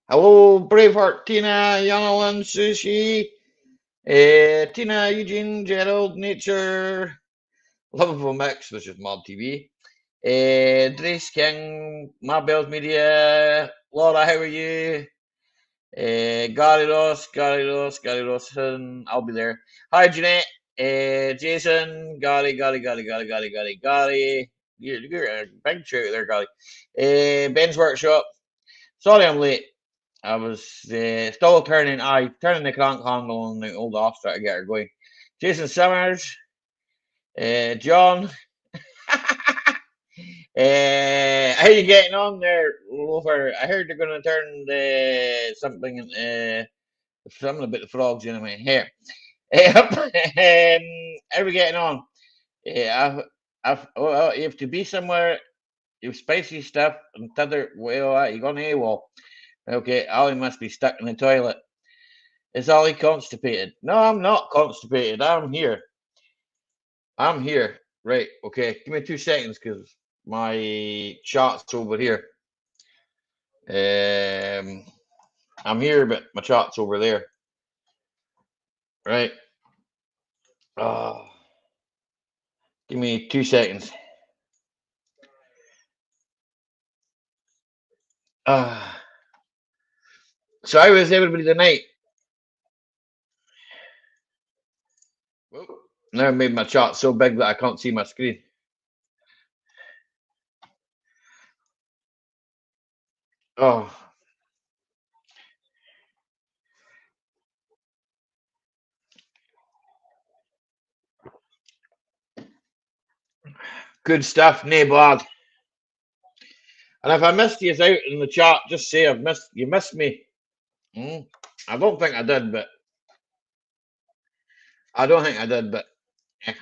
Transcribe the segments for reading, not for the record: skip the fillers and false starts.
Hello, Braveheart, Tina, Yanalan, Sushi, Tina, Eugene, Gerald, Nature, Lovable Mix, which is Mod TV, Drace King, Marbell's Media, Laura, how are you? Gary Ross, and I'll be there. Hi, Jeanette, Jason, Gary. You're a big shout there, Gary. Ben's Workshop. Sorry I'm late. I was still turning the crank handle on the old off trying to get her going. Jason Summers, John. How you getting on there, Lofer? I heard they're going to turn something about the frogs in my hair. How are we getting on? You have to be somewhere. You have spicy stuff and other. Well, you gone AWOL. Okay, Ollie must be stuck in the toilet. Is Ollie constipated? No, I'm not constipated. I'm here. Right, okay. Give me 2 seconds because my chat's over here. I'm here, but my chat's over there. Right. Give me 2 seconds. So how was everybody tonight? Whoa. Now I made my chat so big that I can't see my screen. Oh. Good stuff, nae bad. And if I missed you out in the chat, just say you missed me. I don't think I did, but eh.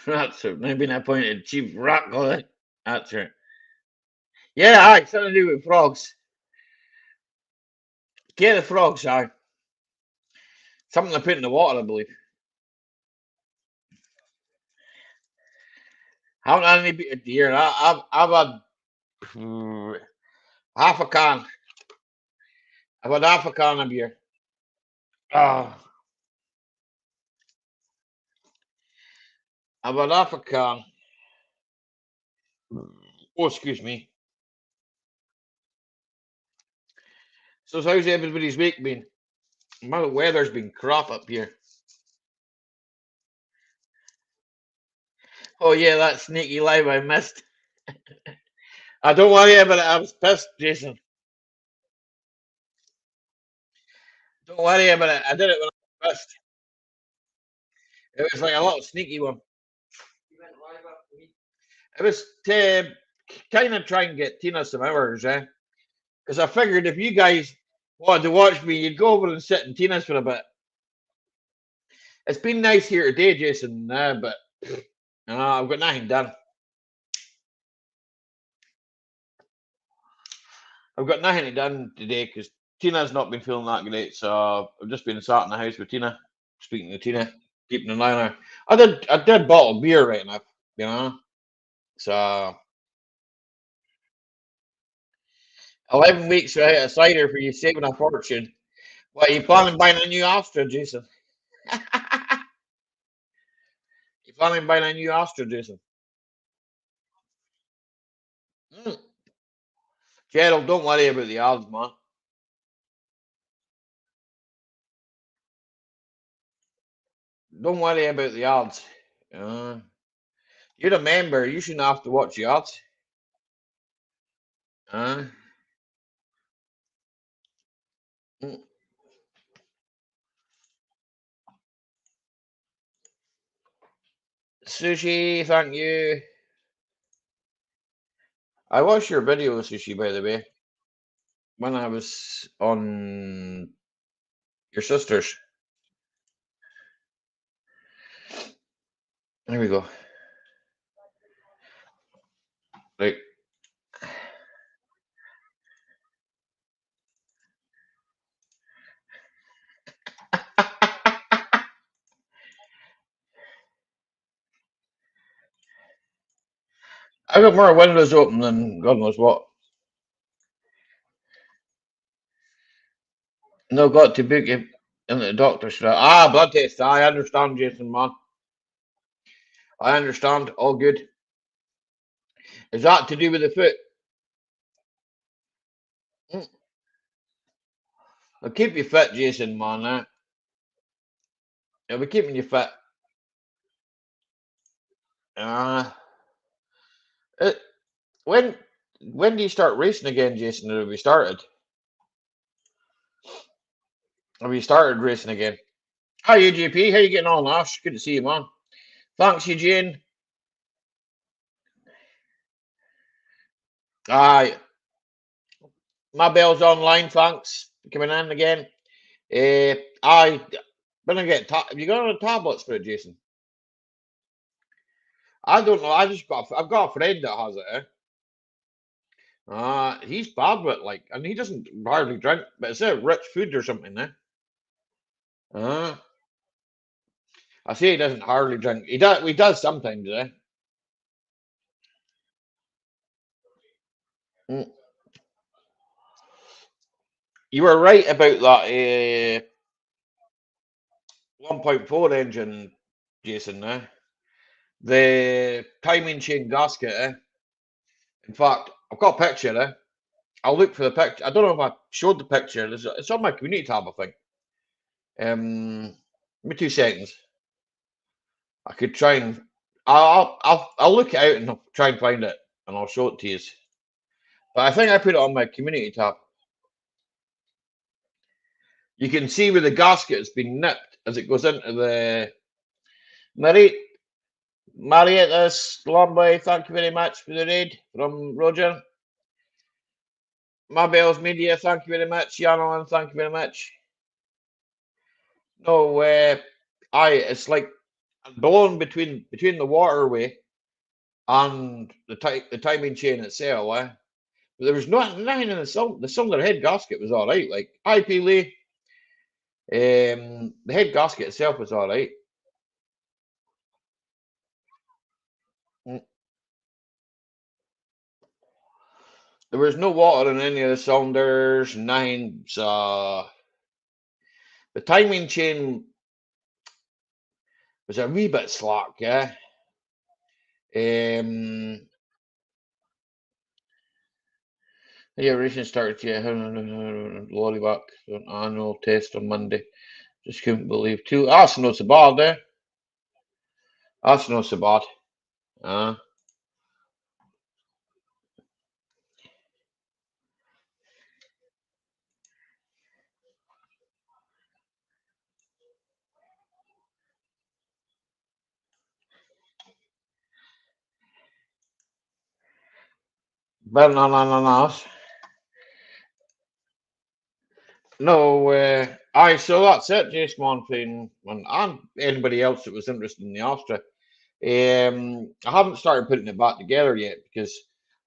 That's it. Now been appointed chief rat guy. That's right. Yeah, aye, something to do with frogs. Get the frogs, aye. Something to put in the water, I believe. Haven't had any beer deer. I've had half a can. I've had half a can of beer. Oh, I've had half a can. Oh, excuse me. So how's everybody's week been? My weather's been crap up here. Oh yeah, that sneaky live I missed. Don't worry about it. I was pissed, Jason. Don't worry about it. I did it when I was pissed. It was like a little sneaky one. It was to kind of try and get Tina some hours, eh? Because I figured if you guys wanted to watch me, you'd go over and sit in Tina's for a bit. It's been nice here today, Jason, but I've got nothing done. I've got nothing done today because Tina's not been feeling that great, so I've just been sat in the house with Tina, speaking to Tina, keeping an eye on her. I did bottle beer right enough, you know. So 11 weeks without a cider for you saving a fortune. What are you planning buying a new Astra, Jason? You planning buying a new Astra, Jason? Mm. Gerald, don't worry about the odds, man. Don't worry about the odds. You're a member. You shouldn't have to watch the odds. Uh, mm. Sushi, thank you. I watched your video, Sushi, by the way, when I was on your sister's. There we go. Right. I got more windows open than God knows what. No, got to book you in the doctor's. Blood test. I understand, Jason, man. I understand. All good. Is that to do with the foot? Mm. I'll keep you fit, Jason, man. I'll be keeping you fit. Uh, it, when when do you start racing again, Jason? Have we started? Have you started racing again? Hi, UGP. How you getting on, Ash? Good to see you, man. Thanks, Eugene. Aye, my bell's online. Thanks for coming in again. I gonna get. Have you got any tablets for it, Jason? I don't know. I've got a friend that has it. He's bad with like, and he doesn't hardly drink, but it's a rich food or something, eh? Uh, I say he doesn't hardly drink. He does. He does sometimes, eh? Mm. You were right about that 1.4 engine, Jason. Eh? The timing chain gasket. Eh? In fact, I've got a picture. Eh? I'll look for the picture. I don't know if I showed the picture. It's on my community tab, I think. Give me 2 seconds. I could try and I'll look it out and I'll try and find it and I'll show it to you. But I think I put it on my community tab. You can see where the gasket has been nipped as it goes into the Marietta's Lomboy. Thank you very much for the raid from Roger. Mabel's Media. Thank you very much. Yanalan. Thank you very much. No, it's like blown between the waterway and the timing chain itself. But there was nothing in the song. The cylinder head gasket was all right. Like IP Lee, the head gasket itself was all right. Mm. There was no water in any of the cylinders. Nothing. The timing chain was a wee bit slack. Yeah. Yeah, racing started. Yeah, lorry back an annual test on Monday. Just couldn't believe two. That's not so bad, eh? That's not so bad. Uh, Bananas. No, aye, so that's it, Jason Monfin, and anybody else that was interested in the Astra. I haven't started putting it back together yet because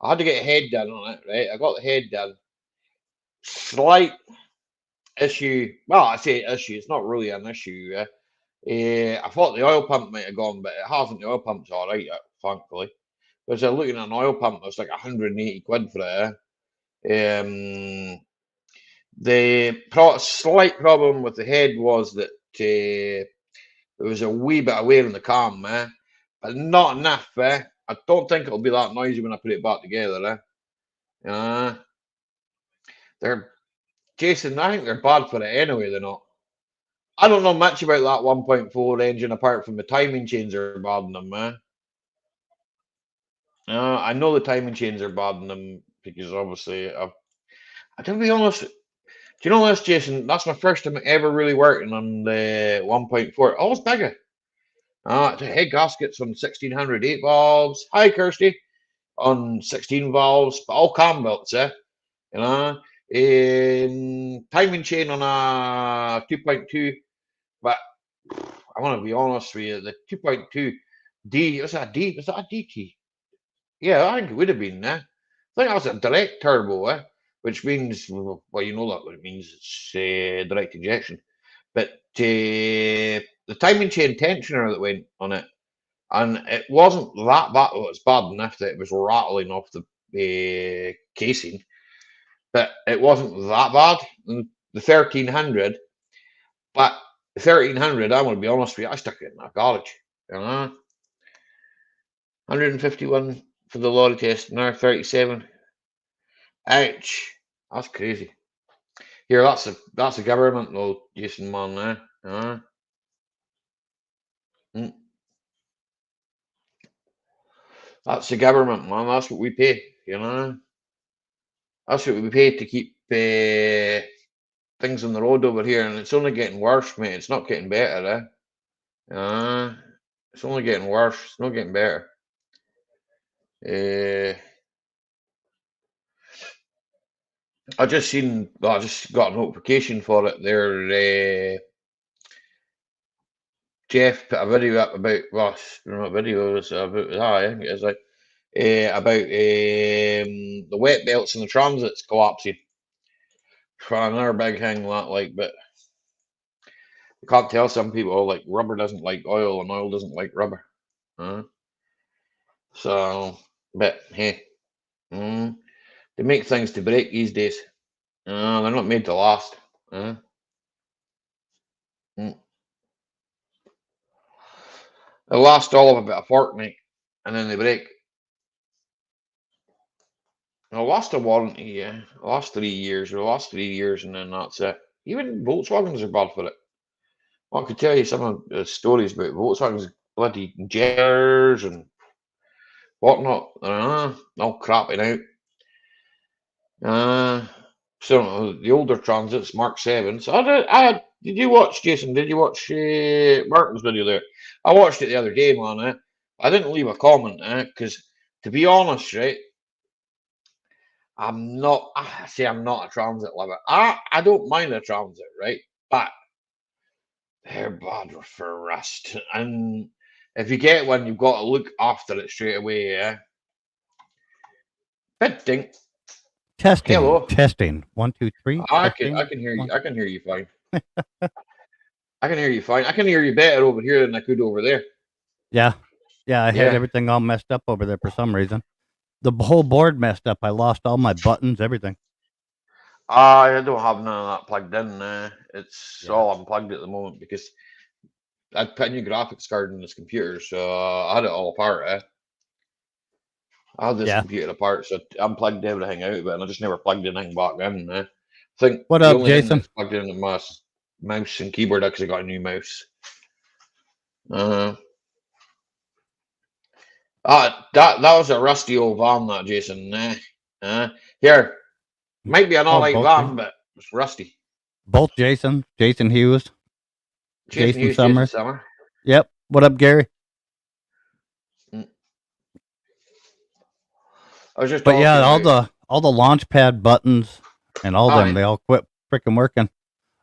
I had to get a head done on it, right? I got the head done. Slight issue. Well, I say issue, it's not really an issue. I thought the oil pump might have gone, but it hasn't. The oil pump's all right, thankfully. Because I'm looking at an oil pump, it's like 180 quid for it. The slight problem with the head was that there was a wee bit of wear in the cam, but not enough. I don't think it'll be that noisy when I put it back together. They're Jason. I think they're bad for it anyway. They're not. I don't know much about that 1.4 engine apart from the timing chains are bad in them. I know the timing chains are bad in them because obviously to be honest, do you know this, Jason? That's my first time ever really working on the 1.4. Oh, it's bigger. The head gaskets on 1600 8 valves. Hi, Kirsty. On 16 valves, but all cam belts, You know. Timing chain on a 2.2, but I want to be honest with you, the 2.2 D, was that a D? Was that a DT? Yeah, I think it would have been. I think that was a direct turbo, which means, well, you know that what it means. It's direct injection. But the timing chain tensioner that went on it, and it wasn't that bad. Well, it's bad enough that it was rattling off the casing, but it wasn't that bad. And the 1300, but the 1300, I'm going to be honest with you, I stuck it in my garage. You know, 151 for the lorry test, now 37. Ouch, that's crazy. Here, that's a government though, Jason, man. Mm. That's the government, man. That's what we pay. You know, that's what we pay to keep things on the road over here, and it's only getting worse, mate. It's not getting better, it's only getting worse. It's not getting better. I just got a notification for it there. Jeff put a video up about, well, not a video, it was about, I think it is like, about the wet belts and the transits collapsing. For another big thing that, like, but you can't tell some people, like, rubber doesn't like oil and oil doesn't like rubber. So, but hey, they make things to break these days. They're not made to last. Mm. They last all of about a fortnight, and then they break. I lost a warranty, yeah. I lost 3 years. I lost 3 years, and then that's it. Even Volkswagens are bad for it. Well, I could tell you some of the stories about Volkswagens, bloody jars and whatnot. All crapping out. So the older Transits, Mark 7. So did you watch, Jason? Did you watch Martin's video there? I watched it the other day, man. I didn't leave a comment, because to be honest, right, I'm not a Transit lover. I don't mind a Transit, right? But they're bad for rust. And if you get one, you've got to look after it straight away, yeah. Dink. Testing. Hello. Testing. 1, 2, 3. I can hear you. I can hear you fine. I can hear you fine. I can hear you better over here than I could over there. Yeah. I had everything all messed up over there for some reason. The whole board messed up. I lost all my buttons, everything. I don't have none of that plugged in. It's all unplugged at the moment because I put a new graphics card in this computer, so I had it all apart. I had this computer apart, so I unplugged everything out of it, and I just never plugged anything back in. I think what the up, only Jason? thing that's plugged in my mouse and keyboard because I got a new mouse. That was a rusty old van, that, Jason. Here, might be an alright van, but it's rusty. Both Jason Hughes, Jason Summers. Jason Summer. Yep. What up, Gary? I was just but yeah, all the launch pad buttons and all them, they all quit freaking working.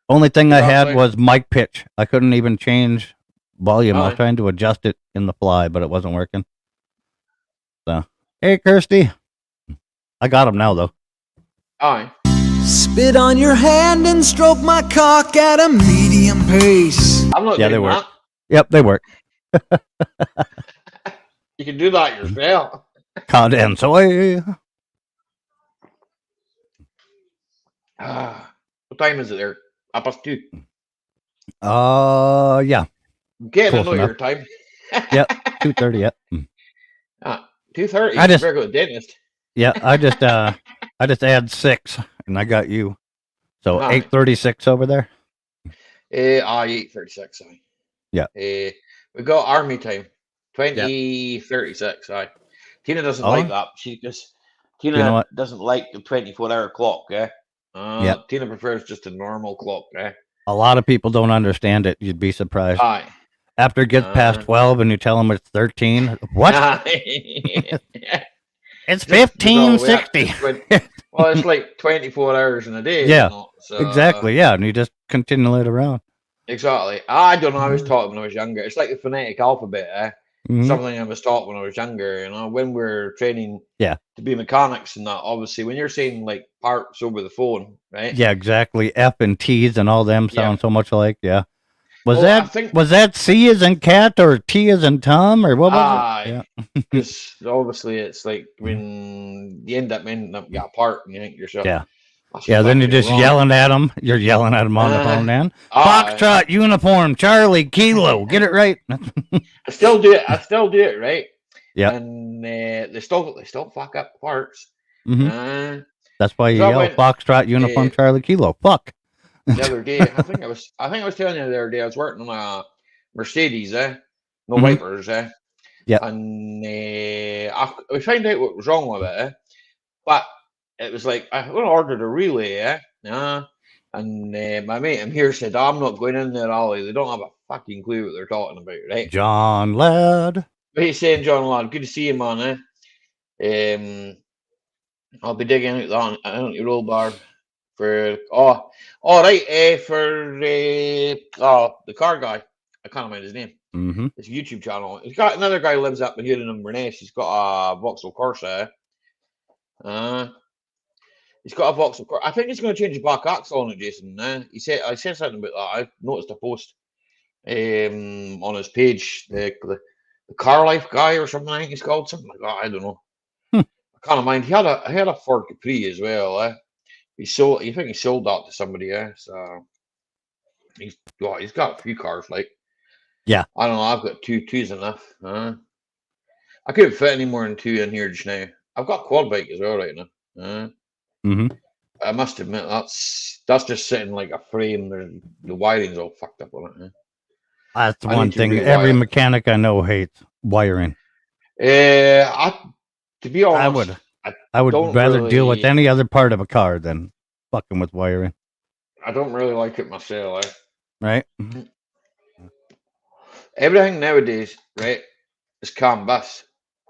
Only thing I had was mic pitch. I couldn't even change volume. I was trying to adjust it in the fly, but it wasn't working. So, hey, Kirsty. I got them now, though. Aye. Spit on your hand and stroke my cock at a medium pace. I'm not doing they work. That. Yep, they work. You can do that yourself. Condense away. What time is it there? 2:30. Yeah. Getting to know your time. Yep, 2:30. Yep. 2:30. I just better go to the dentist. Yeah, I just add 6, and I got you. So 8:36 over there. 8:36. Yeah. We got army time. 20:36. Tina doesn't like that. Tina doesn't like the 24-hour clock. Tina prefers just a normal clock. A lot of people don't understand it. You'd be surprised. After it gets past 12 and you tell them it's 13, what? It's 15:60. Well, it's like 24 hours in a day. Yeah, so, exactly. Yeah, and you just continue it around. Exactly. I don't know. I was taught when I was younger. It's like the phonetic alphabet. Something I was taught when I was younger. When we're training to be mechanics and that. Obviously, when you're saying like parts over the phone, right? Yeah, exactly. F and T's and all them sound so much alike. Yeah. Was that C as in cat or T as in Tom or what was it? Yeah, because obviously it's like when you end up get apart and you think yourself, yeah. Then you're just yelling at them. You're yelling at them on the phone. Then Foxtrot uniform Charlie Kilo, get it right. I still do it. I still do it right. Yeah, and they still fuck up parts. That's why you yell Foxtrot uniform Charlie Kilo. Fuck. The other day, I think I was telling you the other day, I was working on a Mercedes, no wipers, yeah, and we found out what was wrong with it, but it was like I ordered a relay, and my mate in here said, I'm not going in there, Ollie. They don't have a fucking clue what they're talking about, right? John Ladd. What are you saying, John Ladd? Good to see you, man. I'll be digging out the roll bar for for the car guy. I can't mind his name. His YouTube channel. He's got another guy who lives up in here in Inverness. He's got a Vauxhall Corsa. He's got a Vauxhall Corsa. I think he's going to change the back axle on it, Jason. I said something about that. I noticed a post on his page. The Car Life guy or something. I think he's called something like that. I don't know. I can't mind. He had a Ford Capri as well. He sold. You think he sold that to somebody? So he's got a few cars. Like I don't know. I've got two. Two's enough. I couldn't fit any more than two in here just now. I've got a quad bike as well right now. I must admit that's just sitting like a frame. The wiring's all fucked up on it. That's one thing every mechanic I know hates: wiring. To be honest, I would rather deal with any other part of a car than fucking with wiring. I don't really like it myself. Right? Everything nowadays, right, is CAN bus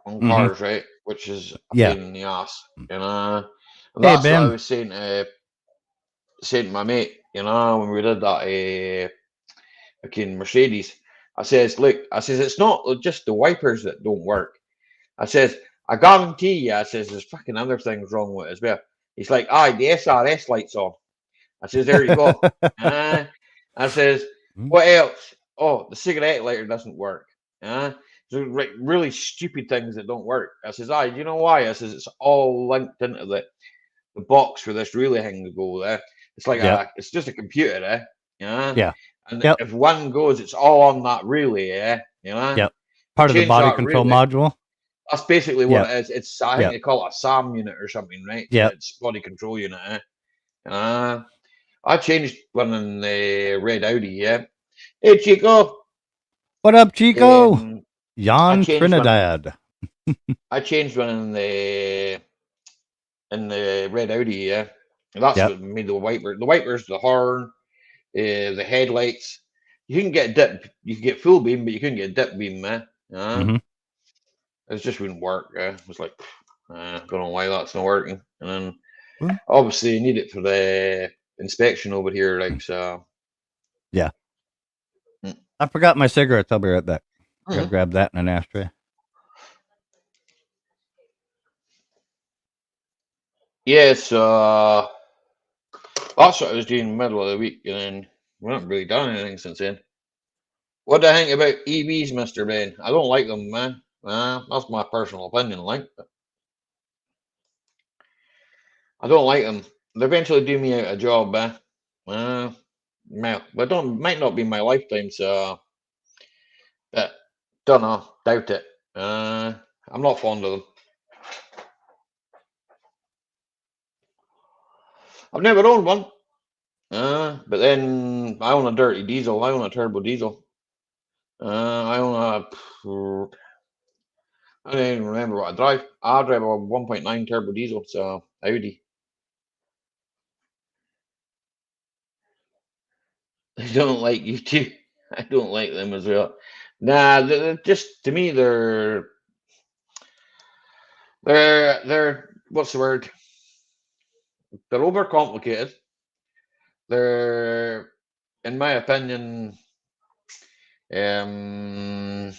on cars, right, which is a pain in the ass. And that's what I was saying to my mate. When we did that Mercedes, I says, look, it's not just the wipers that don't work. I says, I guarantee you, I says, there's fucking other things wrong with it as well. He's like, the SRS light's on. I says, there you go. I says, what else? Oh, the cigarette lighter doesn't work. There's really stupid things that don't work. I says, do you know why? I says, it's all linked into the box for this relay thing to go there. It's like it's just a computer, Yeah. And if one goes, it's all on that relay, Yep. Part of the body control module. That's basically what it is. I think they call it a SAM unit or something, right? Yeah. It's body control unit. I changed one in the red Audi. Hey, Chico. What up, Chico? Jan Trinidad. I changed one in the red Audi. That's what made the wiper. The wipers, the horn, the headlights. You can get dip. You can get full beam, but you couldn't get dip beam, It just wouldn't work. It was like, I don't know why that's not working. And then obviously you need it for the inspection over here, like so. Yeah. I forgot my cigarettes. I'll be right back. Gotta grab that in an ashtray. Yes, that's what I was doing in the middle of the week, and then we haven't really done anything since then. What do I think about EVs, Mr. Ben? I don't like them, man. That's my personal opinion, but I don't like them. They eventually do me out a job, but might not be my lifetime, so but don't know, doubt it. I'm not fond of them. I've never owned one. But then I own a dirty diesel. I own a turbo diesel. I don't even remember what I drive. I drive a 1.9 turbo diesel, so Audi. I don't like you too. I don't like them as well. Nah, they're just to me they're what's the word? They're overcomplicated. They're, in my opinion, meh.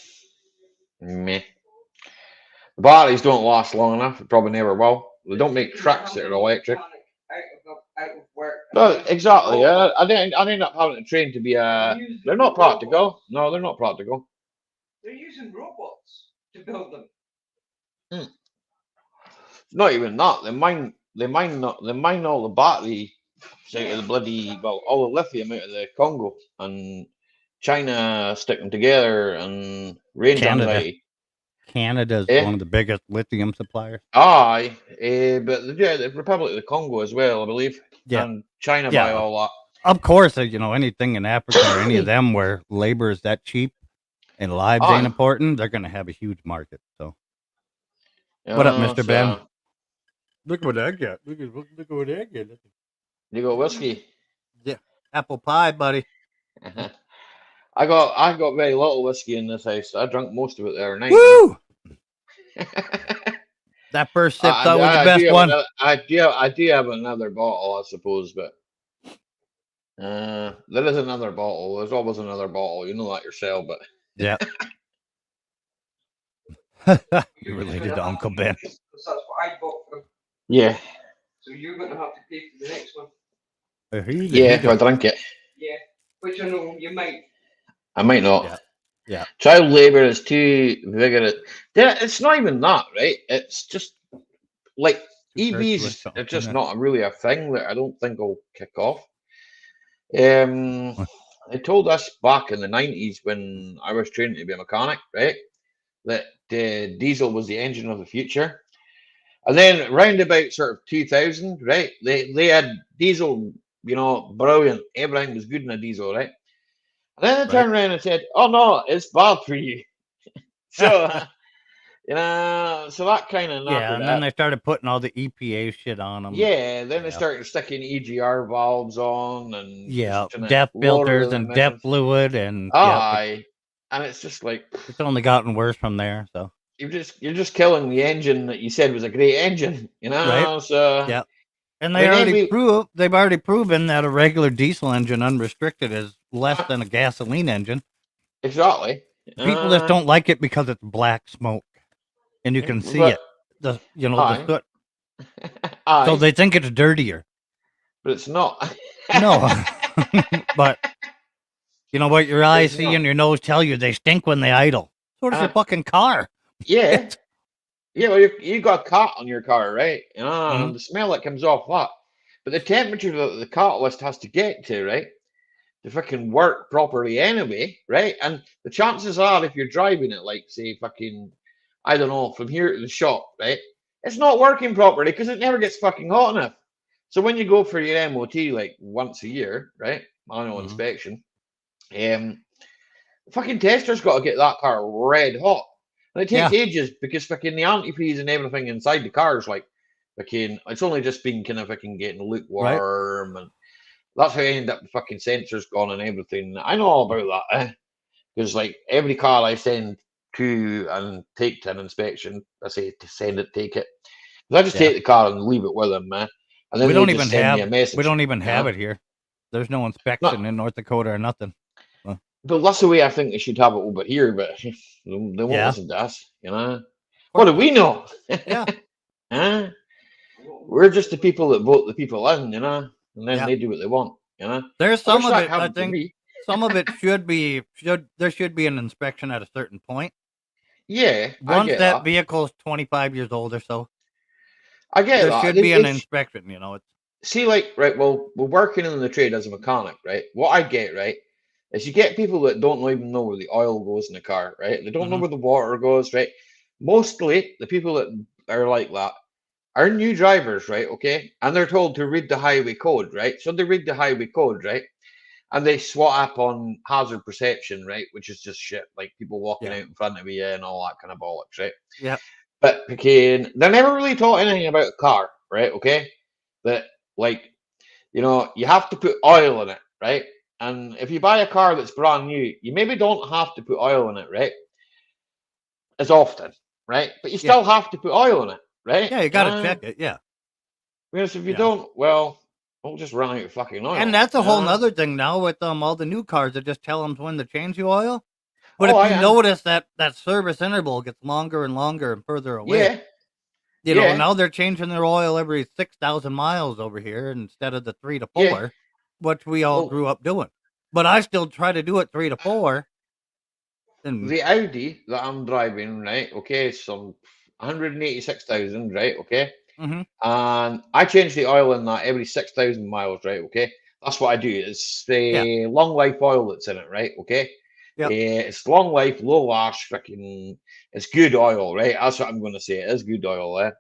The batteries don't last long enough. It probably never will. They don't make trucks that are electric. Out of work No, exactly. I didn't end up having to train to be a. They're not practical. No, they're not practical. They're using robots to build them. Not even that. They mine all the battery out of the bloody, well, all the lithium out of the Congo, and China stick them together and range anxiety. Canada's one of the biggest lithium suppliers. Aye, but the Republic of the Congo as well, I believe. Yeah. And China buy all that. Of course, anything in Africa or any of them where labor is that cheap and lives ain't important, they're going to have a huge market. So, what up, Mr. Ben? Look what I got. Look what I got. You got whiskey? Yeah, apple pie, buddy. I got very little whiskey in this house. I drank most of it the other night. Woo! That first sip's always the best one. I do have another bottle, I suppose, but there is another bottle. There's always another bottle. You know that yourself, but yeah. You're related to Uncle Ben. That's what I bought for him. Yeah. So you're going to have to pay for the next one. Yeah, if I drink it. Yeah, which I know you might. I might not. Yeah. Child labour is too vigorous. It's not even that, right? It's just like EVs are just not really a thing that I don't think will kick off. They told us back in the 90s when I was training to be a mechanic, right, that diesel was the engine of the future. And then round about sort of 2000, right, they had diesel, brilliant. Everything was good in a diesel, right? And then they turned around and said, "Oh no, it's bad for you." So, so that kind of and then they started putting all the EPA shit on them. Yeah, then they started sticking EGR valves on and DEF filters and DEF fluid and and it's just like it's only gotten worse from there. So you're just killing the engine that you said was a great engine, Right? So and they've already proven that a regular diesel engine unrestricted is less than a gasoline engine. Exactly. People just don't like it because it's black smoke, and you can see it. The soot. So they think it's dirtier, but it's not. No, but you know what your eyes see and your nose tell you they stink when they idle. So does your fucking car. Yeah. Yeah, well, you got a cat on your car, right? The smell that comes off that. But the temperature that the catalyst has to get to, right, to fucking work properly anyway, right? And the chances are, if you're driving it, like, say, fucking, I don't know, from here to the shop, right, it's not working properly because it never gets fucking hot enough. So when you go for your MOT, like, once a year, right, manual inspection, the fucking tester's got to get that car red hot. And it takes ages because fucking the antifreeze and everything inside the car is like fucking, it's only just been kind of fucking getting lukewarm, and that's how I end up the fucking sensors gone and everything. I know all about that, because like every car I send to and take to an inspection, I say to send it, take it. I just take the car and leave it with them, man. And then we don't even have it here. There's no inspection in North Dakota or nothing. But that's the way I think they should have it over here, but they won't listen to us, What do we know? We're just the people that vote the people in, and then they do what they want, There's some of it, I think, some of it there should be an inspection at a certain point. Yeah. Once that vehicle is 25 years old or so. I get there should be an inspection, See, like, right, well, we're working in the trade as a mechanic, right? What I get, right, is you get people that don't even know where the oil goes in the car, right? They don't know where the water goes, right? Mostly the people that are like that are new drivers, right? Okay. And they're told to read the highway code, right? So they read the highway code, right? And they swat up on hazard perception, right? Which is just shit, like people walking out in front of you and all that kind of bollocks, right? Yeah. But they're never really taught anything about a car, right? Okay. That, like, you have to put oil in it, right? And if you buy a car that's brand new, you maybe don't have to put oil in it, right? As often, right? But you still have to put oil in it, right? Yeah, you got to check it, Because if you don't, well, we'll just run out of fucking oil. And that's a whole nother thing now with all the new cars that just tell them when to change the oil. But if you notice that service interval gets longer and longer and further away. You know, now they're changing their oil every 6,000 miles over here instead of the 3 to 4, which we all grew up doing. But I still try to do it 3 to 4. And the Audi that I'm driving, right? Okay, some 186,000, right? Okay, mm-hmm. and I change the oil in that every 6,000 miles, right? Okay, that's what I do. It's the long life oil that's in it, right? Okay, it's long life, low wash, freaking. It's good oil, right? That's what I'm going to say. It is good oil, eh?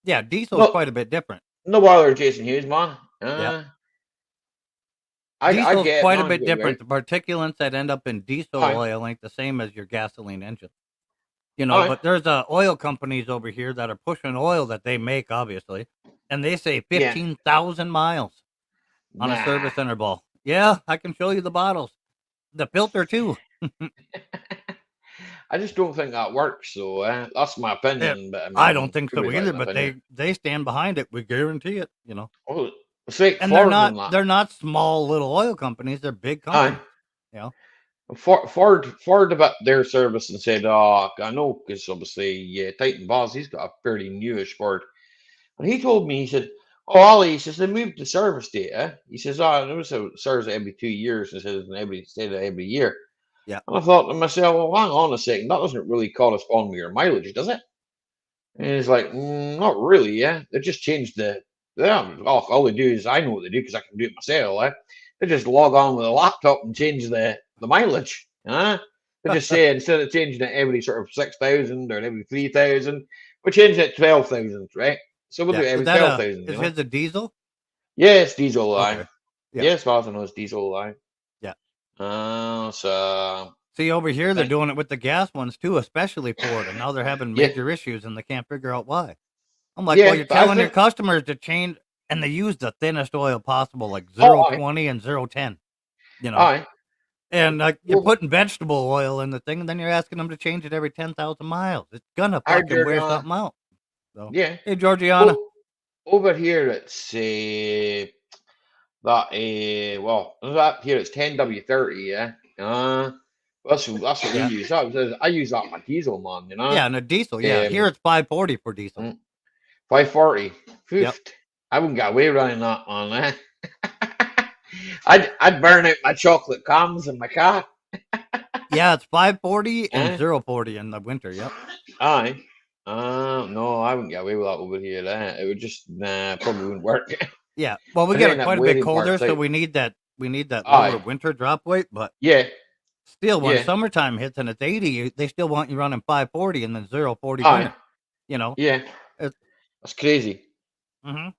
Yeah, diesel's quite a bit different. No bother, Jason Hughes, man. Diesel's get quite it, a bit different. The particulates that end up in diesel oil ain't the same as your gasoline engine. You know, but there's oil companies over here that are pushing oil that they make, obviously, and they say 15,000 miles on a service interval. Yeah, I can show you the bottles, the filter too. I just don't think that works, so that's my opinion. But I don't think so either. But they stand behind it. We guarantee it. You know. Oh, it's like and Ford they're not small little oil companies. They're big companies. You know. Ford about their service and said, "Oh, I know," because obviously Titan Boss, he's got a fairly newish Ford, and he told me, he said, "Oh, Ali," he says, "they moved the service date." He says, "Oh, I notice it serves every 2 years," and says, "and every said it every year." Yeah. And I thought to myself, well, hang on a second, that doesn't really correspond with your mileage, does it? And he's like, not really, yeah. They just changed all they do is, I know what they do because I can do it myself, They just log on with a laptop and change the mileage, They just say, instead of changing it every sort of 6,000 or every 3,000, we're changing it 12,000, right? So we'll do it every 12,000. Is his a diesel? Yeah, it's diesel line. Okay. Yeah. Yes, as far as I know, it's diesel line. Yeah. So see, over here they're doing it with the gas ones too, especially Ford, and now they're having major issues and they can't figure out why. I'm like, well, you're telling your customers to change, and they use the thinnest oil possible, like 020 and 010. You know, and you're putting vegetable oil in the thing, and then you're asking them to change it every 10,000 miles. It's gonna fucking wear something out. So, hey, Georgiana. Over here it's that here it's 10W30, yeah. That's what we use. I use that my diesel, man. You know. Yeah, and a diesel. Yeah, here it's 540 for diesel. 540. Yep. I wouldn't get away running that, man. I'd burn out my chocolate cams in my car. Yeah, it's 540 and 040 in the winter. Yep. Aye. No, I wouldn't get away with that over here. It would just probably wouldn't work. Yeah. Well, we get it quite a bit colder, so we need that lower winter drop weight. But still, when summertime hits and it's 80, they still want you running 540 and then 040 winter. You know. Yeah. That's crazy. Mm-hmm.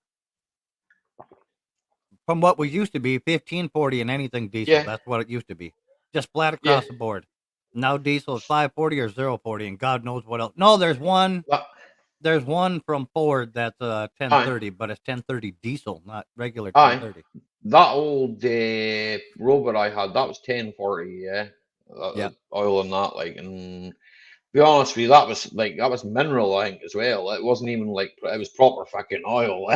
From what we used to be, 1540 and anything diesel. Yeah. That's what it used to be. Just flat across the board. Now diesel is 540 or 040, and God knows what else. No, there's one. There's one from Ford that's 1030, but it's 1030 diesel, not regular 1030. That old Rover I had, that was 1040, yeah. Oil in that, like, and be honest with you, that was mineral, I think, as well. It wasn't even like, it was proper fucking oil,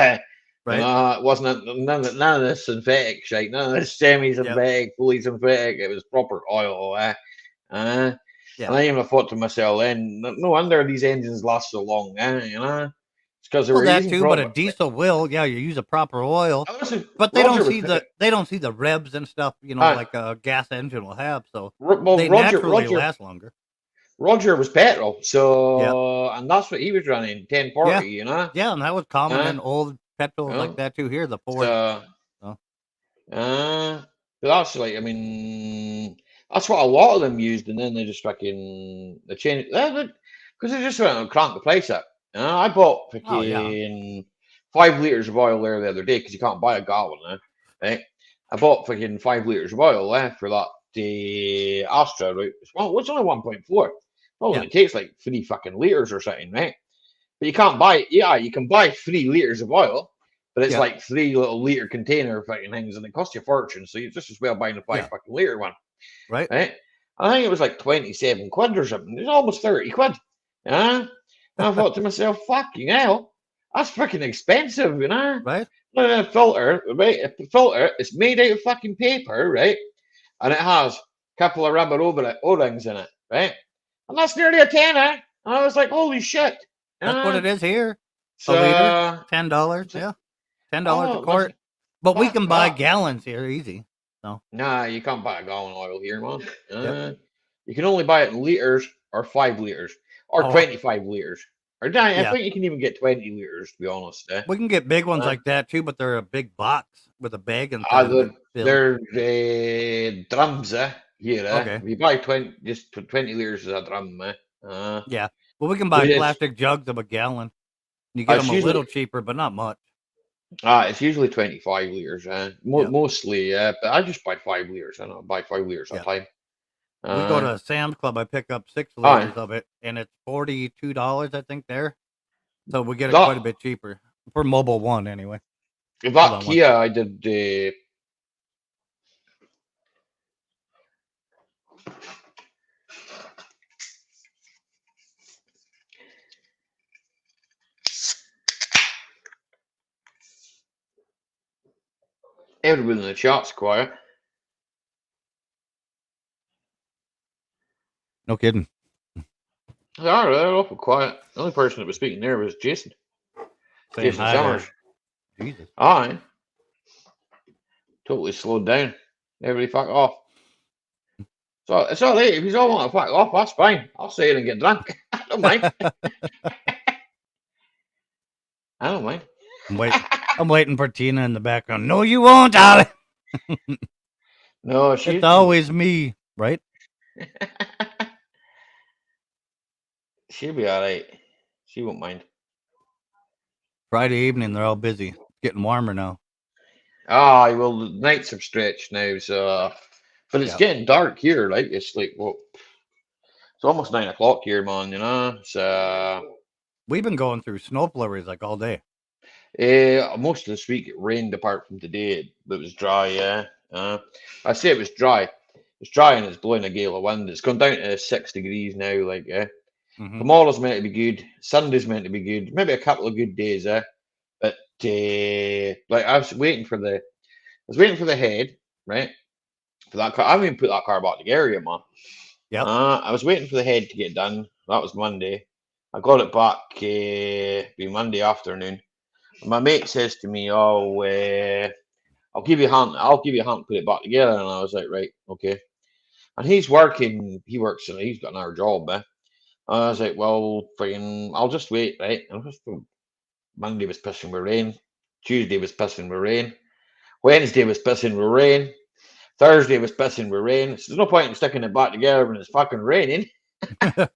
Right. It wasn't none of this synthetic shit, none of this semi-synthetic, fully synthetic. It was proper oil, And I even thought to myself, then, no wonder these engines last so long, you know. It's because they were that too, but a diesel will, you use a proper oil. But they don't see the revs and stuff, like a gas engine will have. So they naturally last longer. Roger was petrol, so and that's what he was running, 1040, you know. Yeah, and that was common in old petrol like that too. Here, the Ford. That's like, I mean, that's what a lot of them used, and then they just fucking they changed because they just went and cranked the price up. I bought fucking 5 liters of oil there the other day because you can't buy a gallon now, right? I bought fucking 5 liters of oil for that the Astra, right? Well, it's only 1.4. Well, it takes like 3 fucking liters or something, right? But you can't buy. Yeah, you can buy 3 liters of oil, but it's like 3 little liter container fucking things, and it costs you a fortune. So you're just as well buying a 5 fucking liter one, right? I think it was like 27 quid or something. It's almost 30 quid. And I thought to myself, fucking hell, that's fucking expensive, you know? Right? A filter, right? A filter, it's made out of fucking paper, right? And it has a couple of rubber O-rings in it, right? And that's nearly a tenner. And I was like, holy shit. That's what it is here. a liter, $10. Yeah, $10 a quart. But we can buy gallons here easy. So Nah, you can't buy a gallon of oil here, man. You can only buy it in liters or 5 liters or 25 liters. Or I think you can even get 20 liters, to be honest. We can get big ones like that too, but they're a big box with a bag inside of it. They're drums, here. Okay. If you buy 20 liters is a drum, yeah. Well, we can buy plastic jugs of a gallon. You get them a little cheaper, but not much. It's usually 25 liters, mostly, but I just buy 5 liters. I don't buy 5 liters at a time. We go to Sam's Club. I pick up 6 liters of it, and it's $42, I think. There, so we get it quite a bit cheaper for Mobile One, anyway. That Kia, I did. Everyone in the chat's quiet. No kidding. They're awful quiet. The only person that was speaking there was Jason. Jason Summers. Jesus. Aye. Totally slowed down. Everybody fuck off. So it's all right. If you all want to fuck off, that's fine. I'll stay here and get drunk. I don't mind. I don't mind. I'm waiting for Tina in the background. No, you won't, Ali. No, it's always me, right? She'll be all right. She won't mind. Friday evening, they're all busy. It's getting warmer now. Well, the nights have stretched now, so. But it's getting dark here. Like it's like it's almost 9 o'clock here, man. So. We've been going through snow flurries like all day. Most of this week it rained apart from today, but it was dry. I say it was dry. It's dry and it's blowing a gale of wind. It's gone down to 6 degrees now. Like, tomorrow's meant to be good. Sunday's meant to be good. Maybe a couple of good days. But like I was waiting for the head, right? For that car, I haven't even put that car back together yet, man. Yeah. I was waiting for the head to get done. That was Monday. I got it back be Monday afternoon. And my mate says to me, "Oh, I'll give you a hand. I'll give you a hand to put it back together." And I was like, "Right, okay." And he's working. He works and he's got another job. And I was like, "Well, fine. I'll just wait, right?" And Monday was pissing with rain. Tuesday was pissing with rain. Wednesday was pissing with rain. Thursday was pissing with rain. So there's no point in sticking it back together when it's fucking raining. So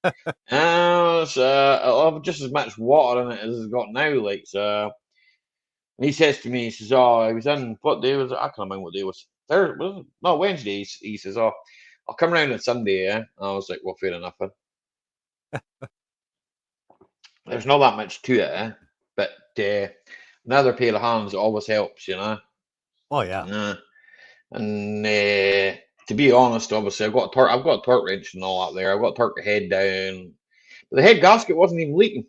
I'll have just as much water in it as it's got now. Like, so. And he says to me, he says, "Oh, he was in, what day was it? I can't remember what day it was. Thursday, was it? No, Wednesday." He says, "Oh, I'll come around on Sunday." And I was like, "Well, fair enough." There's not that much to it, but another pair of hands always helps, Oh, yeah. And to be honest, obviously, I've got a torque wrench and all that there. I've got to torque the head down. But the head gasket wasn't even leaking.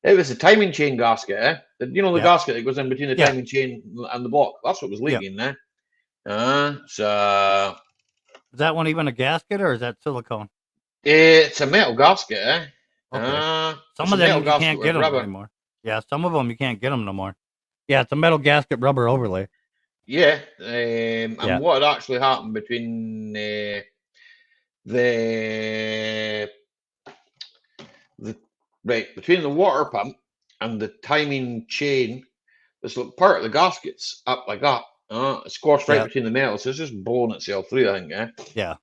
It was the timing chain gasket, the gasket that goes in between the timing chain and the block. That's what was leaking there. So is that one even a gasket or is that silicone? It's a metal gasket, Okay. Some of them you can't get them anymore. Yeah, some of them you can't get them no more. Yeah, it's a metal gasket rubber overlay. Yeah, and what had actually happened between between the water pump and the timing chain, this part of the gasket's up like that. It's squashed right between the metal, so it's just blowing itself through, I think. Yeah.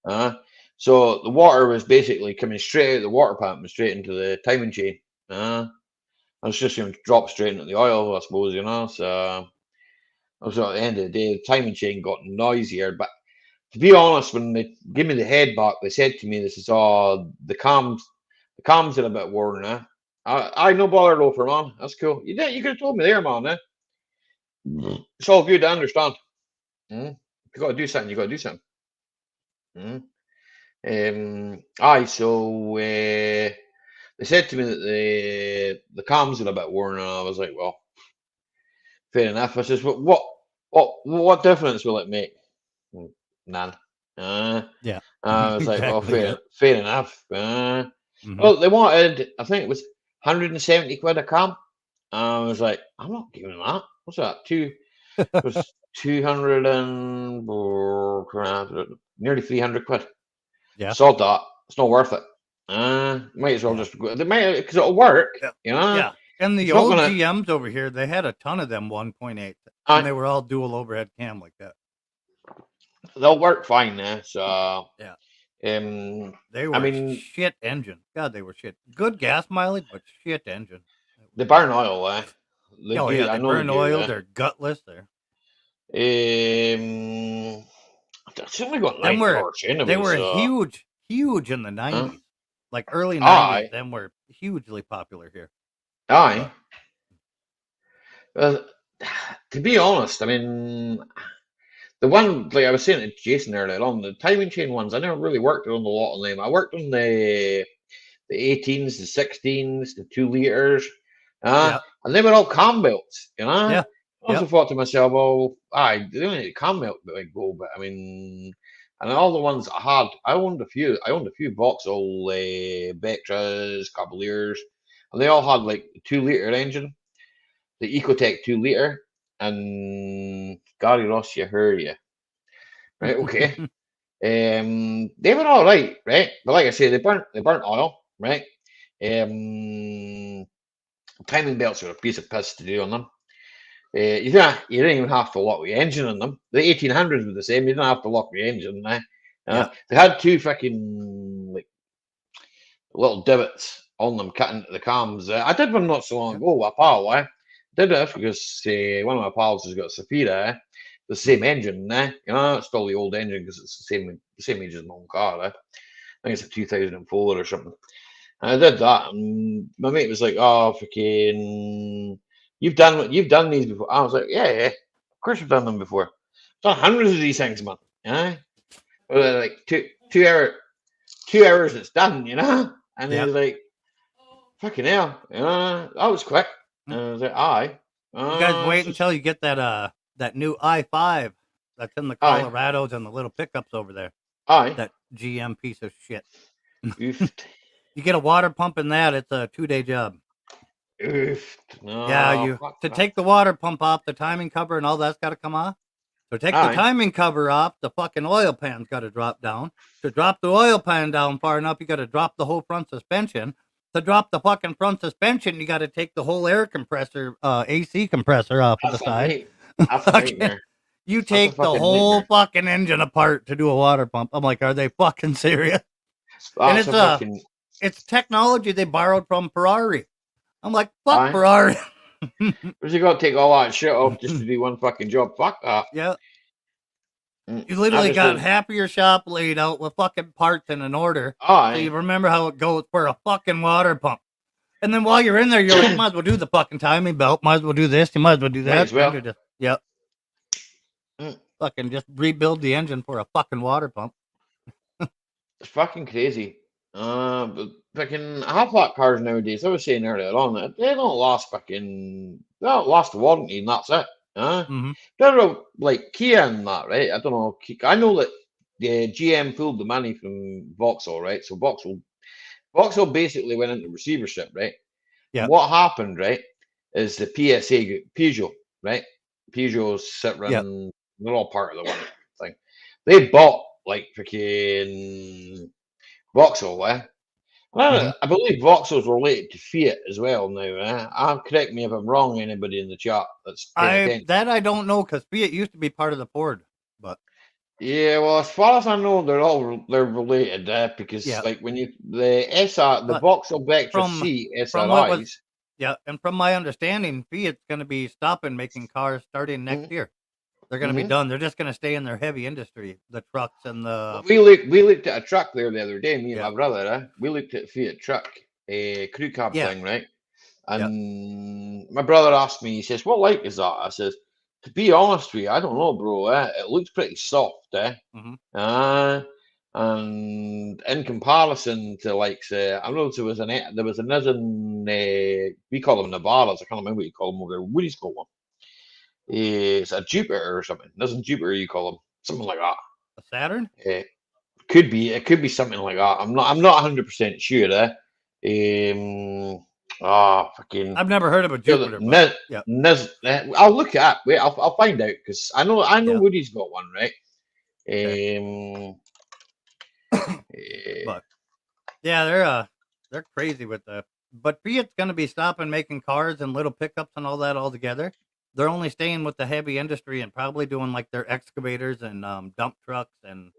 So the water was basically coming straight out of the water pump and straight into the timing chain. And it's just going to drop straight into the oil, I suppose, So at the end of the day, the timing chain got noisier. But to be honest, when they give me the head back, they said to me, "This is the cams are a bit worn." I no bother though, for man. That's cool. You could have told me there, man. It's all good. I understand. If you got to do something, you got to do something. So they said to me that the cams are a bit worn, and I was like, "Well, fair enough." I says, "What difference will it make?" None. Yeah. I was like, "Well, fair enough." Well, they wanted, I think it was 170 quid a cam. I was like, I'm not giving that. What's that? It was 200 and nearly 300 quid. Yeah. Sold that. It's not worth it. Might as well just go. They might, because it'll work. You know. Yeah. And the It's not old gonna- GMs over here, they had a ton of them 1.8, Aye. and they were all dual overhead cam like that. They'll work fine now. So Yeah. They were I mean, shit engine. God, they were shit. Good gas mileage, but shit engine. they burn oil. They Oh do. yeah, I they know burn they do. oil. They're gutless. They're It's only got Them 90 were- horse anyway. they were so. huge in the 90s, like early 90s. Aye. Them were hugely popular here. Aye. Well, to be honest, I mean, the one, like I was saying to Jason earlier on, the timing chain ones, I never really worked on a lot of them. I worked on the 18s, the 16s, the 2 liters, Yeah. and they were all cam belts, you know? Yeah. I also thought to myself, well, they only need a cam belt big go, but I mean, and all the ones I had, I owned a few Vauxhall Vectras, Cavaliers, and they all had like the 2 liter engine, the Ecotec 2 liter, and Gary Ross, you heard you. Right, okay. They were all right, but like I say, they burnt oil, right? Timing belts are a piece of piss to do on them. You didn't even have to lock the engine on them. The 1800s were the same. You didn't have to lock the engine. They had 2 fucking like little divots on them cut into the cams. I did one not so long ago with a pal. Did it because one of my pals has got a Safira, the same engine. It's still the old engine because it's the same age as my own car. I think it's a 2004 or something. And I did that, and my mate was like, "Oh, fucking, you've done these before." I was like, "Yeah, of course I've done them before. I've done hundreds of these things, man. Like 2 hours it's done, And he was like, fucking hell, that was quick." And I was like, "Aye." You guys wait until you get that new i5 that's in the Colorados and the little pickups over there. Aye. That GM piece of shit. Oofed. You get a water pump in that, it's a 2-day job. Oofed. No, Yeah, take the water pump off, the timing cover and all that's got to come off. So take the timing cover off, the fucking oil pan's got to drop down. To drop the oil pan down far enough, you got to drop the whole front suspension. To drop the fucking front suspension, you got to take the whole air compressor, AC compressor off of the side. That's a nightmare. You take the whole fucking engine apart to do a water pump. I'm like, are they fucking serious? And it's technology they borrowed from Ferrari. I'm like, fuck Ferrari. Where's you got to take all that shit off just to do one fucking job? Fuck that. Yeah. You literally got half of your shop laid out with fucking parts in an order. So you remember how it goes for a fucking water pump. And then while you're in there, you're like, might as well do the fucking timing belt. Might as well do this. You might as well do that. Might as well. Yep. Fucking just rebuild the engine for a fucking water pump. It's fucking crazy. But fucking half-flat cars nowadays, I was saying earlier on, they don't last the warranty, and that's it. They're like Kia and that, right? I don't know. I know that GM pulled the money from Vauxhall, right? So Vauxhall basically went into receivership, right? Yeah. And what happened, right, is the PSA, Peugeot, right? Peugeot, Citroen, they're all part of the one thing. They bought like freaking Vauxhall, I believe Vauxhall's related to Fiat as well now. Correct me if I'm wrong, anybody in the chat that's I don't know, because Fiat used to be part of the Ford, but yeah, well, as far as I know, they're related because like when the Vauxhall Vectra C SRIs. And from my understanding, Fiat's going to be stopping making cars starting next year. They're going to be done. They're just going to stay in their heavy industry, the trucks and the. We looked at a truck there the other day. Me and my brother. We looked at a Fiat truck, a crew cab thing, right? And my brother asked me. He says, "What like is that?" I says, "To be honest with you, I don't know, bro. It looks pretty soft, and in comparison to like, I know there was a Nissan. We call them Navaras. I can't remember what you call them over there. Woody's got one. It's a Jupiter or something. Doesn't Jupiter you call them? Something like that. A Saturn? Could be. It could be something like that. I'm not 100% sure. Oh, fucking. I've never heard of a Jupiter, but Niz, yeah. I'll look it up. Wait, I'll find out because I know Yeah. Woody's got one, right? Okay. Eh, But yeah, they're crazy with the. But Fiat's going to be stopping making cars and little pickups and all that altogether. They're only staying with the heavy industry and probably doing like their excavators and dump trucks and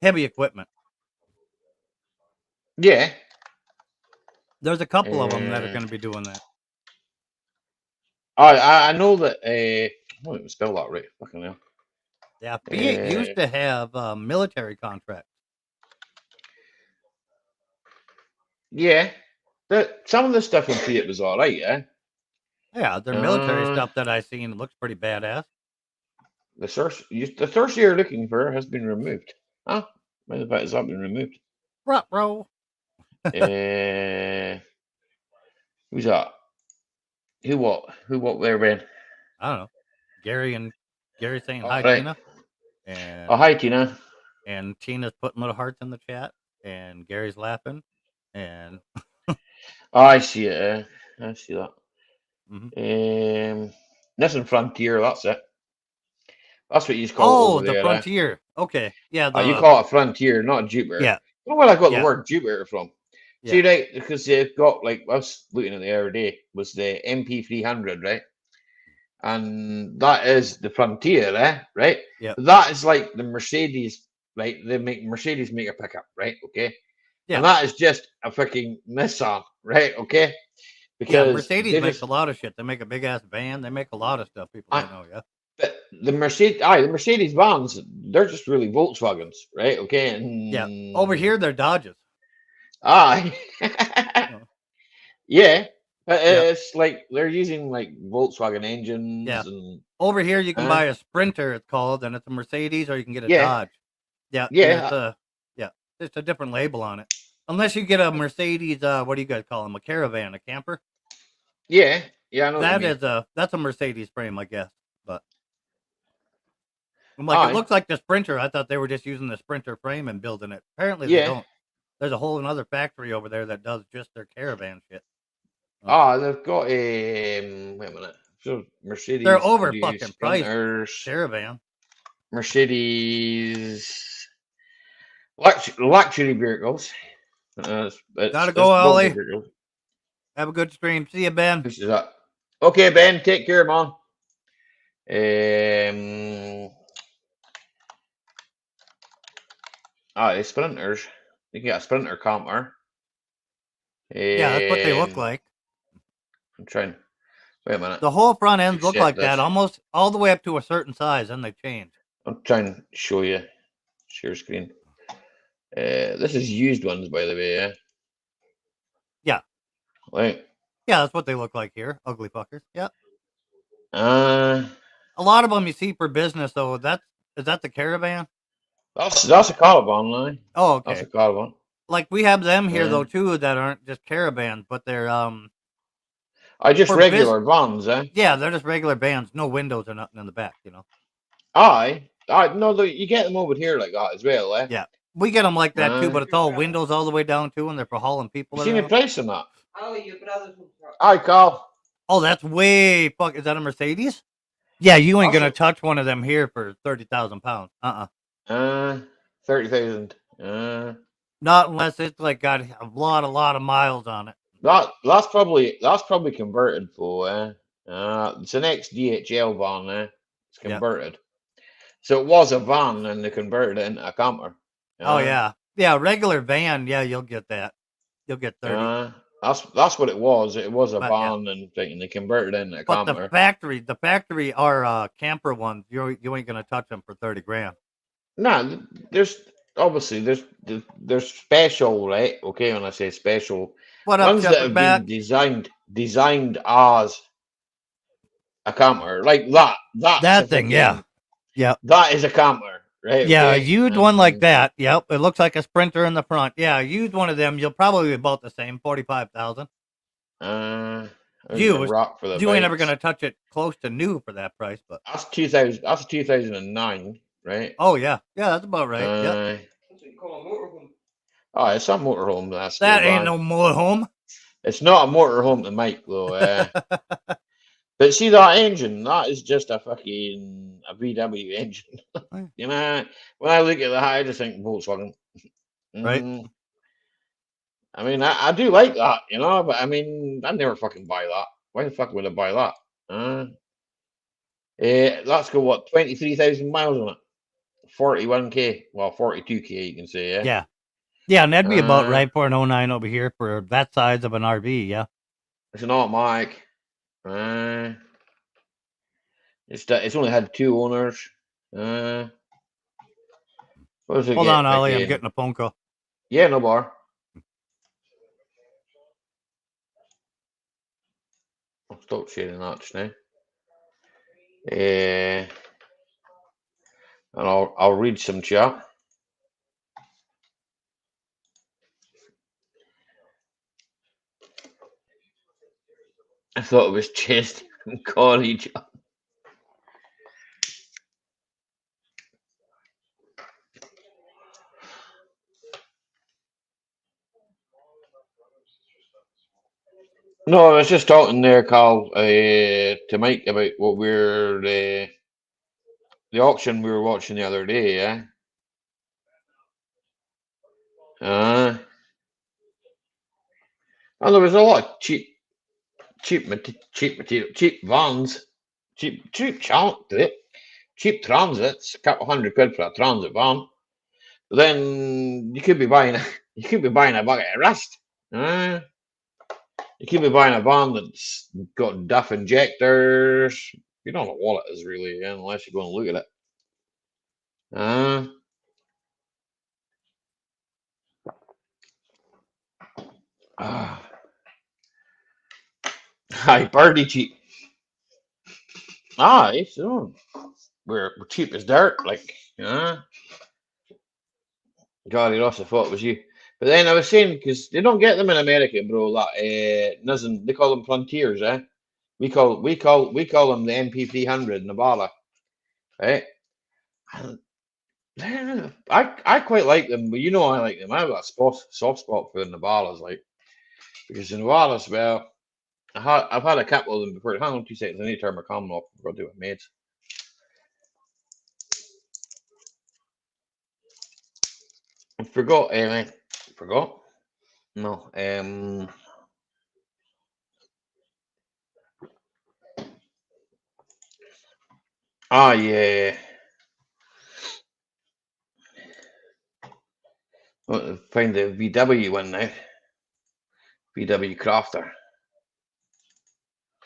heavy equipment. yeah. There's a couple of them that are going to be doing that. I know that. Oh, it was spelled that right. Fucking hell. Yeah, Fiat used to have military contracts. Yeah, some of the stuff in Fiat was all right. Yeah. Yeah, their military stuff that I seen looks pretty badass. The source you're looking for has been removed. Huh? Matter of fact, it's not been removed. Bro. Who's that? Who what there, Ben? I don't know. Gary saying Oh, hi, right. Tina. And hi, Tina. And Tina's putting little hearts in the chat. And Gary's laughing. And I see it. I see that. Mm-hmm. Nissan Frontier. That's it. That's what you call it over the there. Frontier. Okay. Yeah. You call it a Frontier, not a Jupiter. Yeah. You know where I got the word Jupiter from? Yeah. See, right? Because they've got, like, I was looking at the other day, was the MP300, right? And that is the Frontier, right? Yeah. That is like the Mercedes, right? Mercedes make a pickup, right? Okay. Yeah. And that is just a freaking Nissan, right? Okay. Because Mercedes makes a lot of shit. They make a big ass van. They make a lot of stuff. People don't know, yeah. But the Mercedes vans, they're just really Volkswagens, right? Okay. And yeah. Over here, they're Dodges. Yeah. It's like they're using like Volkswagen engines. Yeah. And over here, you can buy a Sprinter, it's called, and it's a Mercedes, or you can get a Dodge. Yeah. Yeah. It's a different label on it. Unless you get a Mercedes, what do you guys call them? A caravan, a camper? Yeah. Yeah, I know. That's a Mercedes frame, I guess. But I'm like, it looks like the Sprinter. I thought they were just using the Sprinter frame and building it. Apparently they don't. There's a whole another factory over there that does just their caravan shit. They've got a wait a minute. So Mercedes. They're over fucking priced. Caravan. Mercedes luxury vehicles. Gotta go, Ollie. Have a good stream. See you, Ben. This is that. Okay, Ben. Take care, man. The Sprinters. You can get a Sprinter camper. Yeah, that's what they look like. I'm trying. Wait a minute. The whole front ends look like that, almost all the way up to a certain size, and they change. I'm trying to show you. Share screen. This is used ones, by the way, yeah? Yeah. Right. Yeah, that's what they look like here. Ugly fuckers. Yeah. A lot of them you see for business, though. Is that the caravan? That's a caravan, line. Oh, okay. That's a caravan. Like we have them here though too that aren't just caravans, but they're just regular vans, eh? Yeah, they're just regular vans, no windows or nothing in the back, you know. No, you get them over here like that as well, eh? Yeah, we get them like that too, but it's all windows all the way down too, and they're for hauling people. You seen the price on that? Oh, your brother's. Hi, Carl. Oh, that's way fuck. Is that a Mercedes? Yeah, you ain't gonna touch one of them here for 30,000 pounds. 30,000. Not unless it's like got a lot of miles on it. That's probably converted for it's an ex-DHL van, it's converted. Yep. So it was a van and they converted it into a camper. Oh yeah. Regular van, you'll get that. You'll get 30. That's what it was. It was a van and they converted it into a camper. But the factory are camper ones. You ain't gonna touch them for 30 grand. No, there's special, right? Okay, when I say special, ones that have been designed as a camper, like that. That thing, yeah. That is a camper, right? Yeah, okay? Used one like that. Yep, it looks like a Sprinter in the front. Yeah, used one of them. You'll probably be about the same, 45,000. You ain't never gonna touch it close to new for that price, but that's 2000. That's 2009. Right. Oh yeah, that's about right. That's what you call a motorhome. Oh, it's a motorhome. That ain't no motorhome. It's not a motorhome to Mike though. But see that engine? That is just a fucking a VW engine. You know, when I look at that, I just think Volkswagen. Right. I mean, I do like that, you know, but I mean, I'd never fucking buy that. Why the fuck would I buy that? That's got what, 23,000 miles on it. 41k. Well, 42k, you can say, yeah. Yeah. Yeah, and that'd be about right for an 09 over here for that size of an RV, yeah. It's an automatic. It's only had 2 owners. What does it Hold get? on, Ollie, I'm getting a phone call. Yeah, no bar. I'll stop sharing that just now. And I'll read some chat. I thought it was chest and college. No, I was just talking there, Carl, to Mike about what we're the auction we were watching the other day, yeah. And there was a lot of cheap material, cheap vans, cheap transits, a couple £100 for a transit van. But then you could be buying a bucket of rust. You could be buying a van that's got DUF injectors. You don't know what it is really, unless you go and look at it. Hi, birdie cheap. So we're cheap as dirt, like, God, he lost. I thought it was you. But then I was saying, because they don't get them in America, bro. That Nissen, they call them Frontiers, eh? We call them the MP300 Nevada, right? And I quite like them, but you know I like them. I have a soft spot for the Nevadas, like, because the Nevadas, well, I've had a couple of them before. Hang on 2 seconds. I need to turn my camera off. I've got to do it, mates. I forgot. Forgot. No. Yeah. Well, find the VW one now. VW Crafter.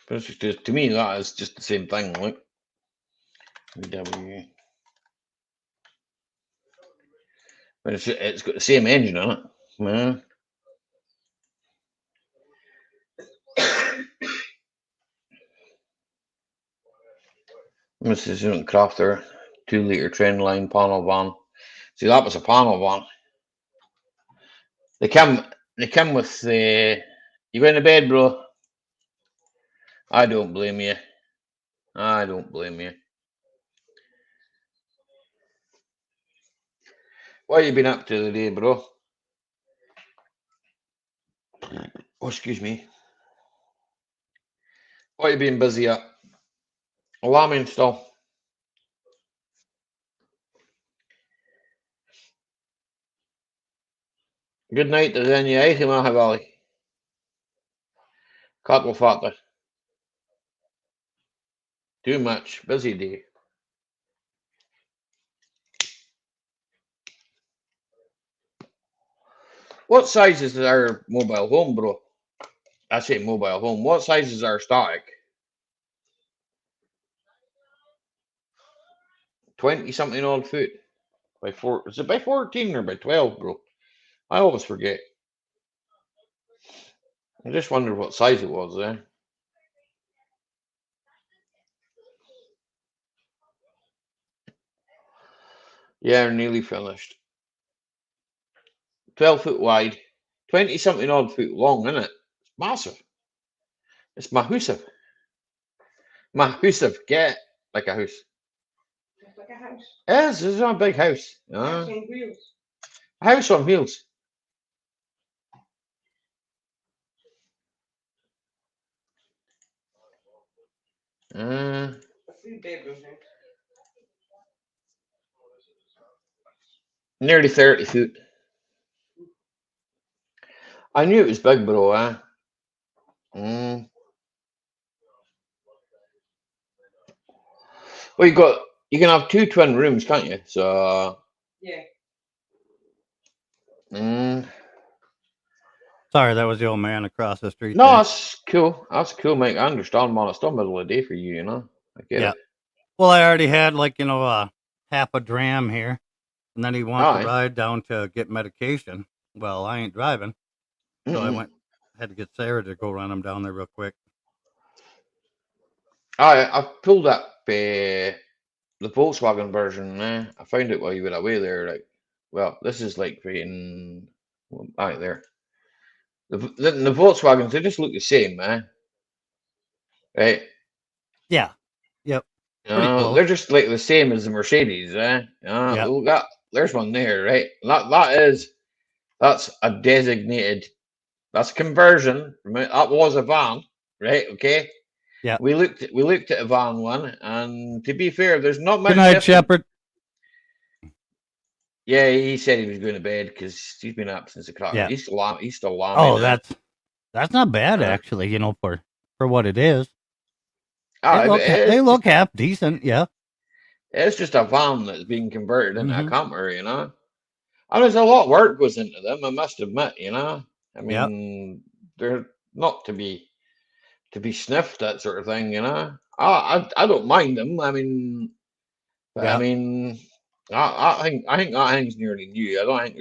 But to me, that is just the same thing, like VW. But it's got the same engine on it, man. This is a Crafter 2-litre trendline panel van. See, that was a panel van. They come with the. You going to bed, bro? I don't blame you. I don't blame you. What have you been up to today, bro? Oh, excuse me. What have you been busy at? Alarm install. Good night to then, yeah, Maha Valley. Cattle fatter. Too much. Busy day. What size is our mobile home, bro? I say mobile home. What size is our static? 20 something odd foot. By 4. Is it by 14 or by 12, bro? I always forget. I just wondered what size it was there. Yeah, nearly finished. 12 foot wide, 20 something odd foot long, isn't it? It's massive. It's massive. Massive. Get like a house. It's like a house. Yes, it's a big house. House on wheels. A house on wheels. Uh, A 3 bedroom house. nearly 30 foot. I knew it was big, bro. Mm. Well, you can have 2 twin rooms, can't you? So, Yeah. mm. Sorry, that was the old man across the street No, there. that's cool. That's cool, mate. I understand, man. It's still middle of the day for you, you know. I get Yeah. it. Well, I already had half a dram here, and then he wants to Aye. ride down to get medication. Well, I ain't driving, so I had to get Sarah to go run him down there real quick. I pulled up the Volkswagen version. I found it while you were away there. Like, well, this is like freaking right there. The Volkswagens, they just look the same, man. Right? Yeah. Yep. Pretty close. They're just like the same as the Mercedes, Yep. Look, there's one there, right? That's a designated. That's a conversion. That was a van, right? Okay. Yeah. We looked at a van one, and to be fair, there's not much. Good night, Shepard. Yeah, he said he was going to bed because he's been up since the clock. Yeah. He's still lambing. Oh, that's not bad actually. For what it is. They look half decent. Yeah. It's just a van that's being converted into a camper, you know. And there's a lot of work goes into them. I must admit, you know. I mean, they're not to be sniffed, that sort of thing, you know. I don't mind them. I mean, I think that thing's nearly new. I don't think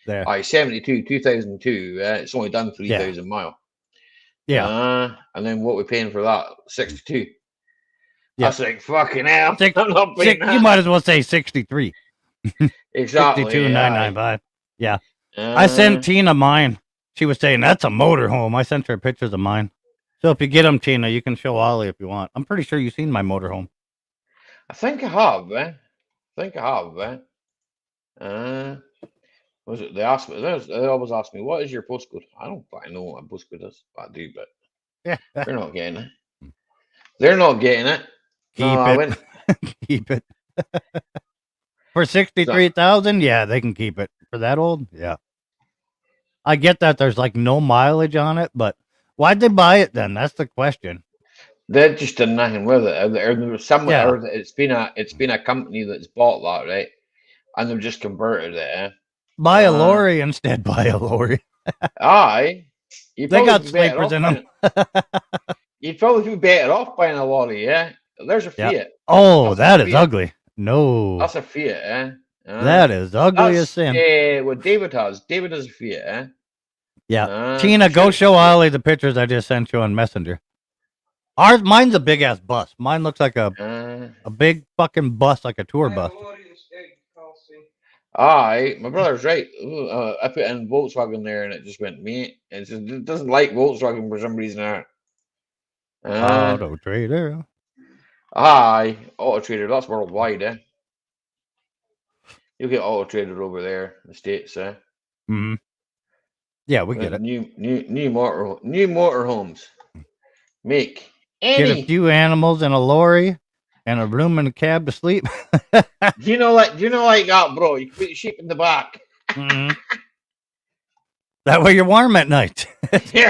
there's 72, 2002. It's only done 3,000 miles. Yeah. And then what we're paying for that? 62. Yeah. That's like fucking hell. You might as well say 63. Exactly. 62,995. Yeah. I sent Tina mine. She was saying that's a motorhome. I sent her pictures of mine. So if you get them, Tina, you can show Ollie if you want. I'm pretty sure you've seen my motorhome. I think I have, Was it? They always ask me, what is your postcode? I don't quite know what my postcode is. I do, but they're not getting it. They're not getting it. Keep it. For 63,000, yeah, they can keep it. For that old, yeah. I get that there's like no mileage on it, but why'd they buy it then? That's the question. They just did nothing with it. There was somewhere it's been a company that's bought that, right? And they've just converted it. Buy a lorry instead. Buy a lorry. Aye. They got sleepers in them. You'd probably be better off buying a lorry, yeah? There's a Fiat. Oh, that is ugly. No. That's a Fiat, that is ugly as sin. What David has. David has a Fiat, Yeah. Tina, go show Ollie the pictures I just sent you on Messenger. Mine's a big ass bus. Mine looks like a big fucking bus, like a tour bus. Aye, my brother's right. I put in Volkswagen there and it just went, mate. It doesn't like Volkswagen for some reason. Auto Trader. Aye, Auto Trader. That's worldwide, You'll get Auto Trader over there in the States, Mm-hmm. Yeah, we get it. New motorhomes. Make get a few animals in a lorry and a room in a cab to sleep. do you know like that, bro? You can put your sheep in the back. Mm-hmm. That way you're warm at night. See,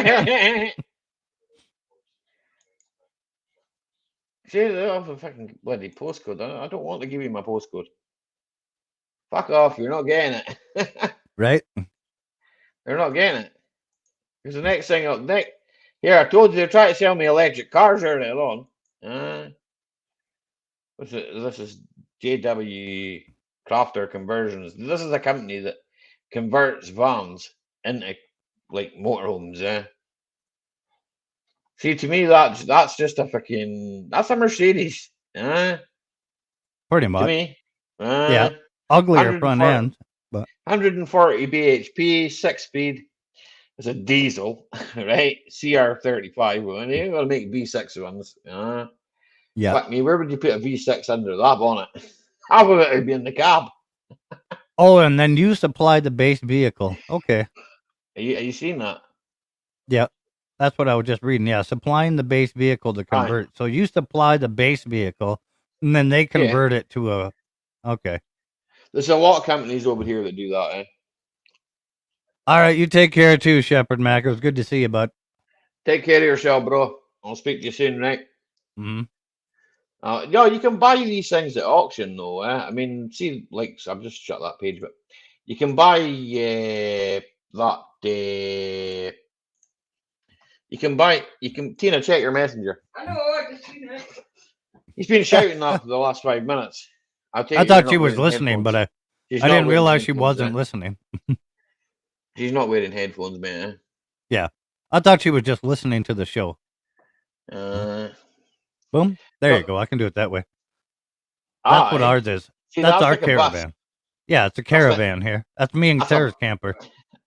they have a fucking bloody postcode. I don't want to give you my postcode. Fuck off, you're not getting it. Right? They're not getting it. Because the next thing here, I told you they're trying to sell me electric cars earlier on. This is JW Crafter Conversions. This is a company that converts vans into like motorhomes, See, to me, that's just that's a Mercedes, Pretty much. To me, yeah, uglier front end, but 140 bhp, 6-speed. It's a diesel, right? CR35 one. You ain't gonna make V6 ones. Yeah. Fuck me, where would you put a V6 under that bonnet? Half of it would be in the cab. Oh, and then you supply the base vehicle. Okay. Are you seeing that? Yeah. That's what I was just reading. Yeah, supplying the base vehicle to convert. So you supply the base vehicle, and then they convert it to a. Okay. There's a lot of companies over here that do that. All right, you take care too, Shepherd Mac. It was good to see you, bud. Take care of yourself, bro. I'll speak to you soon, right? Mm-hmm. Yeah, you can buy these things at auction, though. I mean, see, like, so I've just shut that page, but you can buy that. You can, Tina, check your messenger. I know, I just seen it. He's been shouting that for the last 5 minutes. I thought she was listening, but I didn't realize she wasn't listening. She's not wearing headphones, man. Yeah, I thought she was just listening to the show. Boom. There you go. I can do it that way. That's what ours is. See, that's our like caravan. Yeah, it's a caravan here. That's me and Sarah's camper.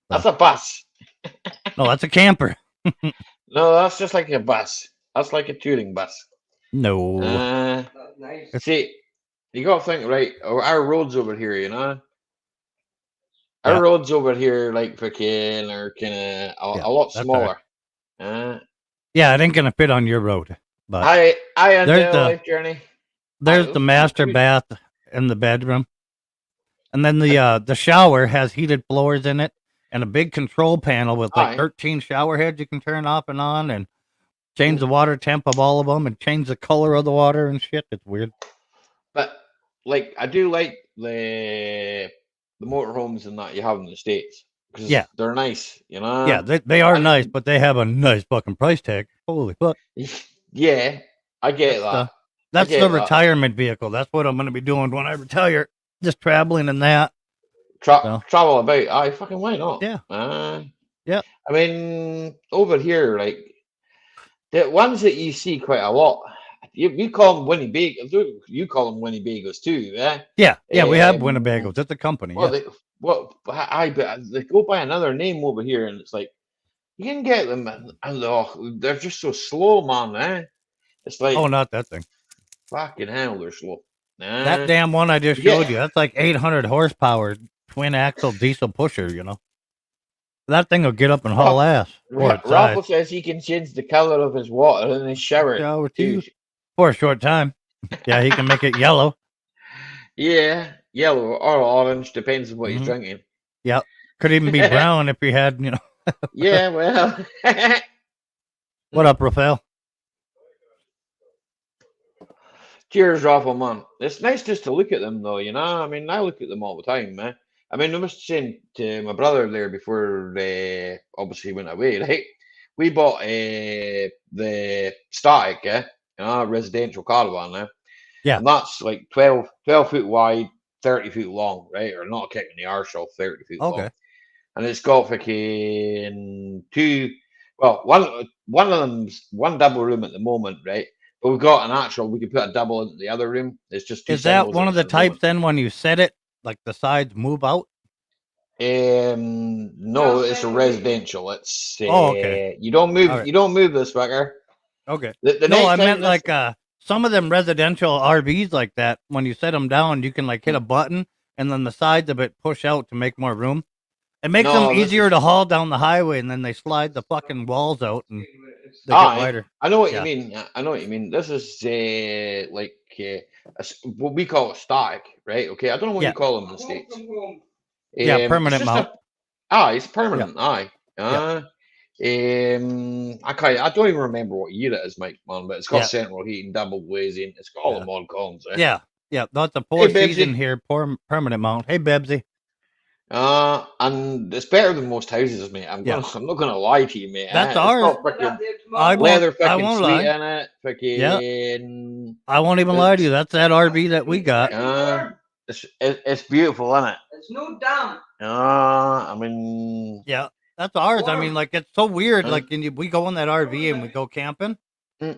That's a bus. No, that's a camper. No, that's just like a bus. That's like a touring bus. No. Nice. See, you got to think, right? Our roads over here, you know? Our roads over here, like, freaking, are kind of a lot smaller. Yeah, it ain't going to fit on your road. But I end the life journey. There's the master bath in the bedroom. And then the shower has heated floors in it and a big control panel with like 13 shower heads you can turn off and on and change the water temp of all of them and change the color of the water and shit. It's weird. But like I do like the motorhomes and that you have in the States. Yeah, they're nice, you know. Yeah, they are nice, but they have a nice fucking price tag. Holy fuck. Yeah, I get that. That's the retirement vehicle. That's what I'm going to be doing when I retire. Just traveling in that. Travel about. I fucking why not? Yeah. Yeah. I mean, over here, like the ones that you see quite a lot. You call them Winnebagos. You call them Winnebagos too, yeah. Yeah. We have Winnebagos. It's a company. Well, they go by another name over here, and it's like you can get them, and they're just so slow, man. It's like not that thing. Fucking hell, they're slow. That damn one I just showed you. That's like 800 horsepower twin axle diesel pusher. You know, that thing will get up and haul ass. Ralph says he can change the color of his water in his shower too. For a short time. Yeah, he can make it yellow. Yeah, yellow or orange, depends on what he's drinking. Yeah, could even be brown if he had, you know. Yeah, well. What up, Rafael? Cheers, Rafa, man. It's nice just to look at them, though, you know? I mean, I look at them all the time, man. I mean, I was saying to my brother there before, obviously, he went away, right? We bought the Static, residential caravan now. Yeah. And that's like 12 foot wide, 30 feet long, right? Or not kicking the arse off, 30 feet long. And it's got fucking one of them's one double room at the moment, right? But we've got we can put a double into the other room. It's just two. Is that one of the types then when you set it, like the sides move out? No, it's a residential. It's okay. You don't move. You don't move this fucker. Okay. No, I meant like some of them residential RVs like that. When you set them down, you can like hit a button, and then the sides of it push out to make more room. It makes them easier to haul down the highway, and then they slide the fucking walls out, and they get wider. I know what you mean. I know what you mean. This is what we call a Static, right? Okay, I don't know what you call them in the States. Permanent mount. It's permanent. I don't even remember what year it is, Mike, man, but it's got central heating, double glazing. It's got all the mod columns. Yeah, that's a 4-season here, permanent mount. Hey, Bebsy. And it's better than most houses, mate. I'm not gonna lie to you, mate. That's ours. Leather fucking seat in it. Fucking. I won't even lie to you. That's that RV that we got. It's beautiful, isn't it? It's no damn. I mean. Yeah, that's ours. I mean, like it's so weird. Like we go in that RV and we go camping.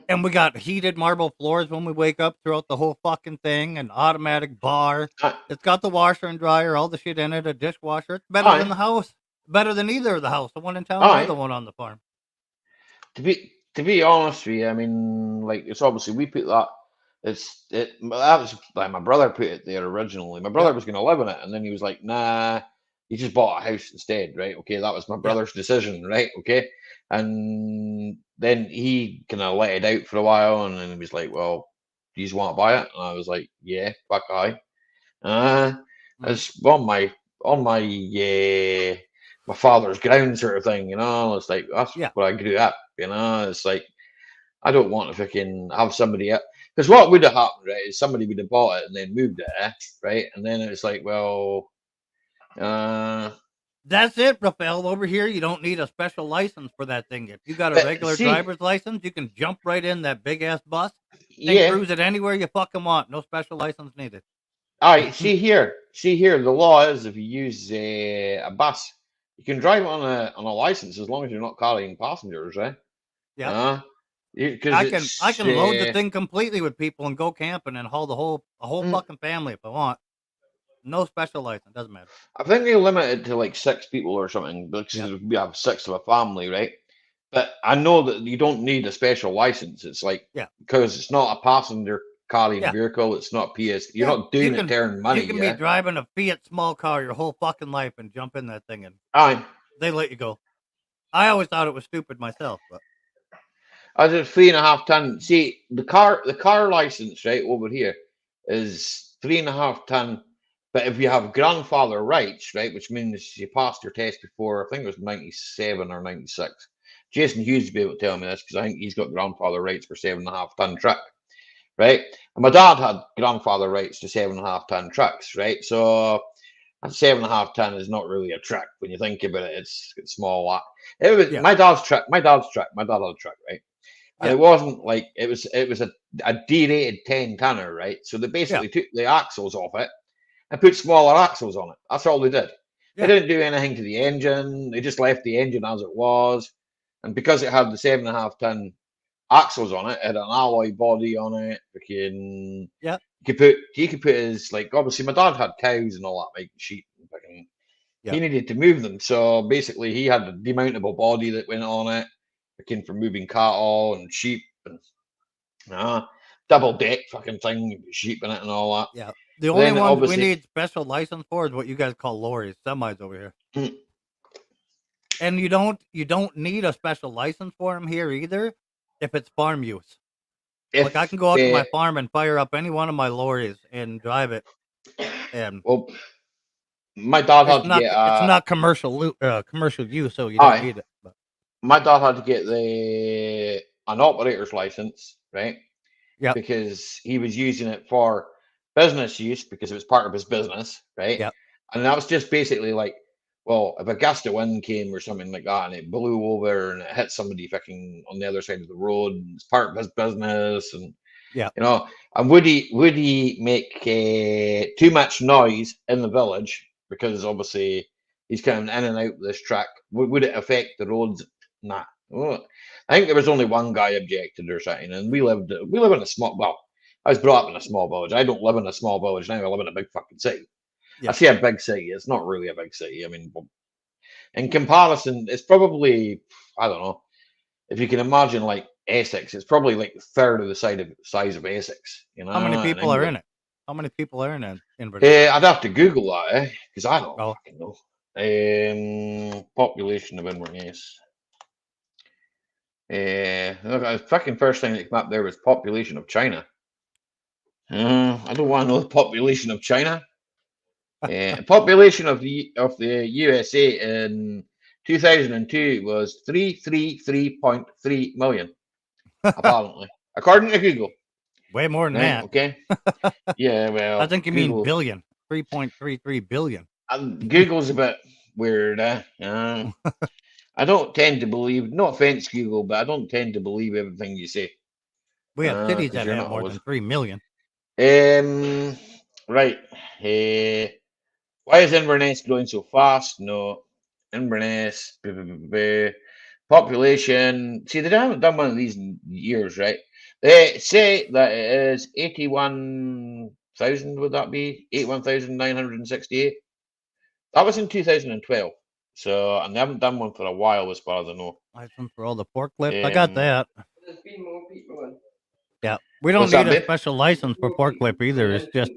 And we got heated marble floors when we wake up throughout the whole fucking thing, an automatic bar. It's got the washer and dryer, all the shit in it, a dishwasher. It's better than the house. Better than either of the house, the one in town or the one on the farm. To be honest with you, I mean, like it's obviously we put that. That was like my brother put it there originally. My brother was going to live in it, and then he was like, "Nah, he just bought a house instead, right? Okay, that was my brother's decision, right? Okay, and then he kind of let it out for a while, and then he was like, "Well, do you want to buy it?" And I was like, "Yeah, fuck aye." It's on my father's ground sort of thing, you know. It's like that's Yeah. where I grew up, you know. It's like I don't want to fucking have somebody up because what would have happened, right, is somebody would have bought it and then moved it, right, and then it's like, well, uh, That's it, Rafael. Over here, you don't need a special license for that thing. If you got a but regular see, driver's license, you can jump right in that big ass bus and yeah, cruise it anywhere you fucking want. No special license needed. all right, see here, the law is if you use a bus, you can drive it on a license as long as you're not carrying passengers, right? Yeah. Uh, because I it's can load the thing completely with people and go camping and haul a whole mm, fucking family if I want. No special license, doesn't matter. I think they limit it to like 6 people or something Yeah. because we have 6 of a family, right? But I know that you don't need a special license. It's like Yeah. because it's not a passenger carrying Yeah. vehicle. It's not PS. You're Yeah. not doing it to earn money. You can be Yeah. driving a Fiat small car your whole fucking life and jump in that thing and Aye. they let you go. I always thought it was stupid myself, but I did 3.5 ton. See the car license right over here is 3.5 ton. But if you have grandfather rights, right, which means you passed your test before, I think it was 97 or 96. Jason Hughes would be able to tell me this because I think he's got grandfather rights for 7.5 ton truck, right? And my dad had grandfather rights to 7.5 ton trucks, right? So 7.5 ton is not really a truck when you think about it. It's small. It was yeah. my dad's truck. My dad had a truck, right? And Yeah. it wasn't like it was a D-rated 10 tonner, right? So they basically took the axles off it and put smaller axles on it. That's all they did. They Yeah. didn't do anything to the engine. They just left the engine as it was. And because it had the 7.5 ton axles on it, it had an alloy body on it. Freaking, Yeah. he could put his like obviously my dad had cows and all that, like sheep. And freaking, Yeah. he needed to move them, so basically he had a demountable body that went on it, freaking for moving cattle and sheep and double deck fucking thing, sheep in it and all that. Yeah. The only Then ones we obviously, need special license for is what you guys call lorries, semis over here. mm, And you don't need a special license for them here either if it's farm use. Like if I can go out to my farm and fire up any one of my lorries and drive it, and well, my dad had it's to not get it's not commercial use, so you don't need it. But my dad had to get an operator's license, right? yeah, Because he was using it for business use because it was part of his business, right? yeah, And that was just basically like, well, if a gust of wind came or something like that and it blew over and it hit somebody fucking on the other side of the road, and it's part of his business, and yeah. you know, and would he make too much noise in the village because obviously he's coming in and out with this truck? Would it affect the roads? Nah. Oh, I think there was only one guy objected or something, and we live in a small. Well, I was brought up in a small village. I don't live in a small village now. I live in a big fucking city. Yeah. I say a big city. It's not really a big city. I mean, in comparison, it's probably I don't know if you can imagine like Essex. It's probably like a third of the size of Essex. You know, How many in people are in England. it? How many people are in Inverness? I'd have to Google that, because I don't Oh, fucking know. Population of Inverness. The fucking first thing that came up there was population of China. I don't want to know the population of China. Population of the USA in 2002 was 333.3 million, apparently, according to Google. way more than Right? that. Okay. Yeah. Well, I think you Google, mean billion. 3.33 billion. Google's a bit weird. I don't tend to believe. No offense, Google, but I don't tend to believe everything you say. We have cities 'Cause that you're have not more always. than 3 million. Right. Why is Inverness growing so fast? No, Inverness population. See, they haven't done one of these in years, right? They say that it is 81,000. Would that be 81,968? That was in 2012. So, and they haven't done one for a while, as far as I know. License for all the forklifts. I got that. There's been more people in. Yeah, we don't What's that, need a babe? special license for forklift either. It's just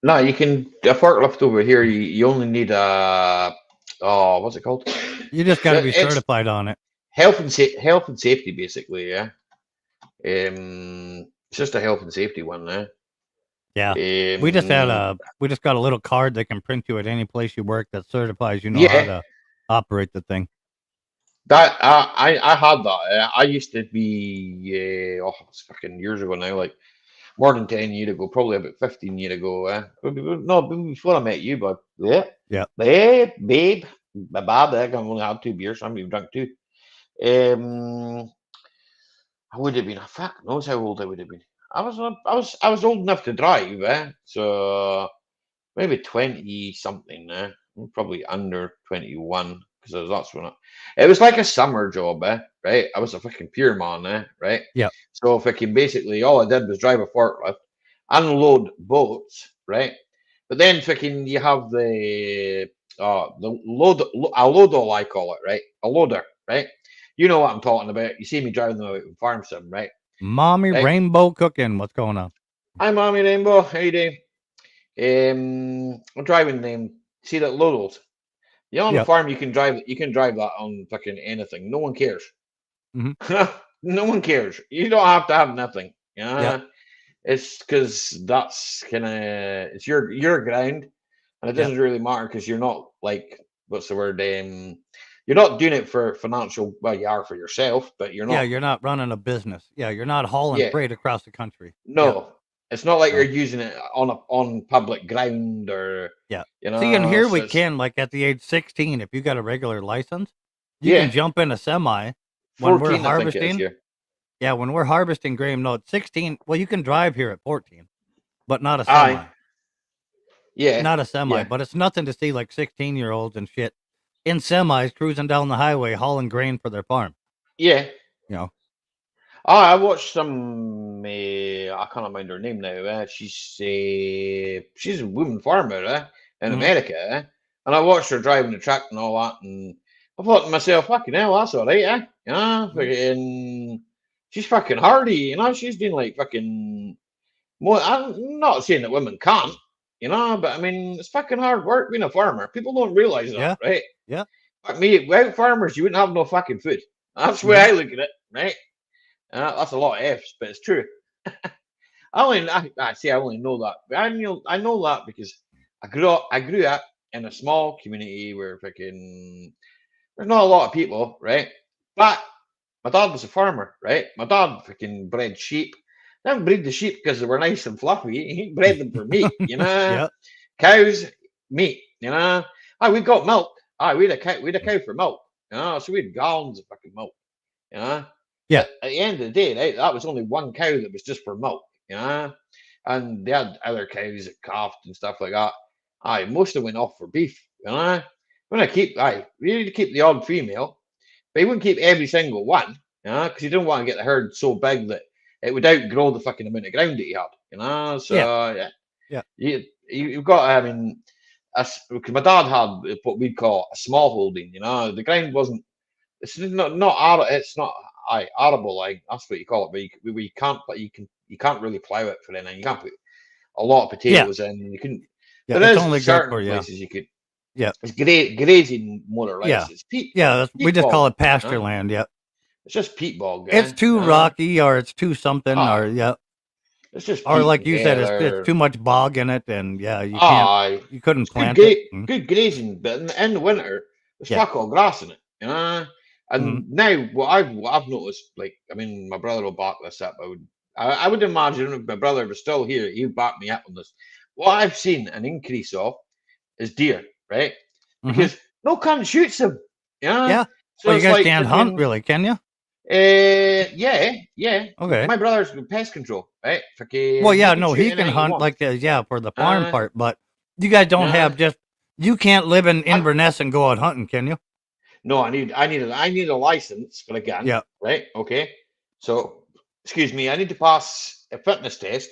No, you can a forklift over here. You only need what's it called? You just got to be It's certified on it. health and safety basically. Yeah. It's just a health and safety one. Yeah. We just Um, got a little card they can print you at any place you work that certifies you know how yeah. to operate the thing. That I had that. I used to be it's fucking years ago now, like more than 10 years ago, probably about 15 years ago. No, before I met you, but yeah, Yeah. babe, my bad. I only had 2 beers. I'm even drunk too. Um, I would have been. Fuck knows how old I would have been. I was old enough to drive. So maybe 20 something. Probably under 21 because that's when it was like a summer job. Right? I was a fucking pier man. Right? Yeah. So fucking basically, all I did was drive a forklift, unload boats. Right? But then fucking you have the load a loader, I call it. Right? A loader. Right? You know what I'm talking about. You see me driving them out in farm sim. Right? Mommy Right? Rainbow Cooking. What's going on? Hi, mommy Rainbow. How you doing? I'm driving them. See that Lodels? Yeah, on the Yeah. farm you can drive. You can drive that on fucking anything. No one cares. Mhm. No one cares. You don't have to have nothing. Yeah. It's because that's kind of it's your ground, and it Yeah. doesn't really matter because you're not like what's the word? You're not doing it for financial. Well, you are for yourself, but you're Yeah. not. You're not running a business. Yeah. You're not hauling Yeah, freight across the country. Yeah. no, it's not like you're No. using it on public ground or Yeah. See, and here So we it's, can, like at the age 16, if you got a regular license, you can yeah, jump in a semi when we're 14, I think it is harvesting. here. Yeah, when we're harvesting grain, no, it's 16. Well, you can drive here at 14, but not a Aye, semi. yeah, Not a semi, yeah, but it's nothing to see like 16-year-olds and shit in semis cruising down the highway hauling grain for their farm. yeah. You know? I watched some. I can't remember her name now. She's a woman farmer in Hmm. America, and I watched her driving the truck and all that, and I thought to myself, "Fucking hell, that's all right, Hmm. fucking, she's fucking hardy, She's doing like fucking more. I'm not saying that women can't, but I mean it's fucking hard work being a farmer. People don't realize that, Yeah. right? Yeah. Fuck me, without farmers, you wouldn't have no fucking food. That's the way Hmm. I look at it, right? That's a lot of F's, but it's true. I say I only know that. But I know that because I grew up in a small community where fucking there's not a lot of people, right? But my dad was a farmer, right? My dad fucking bred sheep. He didn't breed the sheep because they were nice and fluffy. He bred them for meat, Yeah. Cows, meat, we got milk. We had a cow for milk, So we had gallons of fucking milk, you know. Yeah. But at the end of the day, right, that was only one cow that was just for milk, and they had other cows that calved and stuff like that. Most of them went off for beef, When I we need to keep the odd female, but he wouldn't keep every single one, because he didn't want to get the herd so big that it would outgrow the fucking amount of ground that he had, Yeah. So yeah, Yeah. you've got, I mean, because my dad had what we'd call a small holding, the ground wasn't. It's It's not arable, like that's what you call it. But you can't. But you can't really plow it for anything. You can't put a lot of Yeah. potatoes in. You can. Yeah. There It's is only good for certain you. places you could. Yeah. It's grazing more or Yeah. less. It's peat. Yeah. We Peat just call bog. it pasture land. Yeah. It's just peat bog. It's too rocky or it's too something or Aye. yeah. It's just Or peat like and you said, it's heather. too much bog in it and yeah, Aye. you couldn't It's good plant it. good grazing, but in the winter there's Yeah. fuck all grass in it. Mhm. And now what I've noticed, like, I mean, my brother will back this up. I would imagine if my brother was still here, he'd back me up on this. What I've seen an increase of is deer, right? Mhm. Because no cunt shoots them. Yeah. So Well, you it's guys like can't hunt fucking really, can you? yeah. Okay. My brother's with pest control, right? Well, Fucking he yeah, can no, shoot he can anything he hunt wants. like yeah, for the farm Uh, part, but you guys don't uh, have you can't live in I, Inverness and go out hunting, can you? no, I need a license for a gun, Yeah. right? Okay. So, excuse me, I need to pass a fitness test,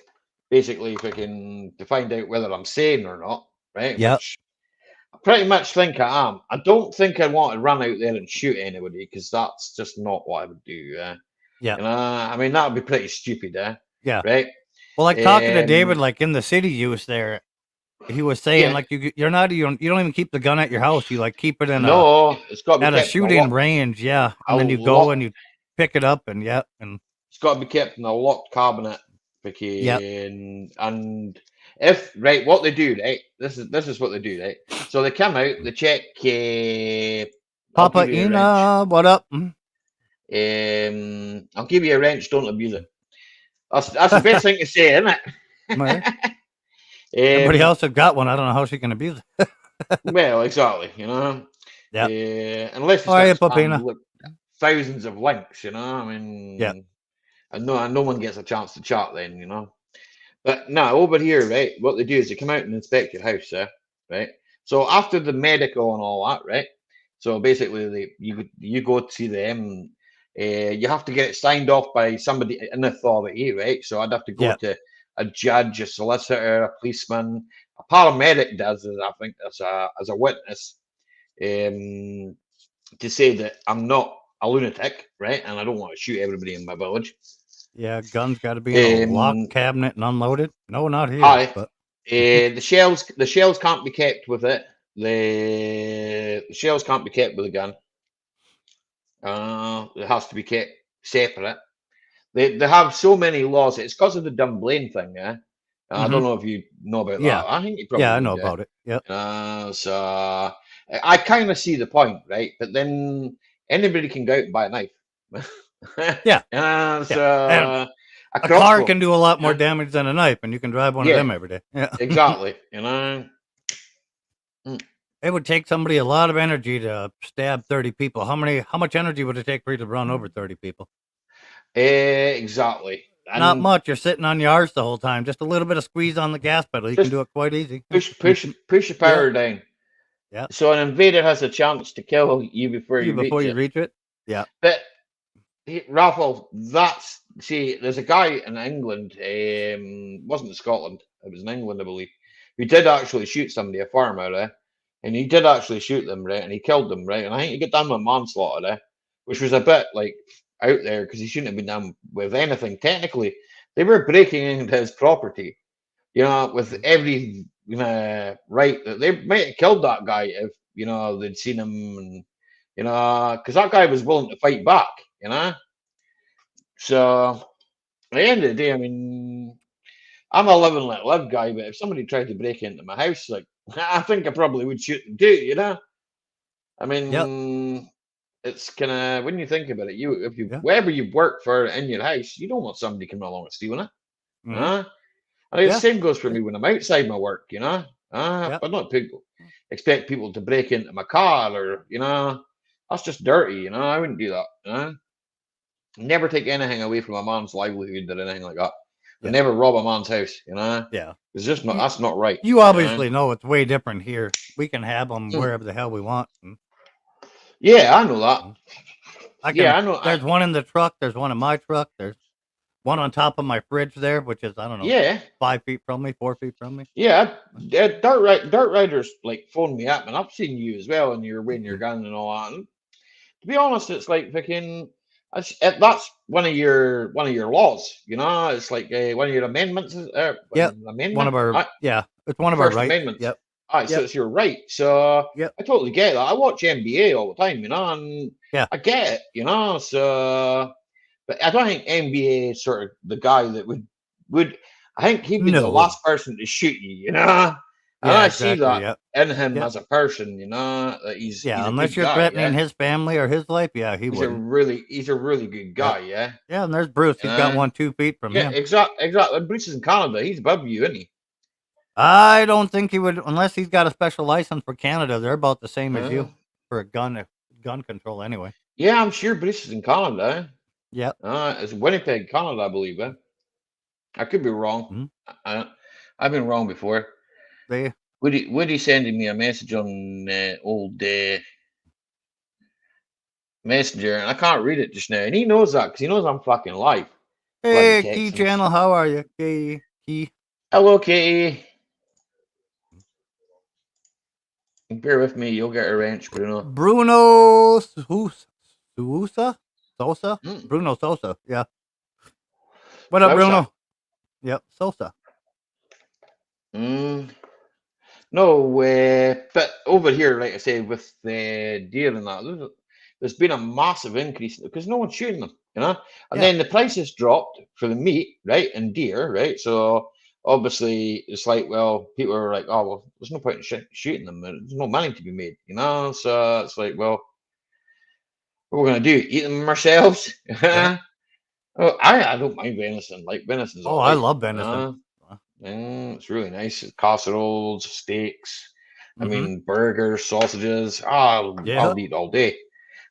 basically, if I can to find out whether I'm sane or not, right? Yeah. Which I pretty much think I am. I don't think I want to run out there and shoot anybody because that's just not what I would do. Yeah. I mean, that would be pretty stupid, Yeah. right? Well, like talking to David, Um, like in the city use there, he was saying Yeah. like you don't even keep the gun at your house. You like keep it in No, it's got to be at a kept in shooting locked, range, yeah. And a then you go and locked. you pick it up and and It's got to be kept in a locked cabinet. yep. And if right, what they do, right? This is what they do, right? So they come out, they check. I'll Papa give you a wrench. Ina, what up? I'll give you a wrench. Don't abuse it. That's the best thing to say, isn't it? Everybody else have got one. I don't know how she can abuse it. Well, exactly. You know. Yeah. Unless you How are you, start Papina? spamming with thousands of links, you know. I mean, Yeah. and no one gets a chance to chat then, you know. But no, over here, right? What they do is they come out and inspect your house, right? So after the medical and all that, right? So basically, you go to see them. You have to get it signed off by somebody in authority, right? So I'd have to go Yeah. to a judge, a solicitor, a policeman, a paramedic does it, I think, as a witness, to say that I'm not a lunatic, right? And I don't want to shoot everybody in my village. Yeah, guns got to be in a locked Um, cabinet and unloaded. No, not here. Aye. But The shells can't be kept with it. The shells can't be kept with a gun. It has to be kept separate. They have so many laws. It's because of the Dunblane thing, yeah. I don't know if you know about yeah, that. I think you probably yeah, I would, know yeah. about it. Yep. So I kind of see the point, right? But then anybody can go out and buy a knife. Yeah. So And a a car crossbow. can do a lot more Yeah. damage than a knife, and you can drive one of Yeah. them every day. Yeah. Exactly. You know. It would take somebody a lot of energy to stab 30 people. How much energy would it take for you to run over 30 people? Exactly. Not And much. You're sitting on your arse the whole time. Just a little bit of squeeze on the gas pedal. You can just do it quite easy. push the power down. Yeah. So an invader has a chance to kill you before you Before reach you it. reach it. Yeah. But Raffle, there's a guy in England, wasn't in Scotland, it was in England, I believe, who did actually shoot somebody, a farmer, and he did actually shoot them, right, and he killed them, right, and I think he got done with manslaughter, which was a bit like out there because he shouldn't have been done with anything. Technically, they were breaking into his property, you know, with every right that they might have killed that guy if they'd seen him, and because that guy was willing to fight back, you know. So at the end of the day, I mean, I'm a live and let live guy, but if somebody tried to break into my house, like I think I probably would shoot them too, you know. I mean, it's kind of when you think about it, wherever you've worked for in your house, you don't want somebody coming along and stealing it. And the same goes for me when I'm outside my work, you know. But not expect people to break into my car, or that's just dirty, you know. I wouldn't do that, you know. Never take anything away from a man's livelihood or anything like that. And never rob a man's house, you know. Yeah. It's just not. That's not right. You obviously know it's way different here. We can have them wherever the hell we want. Yeah, I know that. I know. There's one in the truck. There's one in my truck. There's one on top of my fridge there, which is, I don't know, 5 feet from me, 4 feet from me. Yeah, dirt riders like phone me up, and I've seen you as well, and you're waving your gun and all that. And to be honest, it's like fucking. That's one of your laws, you know. It's like one of your amendments. One of our it's one of our rights. Amendments. Yep. So it's your right. So I totally get that. I watch NBA all the time, you know, and I get it, you know. So, but I don't think NBA is sort of the guy that would. I think he'd be the last person to shoot you, you know. And I see that in him as a person, you know, that he's unless you're threatening his family or his life, he's a really good guy, yeah. Yeah, and there's Bruce. He's got 1 2 feet from him. Exactly. Bruce is in Canada. He's above you, isn't he? I don't think he would, unless he's got a special license for Canada. They're about the same as you for gun control, anyway. Yeah, I'm sure Bruce is in Canada. Yeah. It's Winnipeg, Canada, I believe. I could be wrong. I've been wrong before. Woody sending me a message on old Messenger, and I can't read it just now. And he knows that because he knows I'm fucking live. Hey, Key Channel, how are you? Key. Hello, Katie. Bear with me, you'll get a wrench, Bruno. Bruno Sosa? Bruno Sosa, yeah. What up, Bruno? Yep, Sosa. No, but over here, like I said, with the deer and that, there's been a massive increase because no one's shooting them, you know. And Yeah. then the prices dropped for the meat, right, and deer, right. So obviously, it's like, well, people are like, oh, well, there's no point in shooting them. There's no money to be made, you know. So it's like, well, what we're gonna do? Eat them ourselves? Yeah. Oh, I don't mind venison. Like venison's Oh, all I right, love you venison. know. It's really nice. Casseroles, steaks. I Mm-hmm. mean, burgers, sausages. Yeah. I'll eat all day.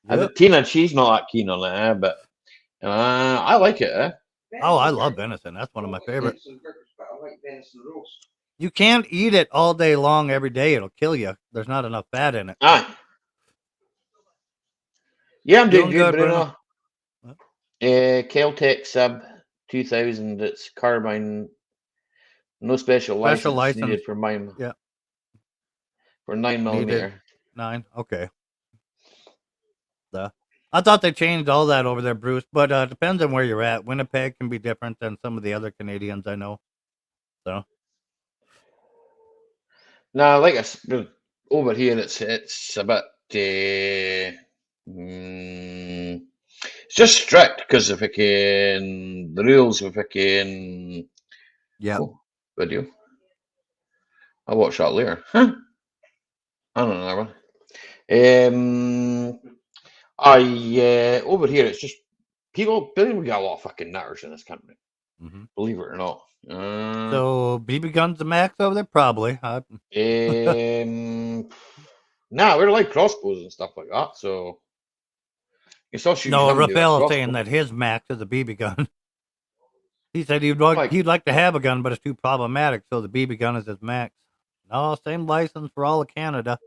Yep. Tina, she's not that keen on it, but I like it. Oh, I Venison love burger. venison. That's one I of my don't like favorite. venison burgers, but I like venison roast. You can't eat it all day long every day. It'll kill you. There's not enough fat in it. Ah, yeah, I'm doing Doing good, good, Bruno. Bruno. Caltech sub 2000. It's carbine. No special Special license license. needed for mine Yeah. for 9 Needed millimeter. 9. Okay. I thought they changed all that over there, Bruce, but depends on where you're at. Winnipeg can be different than some of the other Canadians I know. So Now, like over here, it's a bit. Mm, it's just strict because of fucking the rules of fucking. yeah. Oh, video. I'll watch that later. Huh? I don't know that one. Over here it's just people. We got a lot of fucking nutters in this country. Mm-hmm. Believe it or not. So BB guns the max over there, probably. Nah, we're like crossbows and stuff like that. So you still shoot No, somebody with a Raphael saying crossbow. that his max is a BB gun. He said he'd Like, like to have a gun, but it's too problematic, so the BB gun is his max. No, same license for all of Canada.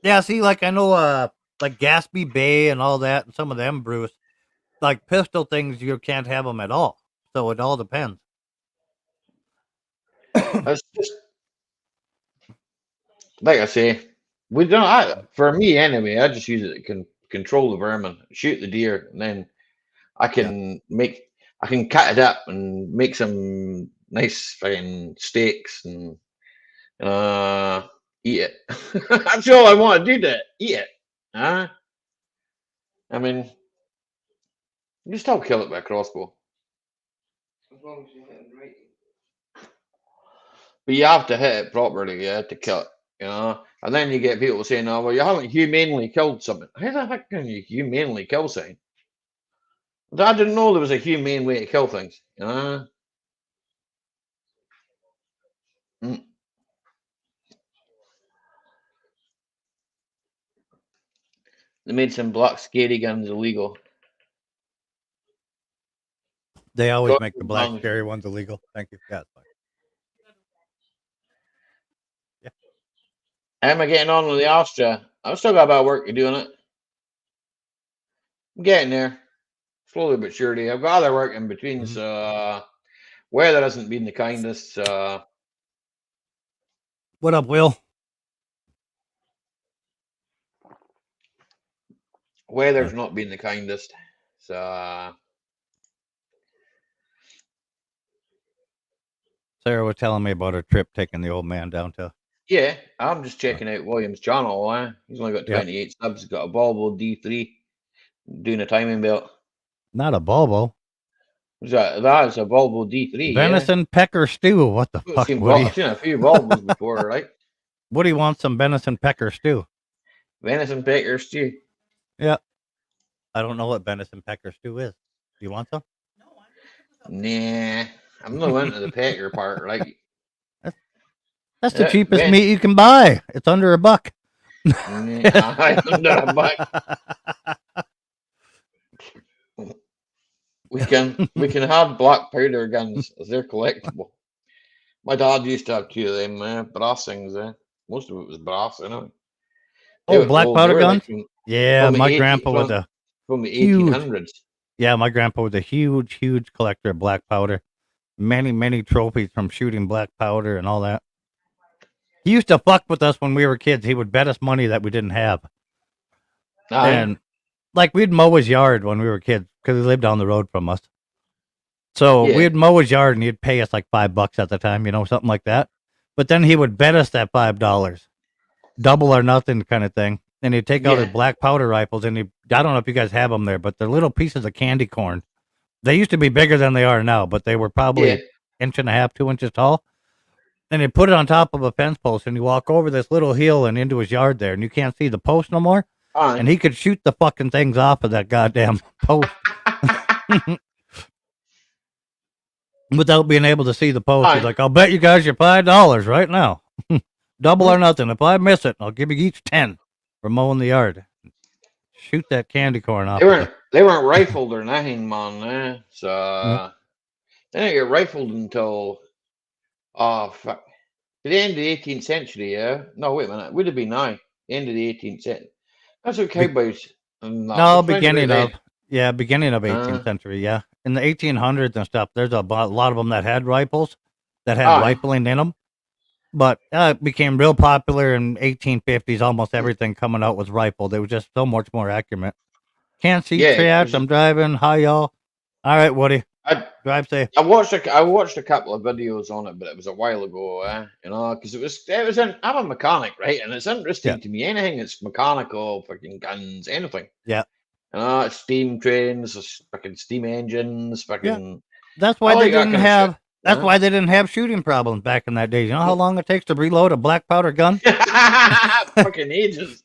Yeah, see, like I know, like Gaspee Bay and all that, and some of them, Bruce, like pistol things, you can't have them at all. So it all depends. it's just like I say, we don't. For me anyway, I just use it to control the vermin, shoot the deer, and then I Yeah. can make. I can cut it up and make some nice fucking steaks and eat it. That's all I want to do. To eat it. Huh? I mean, you still kill it with a crossbow, As long as you hit it right. but you have to hit it properly. You have to kill it. You know, and then you get people saying, "Oh, well, you haven't humanely killed something." How the heck can you humanely kill something? I didn't know there was a humane way to kill things. You know. Mm. They made some black scary guns illegal. They always Crossbow make the black guns. scary ones illegal. Thank you. Yeah, it's fine. Yeah. How am I getting on with the Astra? I've still got a bit of work to do on it. I'm getting there. Slowly but surely. I've got other work in between, Mhm. so weather hasn't been the kindest. What up, Will? Weather's not been the kindest. So Sarah was telling me about her trip taking the old man down to. yeah, I'm just checking out William's channel. He's only got Yep. 28 subs. He's got a Volvo D3 doing a timing belt. Not a Volvo. That is a Volvo D3. Venison pecker stew. What the fuck, Woody? I've seen a few Volvos before, right? Woody wants some venison pecker stew. Venison pecker stew. Yeah. I don't know what venison pecker stew is. Do you want some? Nah, I'm not into the pecker part. Like That's the cheapest meat you can buy. It's under $1. Under $1. We can have black powder guns as they're collectible. My dad used to have 2 of them, brass things. Most of it was brass, anyway. Oh, black powder guns? Like yeah, my grandpa was a from the huge, 1800s. Yeah, my grandpa was a huge collector of black powder. Many trophies from shooting black powder and all that. He used to fuck with us when we were kids. He would bet us money that we didn't have. And like we'd mow his yard when we were kids because he lived down the road from us. So we'd mow his yard and he'd pay us like $5 at the time, something like that. But then he would bet us that $5, double or nothing kind of thing. And he'd take out his black powder rifles, and I don't know if you guys have them there, but they're little pieces of candy corn. They used to be bigger than they are now, but they were probably inch and a half, 2 inches tall. And he'd put it on top of a fence post, and you walk over this little hill and into his yard there, and you can't see the post no more. And he could shoot the fucking things off of that goddamn post without being able to see the post. He's like, I'll bet you guys your $5 right now. Double or nothing. If I miss it, I'll give you each 10 for mowing the yard. Shoot that candy corn off. They weren't rifled or nothing, man. So they didn't get rifled until fuck. The end of the 18th century, yeah? No, wait a minute. It would have been now. The end of the 18th century. That's what cowboys. No, beginning of 18th century, yeah. In the 1800s and stuff, there's a lot of them that had rifles, that had rifling in them. But it became real popular in 1850s. Almost everything coming out was rifled. It was just so much more accurate. Can't see trash. I'm driving. Hi, y'all. All right, Woody. Drive safe. I watched a couple of videos on it, but it was a while ago, because it was I'm a mechanic, right? And it's interesting to me. Anything that's mechanical, fucking guns, anything. Yeah. Steam trains, fucking steam engines, fucking. Yeah. That's why they didn't have. That's why they didn't have shooting problems back in that day. You know how long it takes to reload a black powder gun? Fucking ages.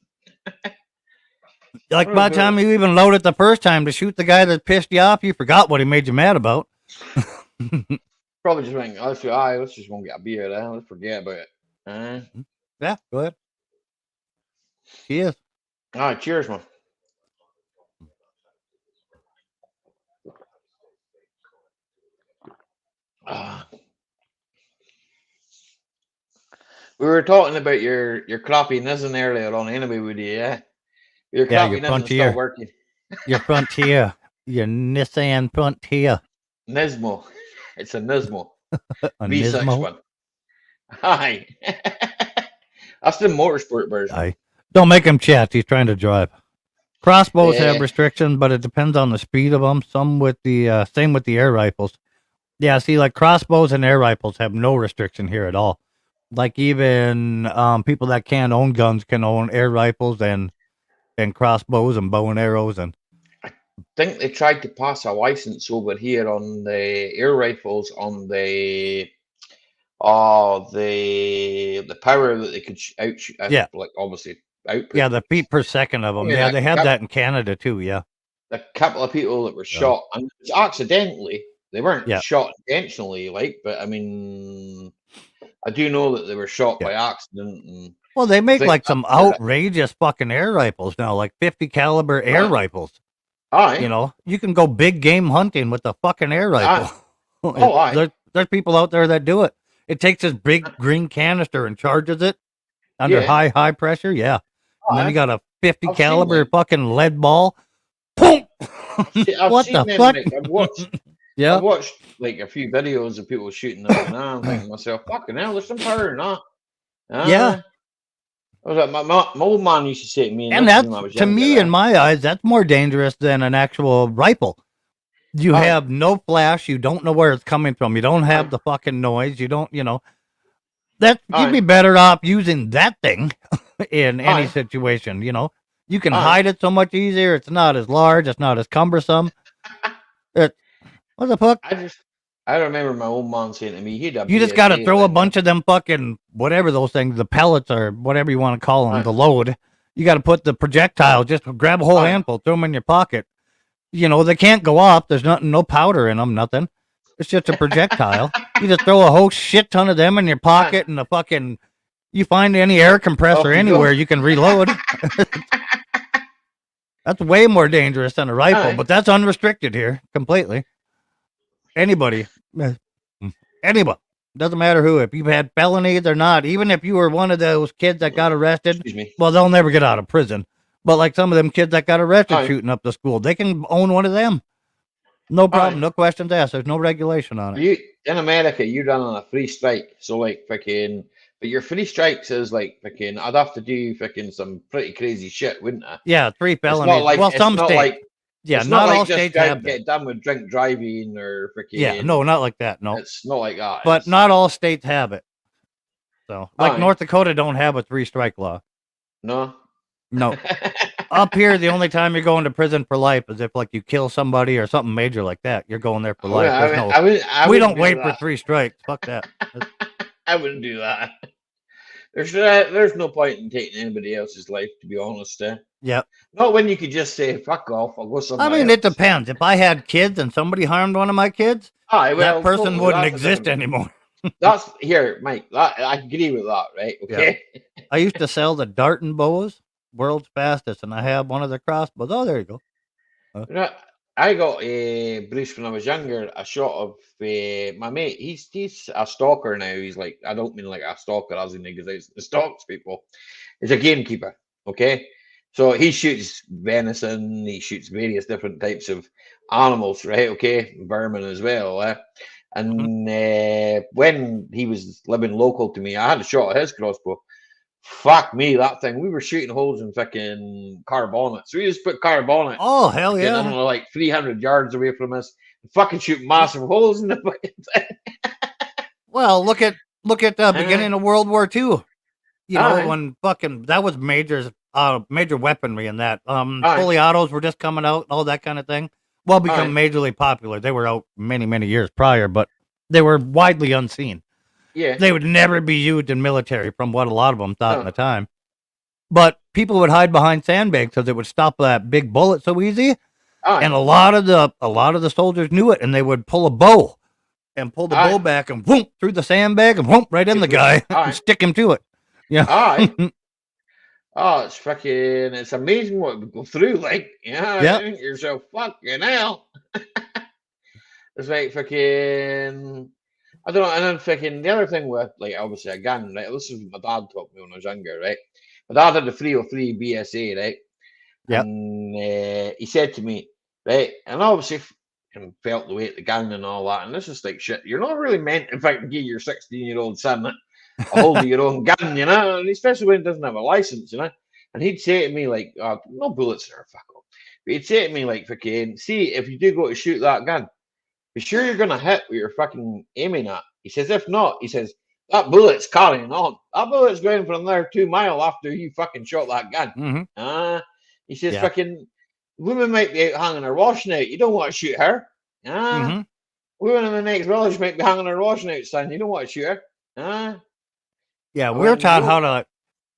Like by the time you even load it the first time to shoot the guy that pissed you off, you forgot what he made you mad about. Probably just went, let's just go get a beer. Let's forget about it. Yeah, go ahead. Cheers. All right, cheers, man. We were talking about your crappie nizzing earlier on anyway, Woody, yeah? Your crappie nizzing still working. Your frontier. Your Nissan Frontier. Nismo. It's a Nismo. A V6 Nismo? one. Aye. That's the motorsport version. Aye. Don't make him chat. He's trying to drive. Crossbows have restrictions, but it depends on the speed of them. Some with the same with the air rifles. Yeah, see, like crossbows and air rifles have no restriction here at all. Like even people that can't own guns can own air rifles and crossbows and bow and arrows. And I think they tried to pass a license over here on the air rifles on the power that they could outshoot. Like obviously output. Yeah, the feet per second of them. Yeah, they have that in Canada too. Yeah, a couple of people that were shot, and accidentally. They weren't shot intentionally, but I mean, I do know that they were shot by accident. And well, they make like some outrageous fucking air rifles now, like 50 caliber air rifles. You know, you can go big game hunting with a fucking air rifle. There's people out there that do it. It takes this big green canister and charges it under high pressure. And then you got a 50 caliber fucking lead ball. Boom! What the fuck? I've watched like a few videos of people shooting them, and I'm thinking to myself, fucking hell, there's some power in that. I was like, my old man used to say to me, and that's to me, in my eyes, that's more dangerous than an actual rifle. You have no flash, you don't know where it's coming from, you don't have the fucking noise, you don't, that you'd be better off using that thing in any situation. You can hide it so much easier. It's not as large, it's not as cumbersome. What the fuck? I remember my old man saying to me, you just got to throw a bunch of them fucking, whatever those things, the pellets or whatever you want to call them, the load. You got to put the projectile, just grab a whole handful, throw them in your pocket. They can't go off. There's no powder in them, nothing. It's just a projectile. You just throw a whole shit ton of them in your pocket and you find any air compressor anywhere, you can reload. That's way more dangerous than a rifle, but that's unrestricted here completely. Anybody, doesn't matter who, if you've had felonies or not, even if you were one of those kids that got arrested, well, they'll never get out of prison. But like some of them kids that got arrested shooting up the school, they can own one of them. No problem, no questions asked. There's no regulation on it. In America, you run on a free strike. So like fucking, but your free strike says like fucking, I'd have to do fucking some pretty crazy shit, wouldn't I? Yeah, 3 felonies. Some states. Yeah, not all states have get done with drink driving or freaking. Yeah, no, not like that. No, it's not like that. But not all states have it. So, like Aye. North Dakota don't have a 3-strike law. No. No. Up here, the only time you're going to prison for life is if like you kill somebody or something major like that. You're going there for life. There's no. I We wouldn't don't wait do for that. 3 strikes. Fuck that. I wouldn't do that. There's no point in taking anybody else's life, to be honest. Yep. Not when you could just say "fuck off," I'll go I somewhere mean, else. it depends. If I had kids and somebody harmed one of my kids, Aye, well, that person totally, wouldn't that's a exist different- anymore. That's here, Mike. I agree with that, right? Okay. I used to sell the dart and bows, world's fastest, and I have one of the crossbows. Oh, there you go. Right. I got a Bruce when I was younger. A shot of my mate. He's a stalker now. He's like, I don't mean like a stalker as in he goes out and stalks people. He's a gamekeeper. Okay, so he shoots venison. He shoots various different types of animals. Right. Okay, vermin as well. And when he was living local to me, I had a shot of his crossbow. Fuck me, that thing. We were shooting holes in fucking carbonate. So we just put carbonate. Oh, hell I don't yeah. know, like 300 yards away from us. And fucking shoot massive holes in the fucking thing. Well, look at the beginning of World War II. You know, Aye. when fucking that was major weaponry in that. Aye. Fully autos were just coming out, all that kind of thing. Well, become Aye. majorly popular. They were out many years prior, but they were widely unseen. Yeah. They would never be used in military, from what a lot of them thought No. at the time. But people would hide behind sandbags because it would stop that big bullet so easy. Aye. And a lot of the soldiers knew it, and they would pull a bow and pull the bow back and whoop through the sandbag and whoop right in the guy and stick him to it. Yeah. Aye. Oh, it's amazing what would go through. Like, Yeah. you think to yourself, fucking hell. It's like fucking, I don't know. And then fucking the other thing with, like, obviously a gun, right? This is what my dad taught me when I was younger, right? My dad had the 303 BSA, right? Yep. And he said to me, right? And obviously felt the weight of the gun and all that. And this is like shit. You're not really meant, in fact, to give your 16-year-old son a hold of your own gun, you know? And especially when it doesn't have a license, you know? And he'd say to me, like, no bullets there, fuck off. But he'd say to me, like, fucking, see, if you do go to shoot that gun, be sure you're going to hit what you're fucking aiming at. He says, if not, he says, that bullet's carrying on. That bullet's going for another 2 miles after you fucking shot that gun. He says, fucking, women might be out hanging her washing out. You don't want to shoot her. Women in the next village might be hanging her washing out, son. You don't want to shoot her. Yeah, we're taught how to.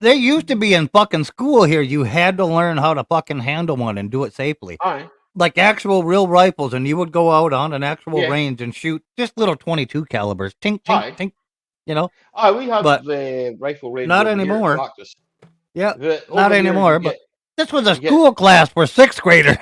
They used to be in fucking school here. You had to learn how to fucking handle one and do it safely. Aye. Like actual real rifles, and you would go out on an actual range and shoot just little 22 calibers. Tink, tink, tink. You know? We have the rifle range. Not anymore. Yeah, not anymore. But this was a school class for 6th graders.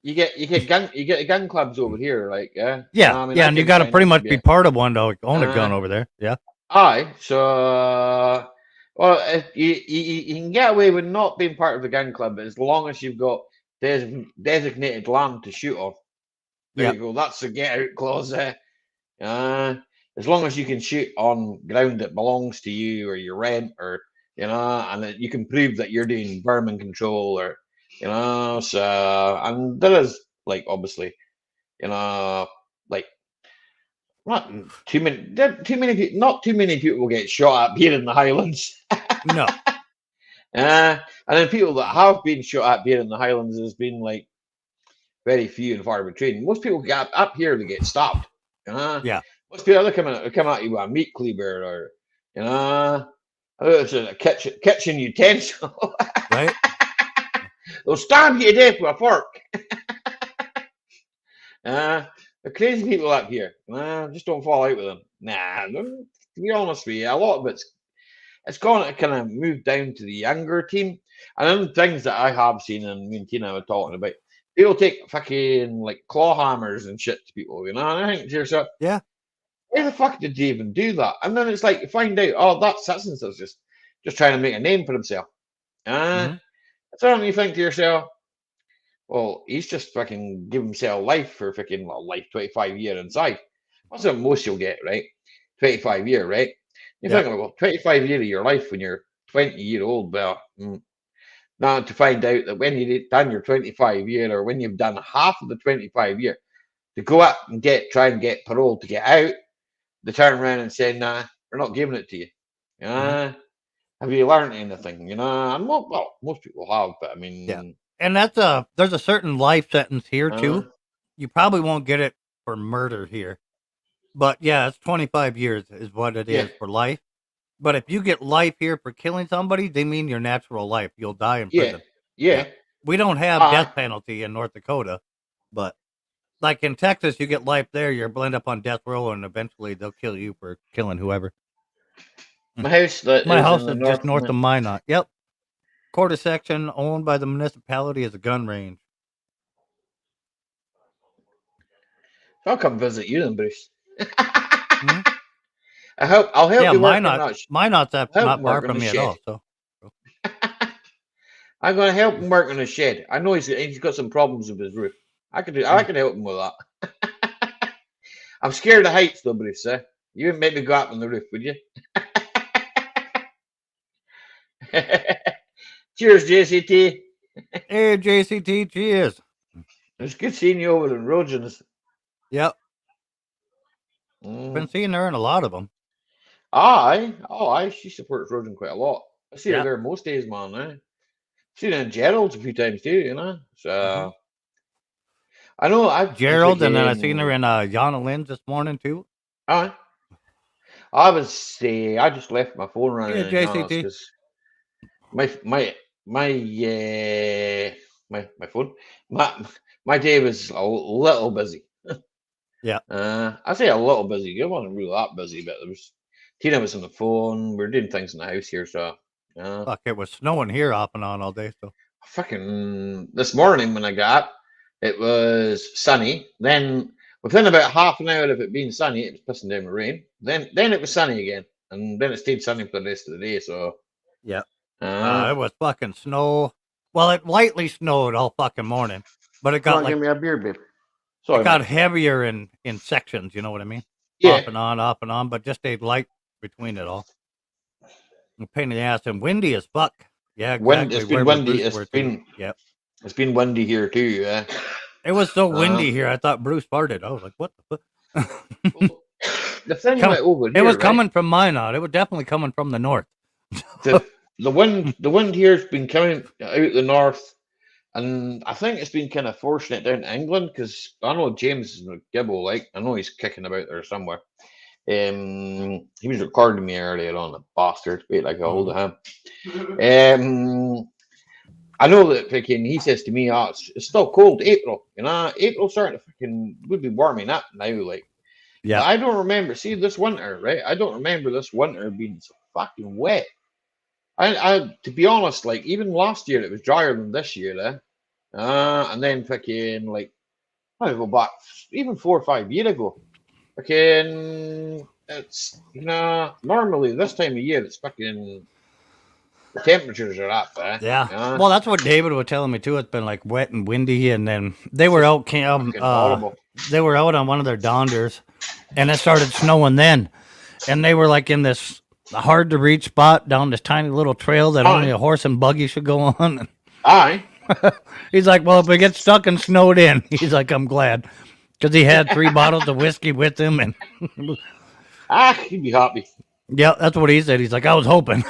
you get the gun clubs over here, like and you got to pretty much be part of one to own a gun over there. Yeah. Aye, so well, you can get away with not being part of the gun club as long as you've got designated land to shoot off. There you go. That's the get out clause there. As long as you can shoot on ground that belongs to you or your rent, or and that you can prove that you're doing vermin control, or so and there is like obviously, like. Not too many people get shot at here in the Highlands. No. And then people that have been shot at here in the Highlands has been like very few and far between. Most people get up here to get stabbed. Most people they come at you with a meat cleaver or it's a kitchen utensil. Right. They'll stab you to death with a fork. The crazy people up here, just don't fall out with them. Nah, to be honest with you, a lot of it's gone to kind of move down to the younger team. And then things that I have seen, and me and Tina were talking about, people take fucking like claw hammers and shit to people, and I think to yourself, why the fuck did they even do that? And then it's like you find out, oh, that's and such just trying to make a name for himself. So you think to yourself, well, he's just fucking give himself life for fucking life, 25 year inside. That's what most you'll get, right? 25 year, right? You're thinking, well, 25 year of your life when you're 20-year-old. Well, now to find out that when you've done your 25 year, or when you've done half of the 25 year, to go up and try and get parole to get out, they turn around and say, nah, we're not giving it to you. Have you learned anything? And most people have, but I mean, yeah. And there's a certain life sentence here too. You probably won't get it for murder here, but yeah, it's 25 years is what it is for life. But if you get life here for killing somebody, they mean your natural life. You'll die in prison. Yeah. We don't have death penalty in North Dakota, but like in Texas, you get life there. You're blend up on death row, and eventually they'll kill you for killing whoever. My house is just north of Minot. Yep. Quarter section owned by the municipality is a gun range. I'll come visit you then, Bruce. I'll help you work on that. Minot's not far from me at all. So I'm going to help him work on his shed. I know he's got some problems with his roof. I can help him with that. I'm scared of heights though, Bruce. You wouldn't make me go up on the roof, would you? Cheers, JCT. Hey, JCT, cheers. It's good seeing you over in Rogers. Yep. Been seeing her in a lot of them. She supports Rogan quite a lot. I see her there most days, man. I've seen her in Gerald's a few times too, So I know I've Gerald, and then I seen her in Yana Lynn's this morning too. I just left my phone running. Yeah, JCT. My phone. My day was a little busy. Yeah. I say a little busy. I wasn't really that busy, but Tina was on the phone. We were doing things in the house here, so fuck, it was snowing here off and on all day. So fucking this morning when I got up, it was sunny. Then within about half an hour of it being sunny, it was pissing down with rain. Then it was sunny again, and then it stayed sunny for the rest of the day. So yeah, it was fucking snow. Well, it lightly snowed all fucking morning, but it got give me a beer, babe. Sorry, it got heavier in sections. You know what I mean? Yeah. Off and on, but just stayed light between it all. A pain in the ass and windy as fuck. Yeah, exactly. It's been windy. It's been windy here too. Yeah. It was so windy here. I thought Bruce farted. I was like, "What the fuck?" The thing went over. It was coming from Minot. It was definitely coming from the north. The wind here's been coming out the north, and I think it's been kind of forcing it down to England because I know James is a gibbo. I know he's kicking about there somewhere. He was recording me earlier on, the bastard. Wait, like a hold of him. I know that freaking he says to me, it's still cold, April. April starting to would be warming up now. Yeah. I don't remember. See this winter, right? I don't remember this winter being so fucking wet. I to be honest, even last year it was drier than this year, and then fucking I go back even 4 or 5 years ago. Fucking, it's normally this time of year it's fucking the temperatures are up there. Yeah. Well, that's what David was telling me too. It's been wet and windy, and then they were out they were out on one of their donders, and it started snowing then, and they were in this hard to reach spot down this tiny little trail that only a horse and buggy should go on. Aye. He's like, well, if we get stuck and snowed in, he's like, I'm glad. Because he had 3 bottles of whiskey with him. And he'd be happy. Yeah, that's what he said. He's like, I was hoping.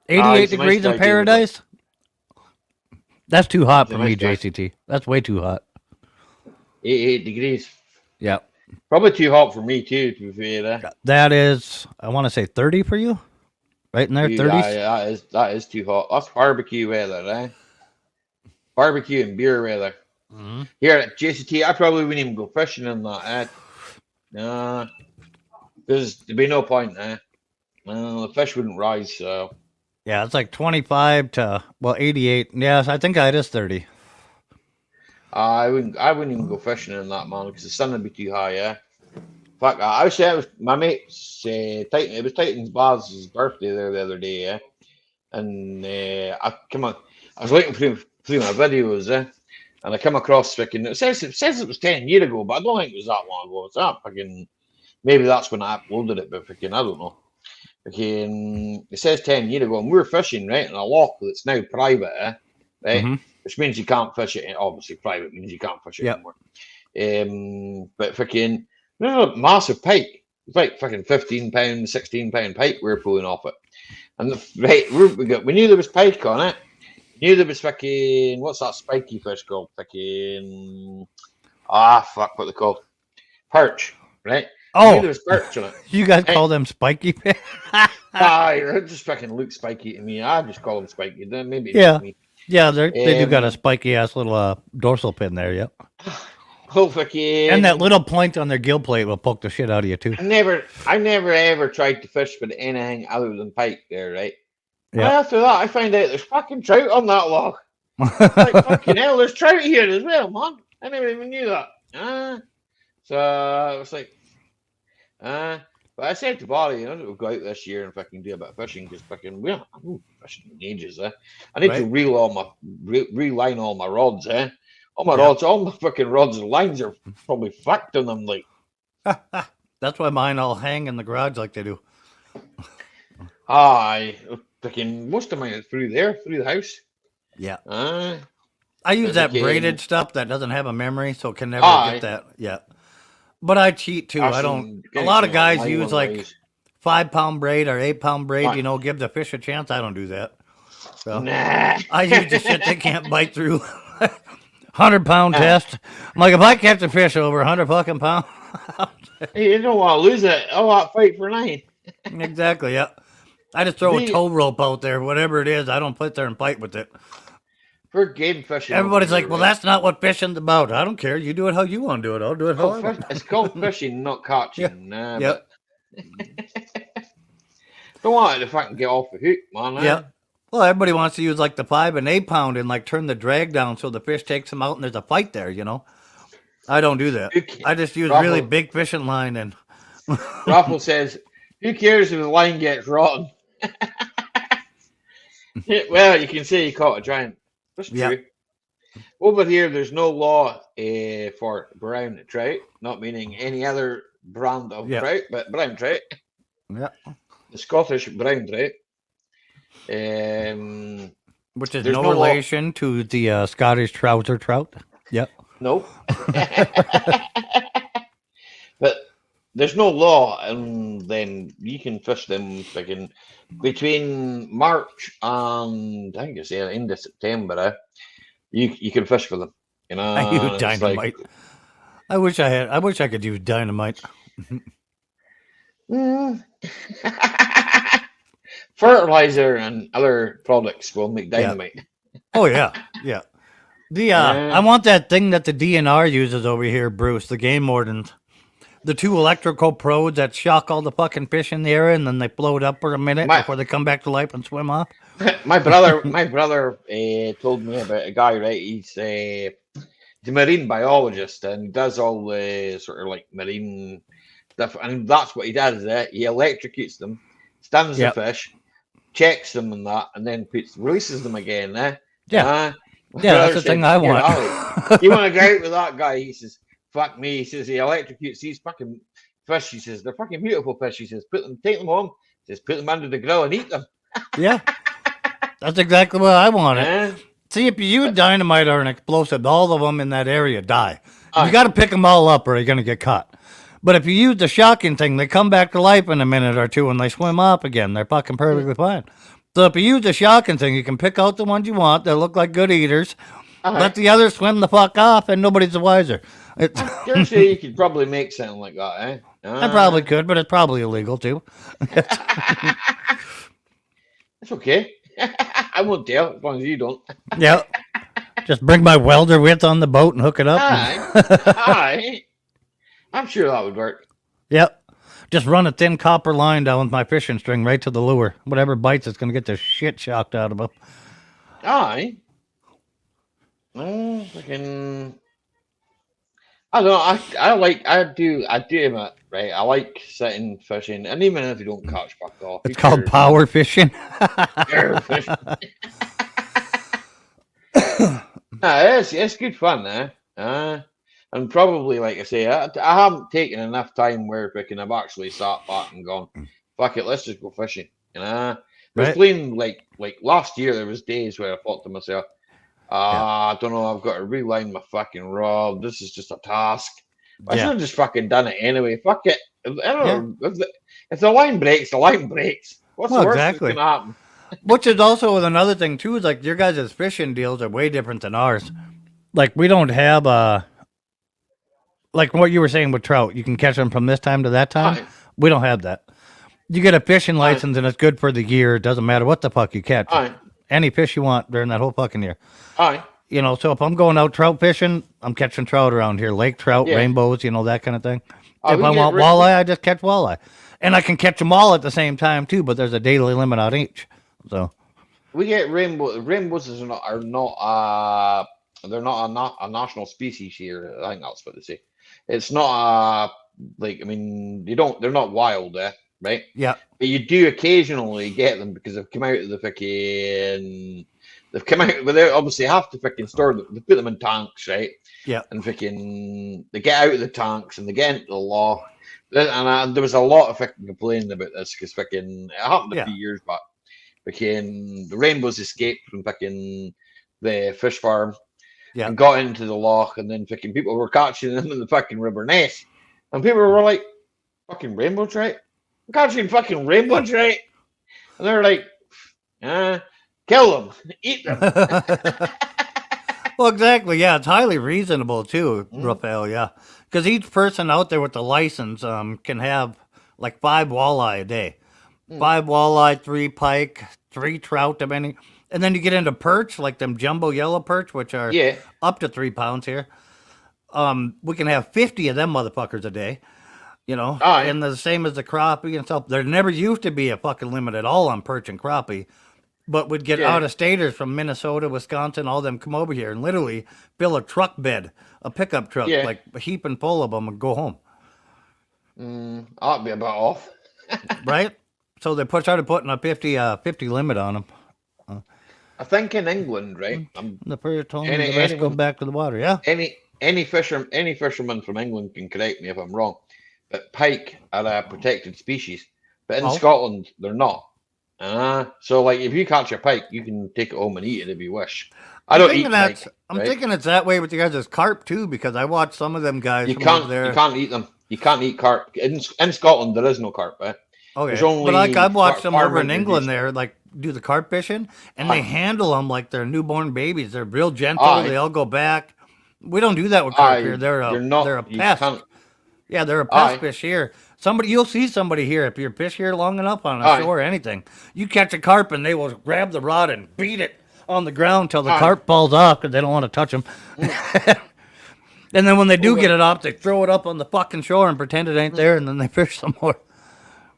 88 degrees in paradise? That's too hot for me, JCT. That's way too hot. 88 degrees. Yeah. Probably too hot for me, too, to be fair. That is, I want to say 30 for you? Right in there, 30s? That is too hot. That's barbecue weather, eh? Barbecue and beer weather. Mm-hmm. Here at JCT, I probably wouldn't even go fishing in that. No, because there'd be no point. The fish wouldn't rise. So yeah, it's 25 to 88. Yes, I think it is 30. I wouldn't even go fishing in that, man, because the sun would be too high. Yeah. Fuck, I was saying, my mate's Titan. It was Titan's Baz's birthday there the other day. Yeah, and I was looking through my videos. And I come across freaking. It says it was 10 years ago, but I don't think it was that long ago. It's that fucking. Maybe that's when I uploaded it, but freaking I don't know. Freaking, it says 10 years ago, and we were fishing right in a loch that's now private, right? Mm-hmm. Which means you can't fish it. Obviously, private means you can't fish it anymore. But freaking, there's a massive pike It's like fucking 15 pound, 16 pound pike we were pulling off it. And we knew there was pike on it. We knew there was fucking, what's that spiky fish called? Fucking, fuck, what they called? Perch, right? We knew Oh, there was perch on it. you guys Right? call them spiky fish? It just fucking look spiky to me. I just call them spiky. Then maybe it's Yeah. just me. Yeah, they do got a Um, spiky ass little dorsal pin there. Yep. Oh, fucking. And that little point on their gill plate will poke the shit out of you too. I never ever tried to fish with anything other than pike there, right? Yeah. And after that, I find out there's fucking trout on that log. Like, fucking hell, there's trout here as well, man. I never even knew that. So I was like, but I said to Barry, we'll go out this year and fucking do a bit of fishing because fucking we haven't fishing in ages, I need to reline all my rods, All my rods, all my fucking rods and lines are probably fucked on them, like. That's why mine all hang in the garage like they do. Fucking most of mine is through the house. Yeah. I use that braided stuff that doesn't have a memory, so it can never get that. Yeah. But I cheat too. I don't. A lot of guys use like 5-pound braid or 8-pound braid. Give the fish a chance. I don't do that. So nah. I use the shit they can't bite through. 100-pound test. I'm like, if I catch a fish over 100 fucking pounds, hey, you don't want to lose it. Oh, I'll fight for 9. Exactly. Yeah. I just throw a tow rope out there, whatever it is. I don't sit there and fight with it. For game fishing. Everybody's like, well, that's not what fishing's about. I don't care. You do it how you want to do it. I'll do it how I want. It's called fishing, not catching. Yeah. Yep. Don't want it to fucking get off the hook, man. Yeah. Well, everybody wants to use like the 5 and 8 pound and like turn the drag down so the fish takes them out and there's a fight there, I don't do that. I just use really big fishing line and. Raffle says, who cares if the line gets rotten? Well, you can say you caught a giant. That's true. Yeah. Over here, there's no law for brown trout, not meaning any other brand of trout, but brown trout. Yeah. The Scottish brown trout. Which is no relation to the Scottish trouser trout. Yep. No. But there's no law, and then you can fish them between March and I think it's the end of September. You can fish for them. I use dynamite. I wish I could use dynamite. Fertilizer and other products will make dynamite. Yeah. Oh yeah, yeah. I want that thing that the DNR uses over here, Bruce. The game wardens. The 2 electrical prods that shock all the fucking fish in the area, and then they float up for a minute before they come back to life and swim off. My brother told me about a guy. Right, he's a marine biologist, and he does all the sort of like marine stuff. And that's what he does. He electrocutes them, stuns the fish, checks them and that, and then releases them again. Yeah, that's the thing I want. You want to go out with that guy? He says, fuck me. He says he electrocutes these fucking fish. He says they're fucking beautiful fish. He says take them home. He says put them under the grill and eat them. Yeah, that's exactly what I wanted. See, if you use dynamite or an explosive, all of them in that area die. You got to pick them all up or they're going to get caught. But if you use the shocking thing, they come back to life in a minute or two and they swim up again. They're fucking perfectly fine. So if you use the shocking thing, you can pick out the ones you want that look like good eaters. Let the others swim the fuck off, and nobody's the wiser. Seriously, you could probably make something like that, I probably could, but it's probably illegal too. It's okay. I won't tell as long as you don't. Yeah. Just bring my welder width on the boat and hook it up. Aye. I'm sure that would work. Yep. Just run a thin copper line down with my fishing string right to the lure. Whatever bites, it's going to get the shit shocked out of them. Aye. Oh, fucking. I don't know. I do admit, right? I like sitting fishing, and even if you don't catch fuck off, it's called power fishing. Fishing. It's good fun, and probably, like I say, I haven't taken enough time where I've actually sat back and gone, fuck it, let's just go fishing. There's playing like last year. There was days where I thought to myself, I don't know, I've got to reline my fucking rod. This is just a task. I should have just fucking done it anyway. Fuck it. I don't know. If the line breaks, the line breaks. What's the worst that's exactly. gonna happen? Which is also another thing too. Is like your guys' fishing deals are way different than ours. Like we don't have like what you were saying with trout. You can catch them from this time to that time. Aye. We don't have that. You get a fishing Aye. license and it's good for the year. It doesn't matter what the fuck you catch. Aye. Any fish you want during that whole fucking year. Aye. You know, so if I'm going out trout fishing, I'm catching trout around here. Lake trout, Yeah. rainbows, you know, that kind of thing. Oh, If we I get want rid- walleye, I just catch walleye. And I can catch them all at the same time too, but there's a daily limit on each. So We get rainbow. Rainbows are not they're not a national species here. I think that's what they say. It's not like I mean they're not wild, right? yeah, But you do occasionally get them because they've come out of the fucking. They've come out, but they obviously have to fucking store them. They put them in tanks, right? yeah. And fucking they get out of the tanks and they get into the loch. And there was a lot of fucking complaining about this because fucking it happened a few years back. Fucking the rainbows escaped from fucking the fish farm and got into the loch, and then fucking people were catching them in the fucking river Ness, and people were like, "Fucking rainbow trout, I'm catching fucking rainbow trout," and they're like, "Kill them, eat them." Well, exactly. Yeah, it's highly reasonable too, Rafael. Yeah, because each person out there with the license can have like 5 walleye a day, 5 walleye, 3 pike, 3 trout, depending. And then you get into perch, like them jumbo yellow perch, which are up to 3 pounds here. We can have 50 of them motherfuckers a day, you know. And the same as the crappie and stuff. There never used to be a fucking limit at all on perch and crappie. But we'd get out of staters from Minnesota, Wisconsin, all them come over here and literally fill a truck bed, a pickup truck, like a heaping full of them, and go home. I'd be about off. Right? So they started putting a 50 limit on them. I think in England, right? The first told me the rest go back to the water. Yeah. Any fisherman from England can correct me if I'm wrong, but pike are a protected species. But in Scotland, they're not. So like if you catch a pike, you can take it home and eat it if you wish. I don't eat pike. I'm thinking it's that way with you guys as carp too, because I watched some of them guys. You can't eat them. You can't eat carp in Scotland. There is no carp. Okay, but like I've watched them over in England, there like do the carp fishing, and they handle them like they're newborn babies. They're real gentle. They all go back. We don't do that with carp here. They're a pest. Yeah, they're a pest fish here. You'll see somebody here if you fish here long enough on a shore or anything. You catch a carp and they will grab the rod and beat it on the ground till the carp falls off because they don't want to touch them. And then when they do get it off, they throw it up on the fucking shore and pretend it ain't there, and then they fish some more.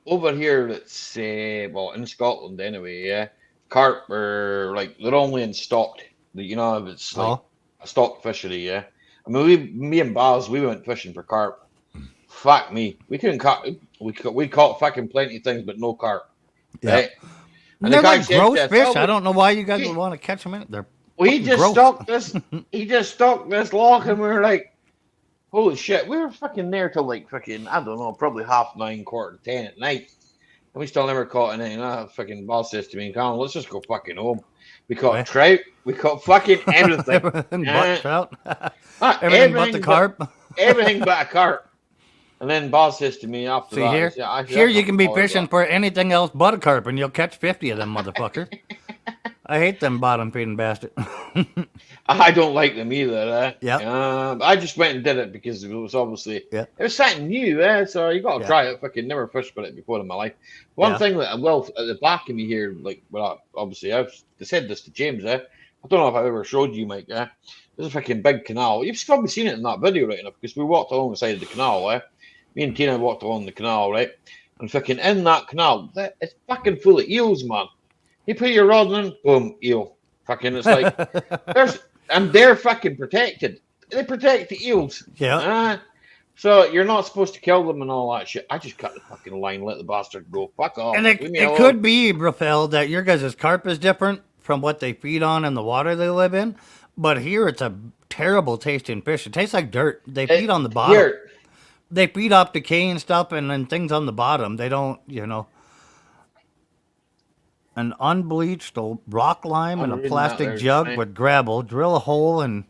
Over here, let's well, in Scotland anyway, carp are like they're only in stocked. You know, it's like a stocked fishery. I mean, me and Baz, we went fishing for carp. Fuck me, we couldn't catch. We caught fucking plenty of things, but no carp. Yeah, right? And they're like gross fish. I don't know why you guys would want to catch them in it. They're he just stocked this. He just stocked this loch, and we were like, "Holy shit!" We were fucking there till like fucking I don't know, probably 9:30, 10 at night, and we still never caught anything. Fucking boss says to me, "Colin, let's just go fucking home." We caught trout. We caught fucking everything. Everything but trout. Everything but the carp. Everything but a carp. And then boss says to me after that, here you can be fishing for anything else but a carp, and you'll catch 50 of them motherfuckers. I hate them bottom feeding bastards. I don't like them either. Yeah. I just went and did it because it was obviously it was something new. So you got to try it. Fucking never fished with it before in my life. One thing that at the back of me here, like obviously I've said this to James. I don't know if I ever showed you, Mike. There's a fucking big canal. You've probably seen it in that video, right enough, because we walked along the side of the canal. Me and Tina walked along the canal, right? And fucking in that canal, it's fucking full of eels, man. You put your rod in, boom, eel. Fucking, it's like, they're fucking protected. They protect the eels. Yeah. So you're not supposed to kill them and all that shit. I just cut the fucking line, let the bastard go. Fuck off. And it could be, Rafael, that your guys' carp is different from what they feed on and the water they live in. But here it's a terrible tasting fish. It tastes like dirt. They feed on the bottom. Here. They feed off decay and stuff and then things on the bottom. They don't, An unbleached rock lime in a plastic jug with gravel. Drill a hole in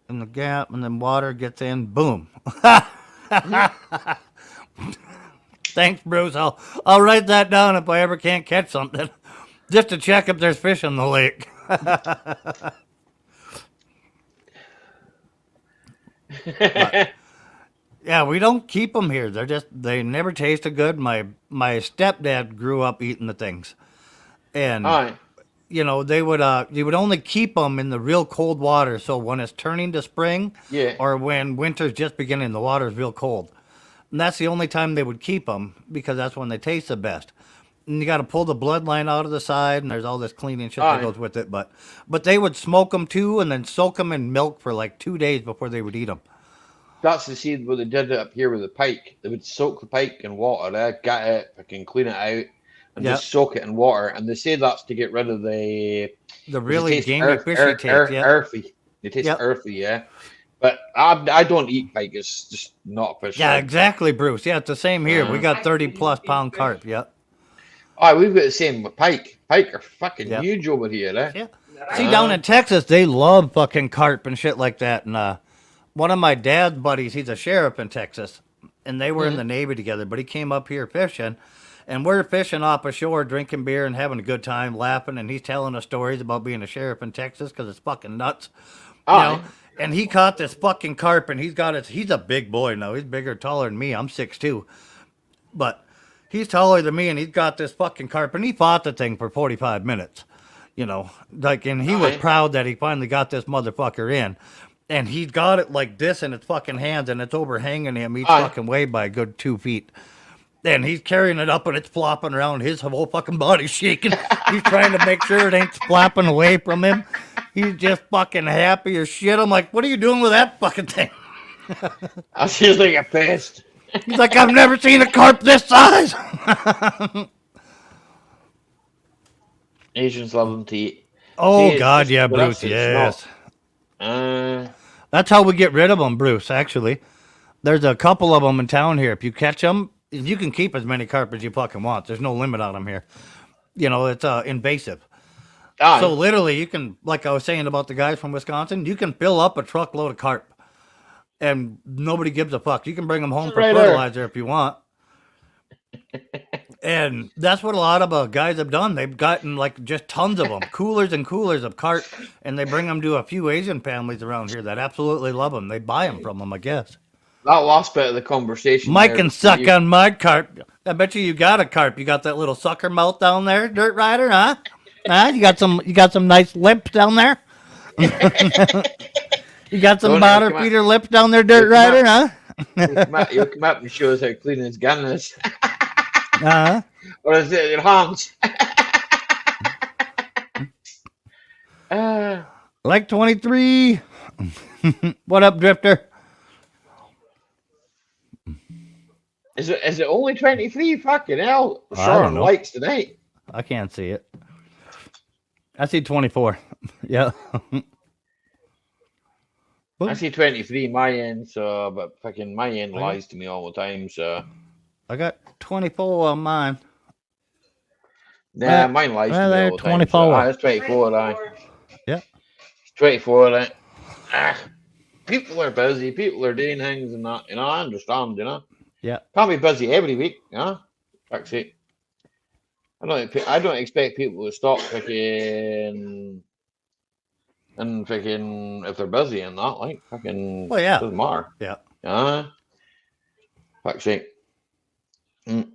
the gap and then water gets in. Boom. Thanks, Bruce. I'll write that down if I ever can't catch something, just to check if there's fish in the lake. But, yeah, we don't keep them here. They never tasted good. My stepdad grew up eating the things, and Aye. you know you would only keep them in the real cold water. So when it's turning to spring, Yeah. or when winter's just beginning, the water's real cold, and that's the only time they would keep them because that's when they taste the best. And you got to pull the bloodline out of the side, and there's all this cleaning shit that Aye. goes with it. But they would smoke them too, and then soak them in milk for like 2 days before they would eat them. That's the seed where they did it up here with the pike. They would soak the pike in water, get it, fucking clean it out, and just soak it in water. And they say that's to get rid of the really gamey, fishy taste. Earthy. They taste earthy, yeah. But I don't eat pike. It's just not fish. Yeah, exactly, Bruce. Yeah, it's the same here. We got 30+ pound carp. Yeah. Oh, we've got the same with pike. Pike are fucking huge over here, eh? Yeah. See, down in Texas, they love fucking carp and shit like that. And one of my dad's buddies, he's a sheriff in Texas, and they were in the Navy together, but he came up here fishing, and we're fishing off ashore, drinking beer and having a good time, laughing, and he's telling us stories about being a sheriff in Texas because it's fucking nuts. You know? And he caught this fucking carp, and he's a big boy now. He's bigger, taller than me. I'm 6'2", but he's taller than me, and he's got this fucking carp, and he fought the thing for 45 minutes. You know, like, and he was proud that he finally got this motherfucker in. And he's got it like this in his fucking hands, and it's overhanging him each fucking way by a good 2 feet. And he's carrying it up, and it's flopping around. His whole fucking body's shaking. He's trying to make sure it ain't flapping away from him. He's just fucking happy as shit. I'm like, what are you doing with that fucking thing? I feel like a pest. He's like, I've never seen a carp this size. Asians love them to eat. Oh, See, God, yeah, Bruce, yes. That's how we get rid of them, Bruce, actually. There's a couple of them in town here. If you catch them, you can keep as many carp as you fucking want. There's no limit on them here. You know, it's invasive. So literally, you can, like I was saying about the guys from Wisconsin, you can fill up a truckload of carp, and nobody gives a fuck. You can bring them home for fertilizer if you want. And that's what a lot of guys have done. They've gotten like just tons of them, coolers and coolers of carp, and they bring them to a few Asian families around here that absolutely love them. They buy them from them, I guess. That last bit of the conversation. Mike can suck on my carp. I bet you got a carp. You got that little sucker mouth down there, Dirt Rider, huh? Huh? You got some nice lips down there. You got some bottom feeder lips down there, Dirt Rider, huh? You'll come up and show us how clean his gun is. Or is it your hands? Like 23. What up, Drifter? Is it only 23? Fucking hell. I don't know. Likes tonight. I can't see it. I see 24. Yeah. I see 23 my end, so but fucking my end lies to me all the time, so I got 24 on mine. Nah, mine lies to me all the time. 24. So, that's 24, Yeah. 24, people are busy, people are doing things and that, you know, I understand, you know. Yeah. Can't be busy every week, you know. Fuck's sake. I don't expect people to stop fucking and fucking if they're busy and that, like fucking doesn't matter. Yeah. Fuck's sake. They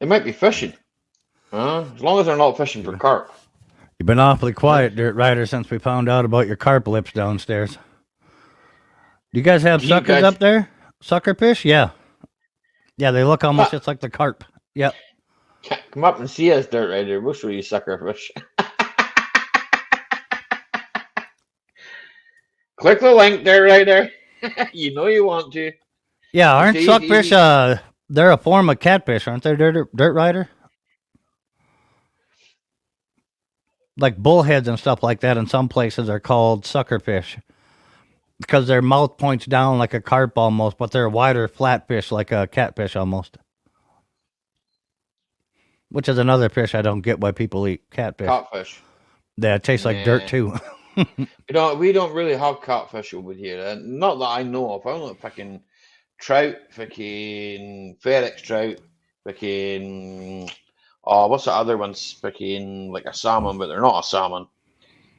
might be fishing. As long as they're not fishing for carp. You've been awfully quiet, Dirt Rider, since we found out about your carp lips downstairs. Do you guys have suckers up there? Sucker fish? Yeah. Yeah, they look almost just like the carp. Yep. Come up and see us, Dirt Rider. We'll show you sucker fish. Click the link, Dirt Rider. You know you want to. Yeah, aren't suckfish, they're a form of catfish, aren't they, Dirt Rider? Like bullheads and stuff like that in some places are called suckerfish. Because their mouth points down like a carp almost, but they're wider flatfish like a catfish almost. Which is another fish I don't get why people eat catfish. Catfish. Yeah, it tastes like dirt too. We don't really have catfish over here. Not that I know of. I don't fucking trout, fucking ferrex trout, fucking what's the other ones? Fucking like a salmon, but they're not a salmon.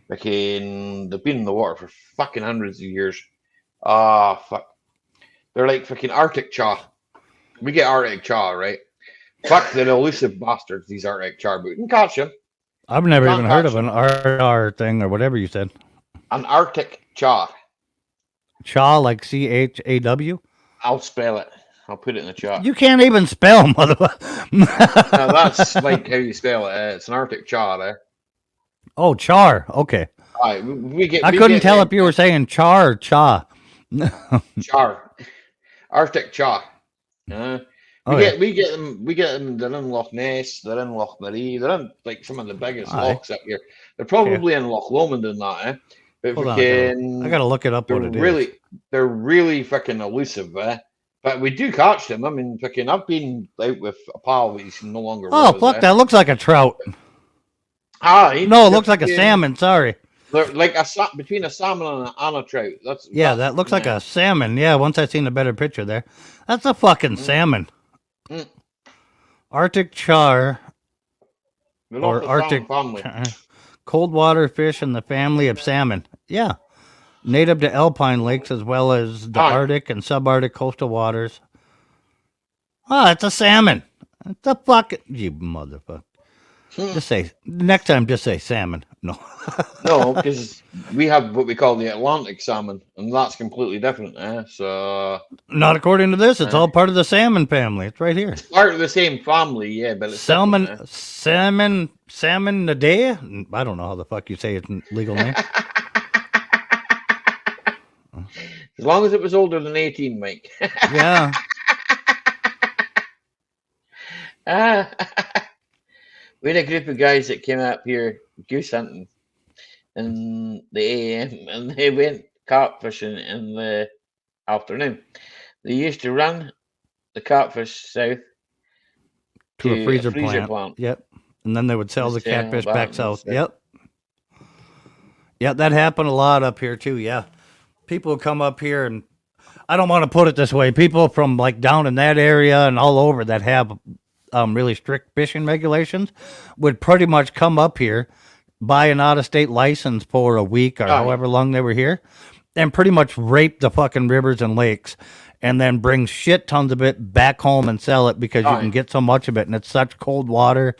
Fucking they've been in the water for fucking hundreds of years. Fuck. They're like fucking Arctic char. We get Arctic char, right? Fuck, they're elusive bastards, these Arctic char, but we can catch them. I've never even heard of an RR thing or whatever you said. An Arctic char. Chaw, like CHAW? I'll spell it. I'll put it in the chat. You can't even spell, motherfucker. No, that's like how you spell it. It's an Arctic char, eh? Oh, char. Okay. All right, I couldn't tell if you were saying char or cha. Char. Arctic char. We get them. They're in Loch Ness. They're in Loch Marie. They're in like some of the biggest lochs up here. They're probably in Loch Lomond and that, eh? But Hold on, I gotta look it up. What it is. They're really fucking elusive, eh? But we do catch them. I mean, fucking, I've been out with a pal. He's no longer. Oh, fuck! That looks like a trout. No, it looks like a salmon. Sorry. They're like between a salmon and a trout. That looks like a salmon. Yeah, once I seen a better picture there, that's a fucking salmon. Arctic char or Arctic cold water fish in the family of salmon. Yeah, native to alpine lakes as well as the Arctic and subarctic coastal waters. It's a salmon. It's a fucking you motherfucker. Just say next time. Just say salmon. No. No, because we have what we call the Atlantic salmon, and that's completely different. So not according to this. It's all part of the salmon family. It's right here. It's part of the same family, yeah, but it's salmon a day. I don't know how the fuck you say its legal name. As long as it was older than 18, Mike. Yeah. We had a group of guys that came up here goose hunting in the AM, and they went carp fishing in the afternoon. They used to run the catfish south to a freezer plant. Yep. And then they would sell the catfish back south. Yep. Yeah, that happened a lot up here too. Yeah. People come up here, and I don't want to put it this way. People from like down in that area and all over that have really strict fishing regulations would pretty much come up here, buy an out-of-state license for a week or however long they were here, and pretty much rape the fucking rivers and lakes, and then bring shit tons of it back home and sell it because you can get so much of it, and it's such cold water,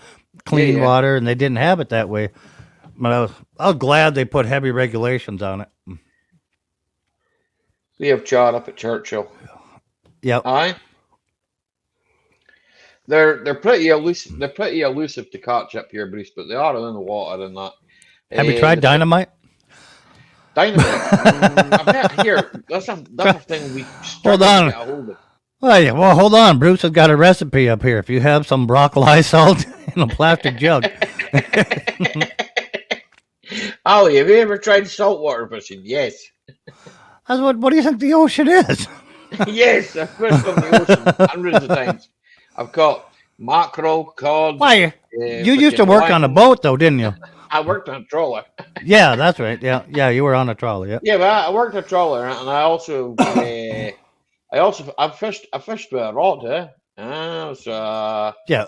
clean water, and they didn't have it that way. But I was glad they put heavy regulations on it. We have char up at Churchill. Yep. Aye. They're pretty elusive. They're pretty elusive to catch up here, Bruce, but they are in the water and that. Have you tried dynamite? Dynamite. Here, that's a thing we hold on. To get a hold of. Well, hold on. Bruce has got a recipe up here. If you have some broccoli salt in a plastic jug. Ollie, have you ever tried saltwater fishing? Yes. What do you think the ocean is? Yes, I've fished on the ocean hundreds of times. I've caught mackerel, cod. Why? You used to work on a boat, though, didn't you? I worked on a trawler. Yeah, that's right. Yeah, you were on a trawler. Yeah. Yeah, but I worked on a trawler, and I also, I fished with a rod. Yeah.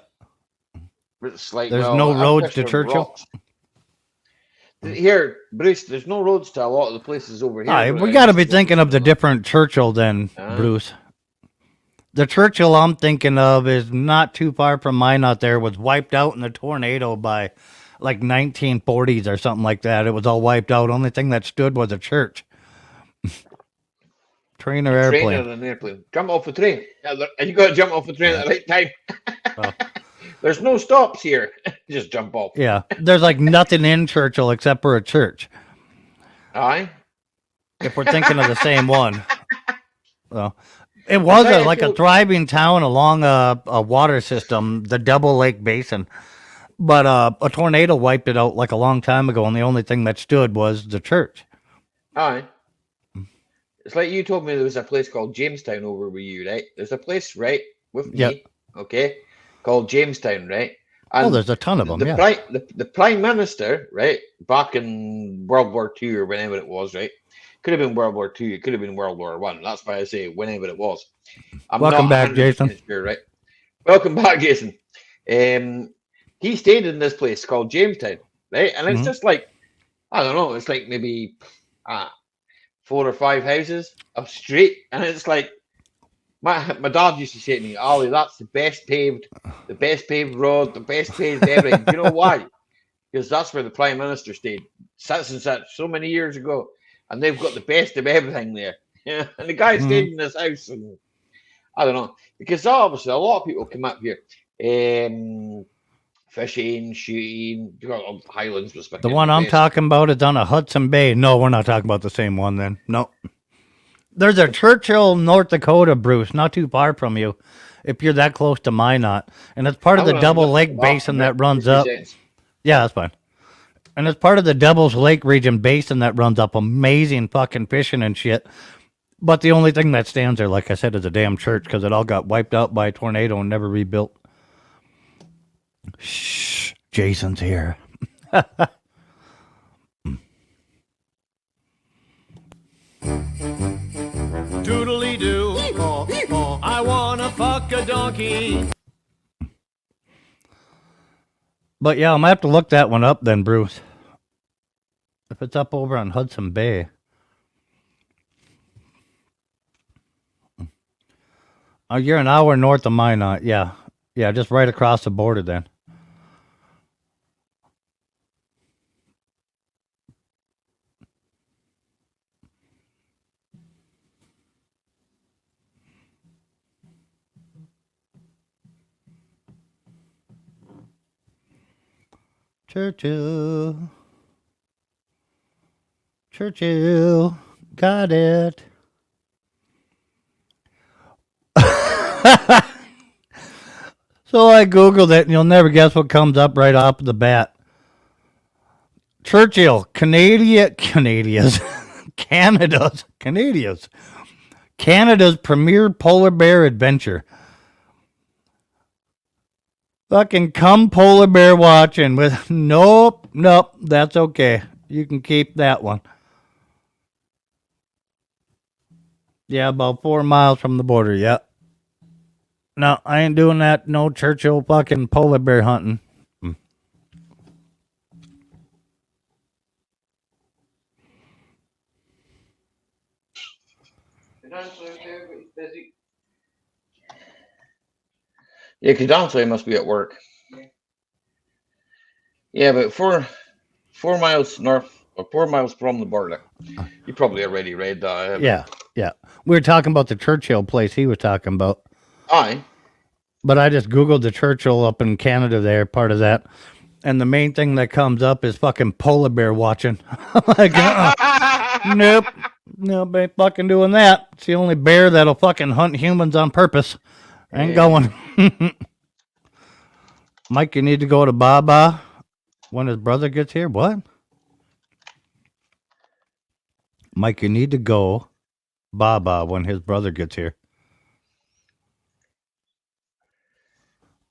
It's like there's no roads to Churchill. Rocks. Here, Bruce, there's no roads to a lot of the places over here. We got to be thinking of the different Churchill then, Bruce. The Churchill I'm thinking of is not too far from mine out there. Was wiped out in the tornado by like 1940s or something like that. It was all wiped out. Only thing that stood was a church. Train or airplane? Train or an airplane. Jump off the train. And you got to jump off the train at the right time. There's no stops here. Just jump off. Yeah. There's like nothing in Churchill except for a church. Aye. If we're thinking of the same one. Well, it was a thriving town along a water system, the Double Lake Basin. But a tornado wiped it out like a long time ago, and the only thing that stood was the church. Aye. It's like you told me there was a place called Jamestown over with you, right? There's a place, right, with me, okay, called Jamestown, right? And there's a ton of them, the Prime Minister, right, back in World War II or whenever it was, right, Could have been World War II. It could have been World War One. That's why I say whenever it was. I'm Welcome not back, 100% Jason. Sure, right? Welcome back, Jason. He stayed in this place called Jamestown, right? And it's just like, I don't know, it's like maybe 4 or 5 houses up straight, and it's like my dad used to say to me, "Ollie, that's the best paved road, the best paved everything." Do you know why? Because that's where the Prime Minister stayed, such and such, so many years ago, and they've got the best of everything there. Yeah, and the guy stayed in this house, and I don't know, because obviously a lot of people come up here, fishing, shooting. Highlands was the one I'm talking about is on a Hudson Bay. No, we're not talking about the same one then. No. There's a Churchill, North Dakota, Bruce, not too far from you, if you're that close to Minot. And it's part of the Double Lake Basin that runs up. Yeah, that's fine. And it's part of the Devil's Lake region basin that runs up. Amazing fucking fishing and shit. But the only thing that stands there, like I said, is a damn church because it all got wiped out by a tornado and never rebuilt. Shh, Jason's here. Doodly-doo, I wanna fuck a donkey. But yeah, I'm gonna have to look that one up then, Bruce. If it's up over on Hudson Bay. Oh, you're an hour north of Minot. Yeah. Yeah, just right across the border then. Churchill. Churchill. Got it. So I Googled it, and you'll never guess what comes up right off the bat. Churchill, Canada's premier polar bear adventure. Fucking come polar bear watching with nope, that's okay. You can keep that one. Yeah, about 4 miles from the border, yep. No, I ain't doing that. No Churchill fucking polar bear hunting. Yeah, because Dante must be at work. Yeah, but 4 miles north or 4 miles from the border. You probably already read that. Yeah. We were talking about the Churchill place he was talking about. Aye. But I just Googled the Churchill up in Canada there, part of that. And the main thing that comes up is fucking polar bear watching. Like, nope, ain't fucking doing that. It's the only bear that'll fucking hunt humans on purpose. Ain't going. Mike, you need to go to Baba when his brother gets here. What? Mike, you need to go Baba when his brother gets here.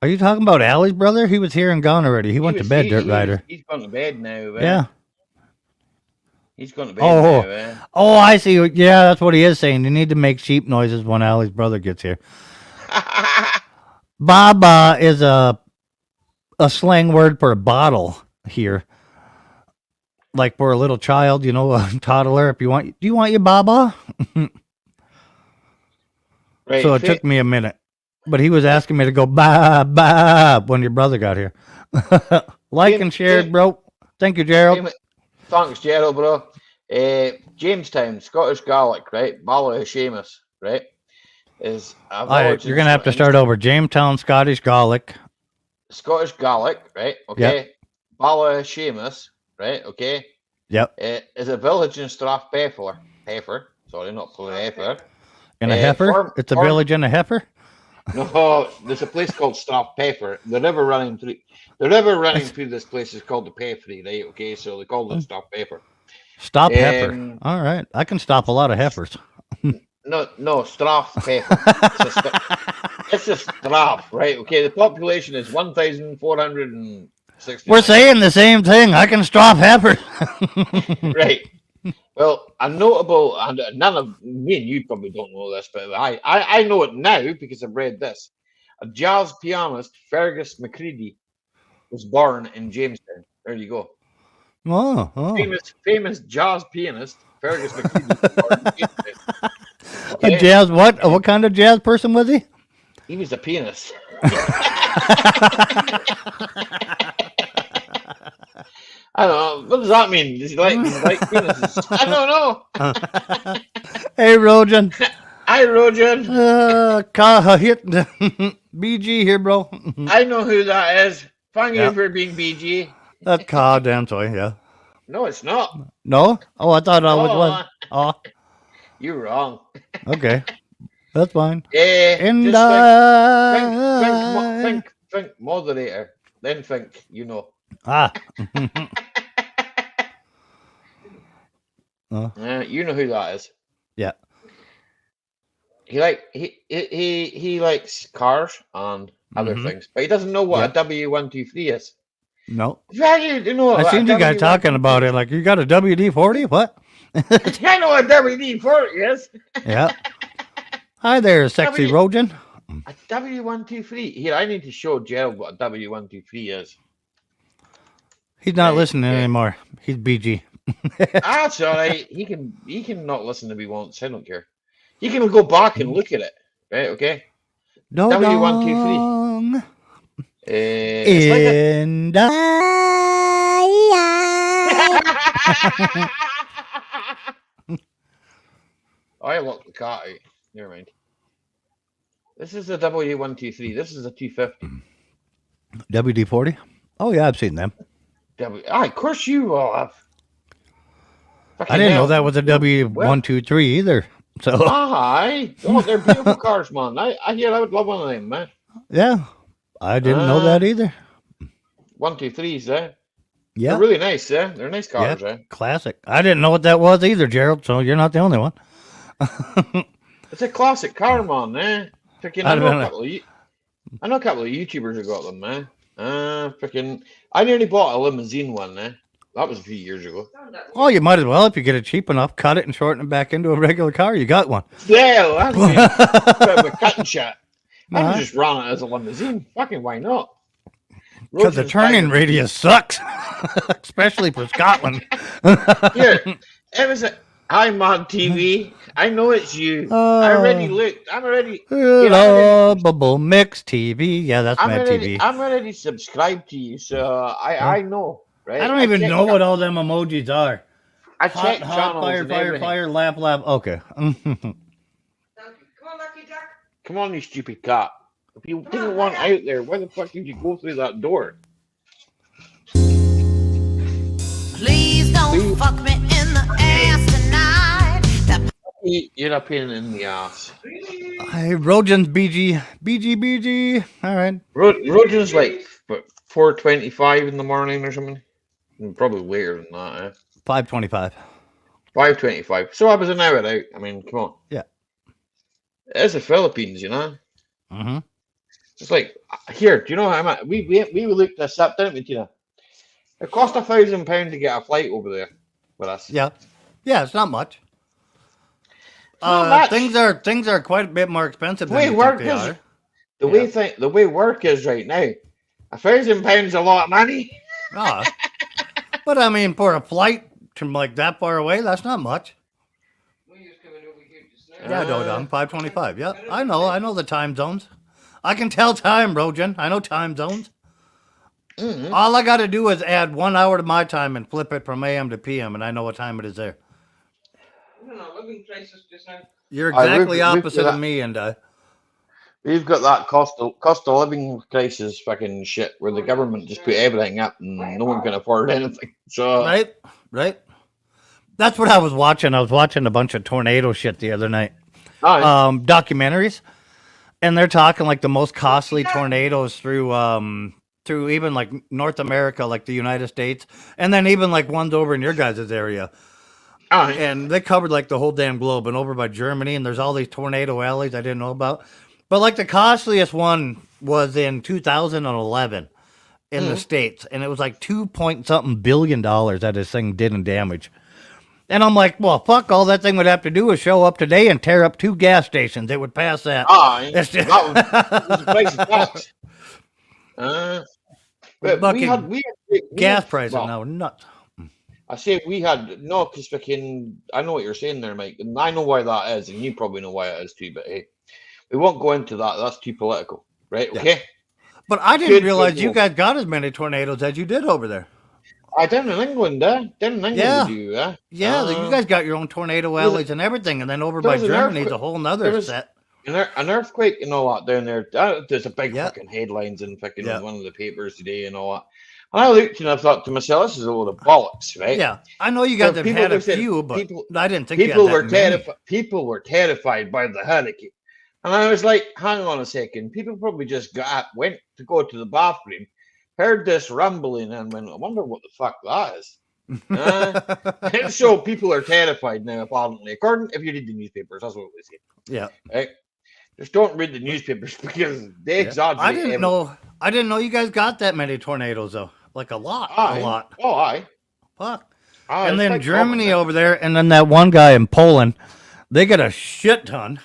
Are you talking about Allie's brother? He was here and gone already. He went to bed, Dirt Rider. He's gone to bed now, man. Yeah. He's gone to bed now, man. Oh, I see. Yeah, that's what he is saying. You need to make sheep noises when Allie's brother gets here. Baba is a slang word for a bottle here. Like for a little child, a toddler. If you want, do you want your Baba? Right. So it took me a minute. But he was asking me to go ba when your brother got here. Like and share, bro. Thank you, Gerald. Thanks, Gerald, bro. Jamestown, Scottish Gaelic, right? Ballaghaseamus, right? Is a village. You're gonna have to start over. Jamestown, Scottish Gaelic. Scottish Gaelic, right? Okay. Yep. Ballaghaseamus, right? Okay. Yep. Is a village in Strathpeffer. Sorry, not Heifer. In a heifer? It's a village in a heifer? No, there's a place called Strathpeffer. The river running through this place is called the Peffery, right? Okay, so they call it Strathpeffer. Stop heifer. All right, I can stop a lot of heifers. No, Strathpeffer. It's a Strath, right? Okay, the population is 1,460. We're saying the same thing. I can stop heifers. Right. Well, a notable, and none of me and you probably don't know this, but I know it now because I've read this. A jazz pianist, Fergus McCready, was born in Jamestown. There you go. Oh. Famous jazz pianist, Fergus McCready, was born in Jamestown. A Okay? jazz what? What kind of jazz person was he? He was a pianist. I don't know. What does that mean? Does he like penises? I don't know. Hey, Rojan. Hi, Rojan. Hit BG here, bro. I know who that is. Thank Yeah. you for being BG. That's damn toy, yeah. No, it's not. No? Oh, I thought I was. Oh, Oh, you're wrong. okay. That's fine. And And think moderator. Then think, you know. You know who that is. Yeah. He likes cars and other Mhm. things, but he doesn't know what Yeah. a W123 is. No. Yeah, you know. I seen you guys talking about it. Like, you got a WD-40? What? I know what WD-40 is. Yeah. Hi there, sexy Rojan. A W123. Here, I need to show Gerald what a W123 is. He's not Right, listening yeah. anymore. He's BG. That's all right. He can not listen if he wants. I don't care. He can go back and look at it. Right? Okay. No W123. dong. It's like a- And I locked the cat out. Never mind. This is the W123. This is a 250. WD-40? Oh, yeah, I've seen them. Of course you will have. I didn't know that was a W123 either. So, Aye. Oh, they're beautiful cars, man. I hear I would love one of them, man. yeah, I didn't know that either. 123s, eh? Yeah, They're really nice, eh? They're nice cars, eh? classic. I didn't know what that was either, Gerald, so you're not the only one. It's a classic car, man, eh? Freaking, I I'd know been a couple of YouTubers who got them, man. Freaking, I nearly bought a limousine one, eh? That was a few years ago. Oh, you might as well, if you get it cheap enough, cut it and shorten it back into a regular car. You got one. Yeah, well, that's a bit of a cutting shot. I Uh-huh. would just run it as a limousine. Fucking why not? Because the Rosen's turning buying- radius sucks, especially for Scotland. Here, it was a. Hi, Mod TV. I know it's you. I already looked. I'm already. Lovable Mix TV. Yeah, that's Mad TV. I'm already subscribed to you, so I know. Right? I don't even checked know up- what all them emojis are. I Hot, checked hot, channels fire, and fire, everything. fire, lap, lap. Okay. Come on, Lucky Duck. Come on, you stupid cat. If you didn't want out there, why the fuck did you go through that door? Please don't fuck me in the ass tonight. You're a pain in the ass. Hey, Rojan's BG. All right. Rojan's like what, 4:25 in the morning or something. Probably later than that. Eh? 525. 5:25. So I was an hour out. I mean, come on. Yeah. It's the Philippines, you know. Mm-hmm. It's like here. Do you know how much we looked this up, didn't we, Tina? It cost £1,000 to get a flight over there with us. Yeah. Yeah, it's not much. not much. Things are quite a bit more expensive than Way you think work they is are. the way work is right now. £1,000 a lot of money. Ah. But I mean, for a flight to like that far away, that's not much. We just coming over here just now. Yeah, Dodong, 525. Yeah, I know the time zones. I can tell time, Rojan. I know time zones. Mm-hmm. All I got to do is add 1 hour to my time and flip it from AM to PM, and I know what time it is there. I don't know, living prices just now. You're Aye, exactly we've opposite got- of me, and We've got that cost of living crisis fucking shit where the government just put everything up and no one can afford anything. So right. That's what I was watching. I was watching a bunch of tornado shit the other night. aye. Documentaries, and they're talking like the most costly tornadoes through even like North America, like the United States, and then even like ones over in your guys' area. Aye. And they covered like the whole damn globe, and over by Germany, and there's all these tornado alleys I didn't know about. But like the costliest one was in 2011 in the States, and it was like $2 point something billion that this thing did in damage. And I'm like, well, fuck, all that thing would have to do is show up today and tear up 2 gas stations. It would pass that. It's just... that was the price of gas. But we had gas prices now nuts. I say we had no, because fucking I know what you're saying there, Mike, and I know why that is, and you probably know why it is too. But hey, we won't go into that. That's too political, right? Okay. Yeah. But I didn't realize you guys got as many tornadoes as you did over there. Down in England, down in England, we do, Yeah, you guys got your own tornado alleys and everything, and then over by Germany's a whole nother set. An earthquake and all that down there. There's a big fucking headlines in fucking one of the papers today and all that. And I looked and I thought to myself, this is a load of bollocks, right? Yeah, I know you guys have had a few, but I didn't think people were terrified. People were terrified by the hurricane, and I was like, hang on a second. People probably just went to go to the bathroom, heard this rumbling, and went, I wonder what the fuck that is. So people are terrified now, apparently. According, if you read the newspapers, that's what they say. Yeah. Right? Just don't read the newspapers because they exaggerate. I didn't know you guys got that many tornadoes though. Like a lot. Oh, aye. Fuck. And then Germany over there, and then that one guy in Poland, they got a shit ton.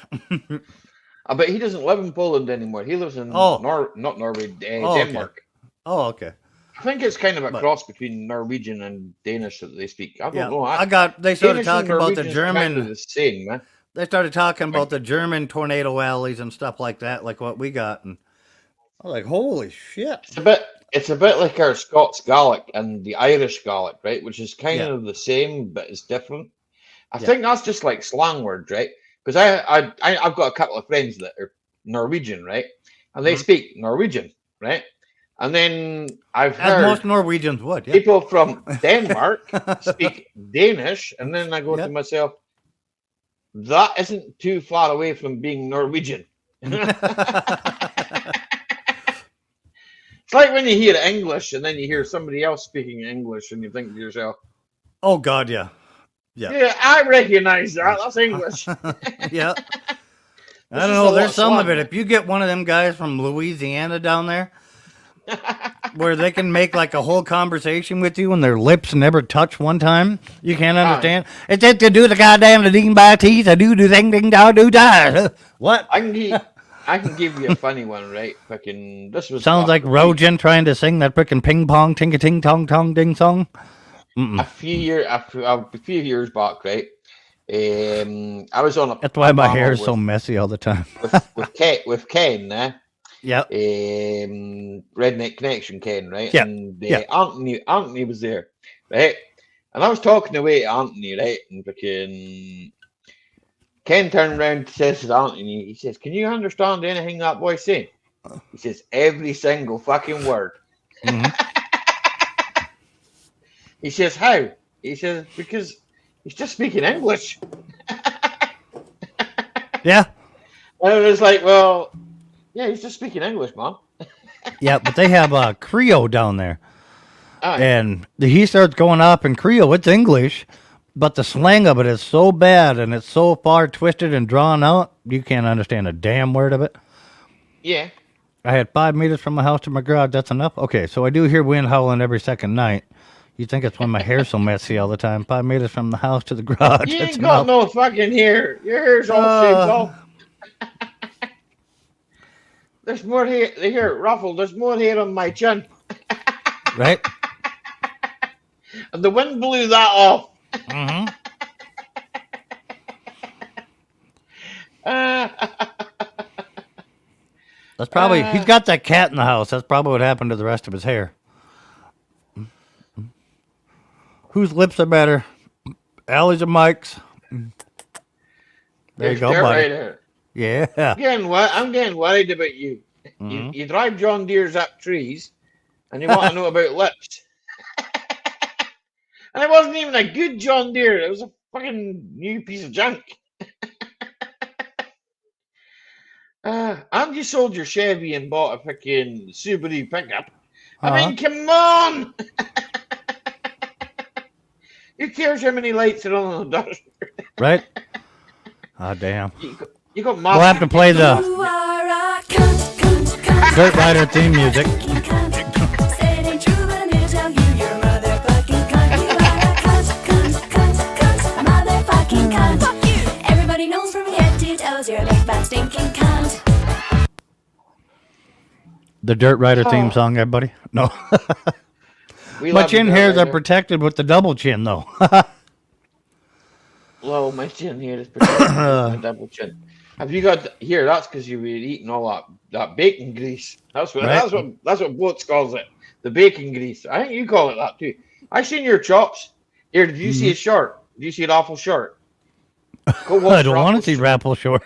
But he doesn't live in Poland anymore. He lives in not Norway, Denmark. Okay. Oh, okay. I think it's kind of a cross between Norwegian and Danish that they speak. I don't know. They started talking about the German. Kind of the same, man. They started talking about the German tornado alleys and stuff like that, like what we got, and I was like, holy shit. It's a bit like our Scots Gaelic and the Irish Gaelic, right? Which is kind of the same, but it's different. I think that's just like slang words, right? Because I've got a couple of friends that are Norwegian, right? And they speak Norwegian, right? And then I've heard most Norwegians would. Yeah. People from Denmark speak Danish, and then I go to myself, that isn't too far away from being Norwegian. It's like when you hear English and then you hear somebody else speaking English and you think to yourself, oh, God, yeah. Yeah, I recognize that. That's English. Yeah. I don't know. There's some of it. If you get one of them guys from Louisiana down there, where they can make like a whole conversation with you and their lips never touch one time, you can't understand. It's just to do the goddamn ding by teeth. I do thing ding da do da. What? I can give you a funny one, right? Fucking this was sounds like Rogan trying to sing that freaking ping pong ting a ting tong tong ding song. A few years back, right? I was on a. That's why my hair is so messy all the time. with Ken, yeah. Redneck Connection, Ken, right? Yeah. And Anthony was there, right? And I was talking away to Anthony, right? And fucking Ken turned around and says to Anthony, he says, "Can you understand anything that boy's saying?" He says, "Every single fucking word." Mm-hmm. He says, "How?" He says, "Because he's just speaking English." Yeah. And I was like, well, yeah, he's just speaking English, man. Yeah, but they have Creole down there. And he starts going up in Creole. It's English, but the slang of it is so bad and it's so far twisted and drawn out, you can't understand a damn word of it. Yeah. I had 5 meters from my house to my garage. That's enough? Okay, so I do hear wind howling every second night. You think it's when my hair's so messy all the time. 5 meters from the house to the garage. You ain't got no fucking hair. Your hair's all shaved off. There's more hair. Here, Ruffle, there's more hair on my chin. Right? And the wind blew that off. Mm-hmm. That's probably, he's got that cat in the house. That's probably what happened to the rest of his hair. Whose lips are better? Allie's or Mike's? There you go, buddy. Right. Yeah. I'm getting worried about you. Mm-hmm. You drive John Deere's up trees, and you want to know about lips. And it wasn't even a good John Deere. It was a fucking new piece of junk. And you sold your Chevy and bought a fucking Subaru pickup. I mean, come on! Who cares how many lights are on the dashboard? Right? Oh, damn. You got we'll have to play the Dirt Rider theme music. The Dirt Rider theme song, everybody. No. We My love chin Dirt hairs are Rider. protected with the double chin, though. Well, my chin here is protected with my double chin. Have you got here? That's because you were eating all that bacon grease. That's what Right. that's what Blitz calls it. The bacon grease. I think you call it that too. I seen your chops. Here, did you see a short? Did you see an awful short? Go watch I don't want to see Rappel Short.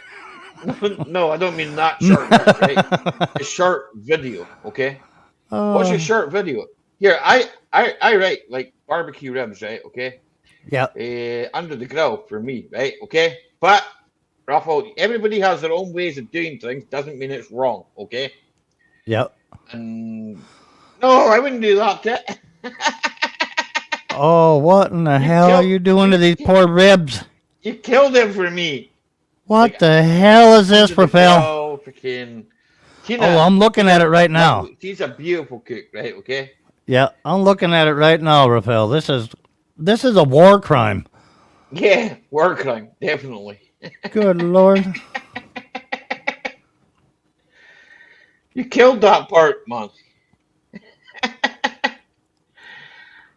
No, I don't mean that short. Right? A short video, okay? What's your short video? Here, I write like barbecue ribs, right? Okay. Yeah. Under the grill for me, right? Okay. But Raffle, everybody has their own ways of doing things. Doesn't mean it's wrong, okay? Yep. And no, I wouldn't do that. Oh, what in the hell are you doing to these poor ribs? You killed him for me. What the hell is this, Raphael? Oh, freaking Tina. Oh, I'm looking at it right now. She's a beautiful cook, right? Okay. Yeah, I'm looking at it right now, Raphael. This is a war crime. Yeah, war crime, definitely. Good Lord. You killed that part, man.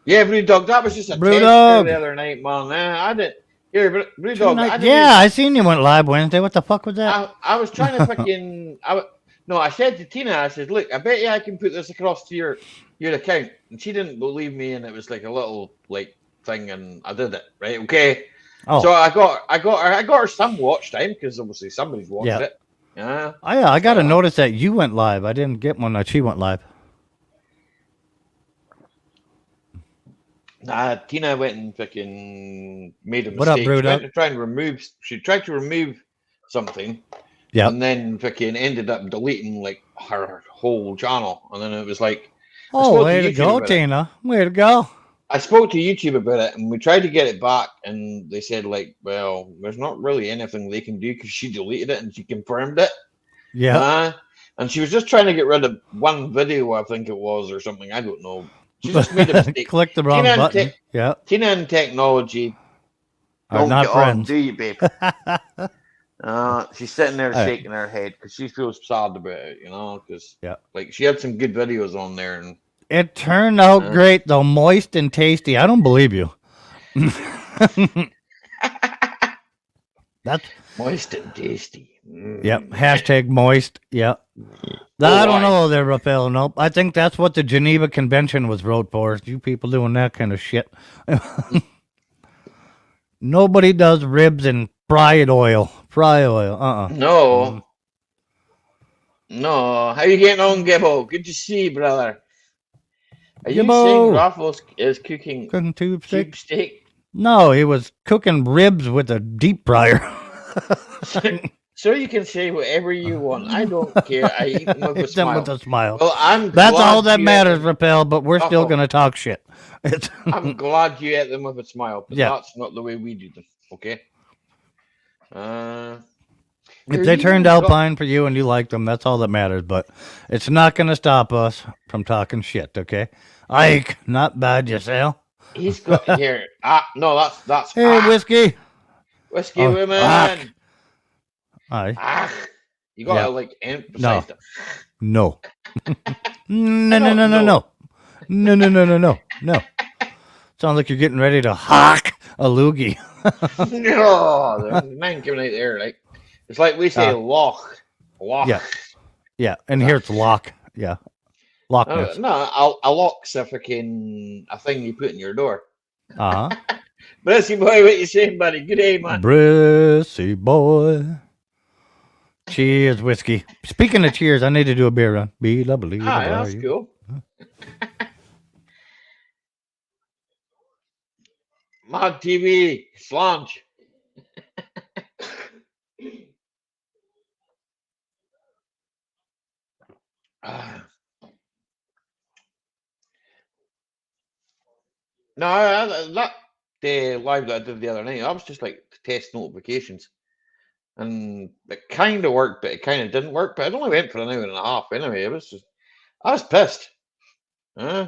Yeah, Brewdog, that was just a Brewdog. test the other night, man. I did. Here, Brewdog. Yeah, I seen you went live Wednesday. What the fuck was that? I was trying to fucking. No, I said to Tina, I said, look, I bet you I can put this across to your account. And she didn't believe me, and it was like a little like thing, and I did it, right? Okay. Oh. So I got her some watch time because obviously somebody's watched it. Yeah. Oh, yeah, I got to notice that you went live. I didn't get one that she went live. Nah, Tina went and fucking made a mistake. What up, Brewdog? She tried to remove something. Yeah. And then fucking ended up deleting like her whole channel. And then it was like, oh, way to go, Tina. Way to go. I spoke to YouTube about it, and we tried to get it back, and they said like, well, there's not really anything they can do because she deleted it and she confirmed it. Yeah. And she was just trying to get rid of one video, I think it was, or something. I don't know. She just made a mistake. Click the wrong button. Yeah. Tina and technology are not friends. Do you, babe? She's sitting there shaking her head because she feels sad about it, you know, because like she had some good videos on there, and it turned out great though, moist and tasty. I don't believe you. That's moist and tasty. Yep. Hashtag moist. Yep. I don't know there, Raphael. Nope. I think that's what the Geneva Convention was wrote for. You people doing that kind of shit. Nobody does ribs in fried oil. No. No. How you getting on, Gibbo? Good to see you, brother. Are you saying Raffles is cooking tube steak? No, he was cooking ribs with a deep fryer. So you can say whatever you want. I don't care. I eat them with a smile. With a smile. Well, that's all that matters, Rappel, but we're still going to talk shit. I'm glad you ate them with a smile, but that's not the way we do them, okay? If they turned out fine for you and you liked them, that's all that matters, but it's not going to stop us from talking shit, okay? Ike, not bad yourself. He's got here. No, that's hey, whiskey. Whiskey women. Aye. You gotta like emphasize that. No. No. Sounds like you're getting ready to hawk a loogie. No, there's a man coming out there, like it's like we say loch. Yeah, and here it's lock. Yeah, Loch Ness. No, a lock's a thing you put in your door. Brissy boy, what you saying, buddy? Good day, man. Brissy boy. Cheers, whiskey. Speaking of cheers, I need to do a beer run. That's cool. Mod TV, Slange. No, that live that I did the other night, I was just like test notifications. And it kind of worked, but it kind of didn't work. But it only went for an hour and a half anyway. I was pissed. I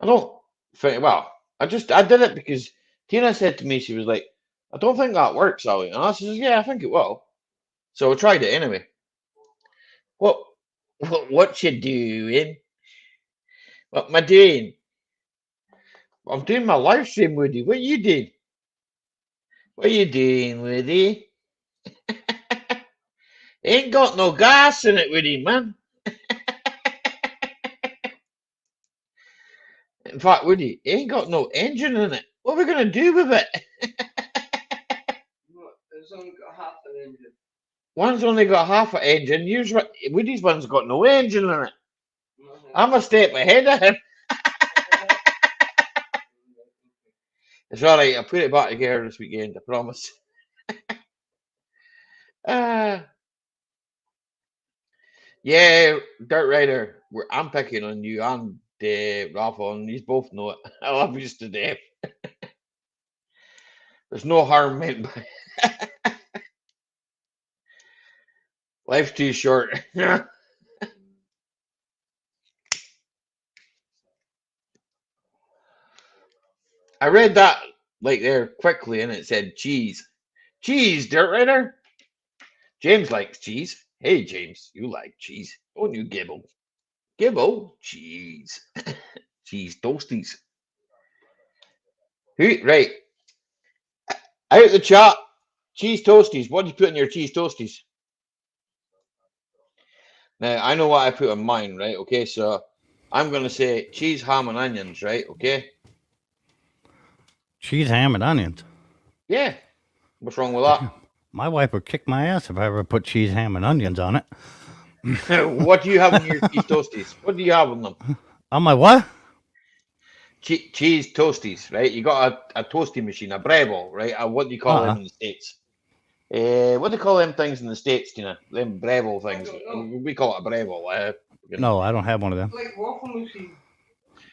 don't think, I did it because Tina said to me, she was like, I don't think that works, Ali. And I said, yeah, I think it will. So I tried it anyway. Well, What you doing? What am I doing? I'm doing my live stream, Woody. What you doing? What you doing, Woody? Ain't got no gas in it, Woody, man. In fact, Woody, ain't got no engine in it. What are we gonna do with it? It's only got half an engine. One's only got half an engine. Woody's one's got no engine in it. I'm a step ahead of him. It's all right. I'll put it back together this weekend. I promise. Yeah, Dirt Rider. I'm picking on you and Rafa, and you both know it. I love you to death. There's no harm meant by. Life's too short. I read that like there quickly, and it said cheese. Cheese, Dirt Rider. James likes cheese. Hey, James, you like cheese. Don't you, Gibble? Gibble, cheese. Cheese toasties. Right. Out the chat. Cheese toasties. What do you put in your cheese toasties? Now, I know what I put on mine, right? Okay, so I'm going to say cheese, ham, and onions, right? Okay? Cheese, ham, and onions. Yeah. What's wrong with that? My wife would kick my ass if I ever put cheese, ham, and onions on it. What do you have in your cheese toasties? What do you have in them? On my what? Cheese toasties, right? You got a toasty machine, a Breville, right? What do you call them in the States? What do they call them things in the States, Tina? Them Breville things. We call it a Breville. No, I don't have one of them. Like waffle machine.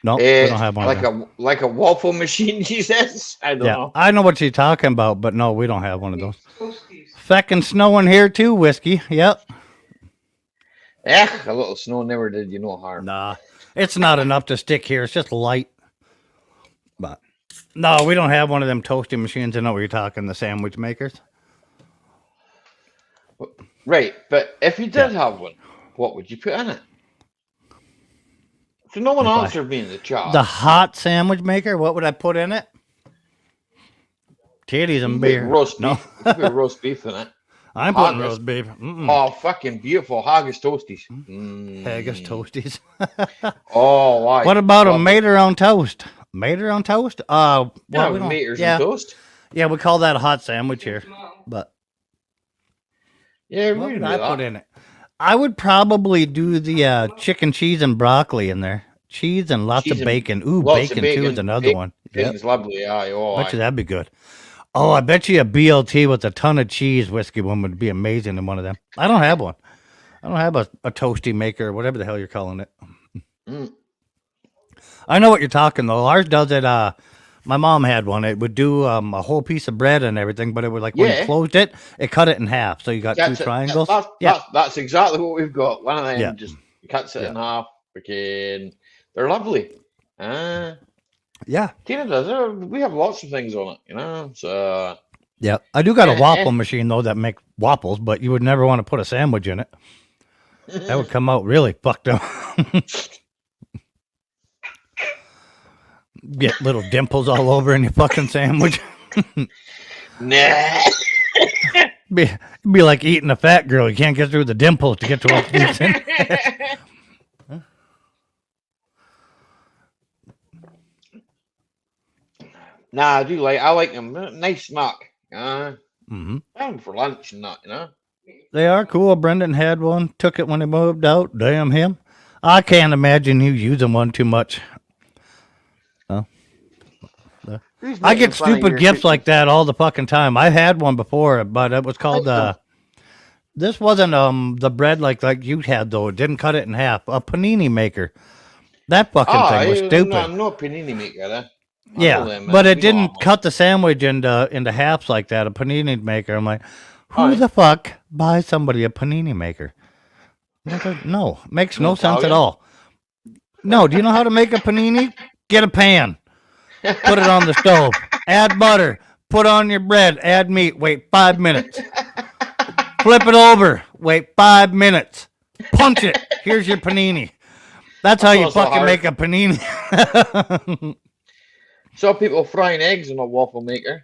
No, we don't have one like of them. Like a waffle machine, she says. I don't know. I know what you're talking about, but no, we don't have one of those. Toasties. Feckin' snowing here too, Whiskey. Yep. A little snow never did you no harm. Nah, it's not enough to stick here. It's just light. But no, we don't have one of them toasting machines. I know what you're talking, the sandwich makers. Right, but if you did have one, what would you put in it? So no one answered me in the chat. The hot sandwich maker, what would I put in it? Titties and beer. Roast no. beef. You put roast beef in it. I'm putting roast beef. Oh, fucking beautiful haggis toasties. Haggis toasties. Oh, why? What about a mater on toast? Mater on toast? Yeah, maters on toast. Yeah, we call that a hot sandwich here. But yeah, what would I put in it? I would probably do the chicken, cheese, and broccoli in there. Cheese and lots of bacon. Ooh, bacon too is another one. Bacon's lovely. Bet you that'd be good. Oh, I bet you a BLT with a ton of cheese whiskey one would be amazing in one of them. I don't have one. I don't have a toasty maker or whatever the hell you're calling it. I know what you're talking though. Ours does it. My mom had one. It would do a whole piece of bread and everything, but it would when you closed it, it cut it in half. So you got two triangles. That's exactly what we've got. One of them just cuts it in half. They're lovely. Yeah. Tina does. We have lots of things on it, you know. So yeah, I do got a waffle machine though that makes waffles, but you would never want to put a sandwich in it. That would come out really fucked up. Get little dimples all over in your fucking sandwich. Nah. Be like eating a fat girl. You can't get through the dimples to get to what it's in. Nah, I like them. Nice smack. Have them for lunch and that, you know. They are cool. Brendan had one. Took it when he moved out. Damn him. I can't imagine you using one too much. I get stupid gifts like that all the fucking time. I had one before, but it was called this wasn't the bread like you had though. It didn't cut it in half. A panini maker. That fucking thing was stupid. I'm no panini maker. Yeah, but it didn't cut the sandwich into halves like that. A panini maker. I'm like, who the fuck buys somebody a panini maker? No, makes no sense at all. No, do you know how to make a panini? Get a pan. Put it on the stove. Add butter. Put on your bread. Add meat. Wait 5 minutes. Flip it over. Wait 5 minutes. Punch it. Here's your panini. That's how you not so fucking hard. make a panini. Saw people frying eggs in a waffle maker.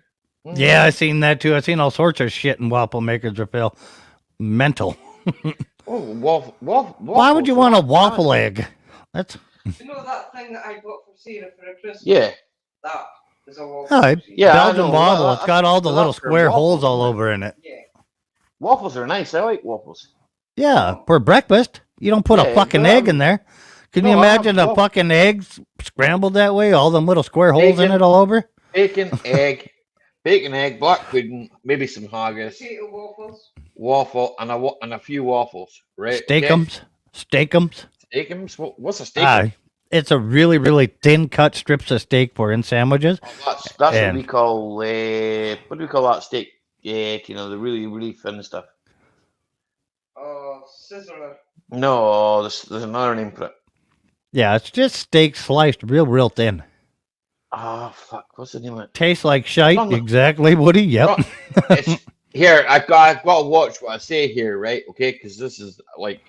Yeah, I seen that too. I seen all sorts of shit in waffle makers, Phil. Mental. Oh, waffle. Why would you want a waffle egg? That's You know that thing that I got for Sarah for a Christmas? Yeah. That is a waffle. oh, Yeah, I Belgian know. waffle. Well, It's got all the that's little for square waffles, holes all isn't it? over in it. Yeah. Waffles are nice. I like waffles. Yeah, for breakfast. You don't put Yeah, a fucking but, egg in there. Can no, you I have imagine a waffle- fucking egg scrambled that way? All them little square holes in Bacon. it all over? Bacon, egg, black pudding, maybe some haggis, Potato waffles. waffle, and a few waffles. Right? Steakums. Steakums. Steakums. What's a steak? Aye. It's a really, really thin cut strips of steak for in sandwiches. That's what And- we call. What do we call that steak? Yeah, the really, really thin stuff. Sizzler. No, there's another name for it. Yeah, it's just steak sliced real, real thin. Oh fuck! What's the name of it? Tastes like shite. Wrong one. Exactly, Woody. Yep. Right. It's, here, I've got to watch what I say here, right? Okay, because this is like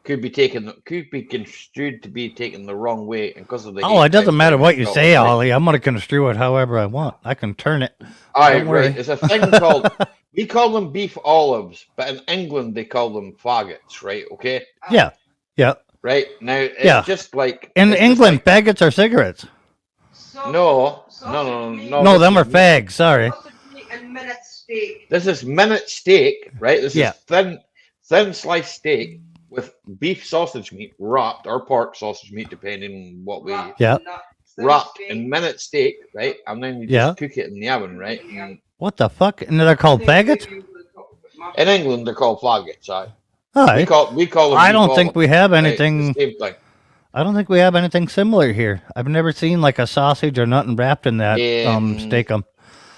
could be construed to be taken the wrong way, and because of the. Oh, it doesn't matter what you say, Ollie. Ollie. I'm going to construe it however I want. I can turn it. All right, Don't worry. right. There's a thing called we call them beef olives, but in England they call them faggots, right? Okay, Yeah. Yeah. right now it's Yeah. just like In it's just England, like- faggots are cigarettes. no, No, this them is are fags. Sorry. Sausage meat and minute steak. This is minute steak, right? This Yeah. is thin sliced steak with beef sausage meat wrapped or pork sausage meat, depending on what we Yeah. wrapped in minute steak, right? And then you just Yeah. cook it in the oven, right? And What the fuck? And they're called faggots? in England, they're called faggots. Aye. All right. We call them. I beef don't think olives, we have right? anything. The same thing. I don't think we have anything similar here. I've never seen like a sausage or nothing wrapped in that steakum.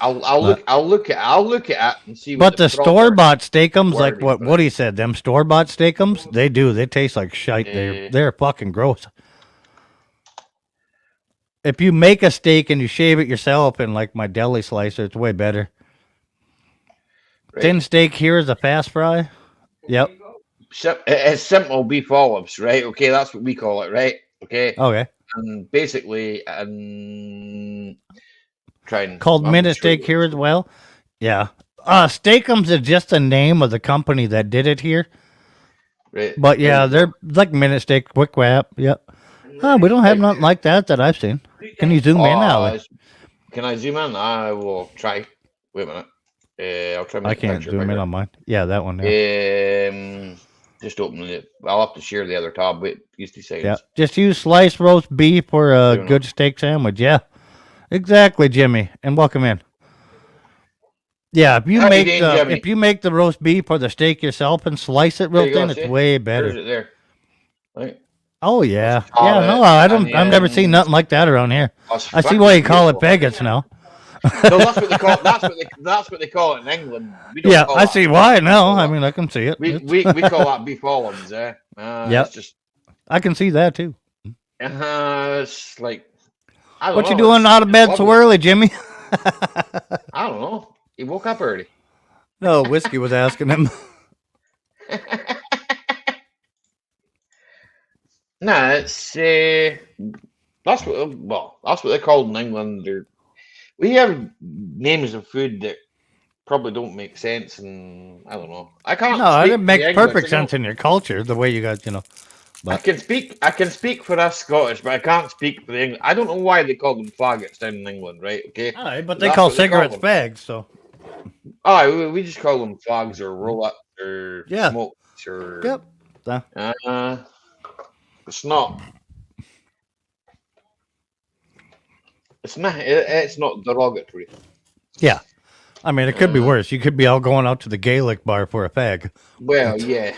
I'll look at it and see. But what the proper store bought steakums, like wording what for it. Woody said, them store bought steakums, they do. They taste like shite. Yeah. They're fucking gross. If you make a steak and you shave it yourself in like my deli slicer, it's way better. Right. Thin steak here is a fast fry. Yep. It's simple beef olives, right? Okay, that's what we call it, right? Okay, Okay. and basically, Called minute steak here as well. Yeah. Steakums is just the name of the company that did it here. Right. But yeah, they're like minute steak, quick wrap. Yep. We don't have nothing like that I've seen. Can you zoom in, Ollie? Can I zoom in? I will try. Wait a minute. I'll try. I can't zoom in on mine. Yeah, that one. Yeah. Just open it. I'll have to share the other tab. Wait, use 2 seconds. Yeah. Just use sliced roast beef for a Doing good steak sandwich. Yeah. Exactly, Jimmy. And welcome in. Yeah, if you How you make doing, the Jimmy? if you make the roast beef or the steak yourself and slice it real There you go, thin, it's see? way There's better. it there. Right. Oh yeah. Call Yeah, it no, I don't I've never onions. seen nothing like that around here. That's I see fucking why you call it beautiful. faggots now. No, that's what they call. That's what they call it in England. We don't Yeah, call I that- see why now. I mean I can see it. We call that beef olives, eh? Yep. It's just I can see that too. it's like I don't What know, you doing it's- out of bed it's so lovely. early, Jimmy? I don't know. He woke up early. No, Whiskey was asking him. Nah, it's that's what they're called in England. We have names of food that probably don't make sense, and I don't know. I can't. No, speak it for makes the English, perfect I know. sense in your culture, the way you guys, I but- can speak for us Scottish, but I can't speak for the English. I don't know why they call them faggots down in England, right? Okay. All right, but they That's call what they call cigarettes them. fags, so. We just call them fags or roll ups or Yeah. smokes or. Yep. It's not. It's not derogatory. Yeah. I mean, it could be worse. You could be all going out to the Gaelic bar for a fag. Well, yeah.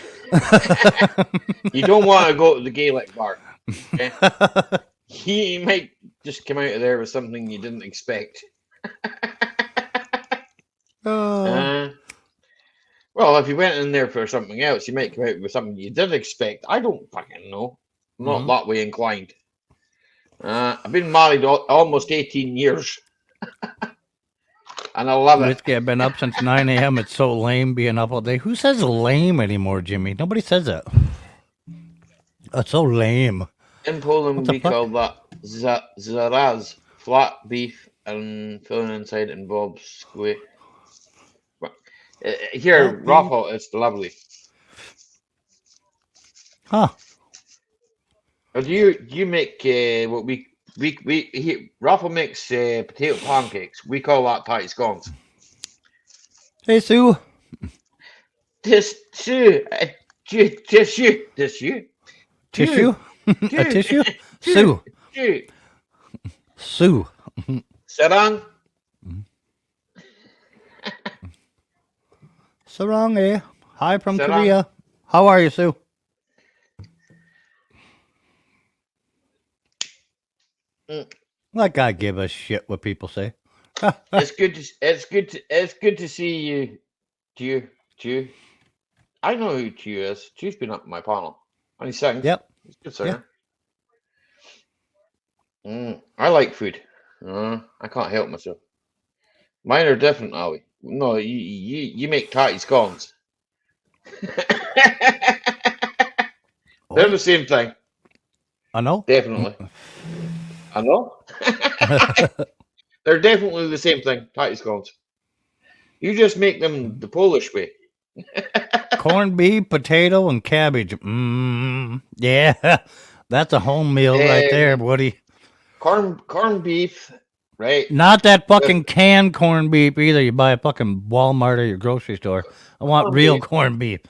You don't want to go to the Gaelic bar. Okay? He might just come out of there with something you didn't expect. Well, if you went in there for something else, you might come out with something you did expect. I don't fucking know. I'm not that way inclined. I've been married almost 18 years. And I love it. Whiskey, I've been up since 9 a.m. It's so lame being up all day. Who says lame anymore, Jimmy? Nobody says that. That's so lame. In Poland, What the we fuck? call that zaraz, flat beef, and filling inside involves squid. Here, Flat beef. raffle, it's lovely. Huh. Or do you make what raffle makes potato pancakes. We call that tight scones. Hey, Sue. Tissue, tissue. Tissue? A tissue? Sue. Sue. Sarang. Sarang, eh? Hi from Sarang. Korea. How are you, Sue? Like I give a shit what people say. It's good to see you, Chew. I know who Chew is. Chew's been up my panel. And he sings. Yep. He's a good singer. I like food. I can't help myself. Mine are different, Ali. No, you make tatty scones. They're the same thing. I know. Definitely. I know. They're definitely the same thing, tatty scones. You just make them the Polish way. Corned beef, potato, and cabbage. Yeah, that's a home meal right there, Woody. Corned beef, right? Not that fucking canned corned beef either. You buy a fucking Walmart or your grocery store. I want Corned real beef. corned beef.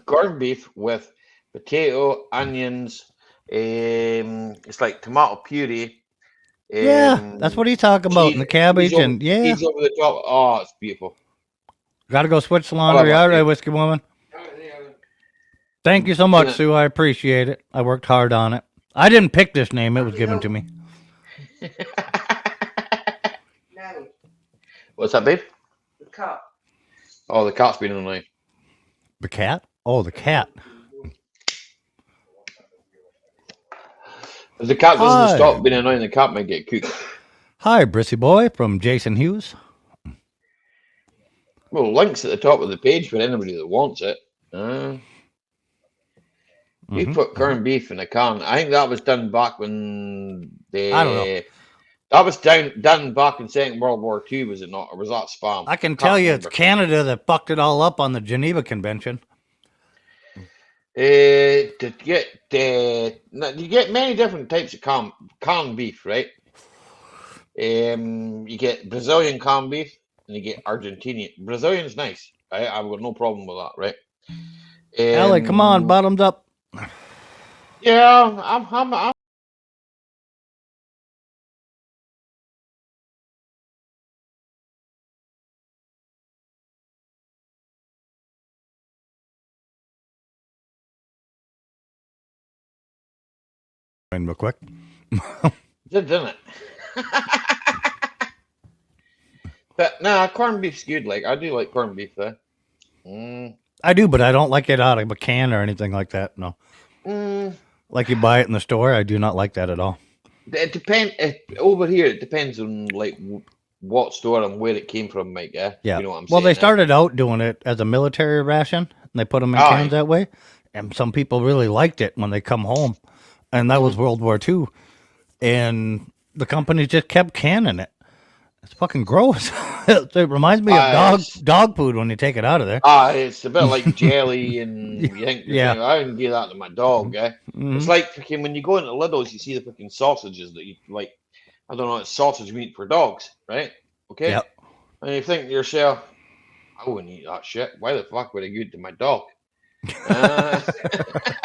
Corned beef with potato, onions. It's like tomato puree. Yeah, that's what he's talking about. And the cabbage cheese and yeah. cheese over the top. Oh, it's beautiful. Got to go switch the laundry. about All right, you? whiskey woman. Thank you so much, Sue. I appreciate it. I worked hard on it. I didn't pick this name. It was given to me. Now, What's that, babe? the cat. Oh, the cat's been annoying. The cat? Oh, the cat. If the cat doesn't Hi. stop being annoying, the cat might get cooked. Hi, Brissy Boy from Jason Hughes. Well, links at the top of the page for anybody that wants it. You put corned beef in a can. I think that was done back when they. I don't know. That was done back in Second World War II, was it not? Or was that spam? I can Can't tell you it's remember. Canada that fucked it all up on the Geneva Convention. You get many different types of canned beef, right? You get Brazilian canned beef and you get Argentinian. Brazilian's nice. I've got no problem with that, right? Ellie, come on, bottoms up. Yeah, I'm Real quick. didn't it? But nah, corned beef's good. Like I do like corned beef though. I do, but I don't like it out of a can or anything like that. No. Like you buy it in the store, I do not like that at all. It depends. Over here, it depends on like what store and where it came from, Mike. Yeah. Yeah. You know what I'm Well, saying? they started out doing it as a military ration, and they put them in Aye. cans that way. And some people really liked it when they come home, and that was World War II. And the company just kept canning it. It's fucking gross. It reminds me of dog food when you take it out of there. It's a bit like jelly, and you think, Yeah. I wouldn't give that to my dog. Yeah. It's like freaking when you go into Lidl's, you see the freaking sausages that you like. I don't know, it's sausage meat for dogs, right? Okay. Yep. And you think to yourself, I wouldn't eat that shit. Why the fuck would I give it to my dog? The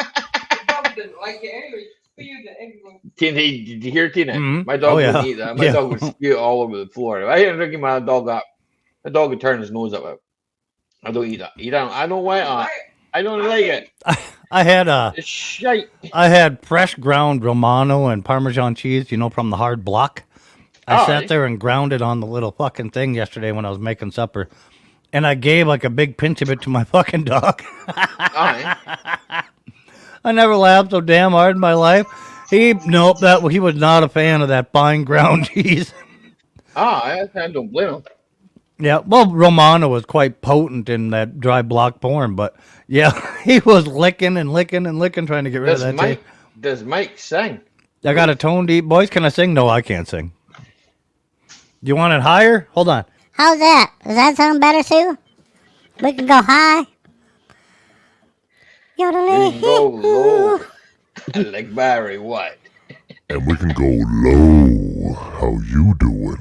dog didn't like it anyway. Spewed it everywhere. Tina, did you hear Tina? Mhm. My dog Oh, yeah. wouldn't eat that. My Yeah. dog would spew it all over the floor. If I didn't drink my dog up, my dog would turn his nose up. I don't eat that. I don't like that. I don't like it. I had It's shite. I had fresh ground Romano and Parmesan cheese, from the hard block. I sat there and ground it on the little fucking thing yesterday when I was making supper. And I gave like a big pinch of it to my fucking dog. Aye. I never laughed so damn hard in my life. He was not a fan of that fine ground cheese. I don't blame him. Yeah, well, Romano was quite potent in that dry block porn, but yeah, he was licking and licking and licking, trying to get rid of that tape. Does Mike sing? I got a tone deep voice. Can I sing? No, I can't sing. Do you want it higher? Hold on. How's that? Does that sound better, Sue? We can go high. We can go low, like Barry White. And we can go low. How you doing?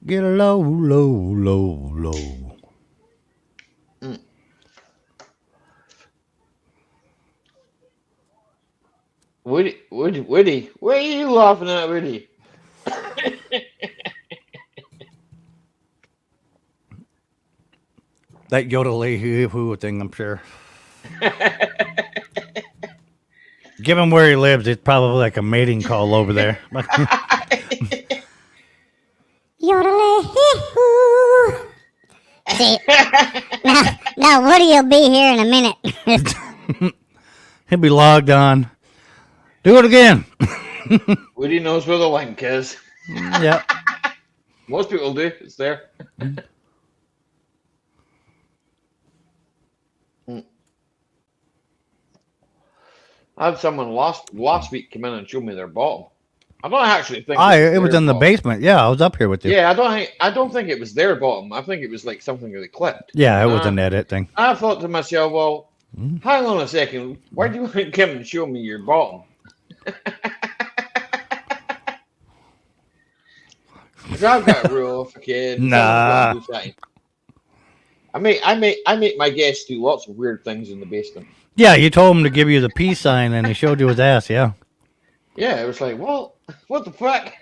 Get low, low, low, low. Woody, what are you laughing at, Woody? That yodeling hoo thing, I'm sure. Given where he lives, it's probably like a mating call over there. Yodeling-hoo. See, now Woody will be here in a minute. He'll be logged on. Do it again. Woody knows where the link is. Yeah. Most people do. It's there. I had someone last week come in and show me their bottom. I don't actually think it was in the basement. Yeah, I was up here with you. Yeah, I don't think it was their bottom. I think it was like something that they clipped. Yeah, it was an edit thing. I thought to myself, well, hang on a second. Why do you want to come and show me your bottom? Because I've got a rule for kids. Nah. I make my guests do lots of weird things in the basement. Yeah, you told him to give you the peace sign, and he showed you his ass. Yeah. Yeah, it was like, well, what the fuck?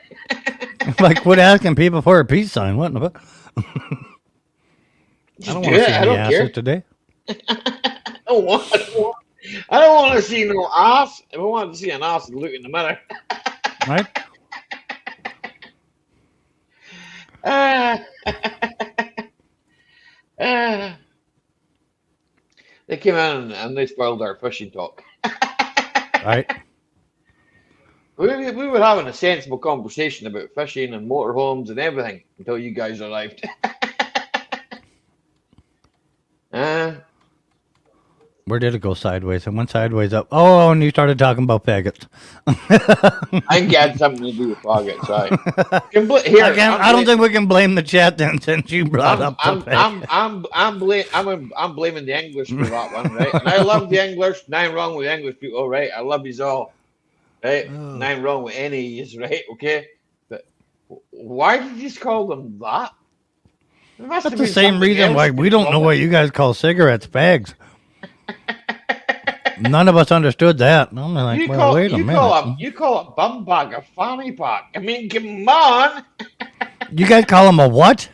Like, quit asking people for a peace sign. What in the fuck? I don't want to see any asses today. I don't want to see no ass. If I want to see an ass, look in the mirror. Right? They came in and they spoiled our fishing talk. Right. We were having a sensible conversation about fishing and motorhomes and everything until you guys arrived. Where did it go sideways? It went sideways up. Oh, and you started talking about faggots. I think it had something to do with faggots, right? I don't think we can blame the chat then, since you brought up the faggots. I'm blaming the English for that one, right? And I love the English. Nothing wrong with English people, right? I love you all, right? Nothing wrong with any of you, right? Okay, but why did you just call them that? That's the same reason why we don't know what you guys call cigarettes fags. None of us understood that. I'm like, wait a minute. You call a bum bag a fanny pack. I mean, come on. You guys call them a what?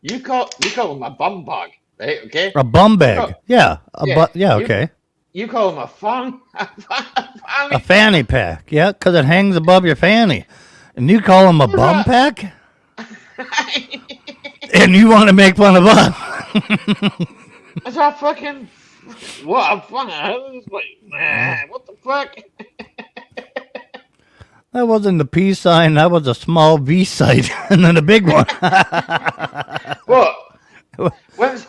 You call them a bum bag, right? Okay. A bum bag. Okay. You call them a fanny pack. Yeah, because it hangs above your fanny. And you call them a bum pack? And you want to make fun of us? That's not fucking. What fun! I was like, what the fuck? That wasn't the peace sign. That was a small V site, and then a big one. What?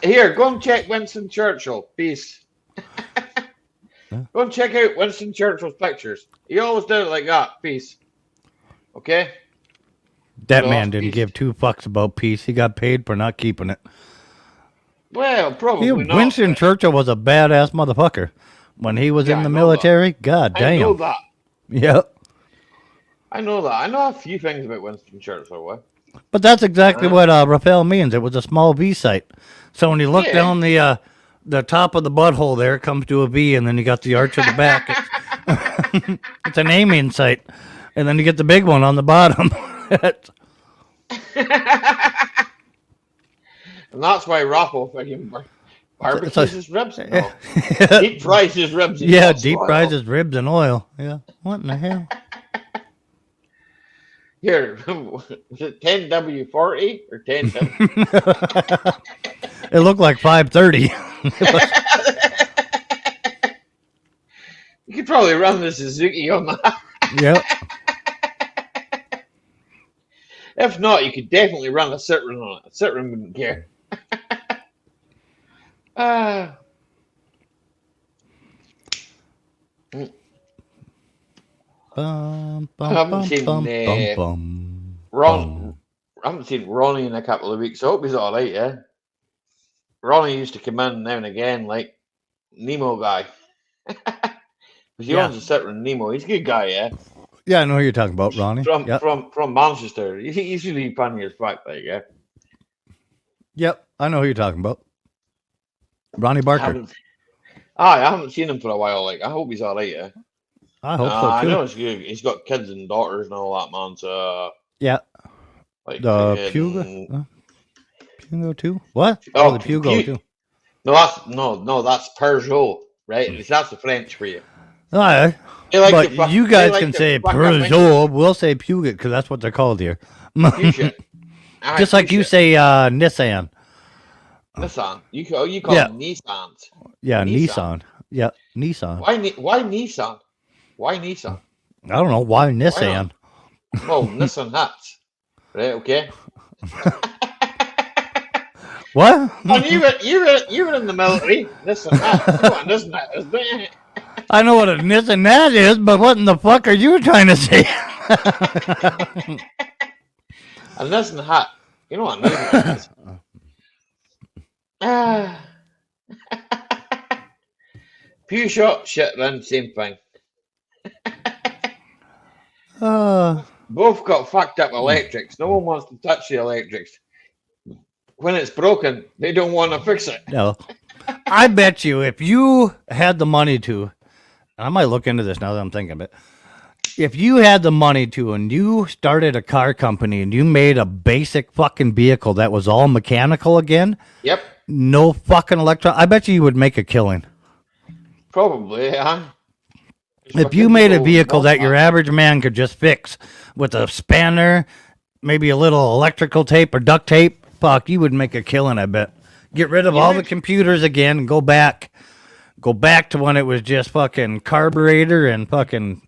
Here, go and check Winston Churchill. Peace. Go and check out Winston Churchill's pictures. He always did it like that. Peace. Okay. That man didn't give two fucks about peace. He got paid for not keeping it. Well, probably not. Winston Churchill was a badass motherfucker when he was in the military. God damn. I know that. Yep. I know that. I know a few things about Winston Churchill. But that's exactly what Raphael means. It was a small V site. So when you look down the top of the butthole there, it comes to a V, and then you got the arch of the back. It's an aiming site. And then you get the big one on the bottom. And that's why Raphael fucking barbecues his ribs. No. Deep fries his ribs. Yeah, deep fries his ribs in oil. Yeah. What in the hell? Here, was it 10W40 or 10W? It looked like 530. You could probably run the Suzuki on that. Yep. If not, you could definitely run a Citroen on it. A Citroen wouldn't care. I haven't seen Ron. I haven't seen Ronnie in a couple of weeks. I hope he's all right. Yeah. Ronnie used to come in now and again, like Nemo guy. Because he owns a Citroen Nemo. He's a good guy. Yeah. Yeah, I know who you're talking about, Ronnie. From Manchester. He's really funny as fuck, like, yeah. Yep, I know who you're talking about. Ronnie Barker. I haven't seen him for a while. Like, I hope he's all right. Yeah. I hope so too. I know it's good. He's got kids and daughters and all that, man. So yeah, like the Pugo, Pugo too. What? Oh, the Pugo too. No, that's Peugeot, right? That's the French for you. All right. But you guys can say Peugeot. We'll say Puget because that's what they're called here. Just like you say Nissan. Nissan. You call them Nissans. Yeah, Nissan. Yeah, Nissan. Why Nissan? Why Nissan? I don't know. Why Nissan? Well, Nissan hats. Right, okay. What? Oh, you were in the military. Nissan hats. You know what Nissan hat is, don't you? I know what a Nissan that is, but what in the fuck are you trying to say? A Nissan hat. You know what Nissan is? Peugeot, shit, then same thing. Both got fucked up electrics. No one wants to touch the electrics. When it's broken, they don't want to fix it. No. I bet you if you had the money to, I might look into this now that I'm thinking of it. If you had the money to and you started a car company and you made a basic fucking vehicle that was all mechanical again. Yep. No fucking electron. I bet you would make a killing. Probably, yeah. If you made a vehicle that your average man could just fix with a spanner, maybe a little electrical tape or duct tape, fuck, you would make a killing, I bet. Get rid of all the computers again and go back to when it was just fucking carburetor and fucking...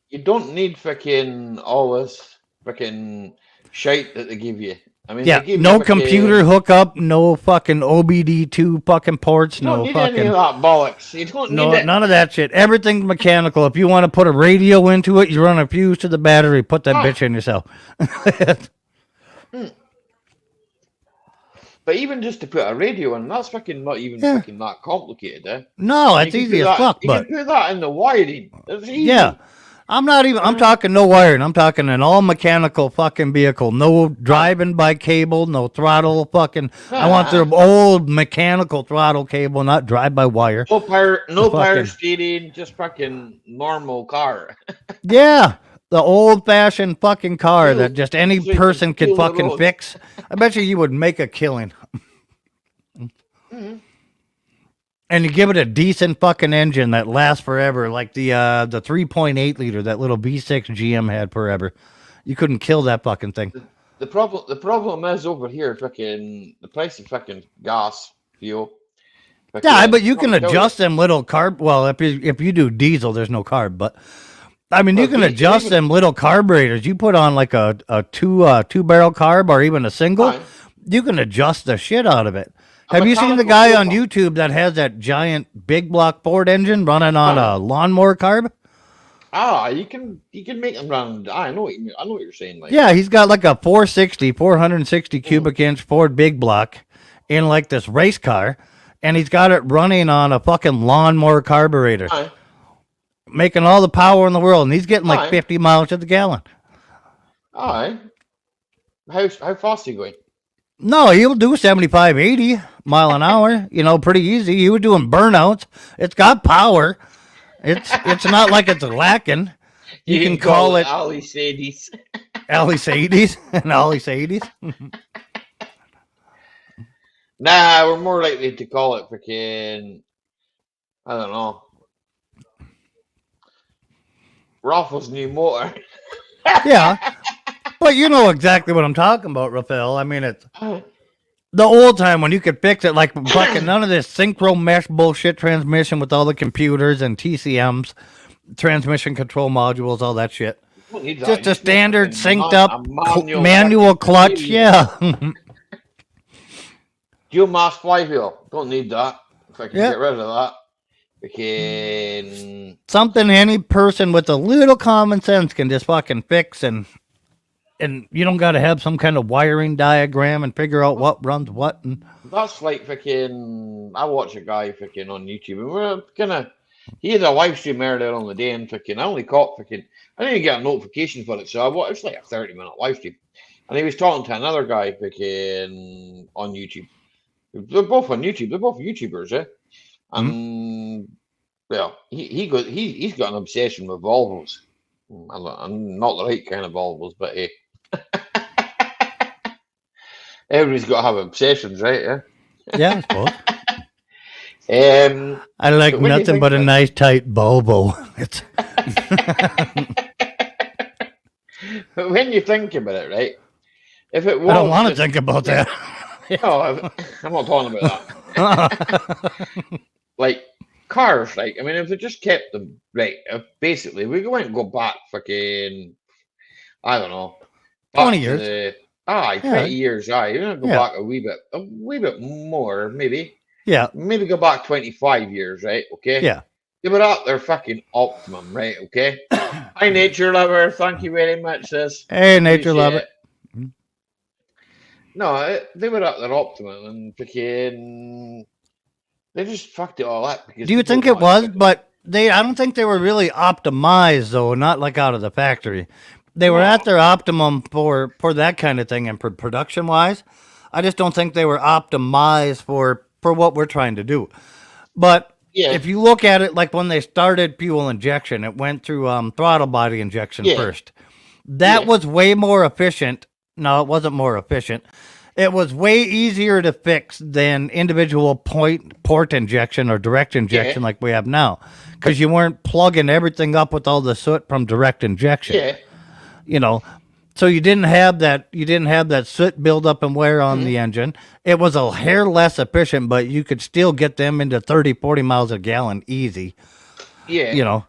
You don't need fucking all this fucking shite that they give you. I mean, yeah, no computer hookup, no fucking OBD2 fucking ports, you don't no need fucking any of that bollocks. You don't need it. None of that shit. Everything's mechanical. If you want to put a radio into it, you run a fuse to the battery, put that bitch in yourself. But even just to put a radio in, that's fucking not even fucking that complicated, eh? No, it's easy as fuck. But you can put that in the wiring. It's easy. Yeah. I'm talking no wiring. I'm talking an all mechanical fucking vehicle. No driving by cable, no throttle fucking. I want the old mechanical throttle cable, not drive by wire. No power steering, just fucking normal car. Yeah. The old fashioned fucking car that just any person could fucking fix. I bet you would make a killing. Mm-hmm. And you give it a decent fucking engine that lasts forever, like the 3.8 liter that little V6 GM had forever. You couldn't kill that fucking thing. The problem is over here, fucking the price of fucking gas fuel. Yeah, but you can adjust them little carb. Well, if you do diesel, there's no carb, but I mean you can adjust them little carburetors. You put on like a two barrel carb or even a single. You can adjust the shit out of it. Have you seen the guy on YouTube that has that giant big block Ford engine running on a lawnmower carb? You can make them run. I know what you're saying. Like, yeah, he's got like a 460 cubic inch Ford big block in like this race car, and he's got it running on a fucking lawnmower carburetor, making all the power in the world, and he's getting like 50 miles to the gallon. All right. How fast are you going? No, he'll do 75, 80 mile an hour, pretty easy. You were doing burnouts. It's got power. It's not like it's lacking. You can call it Ali Sadies. Ali Sadies and Ali Sadies. Nah, we're more likely to call it freaking, I don't know, Raffles' new motor. Yeah. But you know exactly what I'm talking about, Raphael. I mean, The old time when you could fix it, like fucking none of this synchro mesh bullshit transmission with all the computers and TCMs, transmission control modules, all that shit. You don't need that. Just You a need standard fucking synced up manual fucking clutch, gear. yeah. Dual mass flywheel. Don't need that. If I can Yeah. get rid of that. Fucking Something any person with a little common sense can just fucking fix, and you don't got to have some kind of wiring diagram and figure out what runs what. And that's like fucking. I watch a guy fucking on YouTube, and we're gonna. He had a live stream earlier on the day, and fucking. I only caught fucking. I didn't get a notification for it, so I watched. It's like a 30-minute live stream, and he was talking to another guy fucking on YouTube. They're both on YouTube. They're both YouTubers, eh? And well, he's got an obsession with Volvos. I'm not the right kind of Volvos, but hey. Everybody's got to have obsessions, right? Yeah. yeah, I suppose. I like But when you nothing think but a about- nice tight Volvo. It's But when you think about it, right? If it was, I don't want to just- think about that. No, I'm not talking about that. Like cars, right? I mean, if they just kept them right, if basically we went go back fucking, I don't know, 20 to years. the- Yeah. 20 years. You're gonna go Yeah. back a wee bit more, maybe. Yeah, Maybe go back 25 years, right? Okay. yeah. They were at their fucking optimum, right? Okay. Hi, nature lover. Thank you very much, sis. Hey, nature love it. Appreciate it. No, they were at their optimum, and fucking they just fucked it all up. Because Do you people think it wanted was? fucking- But I don't think they were really optimized though. Not like out of the factory. They were at their optimum for that kind of thing and for production wise. I just don't think they were optimized for what we're trying to do. But Yeah. if you look at it, like when they started fuel injection, it went through throttle body injection Yeah. first. That Yeah. was way more efficient. No, it wasn't more efficient. It was way easier to fix than individual port injection or direct injection like we have now, because you weren't plugging everything up with all the soot from direct injection. Yeah. You know, so you didn't have that soot buildup and wear on the engine. It was a hair less efficient, but you could still get them into 30, 40 miles a gallon easy. Yeah. You know,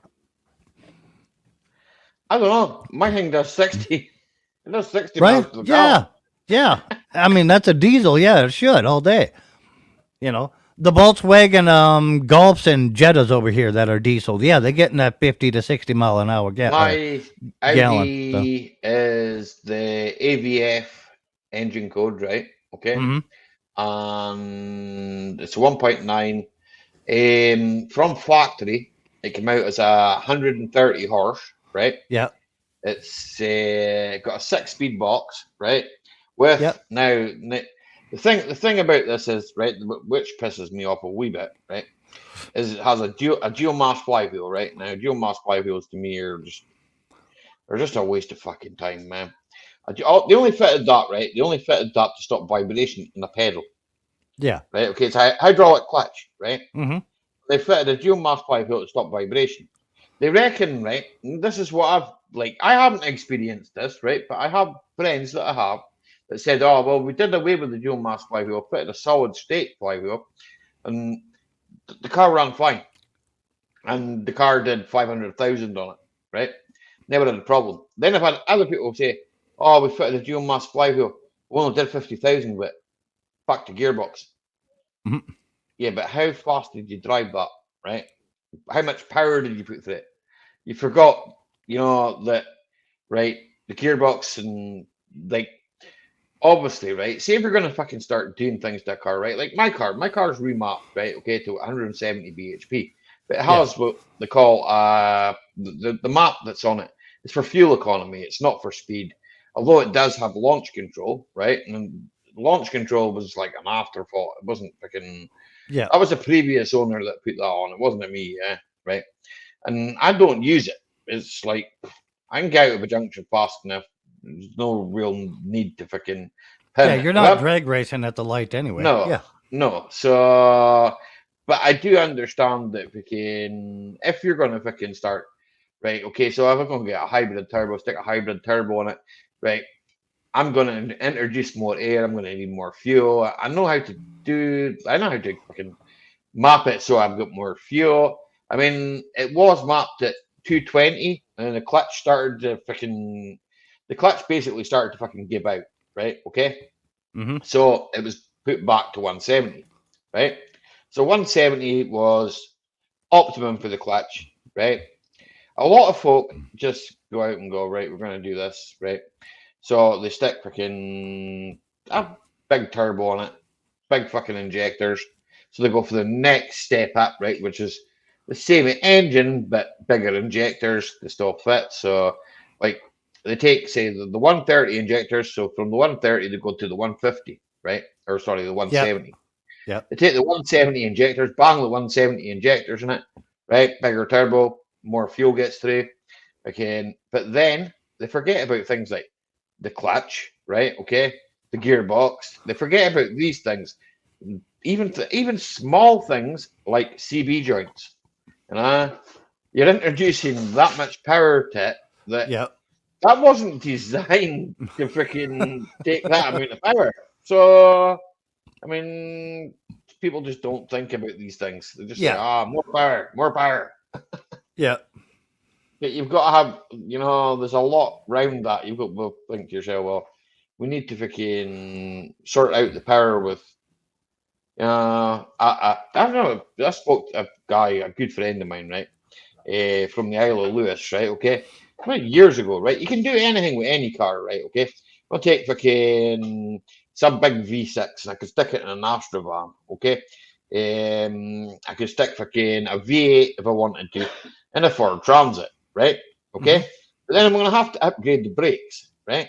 I don't know. My thing does 60. It does 60 right? miles to the Yeah, gallon. yeah. I mean, that's a diesel. Yeah, it should all day. You know, the Volkswagen Golfs and Jettas over here that are diesel. Yeah, they're getting that 50 to 60 mile an hour My gallon, Audi is the AVF engine code, right? Okay. Mhm. And it's 1.9. From factory, it came out as 130 horse, right? Yeah. It's got a 6-speed box, right? With Yep. now the thing about this is right, which pisses me off a wee bit, right? Is it has a dual mass flywheel, right? Now dual mass flywheels to me are just a waste of fucking time, man. They only fitted that, right? They only fitted that to stop vibration in the pedal, Yeah. right? Okay, it's a hydraulic clutch, right? Mm-hmm. They fitted a dual mass flywheel to stop vibration. They reckon, right? And this is what I haven't experienced this, right? But I have friends that I have that said, "Oh, well, we did away with the dual mass flywheel, fitted a solid state flywheel, and the car ran fine, and the car did 500,000 on it, right? Never had a problem." Then I've had other people say, "Oh, we fitted a dual mass flywheel, we only did 50,000 with it. Back to gearbox." Mhm. Yeah, but how fast did you drive that, right? How much power did you put through it? You forgot, that, right? The gearbox and like, obviously, right? Say if you're gonna fucking start doing things to a car, right? Like my car's remapped, right? Okay, to 170 bhp, but it has what they call the map that's on it. It's for fuel economy. It's not for speed, although it does have launch control, right? And launch control was like an afterthought. It wasn't fucking. Yeah. That was the previous owner that put that on. It wasn't me, yeah, right? And I don't use it. It's like I can get out of a junction fast enough. There's no real need to fucking. pin Yeah, it. you're not drag racing at the light anyway. No. Yeah. No. So, but I do understand that fucking if you're gonna fucking start, right? Okay, so if I'm gonna get a hybrid turbo, stick a hybrid turbo on it, right? I'm going to introduce more air. I'm going to need more fuel. I know how to fucking map it so I've got more fuel. I mean, it was mapped at 220, and the clutch basically started to fucking give out, right? Okay. Mm-hmm. So it was put back to 170, right? So 170 was optimum for the clutch, right? A lot of folk just go out and go, right, we're going to do this, right? So they stick freaking a big turbo on it, big fucking injectors. So they go for the next step up, right, which is the same engine, but bigger injectors to still fit. So, like, they take, say, the 130 injectors. So from the 130, they go to the 150, right? Or sorry, the 170. Yeah. They take the 170 injectors, bang the 170 injectors in it, right? Bigger turbo, more fuel gets through. Okay, but then they forget about things like the clutch, right? Okay, the gearbox. They forget about these things, even small things like CB joints. You're introducing that much power to it that wasn't designed to freaking take that amount of power. So, I mean, people just don't think about these things. They just say, more power, more power. Yeah. But you've got to have, there's a lot round that. You've got to think to yourself, well, we need to freaking sort out the power with, I don't know, I spoke to a guy, a good friend of mine, right, from the Isle of Lewis, right, okay, years ago, right, you can do anything with any car, right, okay, I'll take freaking some big V6 and I could stick it in an Astrovan, okay, I could stick freaking a V8 if I wanted to in a Ford Transit, right, okay, but then I'm going to have to upgrade the brakes, right.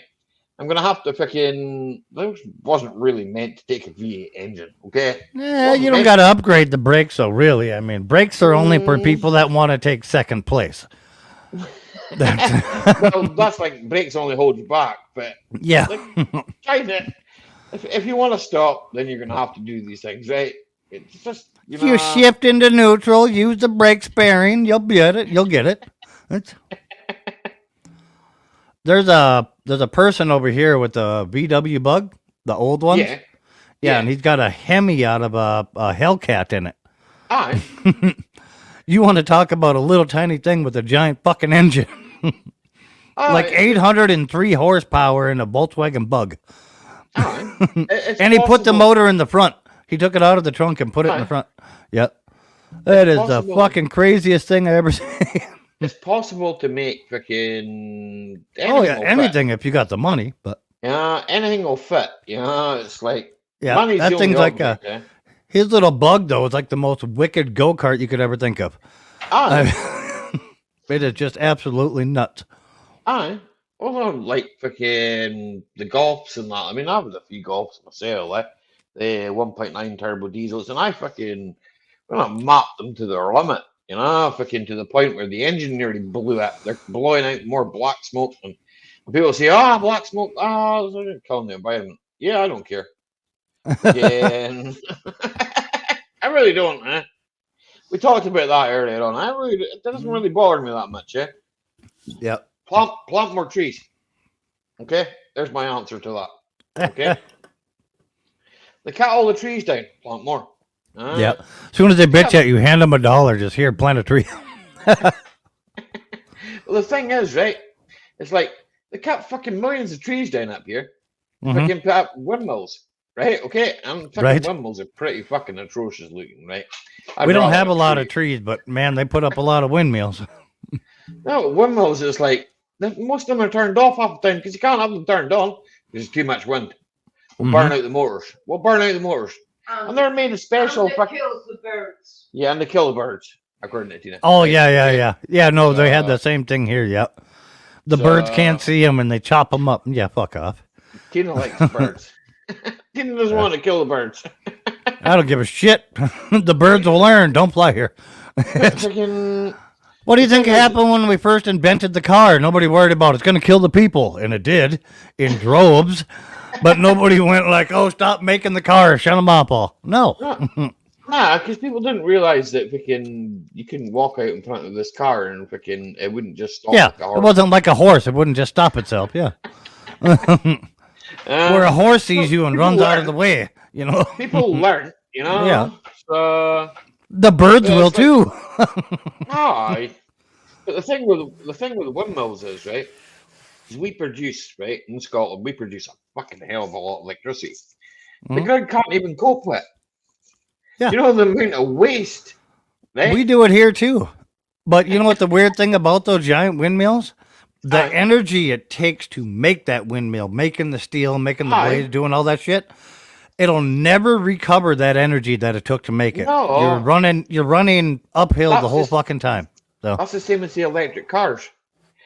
I'm going to have to freaking... This wasn't really meant to take a V8 engine, okay? Yeah, you don't got to upgrade the brakes, though, really. I mean, brakes are only for people that want to take second place. Well, that's like brakes only hold you back, but... Yeah. Kind of. If you want to stop, then you're going to have to do these things, right? It's just, If you shift into neutral, use the brake sparing, you'll get it. You'll get it. There's a person over here with a VW Bug, the old ones. Yeah, and he's got a Hemi out of a Hellcat in it. Aye. You want to talk about a little tiny thing with a giant fucking engine? Like 803 horsepower in a Volkswagen Bug. Aye. And he put the motor in the front. He took it out of the trunk and put it in the front. Yep. That is the fucking craziest thing I ever seen. It's possible to make freaking anything if you got the money, but anything will fit. It's like money's that thing's like his little Bug though is like the most wicked go-kart you could ever think of. It is just absolutely nuts. Well, I like freaking the Golfs and that. I mean, I've had a few Golfs myself, the 1.9 turbo diesels, and I freaking mapped them to their limit. Freaking to the point where the engine nearly blew up. They're blowing out more black smoke. And people say, black smoke, they're killing the environment. Yeah, I don't care. I really don't, We talked about that earlier on. It doesn't really bother me that much, Yep. Plant more trees. Okay? There's my answer to that. Okay? They cut all the trees down. Plant more. Yeah. As soon as they bitch at you, hand them $1. Just here, plant a tree. Well, the thing is, right? It's like they cut fucking millions of trees down up here. Fucking put up windmills, right? Okay, and fucking windmills are pretty fucking atrocious looking, right? We don't have a lot of trees, but man, they put up a lot of windmills. No, windmills is like most of them are turned off half the time because you can't have them turned on because there's too much wind. We'll burn out the motors. And they're made of special. And it kills the birds. Yeah, and they kill the birds, according to Tina. Oh, yeah. Yeah, no, they had the same thing here, yep. The birds can't see them and they chop them up. Yeah, fuck off. Tina likes birds. Tina doesn't want to kill the birds. I don't give a shit. The birds will learn. Don't fly here. What do you think happened when we first invented the car? Nobody worried about it's going to kill the people. And it did, in droves. But nobody went like, stop making the car, shut them up all. No. Nah, because people didn't realize that you couldn't walk out in front of this car and it wouldn't just stop. Yeah, like it wasn't like a horse. It wouldn't just stop itself, yeah. Where a horse sees you and people runs out of learn. the way, you know. People learn, you know. Yeah. So The birds Yeah, will it's like- too. aye. But the thing with windmills is right. Is we produce right in Scotland. We produce a fucking hell of a lot of electricity. The Mhm. grid can't even cope with it. Yeah. You know the amount of waste. Right. We do it here too. But you know what the weird thing about those giant windmills? The Aye. energy it takes to make that windmill, making the steel, making the Aye. blades, doing all that shit, it'll never recover that energy that it took to make it. No. You're running uphill the That's whole just- fucking time. So That's the same as the electric cars.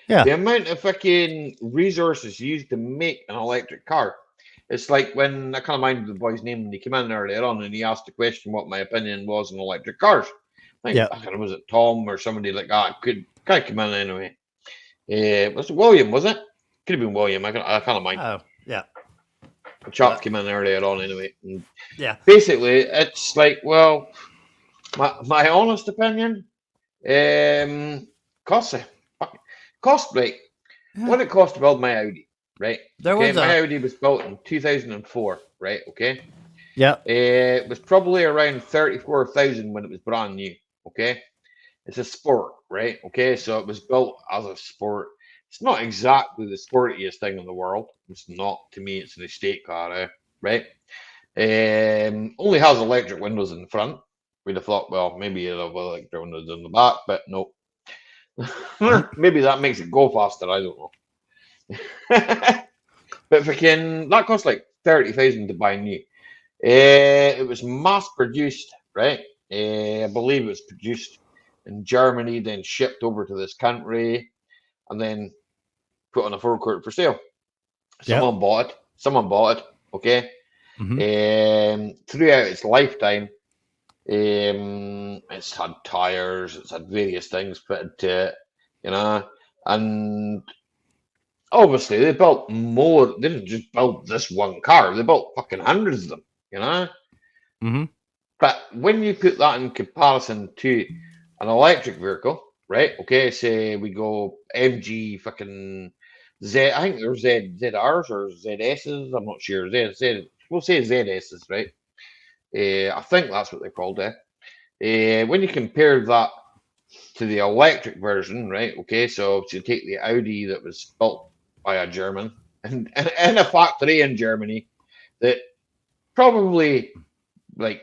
yeah. The amount of fucking resources used to make an electric car. It's like when I can't mind the boy's name when he came in earlier on and he asked the question what my opinion was on electric cars. I think Yeah. I can't remember, was it Tom or somebody like that? Could come in anyway. Was it William? Was it? Could have been William. I can't mind. Oh, yeah. The chap came in earlier on anyway. And Yeah. basically, it's like, well, my honest opinion, cost like what it cost to build my Audi, right? There Okay, was my Audi was built in 2004, right? Okay, Yeah. it was probably around 34,000 when it was brand new. Okay, it's a sport, right? Okay, so it was built as a sport. It's not exactly the sportiest thing in the world. It's not to me. It's an estate car, right? Only has electric windows in the front. We'd have thought, well, maybe it'll have electric windows in the back, but no. Maybe that makes it go faster. I don't know. But that cost like 30,000 to buy new. It was mass produced, right? I believe it was produced in Germany, then shipped over to this country, and then put on a forecourt for sale. Someone bought it. Okay. Throughout its lifetime, it's had tires, it's had various things fitted to it, you know, and obviously they built more. They didn't just build this one car; they built fucking hundreds of them, you know. Mm-hmm. But when you put that in comparison to an electric vehicle, right? Okay, say we go MG fucking Z. I think they're ZRs or ZSs. I'm not sure. We'll say ZSs, right? I think that's what they're called. When you compare that to the electric version, right? Okay, so you take the Audi that was built by a German and in a factory in Germany that probably like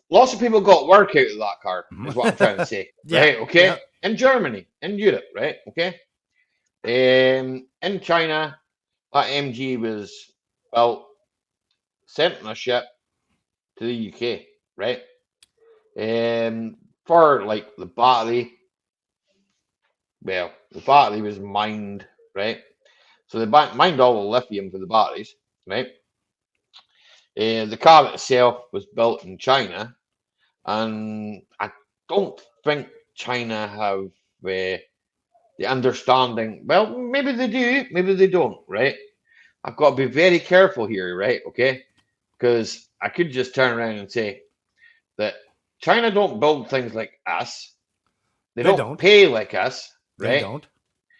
lots of people got work out of that car is what I'm trying to say. Right? Okay, in Germany, in Europe, right? Okay, in China, that MG was built, sent on a ship to the UK, right? For like the battery, well, the battery was mined, right? So they mined all the lithium for the batteries, right? The car itself was built in China, and I don't think China have the understanding. Well, maybe they do, maybe they don't, right? I've got to be very careful here, right? Okay, because I could just turn around and say that China don't build things like us. They don't pay like us, right? They don't.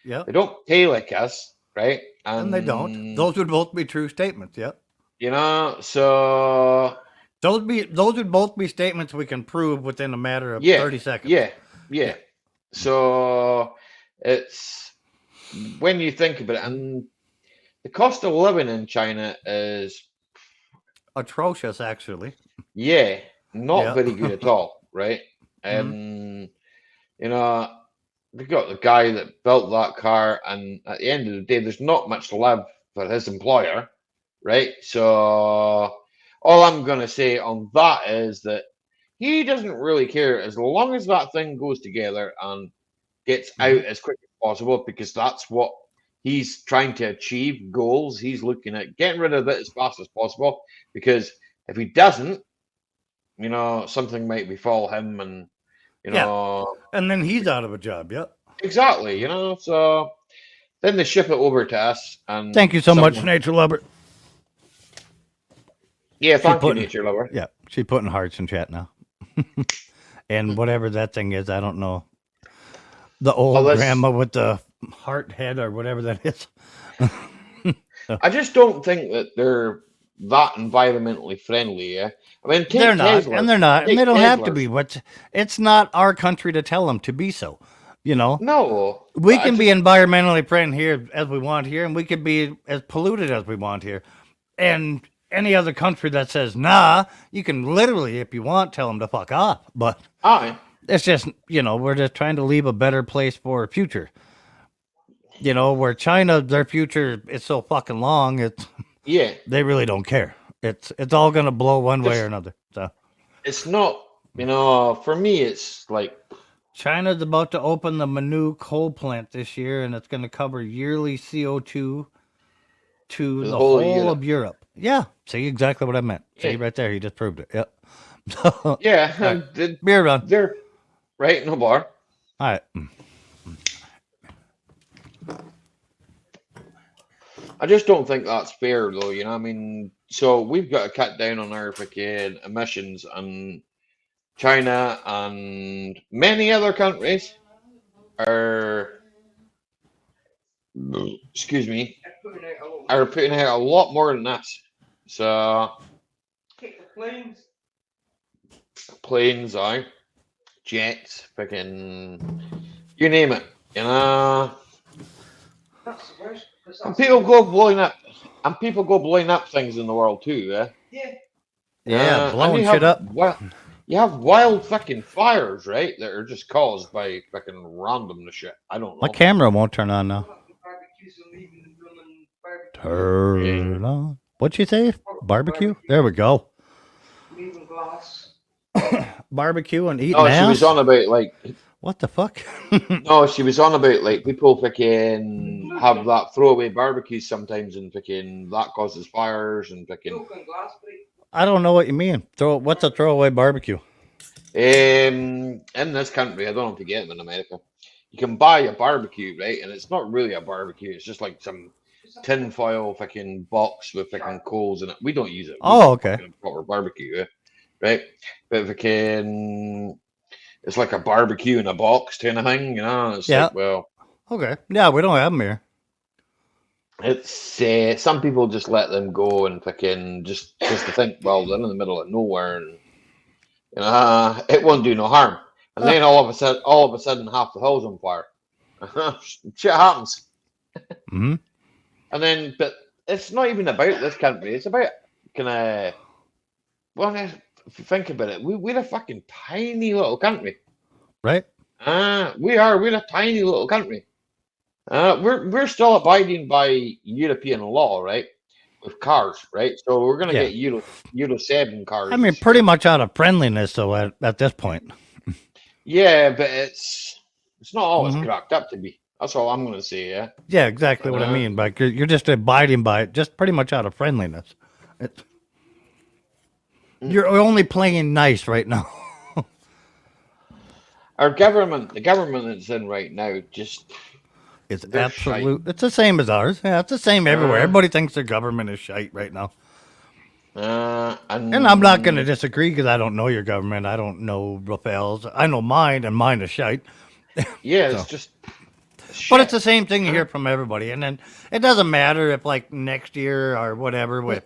Yeah. They don't pay like us, right? And they don't. Those would both be true statements. Yeah. You know, so those would both be statements we can prove within a matter of 30 seconds. Yeah. So it's when you think about it, and the cost of living in China is atrocious, actually. Yeah, not very good at all, right? You know, they got the guy that built that car, and at the end of the day, there's not much love for his employer, right? So all I'm gonna say on that is that he doesn't really care as long as that thing goes together and gets out as quick as possible, because that's what he's trying to achieve. Goals. He's looking at getting rid of it as fast as possible, because if he doesn't, you know, something might befall him, and you know, and then he's out of a job. Yeah, exactly. You know, so then they ship it over to us. And thank you so much, Nature Lover. Yeah, thank you, Nature Lover. Yeah, she's putting hearts in chat now. And whatever that thing is, I don't know. The old grandma with the heart head or whatever that is. I just don't think that they're that environmentally friendly. Yeah, I mean, take They're not, Tesla. and they're not, and Take they don't have to Teslas. be. But it's not our country to tell them to be so. You know, No, we but I can be just environmentally friendly here as we want here, and we can be as polluted as we want here. And any other country that says nah, you can literally, if you want, tell them to fuck off. But aye. it's just, we're just trying to leave a better place for our future. Where China, their future is so fucking long, Yeah, they really don't care. It's all gonna blow one way or just another. So it's not. For me, it's like China's about to open the Manu coal plant this year, and it's gonna cover yearly CO2 to the the whole of whole Europe. of Europe. Yeah, see exactly what I meant. See Yeah, right there, he just proved it. Yep. So, all yeah. right, And beer run. they're right in the bar. All right. I just don't think that's fair, though. I mean, so we've got to cut down on our fucking emissions, and China and many other countries are, excuse me, Putting out a lot. are putting out a lot more than us. So Take the planes. planes, aye, jets, fucking, you name it. That's the worst. 'Cause And that's people go blowing up, things in the world too. Yeah. yeah. Yeah, And blowing shit up. you have wild fucking fires, right? That are just caused by fucking randomness shit. I don't My know. camera won't turn on now. Barbecues and leaving the blooming barbecue. Turn on. What'd you say? Barbecue? There we go. Leaving glass. Barbecue and eating No, she ass? was on about like What the fuck? no, she was on about like people fucking have that throwaway barbecues sometimes, and fucking that causes fires and fucking. Broken glass break. I don't know what you mean. What's a throwaway barbecue? In this country, I don't know if you get them in America. You can buy a barbecue, right? And it's not really a barbecue. It's just like some tin foil fucking box with fucking coals in it. We don't use it. We Oh, use okay. fucking proper barbecue, right? But fucking, it's like a barbecue in a box kind of thing, It's Yeah. like, well, Okay. Yeah, we don't have them here. it's some people just let them go and fucking just to think, well, they're in the middle of nowhere, and it won't do no harm. And then all of a sudden, half the hill's on fire. Shit happens. Hmm. And then, but it's not even about this country. It's about kind of, well, if you think about it, we're a fucking tiny little country. Right? We're a tiny little country. We're still abiding by European law, right? With cars, right? So we're gonna Yeah. get Euro 7 cars. I mean, this pretty year. much out of friendliness, though, at this point. Yeah, but it's not always Mhm. cracked up to be. That's all I'm gonna say. Yeah. Yeah, exactly what I mean. But you're just abiding by it, just pretty much out of friendliness. You're only playing nice right now. Our government, the government that's in right now, just It's they're absolute. It's the same as ours. Yeah, it's the same everywhere. Everybody thinks their government is shite right now. and And I'm not going to disagree because I don't know your government. I don't know Rafael's. I know mine, and mine is shite. yeah, So. it's just. But it's the same thing you hear from everybody. And then it doesn't matter if, like, next year or whatever,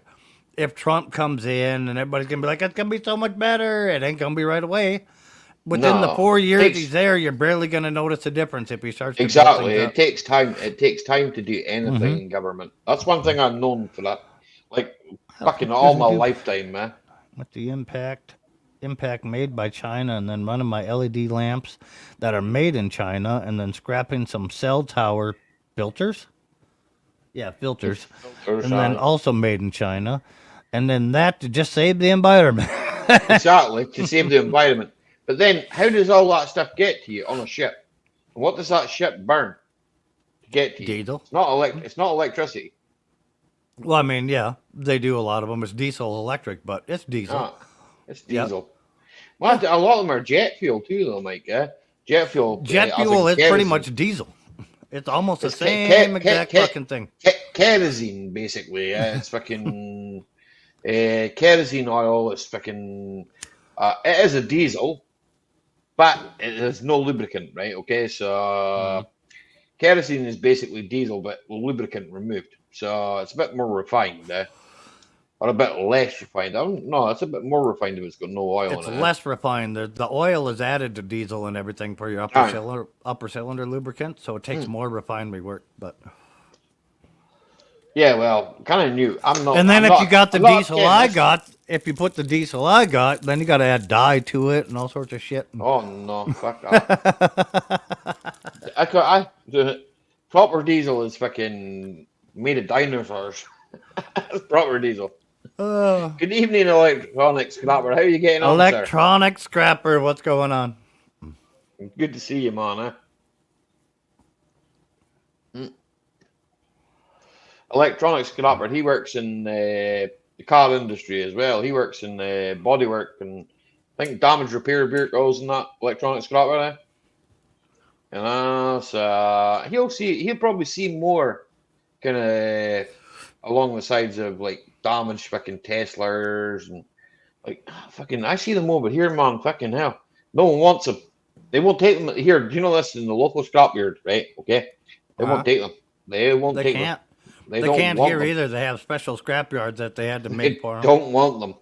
if Trump comes in and everybody's going to be like, it's going to be so much better. It ain't going to be right away. Within the No, 4 years takes- he's there, you're barely going to notice a difference if he starts to build Exactly. things It up. takes time. It takes time to do anything in government. That's one thing I've known for that. Like fucking all my lifetime, man. With the impact made by China, and then running my LED lamps that are made in China, and then scrapping some cell tower filters. Yeah, filters. And then also made in China. And then that to just save the environment. Exactly, to save the environment. But then, how does all that stuff get to you on a ship? And what does that ship burn to get to you? Diesel. It's not electricity. Well, I mean, yeah, they do a lot of them. It's diesel electric, but it's diesel. Ah, it's diesel. Well, a lot of them are jet fuel too, though, Mike. Yeah, jet fuel. Jet as in fuel is pretty kerosene. much diesel. It's almost the It's same exact fucking thing. Kerosene, basically. Yeah, it's fucking kerosene oil. It's fucking. It is a diesel, but it has no lubricant, right? Okay, so kerosene is basically diesel, but lubricant removed. so it's a bit more refined, or a bit less refined. No, it's a bit more refined if it's got no oil It's in it. less refined. The oil is added to diesel and everything for your upper cylinder lubricant, so it takes more refinement work. But yeah, well, kind of new. I'm not. and then I'm if not, you got the I'm not a diesel I chemist. got, if you put the diesel I got, then you got to add dye to it and all sorts of shit. Oh no, fuck that. The proper diesel is fucking made of dinosaurs. That's proper diesel. Good evening, electronic scrapper. How are you getting on, sir? Electronic scrapper, what's going on? Good to see you, man. Electronic scrapper. He works in the car industry as well. He works in bodywork and I think damage repair vehicles and that. Electronic scrapper. You know, so he'll probably see more kind of along the sides of like damaged fucking Teslas and like fucking. I see them over here, man. Fucking hell, no one wants them. They won't take them here. Do you know this in the local scrapyard, right? Okay, they won't take them. They won't take them. They don't can't want here them. either. They have special scrapyards that they had to They make for them. don't want them.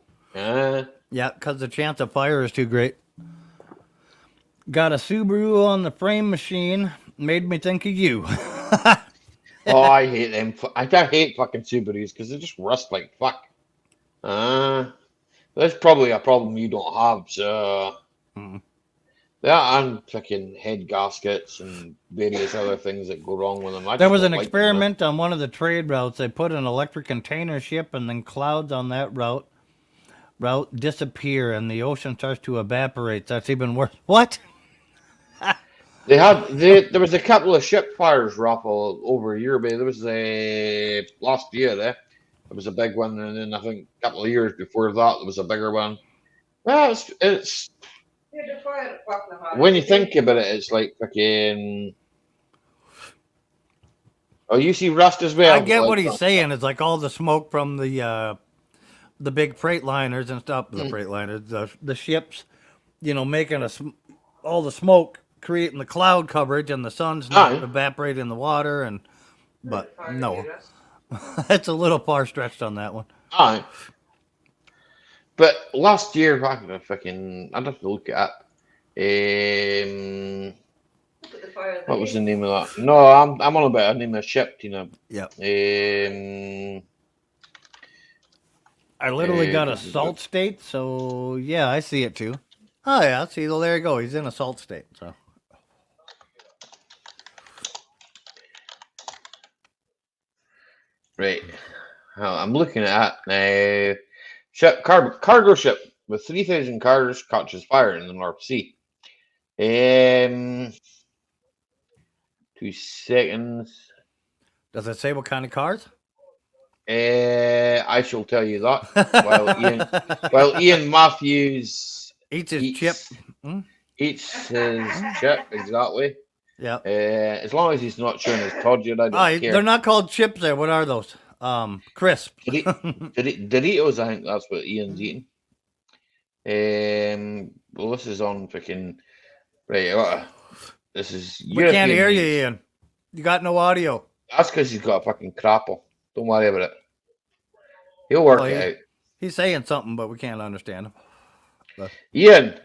Yeah, because the chance of fire is too great. Got a Subaru on the frame machine. Made me think of you. Oh, I hate them. I hate fucking Subarus because they just rust like fuck. That's probably a problem you don't have. So that and fucking head gaskets and various other things that go wrong with them. There was an experiment on one of the trade routes. They put an electric container ship, and then clouds on that route disappear, and the ocean starts to evaporate. That's even worse. What? There was a couple of ship fires, Raffle, over a year ago. There was a last year there. There was a big one, and then I think a couple of years before that there was a bigger one. Well, it's when you think about it, it's like fucking. Oh, you see rust as well. I get what he's saying. It's like all the smoke from the big freight liners and stuff. The freight liners, the ships, making all the smoke, creating the cloud coverage, and the sun's not evaporating the water. But no, it's a little far stretched on that one. Aye. But last year, I'd have to look it up. What was the name of that? No, I'm on about a name of a ship, Yeah. I literally got a salt state, so yeah, I see it too. Oh yeah, see, well, there you go. He's in a salt state, so. Right. Well, I'm looking at now. Cargo ship with 3,000 cars catches fire in the North Sea. 2 seconds. Does it say what kind of cars? I shall tell you that. While Ian Matthews eats his chip. Eats his chip, exactly. Yeah. As long as he's not showing his turgid, I don't care. They're not called chips there. What are those? Crisp. Doritos, I think that's what Ian's eating. Well, this is on freaking right. This is we can't hear you, Ian. You got no audio. That's because he's got a fucking crapple. Don't worry about it. He'll work it out. He's saying something, but we can't understand him. But. Ian,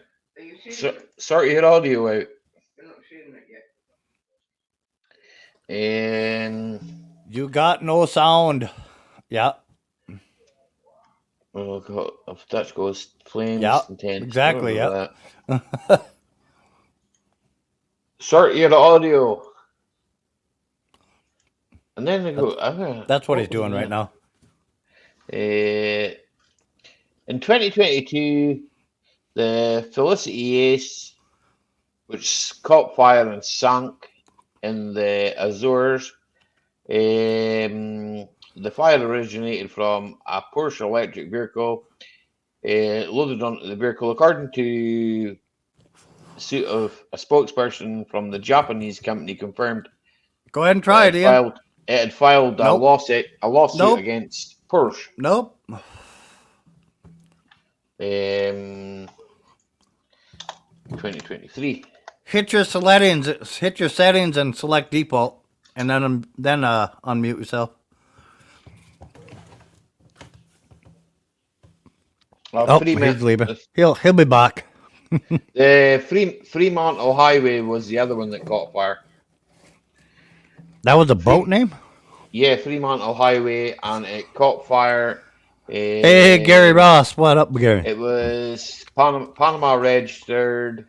sort your audio out. And you got no sound. Yeah. Oh god, if that goes flames. Yeah, intense. exactly. Yeah. Sort your audio. And then they go. That's what he's doing right now. In 2022, the Felicity Ace, which caught fire and sank in the Azores, the fire originated from a Porsche electric vehicle loaded onto the vehicle, according to a spokesperson from the Japanese company confirmed. Go ahead and try it, Ian. It had filed a lawsuit against Porsche. Nope. 2023. Hit your settings and select default, and then unmute yourself. Oh, he's leaving. He'll be back. The Fremantle Highway was the other one that caught fire. That was a boat name? Yeah, Fremantle Highway, and it caught fire. Hey, Gary Ross, what up, Gary? It was Panama registered,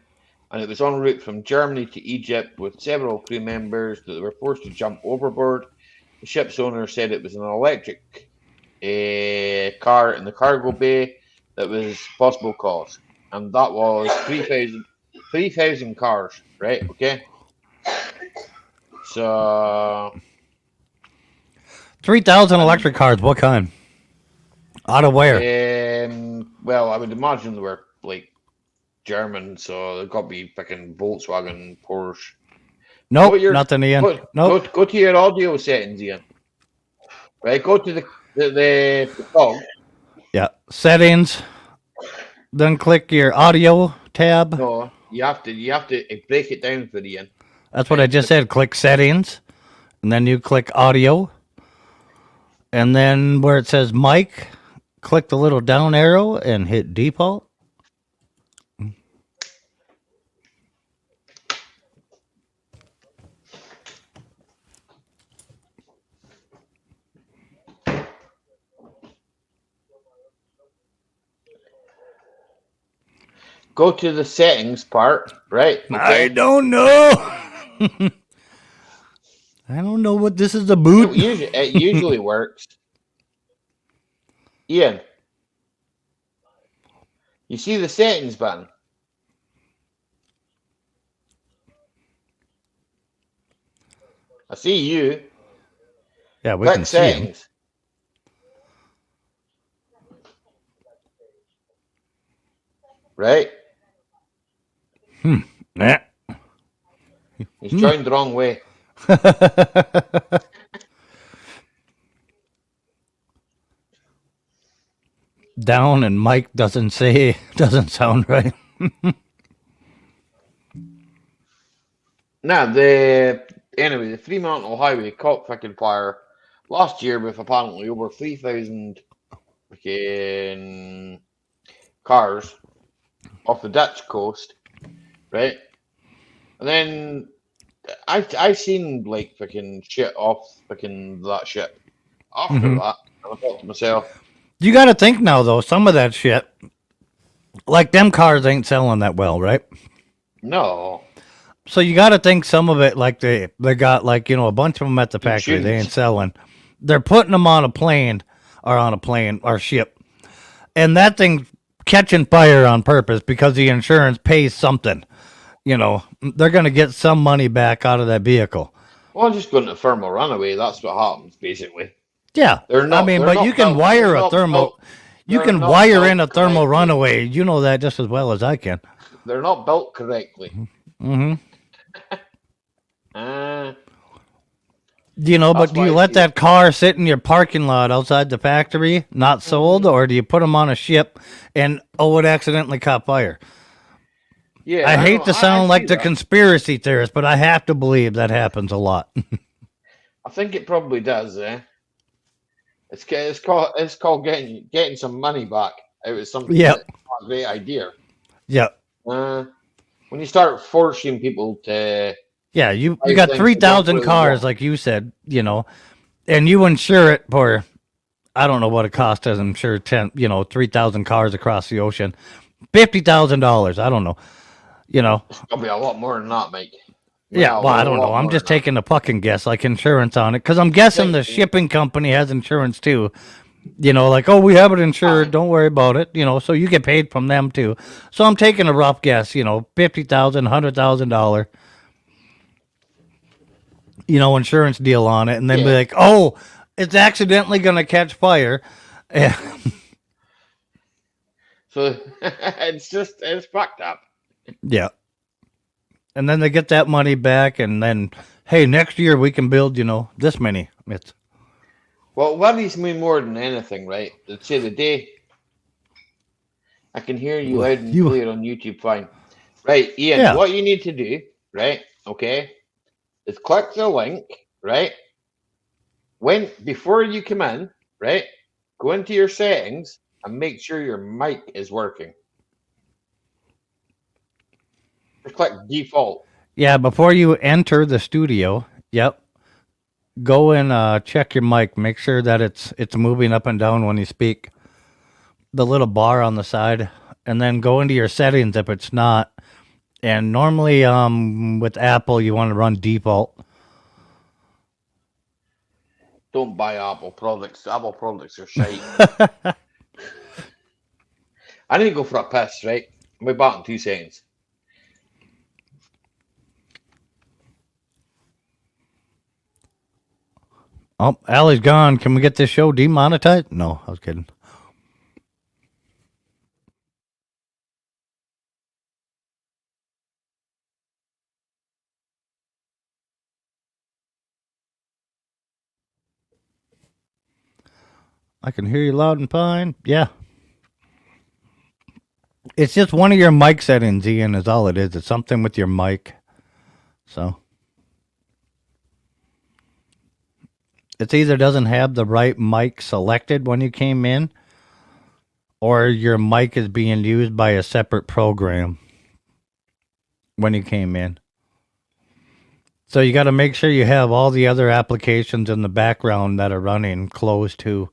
and it was en route from Germany to Egypt with several crew members that were forced to jump overboard. The ship's owner said it was an electric car in the cargo bay that was possible cause, and that was 3,000 cars, right? Okay. So 3,000 electric cars. What kind? Out of where? Well, I would imagine they were like German, so they've got to be fucking Volkswagen, Porsche. Nope, nothing, Ian. Nope. Go to your audio settings, Ian. Right, go to the dog. Yeah, settings. Then click your audio tab. No, you have to break it down for Ian. That's what I just said. Click settings, and then you click audio, and then where it says mic, click the little down arrow and hit default. Go to the settings part, right? Okay. I don't know. I don't know what this is about. It usually works. Ian, you see the settings button? I see you. Yeah, we Click can see him. settings. Right? Nah. He's joined the wrong way. Down and Mike doesn't sound right. Now, the Fremantle Highway caught fucking fire last year with apparently over 3,000 fucking cars off the Dutch coast, right? And then I seen like fucking shit off fucking that ship after that, and I thought to myself, you got to think now though. Some of that shit, like them cars, ain't selling that well, right? no. So you got to think some of it, like they got like a bunch of them at the factory. They ain't selling. They're putting them on a plane or ship, and that thing catching fire on purpose because the insurance pays something. They're going to get some money back out of that vehicle. Well, I'm just going to thermal runaway. That's what happens, basically. Yeah, but you can wire a thermal. You can wire in a thermal runaway. You know that just as well as I can. They're not built correctly. Mm-hmm. But do you let that car sit in your parking lot outside the factory, not sold, or do you put them on a ship and it accidentally caught fire? Yeah, I hate to sound like the conspiracy theorist, but I have to believe that happens a lot. I think it probably does. It's called getting some money back out of something. Yeah, that's not a great idea. Yeah. When you start forcing people to. Yeah, you got 3,000 cars, like you said, and you insure it for, I don't know what it costs to insure 3,000 cars across the ocean, $50,000. I don't know, It's gonna be a lot more than that, Mike. Yeah, well, I don't know. I'm just taking a fucking guess, like insurance on it, because I'm guessing the shipping company has insurance too. Like, oh, we have it insured. Don't worry about it. So you get paid from them too. So I'm taking a rough guess. $50,000, $100,000. Insurance deal on it, and then be like, oh, it's accidentally going to catch fire. So it's fucked up. Yeah. And then they get that money back, and then, hey, next year we can build, this many. What worries me more than anything, right? Let's say the day. I can hear you loud and clear on YouTube fine. Right, Ian, what you need to do, right, okay, is click the link, right? Before you come in, right, go into your settings, and make sure your mic is working. Just click default. Yeah, before you enter the studio, yep. Go and check your mic. Make sure that it's moving up and down when you speak. The little bar on the side, and then go into your settings if it's not. And normally, with Apple, you want to run default. Don't buy Apple products. Apple products are shite. I need to go for a piss, right? I'll be back in 2 seconds. Oh, Allie's gone. Can we get this show demonetized? No, I was kidding. I can hear you loud and fine. Yeah. It's just one of your mic settings, Ian, is all it is. It's something with your mic. So. It's either doesn't have the right mic selected when you came in, or your mic is being used by a separate program when you came in. So you got to make sure you have all the other applications in the background that are running closed too.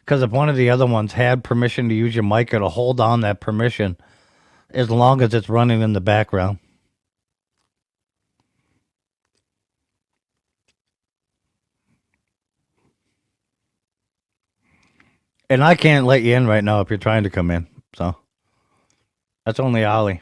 Because if one of the other ones had permission to use your mic, it'll hold on that permission as long as it's running in the background. And I can't let you in right now if you're trying to come in. So that's only Ollie.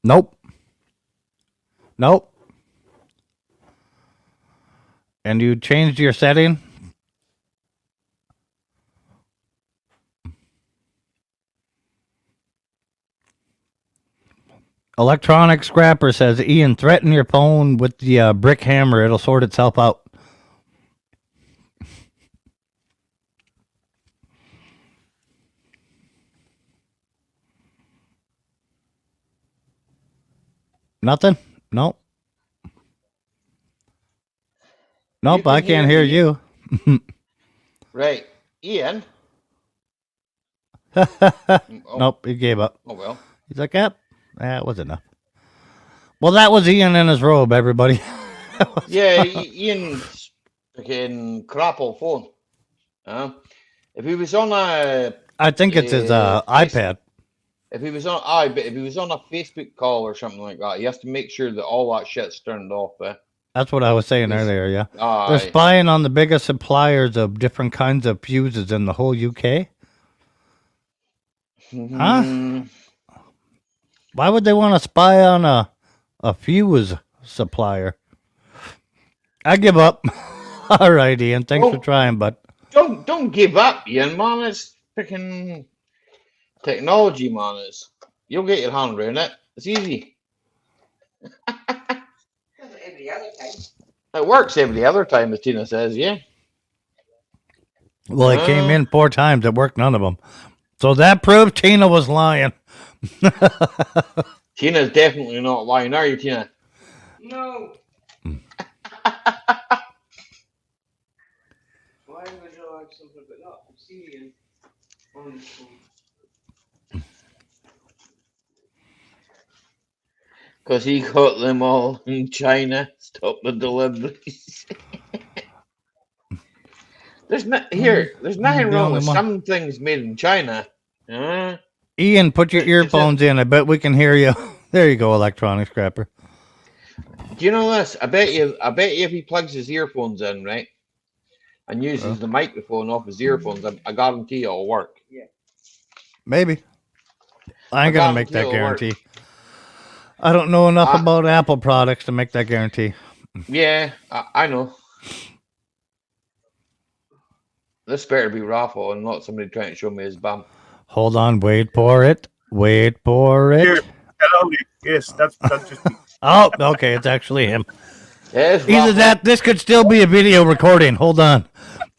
Nope. Nope. And you changed your setting? Electronic Scrapper says, Ian, threaten your phone with the brick hammer. It'll sort itself out. Nothing? Nope. Nope, I can't hear you. Right. Ian? Nope, he gave up. Oh, well. He's like, yep, that was enough. Well, that was Ian in his robe, everybody. Yeah, Ian's fucking crapple phone. If he was on a... I think it's his iPad. If he was on a Facebook call or something like that, he has to make sure that all that shit's turned off. That's what I was saying earlier, yeah. Aye. They're spying on the biggest suppliers of different kinds of fuses in the whole UK. Huh? Why would they want to spy on a fuse supplier? I give up. All right, Ian. Thanks for trying, but don't give up, Ian, man. It's freaking technology, man. You'll get your hand around it. It's easy. Every other time. It works every other time, as Tina says, yeah. Well, it came in 4 times. It worked none of them. So that proved Tina was lying. Tina's definitely not lying, are you, Tina? No. Why would you like something but not obsidian on the phone? Because he got them all in China. Stop the deliveries. There's nothing wrong with some things made in China. Ian, put your earphones in. I bet we can hear you. There you go, Electronic Scrapper. Do you know this? I bet you if he plugs his earphones in, right, and uses the microphone off his earphones, I guarantee it'll work. Yeah. Maybe. I ain't gonna make that guarantee. I don't know enough about Apple products to make that guarantee. Yeah, I know. This better be Raffle and not somebody trying to show me his bum. Hold on, wait for it. Wait for it. Here, hello, yes, that's just me. Oh, okay, it's actually him. Yes, Either that, this could still be a video recording. Hold on.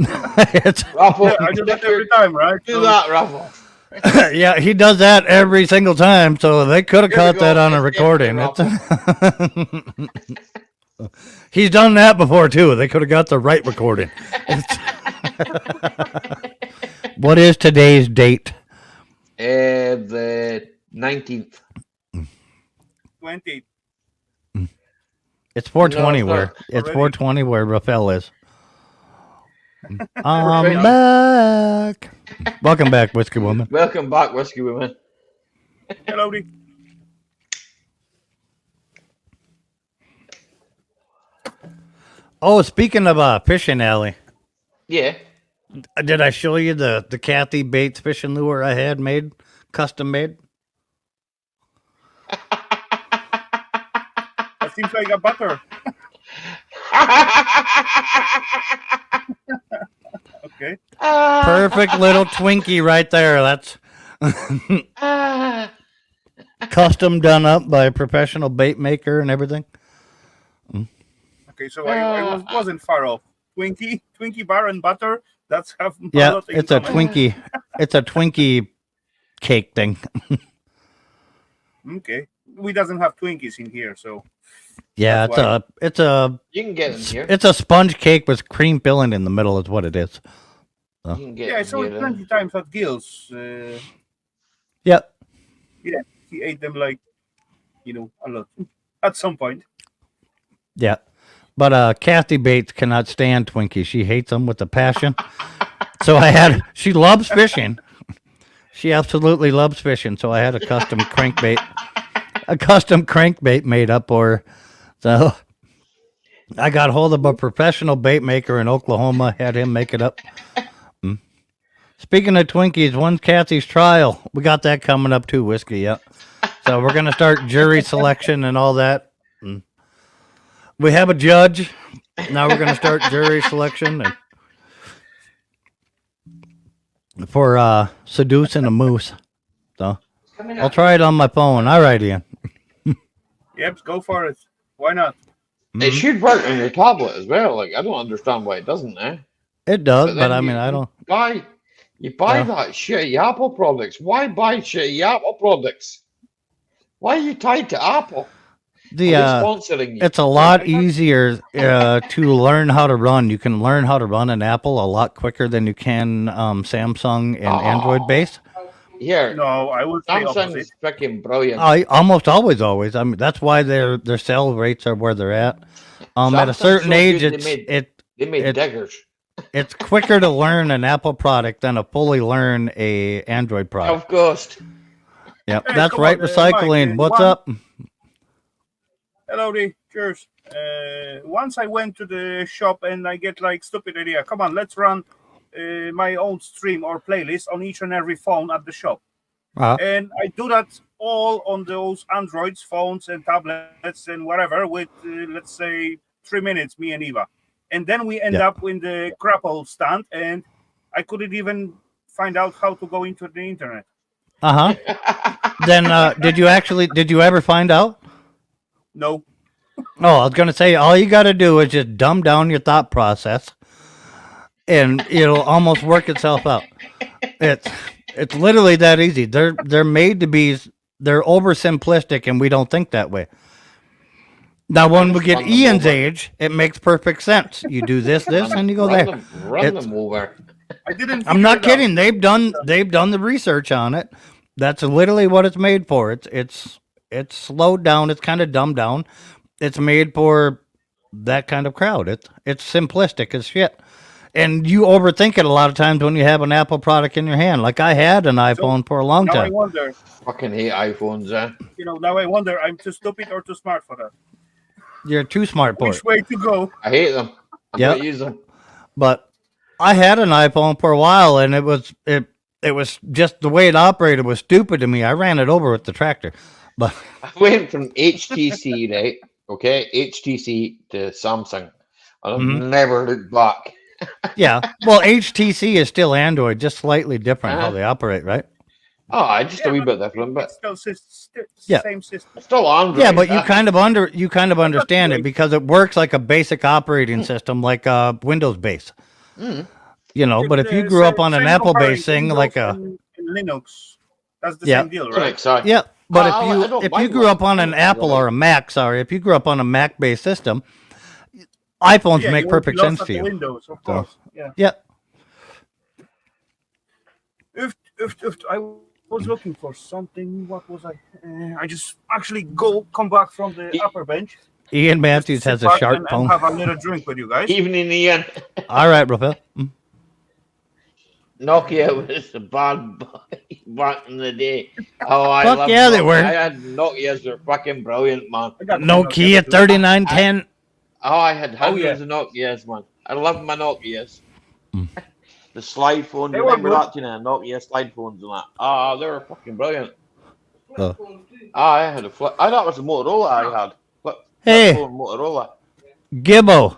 Ruffle, Yeah, I do that every time, right? do that, Ruffle. Yeah, he does that every single time, so they could have Here we caught that go, on a it's recording. definitely He's done that before too. They could have got the right recording. What is today's date? The 19th. 20. It's 420 No, where it's it's already. 420 where Raphael is. Right. I'm back. Welcome back, Whiskey Woman. Welcome back, Whiskey Woman. Hello, Dee. Oh, speaking of fishing alley, Yeah. did I show you the Kathy Bates fishing lure I had made, custom made? That seems like a butter. Okay. Perfect little Twinkie right there. That's custom done up by a professional bait maker and everything. Okay, so I wasn't far off. Twinkie bar and butter. That's half. Yeah, it's a Twinkie. It's a Twinkie cake thing. Okay, we doesn't have Twinkies in here, so Yeah, it's a You can get them here. it's a sponge cake with cream filling in the middle. Is what it is. You can get yeah, I them saw it here, 20 times at Gil's. Yep. Yeah, he ate them like, a lot at some point. Yeah. But Kathy Bates cannot stand Twinkies. She hates them with a passion. So she loves fishing. She absolutely loves fishing. So I had a custom crankbait made up for her. So I got hold of a professional bait maker in Oklahoma, had him make it up. Speaking of Twinkies, when's Kathy's trial? We got that coming up too, Whiskey. Yep. So we're gonna start jury selection and all that. We have a judge. Now we're gonna start jury selection for seducing a moose. So I'll try it on my phone. All right, Ian. Yep, go for it. Why not? It should work on your tablet as well. Like, I don't understand why it doesn't, eh? It does, But but then I mean, I don't. You buy that shitty Apple products. Why buy shitty Apple products? Why are you tied to Apple? Sponsoring you. It's a lot easier to learn how to run. You can learn how to run an Apple a lot quicker than you can Samsung and Android base. Here, No, I would say Samsung's opposite. freaking brilliant. Almost always. I mean, that's why their sell rates are where they're at. At a Samsung's certain so age, good, they made diggers. it's quicker to learn an Apple product than to fully learn a Android product. Of course. Yep, Hey, that's come right. on, Recycling. Mike, What's one- up? Hello, Dee. Cheers. Once I went to the shop and I get like stupid idea. Come on, let's run my own stream or playlist on each and every phone at the shop. And I do that all on those Androids, phones, and tablets and whatever with, let's say, 3 minutes, me and Eva. And then we end up in the grapple stand, and I couldn't even find out how to go into the internet. Then did you ever find out? No. Oh, I was going to say, all you got to do is just dumb down your thought process, and it'll almost work itself out. It's literally that easy. They're made to be. They're oversimplistic, and we don't think that way. Now, when we get Ian's age, it makes perfect sense. You do this, and you go there. Run them over. I didn't. I'm not figure it kidding. They've done the research on it. That's literally what it's made for. It's slowed down. It's kind of dumbed down. It's made for that kind of crowd. It's simplistic as shit. And you overthink it a lot of times when you have an Apple product in your hand. Like I had an iPhone for a long Now I time. wonder. Fucking hate iPhones, eh? Now I wonder. I'm too stupid or too smart for that. You're too smart for Which it. way to go? I hate them. I Yep. don't use them. But I had an iPhone for a while, and it was just the way it operated was stupid to me. I ran it over with the tractor. But I went from HTC, right? Okay, HTC to Samsung. I've never looked back. yeah, well, HTC is still Android, just slightly different how they operate, right? Oh, just a wee bit different, but It's still Yeah. same system. still Android. Yeah, but you kind of understand it because it works like a basic operating system, like Windows base. You know, but if you grew up on an Apple-based thing, like a Linux, that's the Yeah. same deal, right? Sorry. yeah, but I don't if you mind grew up on Linux. an Apple or a Mac, if you grew up on a Mac-based system, iPhones Yeah, make you would be perfect lost sense at to the you. Windows, of So, course. Yeah. yeah. If I was looking for something, what was I? I just actually come back from the upper bench. Ian just Matthews sit has a back sharp and phone. have a little drink with you guys. Evening, Ian. All right, Rafael. Nokia was a bad boy back in the day. Oh, I Fuck love yeah, Nokia. they were. I had Nokias. They're fucking brilliant, man. I got Nokia 3910. Oh, I had Oh, yeah. hundreds of Nokias, man. I love my Nokias. The slide phones. They were Remember good. that, you know, Nokia slide phones and that. Oh, they were fucking brilliant. Oh. I had a flip. I thought it was a Motorola I had. Flip Hey. phone Motorola. Gibbo,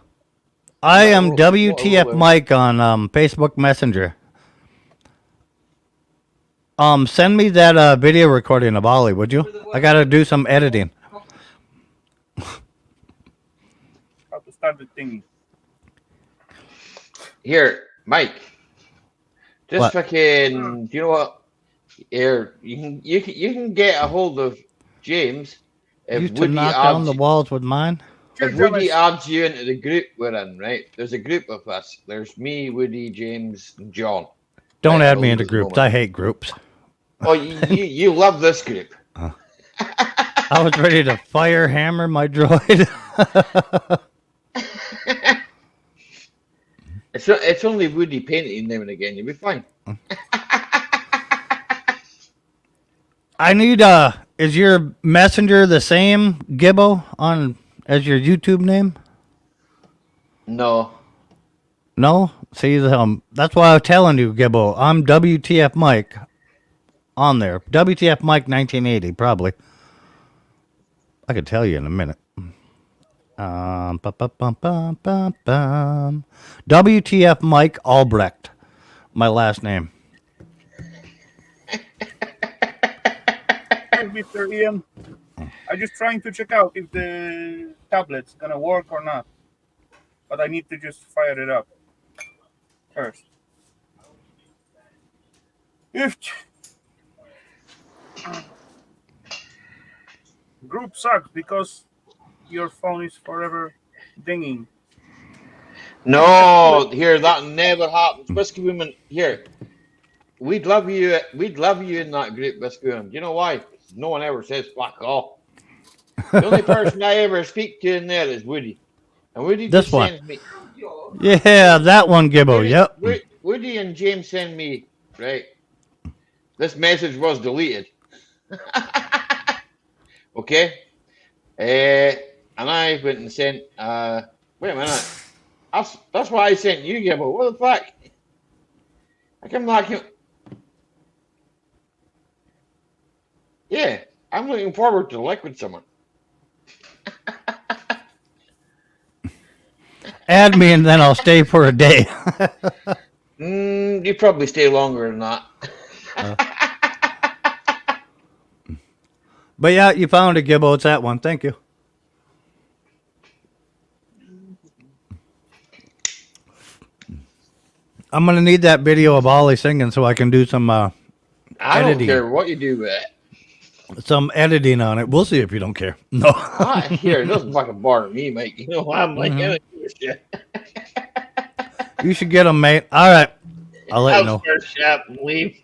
I am Motorola. WTF Mike on Facebook Messenger. Send me that video recording of Ollie, would you? I gotta do some editing. How to start the thingy. Here, Mike. Just What? fucking. Do you know what? Here, you can get a hold of James if Used to Woody knock down adds the walls with mine. if Woody adds you into the group we're in, right? There's a group of us. There's me, Woody, James, and John. Don't Right, add me at into the groups. moment. I hate groups. Oh, you love this group. I was ready to fire hammer my droid. It's only Woody painting now and again. You'll be fine. I need is your messenger the same, Gibbo, as your YouTube name? No. No? See, that's why I was telling you, Gibbo. I'm WTF Mike on there. WTF Mike 1980, probably. I could tell you in a minute. WTF Mike Albrecht, my last name. Mr. Ian, I'm just trying to check out if the tablet's gonna work or not. But I need to just fire it up first. If group sucks because your phone is forever dinging. No, here that never happens. Whiskey Woman, here. We'd love you in that group, Whiskey Woman. Do you know why? No one ever says fuck off. The only person I ever speak to in there is Woody. And Woody This just one. sends me Yeah, that one, Gibbo. Woody, Yep. Woody and James send me, right? This message was deleted. Okay? And I went and sent wait a minute. That's why I sent you, Gibbo. What the fuck? I come back. Yeah, I'm looking forward to liquid someone. Add me and then I'll stay for a day. You probably stay longer than that. But yeah, you found it, Gibbo. It's that one. Thank you. I'm going to need that video of Ollie singing so I can do some I editing. don't care what you do with it. Some editing on it. We'll see if you don't care. No. Here, it doesn't fucking bother me, mate. You know, I'm like, shit. You should get them, mate. All right. I'll let you know. I'll start shop and leave.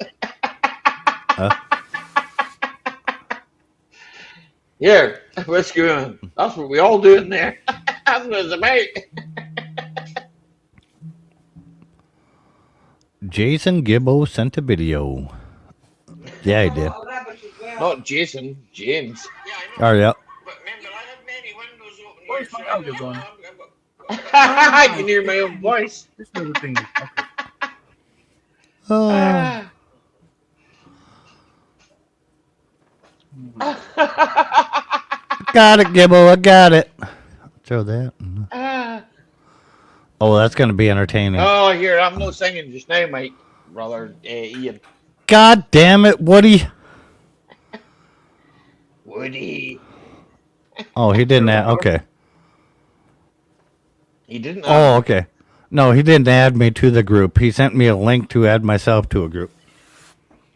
Here, let's go on. That's what we all do in there. That's what it's about. Jason Gibbo sent a video. Yeah, he did. Not Jason, James. Oh, yeah. But remember, I have many windows open. Where's my audio going? I can hear my own voice. This little thing. Okay. Got it, Gibbo. I got it. Throw that. Oh, that's going to be entertaining. Oh, here, I'm not singing just now, mate. Brother Ian. God damn it, Woody. Woody. Oh, he didn't. Okay. He didn't. Oh, okay. No, he didn't add me to the group. He sent me a link to add myself to a group.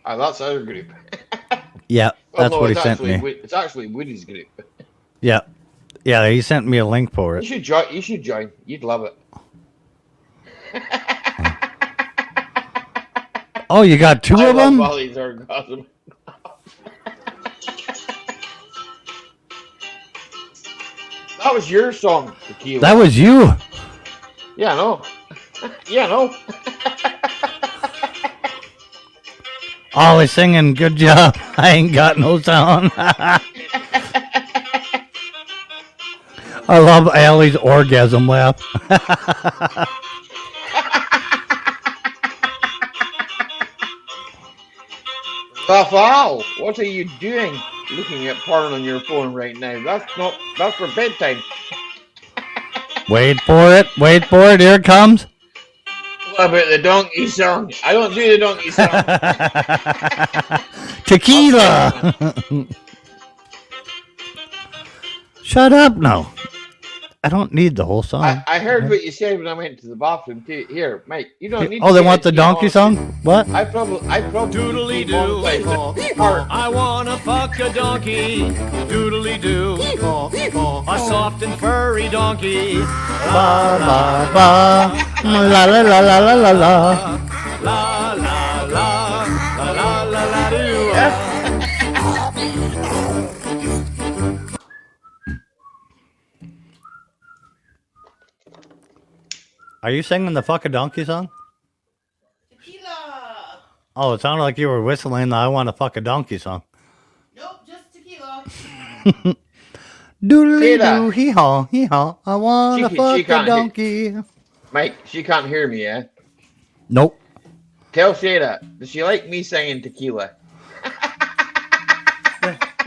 Oh, that's our group. Yeah, Well, that's no, what he it's sent actually, me. It's actually Woody's group. Yeah. Yeah, he sent me a link for You it. should join. You should join. You'd love it. Oh, you got two I of love them? Molly's orgasm. That was your song, Tequila. That was you. Yeah, I know. Yeah, I know. Always singing, good job. I ain't got no sound. I love Allie's orgasm laugh. Rafael, what are you doing looking at porn on your phone right now? That's for bedtime. Wait for it. Wait for it. Here it comes. What about the donkey song? I don't do the donkey song. Tequila. Shut up now. I don't need the whole song. I heard what you said when I went to the bathroom too. Here, Mike, you don't need. Oh, they want the donkey song? What? I probably. Doodly doo, I wanna fuck a donkey. Doodly doo, a soft and furry donkey. Ba ba ba, la la la la la la la. La la la la la la la doo. Are you singing the fuck a donkey song? Tequila. Oh, it sounded like you were whistling the I want to fuck a donkey song. Nope, just tequila. Doodly doo, hee haw, hee haw. I want to She fuck a can't donkey. Mike, she can't hear me, eh? Nope. Tell Sarah, does she like me singing Tequila?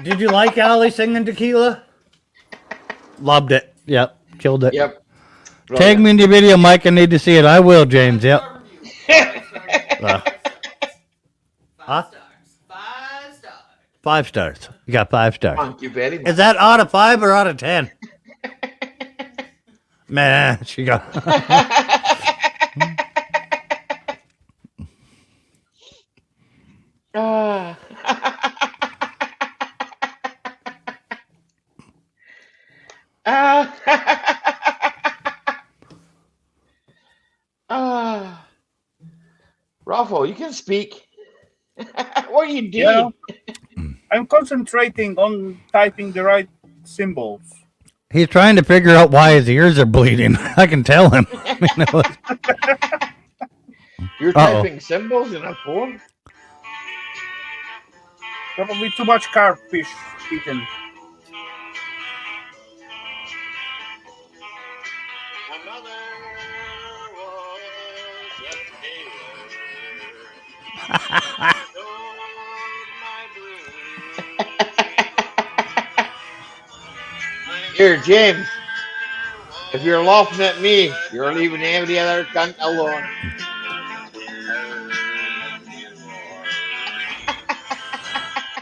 Did you like Allie singing Tequila? Loved it. Yep. Killed it. Yep. Tag me in the video, Mike. I need to see it. I will, James. Yep. Huh? 5 stars. 5 stars. You got 5 stars. Thank you very much. Is that out of 5 or out of 10? Man, she got. Raffle, you can speak. What are you doing? Yeah. I'm concentrating on typing the right symbols. He's trying to figure out why his ears are bleeding. I can tell him. You're typing symbols in a phone? Probably too much carfish eaten. Here, James. If you're laughing at me, you're leaving every other cunt alone.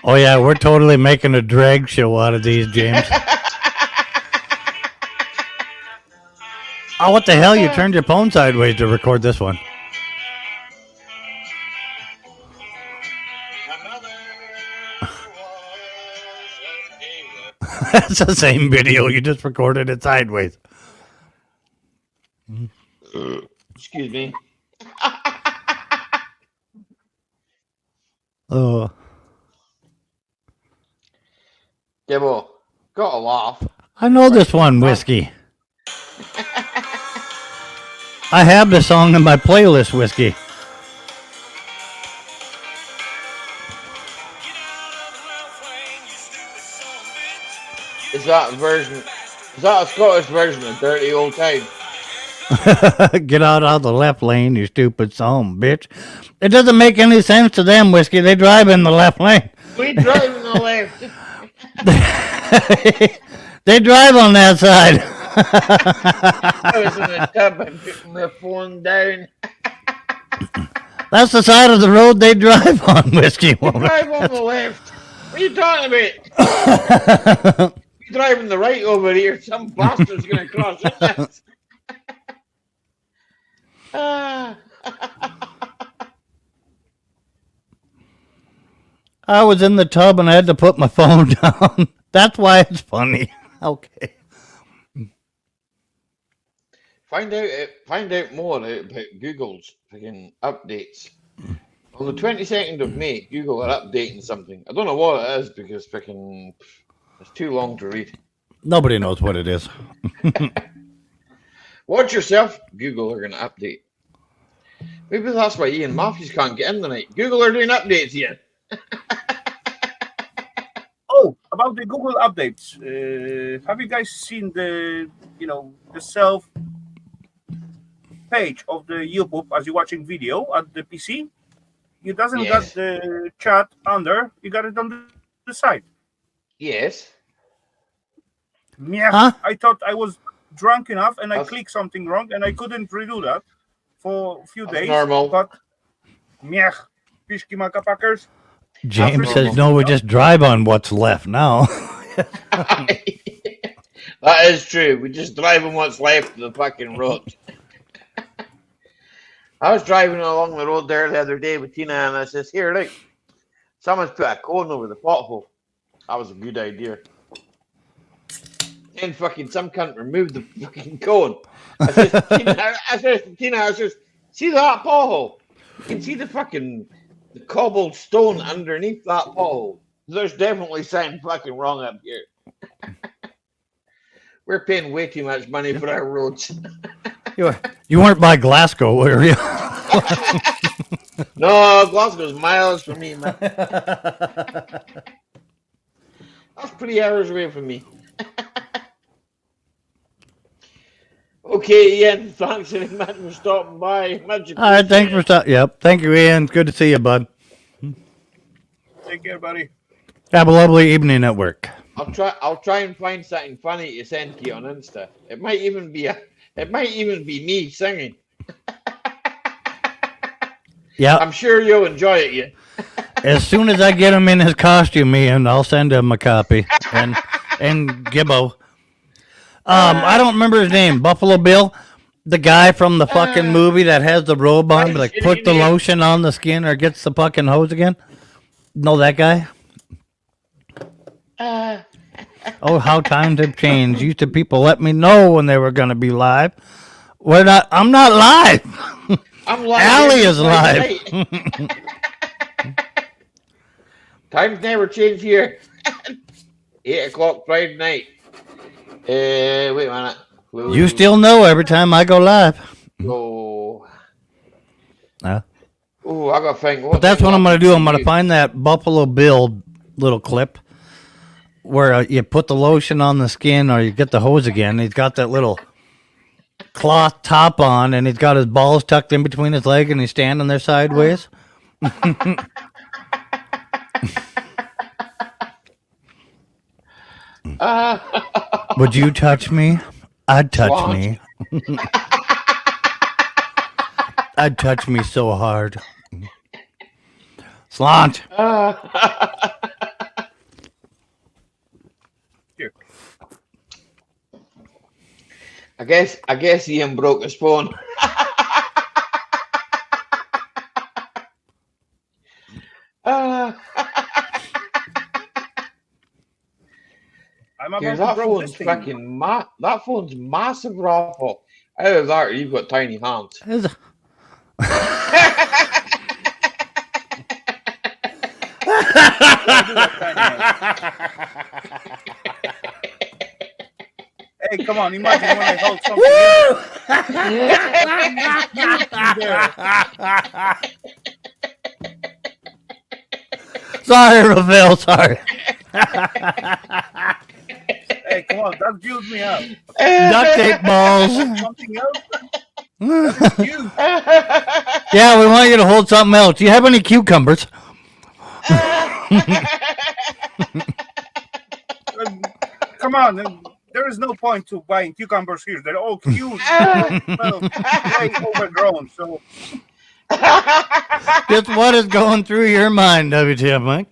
Oh, yeah, we're totally making a drag show out of these, James. Oh, what the hell? You turned your phone sideways to record this one. That's the same video. You just recorded it sideways. Excuse me. Oh. Gibbo, got a laugh. I know this one, Whiskey. I have the song in my playlist, Whiskey. Is that a Scottish version of Dirty Old Town? Get out of the left lane, you stupid son, bitch. It doesn't make any sense to them, Whiskey. They drive in the left lane. We drive in the left. They drive on that side. I was in the tub and putting my phone down. That's the side of the road they drive on, Whiskey. We drive on the left. What are you talking about? You're driving the right over here. Some bastard's going to cross it. Ah. I was in the tub and I had to put my phone down. That's why it's funny. Okay. Find out more about Google's freaking updates. On the 22nd of May, Google are updating something. I don't know what it is because freaking it's too long to read. Nobody knows what it is. Watch yourself. Google are going to update. Maybe that's why Ian Matthews can't get in tonight. Google are doing updates, Ian. Oh, about the Google updates. Have you guys seen the self page of the YouTube as you're watching video at the PC? You doesn't got the chat under. You got it on the side. Yes. Yeah. Huh? I thought I was drunk enough and I clicked something wrong and I couldn't redo that for a few days. Normal. But Pishki Makapackers. James says, no, we just drive on what's left now. That is true. We just drive on what's left of the fucking road. I was driving along the road there the other day with Tina and I says, here, look, someone's put a cone over the pothole. That was a good idea. And fucking some cunt removed the fucking cone. I says, Tina, see that pothole? You can see the cobbled stone underneath that pothole. There's definitely something fucking wrong up here. We're paying way too much money for our roads. You weren't by Glasgow, were you? No, Glasgow's miles from me, man. That's 3 hours away from me. Okay, Ian, thanks very much for stopping by. Much All right, thanks for stopping. Yep, thank you, Ian. Good to see you, bud. Take care, buddy. Have a lovely evening at work. I'll try and find something funny to send to you on Insta. It might even be me singing. Yeah, I'm sure you'll enjoy it, Ian. as soon as I get him in his costume, Ian, I'll send him a copy. And Gibbo. I don't remember his name. Buffalo Bill, the guy from the fucking movie that has the robe on, like put the lotion on the skin or gets the fucking hose again. Know that guy? Oh, how times have changed. Used to people let me know when they were gonna be live. I'm not live. I'm live. Allie is live. Times never change here. 8 o'clock Friday night. Wait a minute. You still know every time I go live. Oh. Huh? Oh, I gotta think. But that's what I'm gonna do. I'm gonna find that Buffalo Bill little clip where you put the lotion on the skin or you get the hose again. He's got that little cloth top on and he's got his balls tucked in between his leg and he's standing there sideways. Would you touch me? I'd touch me. I'd touch me so hard. Slant. I guess Ian broke his phone. That phone's fucking that phone's massive, Raffle. Out of that, you've got tiny hands. Hey, come on, imagine when I hold something. Sorry, Ravel, sorry. Hey, come on, that builds me up. Duct tape balls. Something else? Yeah, we want you to hold something else. Do you have any cucumbers? Come on, there is no point to buying cucumbers here. They're all huge, way overgrown. So, just what is going through your mind, WTF, Mike?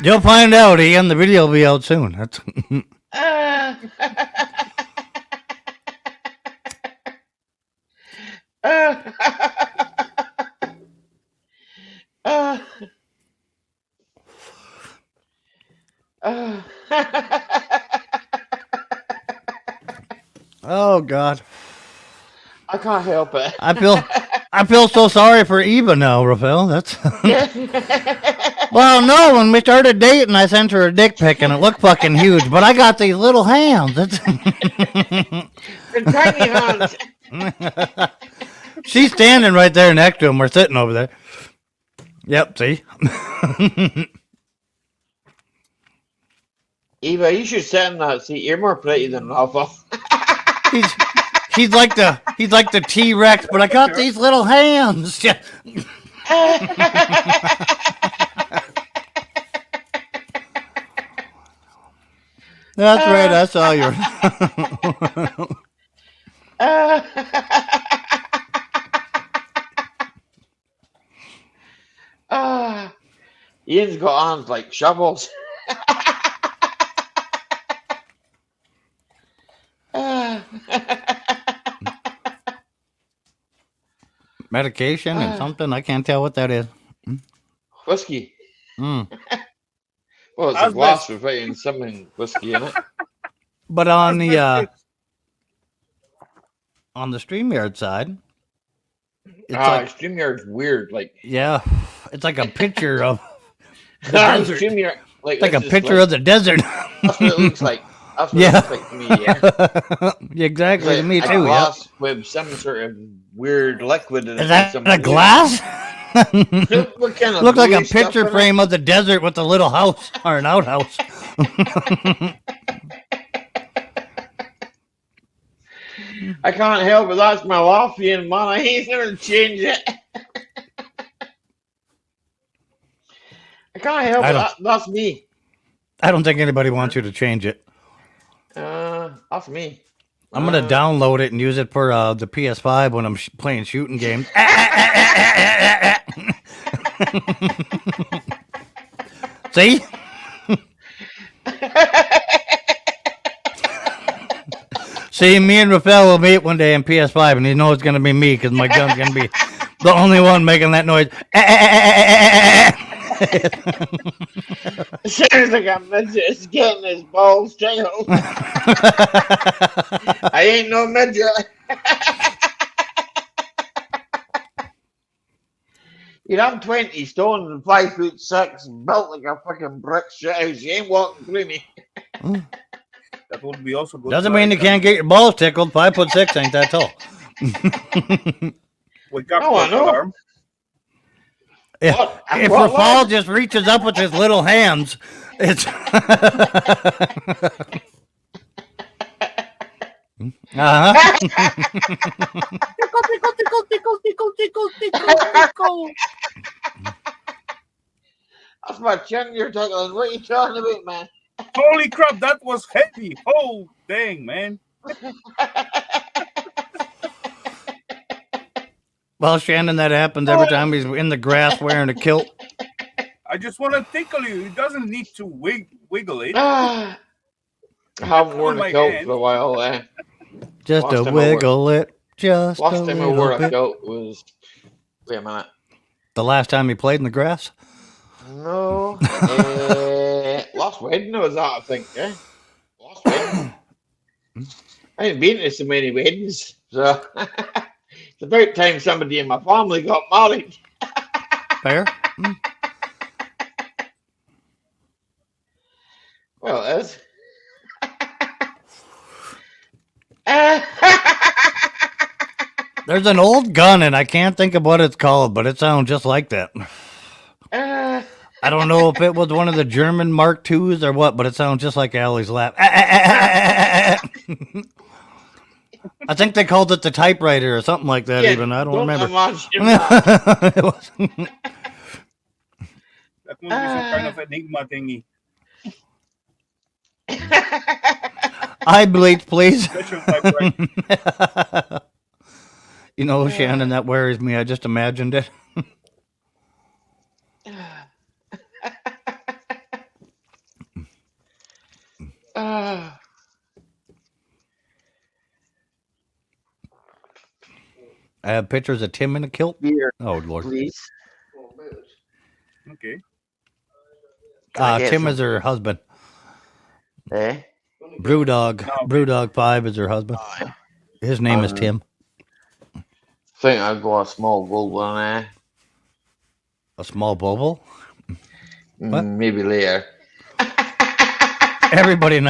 You'll find out, Ian. The video will be out soon. That's Uh, uh, uh, Oh God. I can't help it. I feel so sorry for Eva now, Rafael. That's well, no. When we started dating, I sent her a dick pic, and it looked fucking huge. But I got these little hands. The tiny hands. She's standing right there next to him. We're sitting over there. Yep. See. Eva, you should sit in that seat. You're more pretty than Rafa. He's like the T-Rex, but I got these little hands. That's right. I saw yours. Ian's got arms like shovels. Medication and something. I can't tell what that is. Whiskey. Mm. Well, it's a glass with something whiskey in it. But on the StreamYard side, it's like StreamYard's weird. Like yeah, it's like a picture of the desert. StreamYard, like a picture of the desert. That's what it looks like. That's what it looks like to me. Yeah, exactly. like To me a too. Glass with some sort of weird liquid in it. Is that a glass? What kind of look like a picture frame of the desert with a little house or an outhouse. I can't help it. That's my Latvian man. I ain't gonna change it. I can't help it. That's me. I don't think anybody wants you to change it. That's me. I'm gonna download it and use it for the PS5 when I'm playing shooting games. See? See, me and Rafael will meet one day in PS5, and he knows it's gonna be me because my gun's gonna be the only one making that noise. Sounds like a midget is getting his balls tickled. I ain't no midget. I'm 20 stone and 5'6", built like a fucking brick shit house. You ain't walking through me. That would be also good. Doesn't mean you can't get your balls tickled. 5'6" ain't that tall. Wake up, alarm. If Rafal just reaches up with his little hands, it's That's my chin you're tickling. What are you talking about, man? Holy crap, that was heavy. Oh, dang, man. Well, Shannon, that happens every time he's in the grass wearing a kilt. I just want to tickle you. It doesn't need to wiggle it. I haven't worn a kilt for a while. Just a wiggle it. Just last time I wore a kilt was... Wait a minute. The last time you played in the grass? No. Last wedding was that, I think. Last wedding. I haven't been to so many weddings, so... It's about time somebody in my family got married. Fair. Well, it is. There's an old gun, and I can't think of what it's called, but it sounds just like that. I don't know if it was one of the German Mark IIs or what, but it sounds just like Allie's laugh. I think they called it the typewriter or something like that. Even I don't remember. That must be some kind of enigma thingy. Eye bleach, please. Special typewriter. You know, Shannon, that worries me. I just imagined it. I have pictures of Tim in a kilt. Beer, Oh, Lord. please. Okay. Tim is her husband. Eh? Brewdog 5 is her husband. His name is Tim. I think I've got a small gold one there. A small bobo? What? Maybe later. Everybody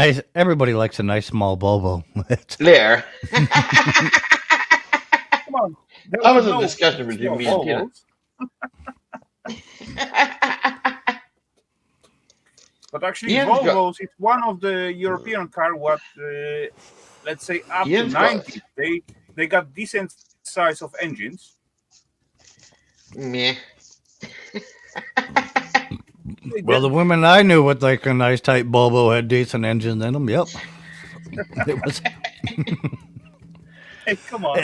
likes a nice small bobo. Later. Come on. That was a discussion between me and Tina. But actually, Volvos is one of the European car what, let's say, up to 90. They got decent size of engines. Meh. Well, the women I knew with like a nice tight Volvo had decent engines in them. Yep. It was. Hey, come on.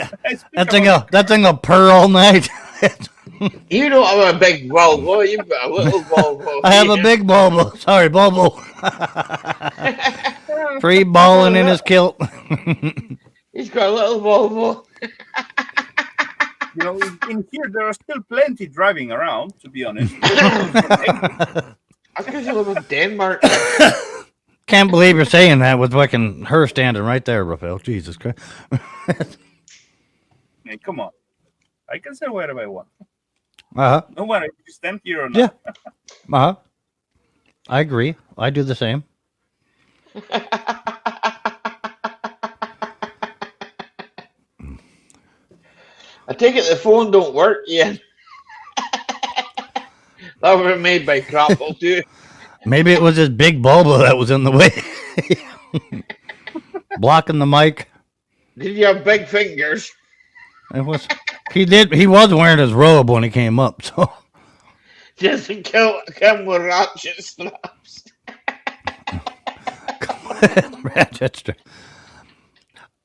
That thing will purr all night. You don't have a big Volvo. You've got a little Volvo. I have a big Volvo. Sorry, Volvo. Free balling in his kilt. He's got a little Volvo. You know, in here there are still plenty driving around, to be honest. I guess you live in Denmark. Can't believe you're saying that with fucking her standing right there, Raphael. Jesus Christ. Hey, come on. I can say whatever I want. Uh-huh. No matter if you stand here or not. Yeah. Uh-huh. I agree. I do the same. I take it the phone don't work yet. That was made by Crapple too. Maybe it was his big Volvo that was in the way. Blocking the mic. Did you have big fingers? It was. He was wearing his robe when he came up, so. Just to come with ratchet straps. Ratchet straps.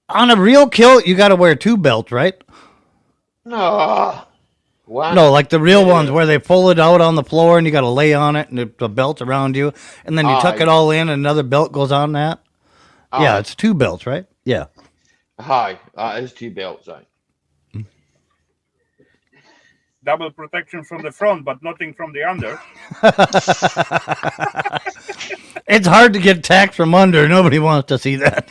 On a real kilt, you got to wear 2 belts, right? No. What? No, like the real ones where they pull it out on the floor and you got to lay on it and the belt's around you, and then you tuck it all in and another belt goes on that. Yeah, it's 2 belts, right? Yeah. Hi, that is 2 belts, right? Double protection from the front, but nothing from the under. It's hard to get tacked from under. Nobody wants to see that.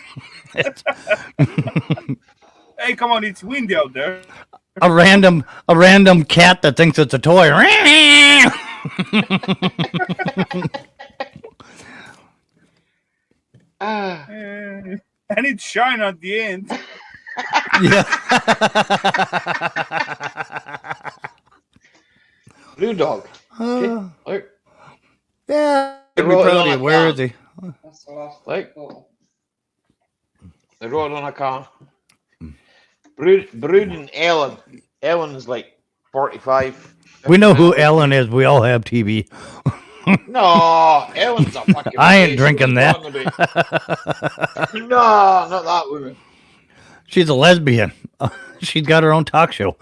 Hey, come on, it's windy out there. A random cat that thinks it's a toy. And it's shine at the end. Yeah. Blue dog. Okay. Look. Yeah. I'd be proud of you. Where is he? That's the last Like. photo. They rode on a car. Brood and Ellen. Ellen is like 45. We know who Ellen is. We all have TV. No, Ellen's a fucking. I ain't drinking that. No, not that woman. She's a lesbian. She's got her own talk show.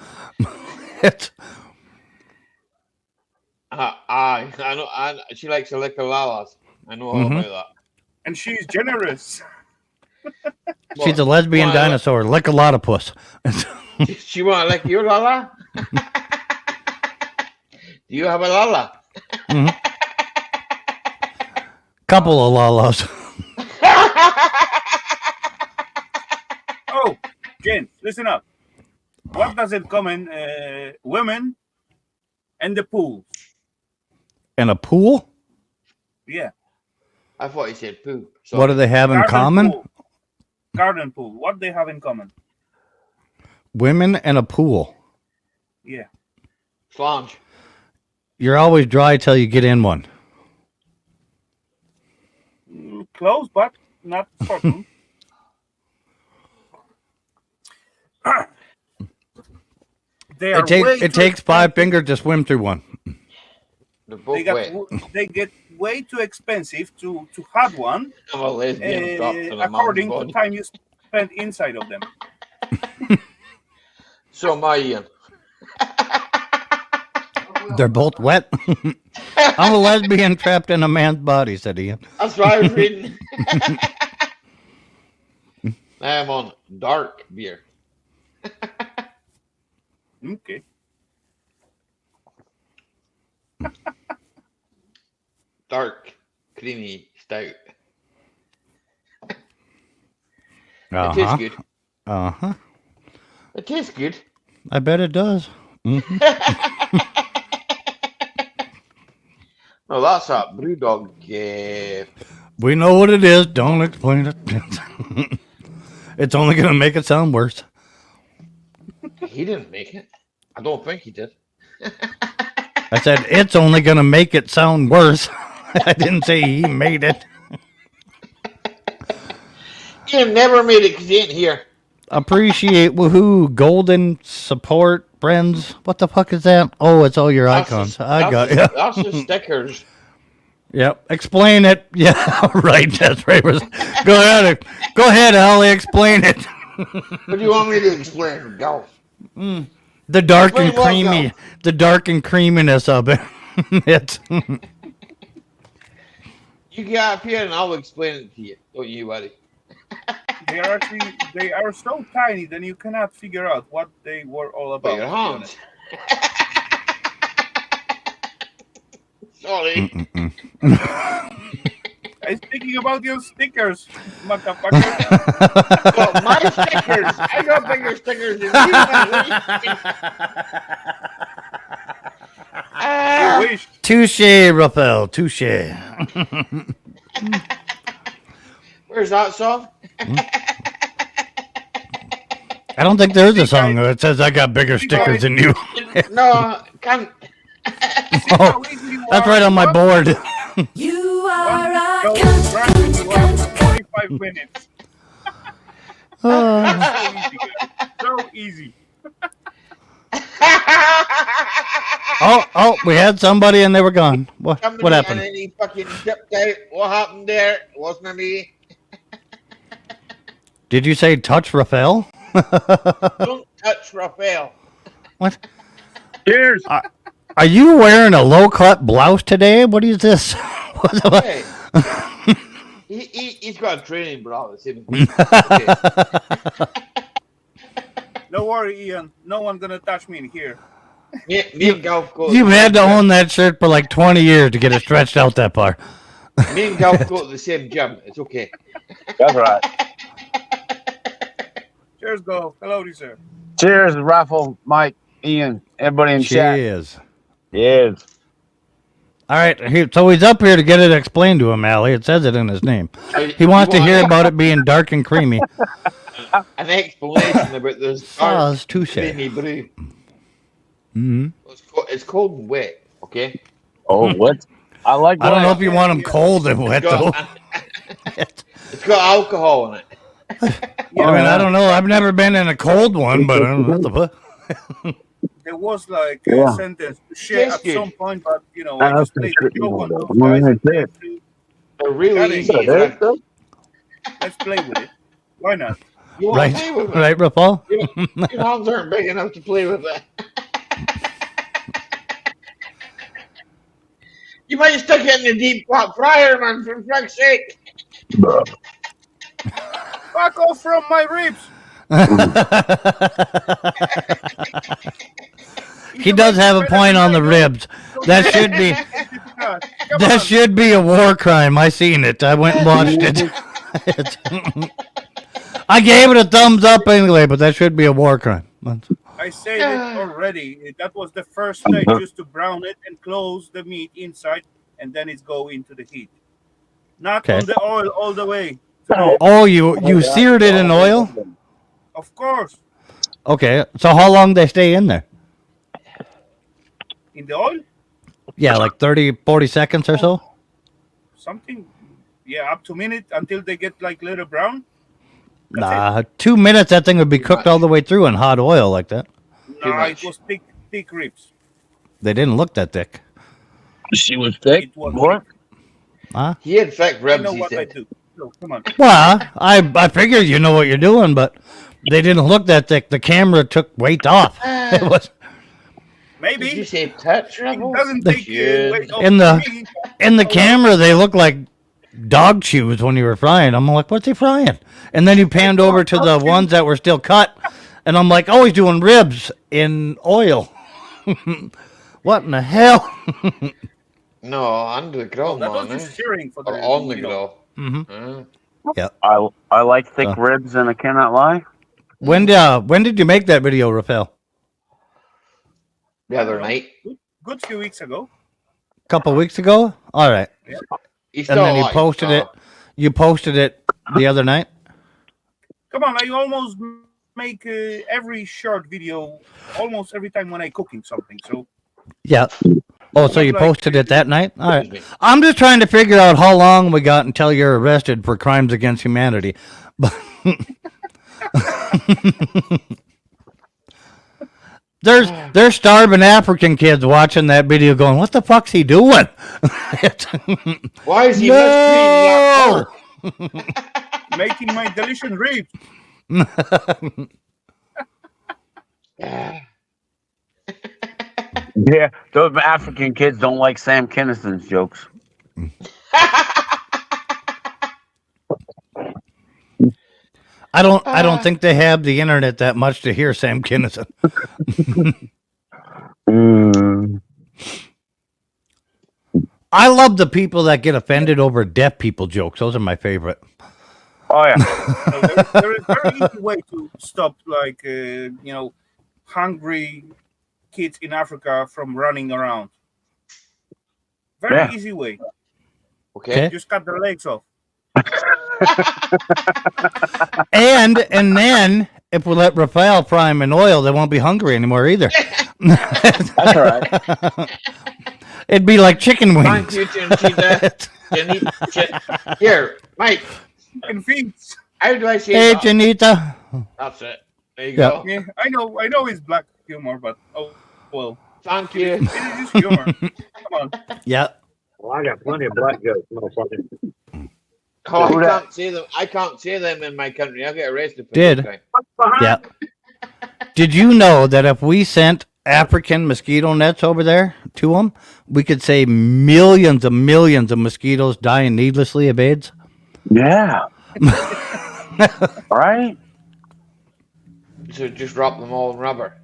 I know. She likes to lick her lalas. I know all about that. And she's generous. She's a lesbian dinosaur. Lick a lot of puss. She want to lick your lala? Do you have a lala? Couple of lalas. Oh, Jen, listen up. What does it common women and the pool? And a pool? Yeah. I thought you said poo. What do they have in common? Pool. Garden pool. What they have in common? Women and a pool. Yeah. Flange. You're always dry till you get in one. Close, but not certain. It takes 5 fingers to swim through one. They get way too expensive to have one. According to the time you spend inside of them. So am I, Ian. They're both wet. I'm a lesbian trapped in a man's body, said Ian. That's what I was reading. I'm on dark beer. Okay. Dark, creamy stout. Uh It tastes huh. good. Uh huh. It tastes good. I bet it does. No, that's a Brewdog. We know what it is. Don't explain it. It's only gonna make it sound worse. He didn't make it. I don't think he did. I said it's only gonna make it sound worse. I didn't say he made it. He never made it because he ain't here. Appreciate woohoo, golden support friends. What the fuck is that? Oh, it's all your icons. I got it. That's the stickers. Yep. Explain it. Yeah, right. That's right. Go ahead. Go ahead, Ollie. Explain it. What do you want me to explain? Go. The dark and Explain what, creamy. go? The dark and creaminess of it. It's. You get up here and I'll explain it to you. Don't you worry. They are so tiny that you cannot figure out what they were all about. But your hands. Sorry. I'm speaking about your stickers, motherfucker. Well, my stickers. I got bigger stickers than you. You wish. Touche, Raphael. Touche. Where's that song? I don't think there's a song that says I got bigger stickers than you. No, can't. Oh, that's right on my board. You are a Go driving you up 45 minutes. So easy. Oh, we had somebody and they were gone. What happened? And then he fucking dipped out. What happened there? It wasn't me. Did you say touch Raphael? Don't touch Raphael. What? Cheers. Are you wearing a low-cut blouse today? What is this? Hey. He's got a training bra. Okay. Don't worry, Ian. No one's gonna touch me in here. Me and Golf go. You've had to own that shirt for like 20 years to get it stretched out that far. Me and Golf go to the same gym. It's okay. That's right. Cheers, go. Hello, sir. Cheers, Raffle, Mike, Ian, everybody in chat. Cheers. Yes. All right, so he's up here to get it explained to him, Allie. It says it in his name. He wants to hear about it being dark and creamy. An explanation about this Pause, touche. creamy brew. Mm-hmm. It's cold and wet, okay? Oh, what? I like that. I don't know if you want them cold and wet, though. It's got alcohol in it. I don't know. I've never been in a cold one, but I don't know what the fuck. There was like a sentence to share Yes, at dude. some point, but I just played the joke on those guys. They're really easy. Let's play with it. Why not? You want to play with it? Right, Raphael? Your hands aren't big enough to play with it. You might stick it in the deep hot fryer, man, for fuck's sake. Fuck off from my ribs. He does have a point on the ribs. That should be a war crime. I seen it. I went and watched it. I gave it a thumbs up anyway, but that should be a war crime. I said it already. That was the first stage, just to brown it and close the meat inside, and then it's go into the heat. Not on the oil all the way. Oh, you seared it in oil? Of course. Okay, so how long they stay in there? In the oil? Yeah, like 30, 40 seconds or so? Something, up to a minute until they get like little brown. Nah, 2 minutes that thing would be cooked all the way through in hot oil like that. No, it was thick ribs. They didn't look that thick. She was thick? It was What? Huh? He had thick I ribs, know he what I said. do. So, come on. Well, I figured you know what you're doing, but they didn't look that thick. The camera took weight off. It was Maybe. Did you say touch, It Rebel? doesn't take weight off in me. the camera. They look like dog chews when you were frying. I'm like, what's he frying? And then you panned over to the ones that were still cut, And I'm like, oh, he's doing ribs in oil. What in the hell? No, under the grill, that was man. just searing for Or the, on the you know. grill. Mm-hmm. Yeah. I like thick ribs, and I cannot lie. When did you make that video, Rafael? The other night. Good few weeks ago. A couple weeks ago? All right. Yeah. He's And still then you alive, posted so- it. You posted it the other night? Come on, I almost make every short video almost every time when I cooking something. So Yeah. Oh, so you like- posted it that night? All right. I'm just trying to figure out how long we got until you're arrested for crimes against humanity. But there's starving African kids watching that video going, what the fuck's he doing? Why is he No! making my delicious ribs. Yeah, those African kids don't like Sam Kinnison's jokes. I don't think they have the internet that much to hear Sam Kinison. I love the people that get offended over deaf people jokes. Those are my favorite. Oh yeah. There is a very easy way to stop, like hungry kids in Africa from running around. Very easy way. Okay. Just cut their legs off. And then if we let Rafael fry them in oil, they won't be hungry anymore either. That's all right. It'd be like chicken wings. Thank you, Janita. Here, Mike. Chicken feet. How do I say Hey, that? Janita. That's it. There you Yeah. go. Yeah, I know it's black humor, but oh well. Thank you. It is just humor. Come on. Yeah. Well, I got plenty of black jokes, motherfucker. Oh, I can't say them in my country. I'll get arrested for Did. this Yeah. Did you know that if we sent African mosquito nets over there to them, we could save millions of mosquitoes dying needlessly of AIDS? Yeah. Right? So just wrap them all in rubber.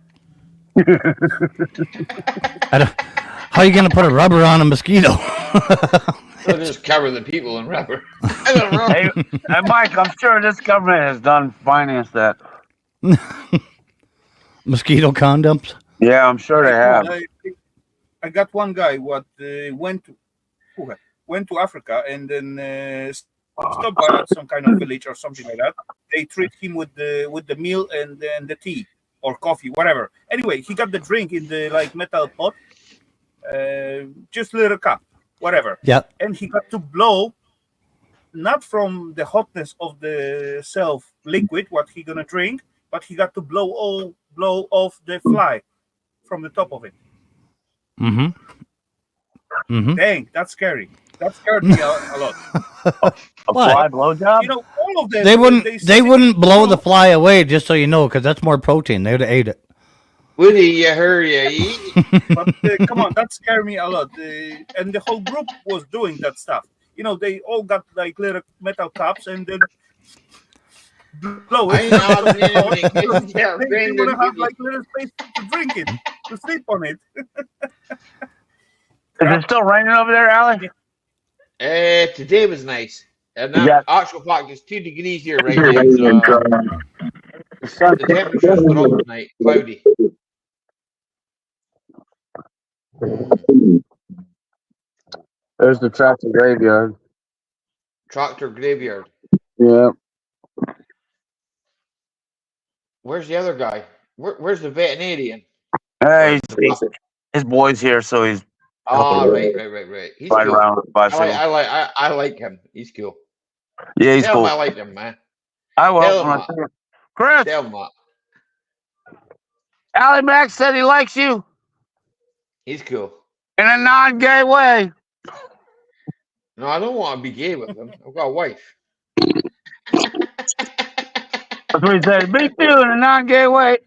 How are you going to put a rubber on a mosquito? They'll just cover the people in rubber. I don't know. Hey, Mike, I'm sure this government has financed that. Mosquito condoms? Yeah, I'm sure they have. I got one guy what went to Africa and then stopped by at some kind of village or something like that. They treat him with the meal and then the tea or coffee, whatever. Anyway, he got the drink in the metal pot, just little cup, whatever. Yeah. And he got to blow, not from the hotness of the self liquid what he gonna drink, but he got to blow off the fly from the top of it. Mm-hmm. Mm-hmm. Dang, that's scary. That scared me a lot. A fly blowjob? You know, all of them. They wouldn't blow the fly away, just so you know, because that's more protein. They would have ate it. Would he hurry eat? But come on, that scared me a lot. And the whole group was doing that stuff. You know, they all got like little metal cups and then blow it. They want to have like little space to drink it, to sleep on it. Is it still raining over there, Allie? Today was nice. And now, Yeah. actual fact, it's 2 degrees here right now. So the temperature's went up tonight, cloudy. There's the tractor graveyard. Tractor graveyard. Yeah. Where's the other guy? Where's the veterinarian? Hey, his boy's here, so he's Oh, right. He's riding cool. around with the bicycle. I like him. He's cool. Yeah, he's Tell cool. him I like him, man. I will. Tell him when I that. see him. Chris, Tell him that. Allie Mack said he likes you He's cool. in a non-gay way. No, I don't want to be gay with him. I've got a wife. That's what he said. Me too, in a non-gay way.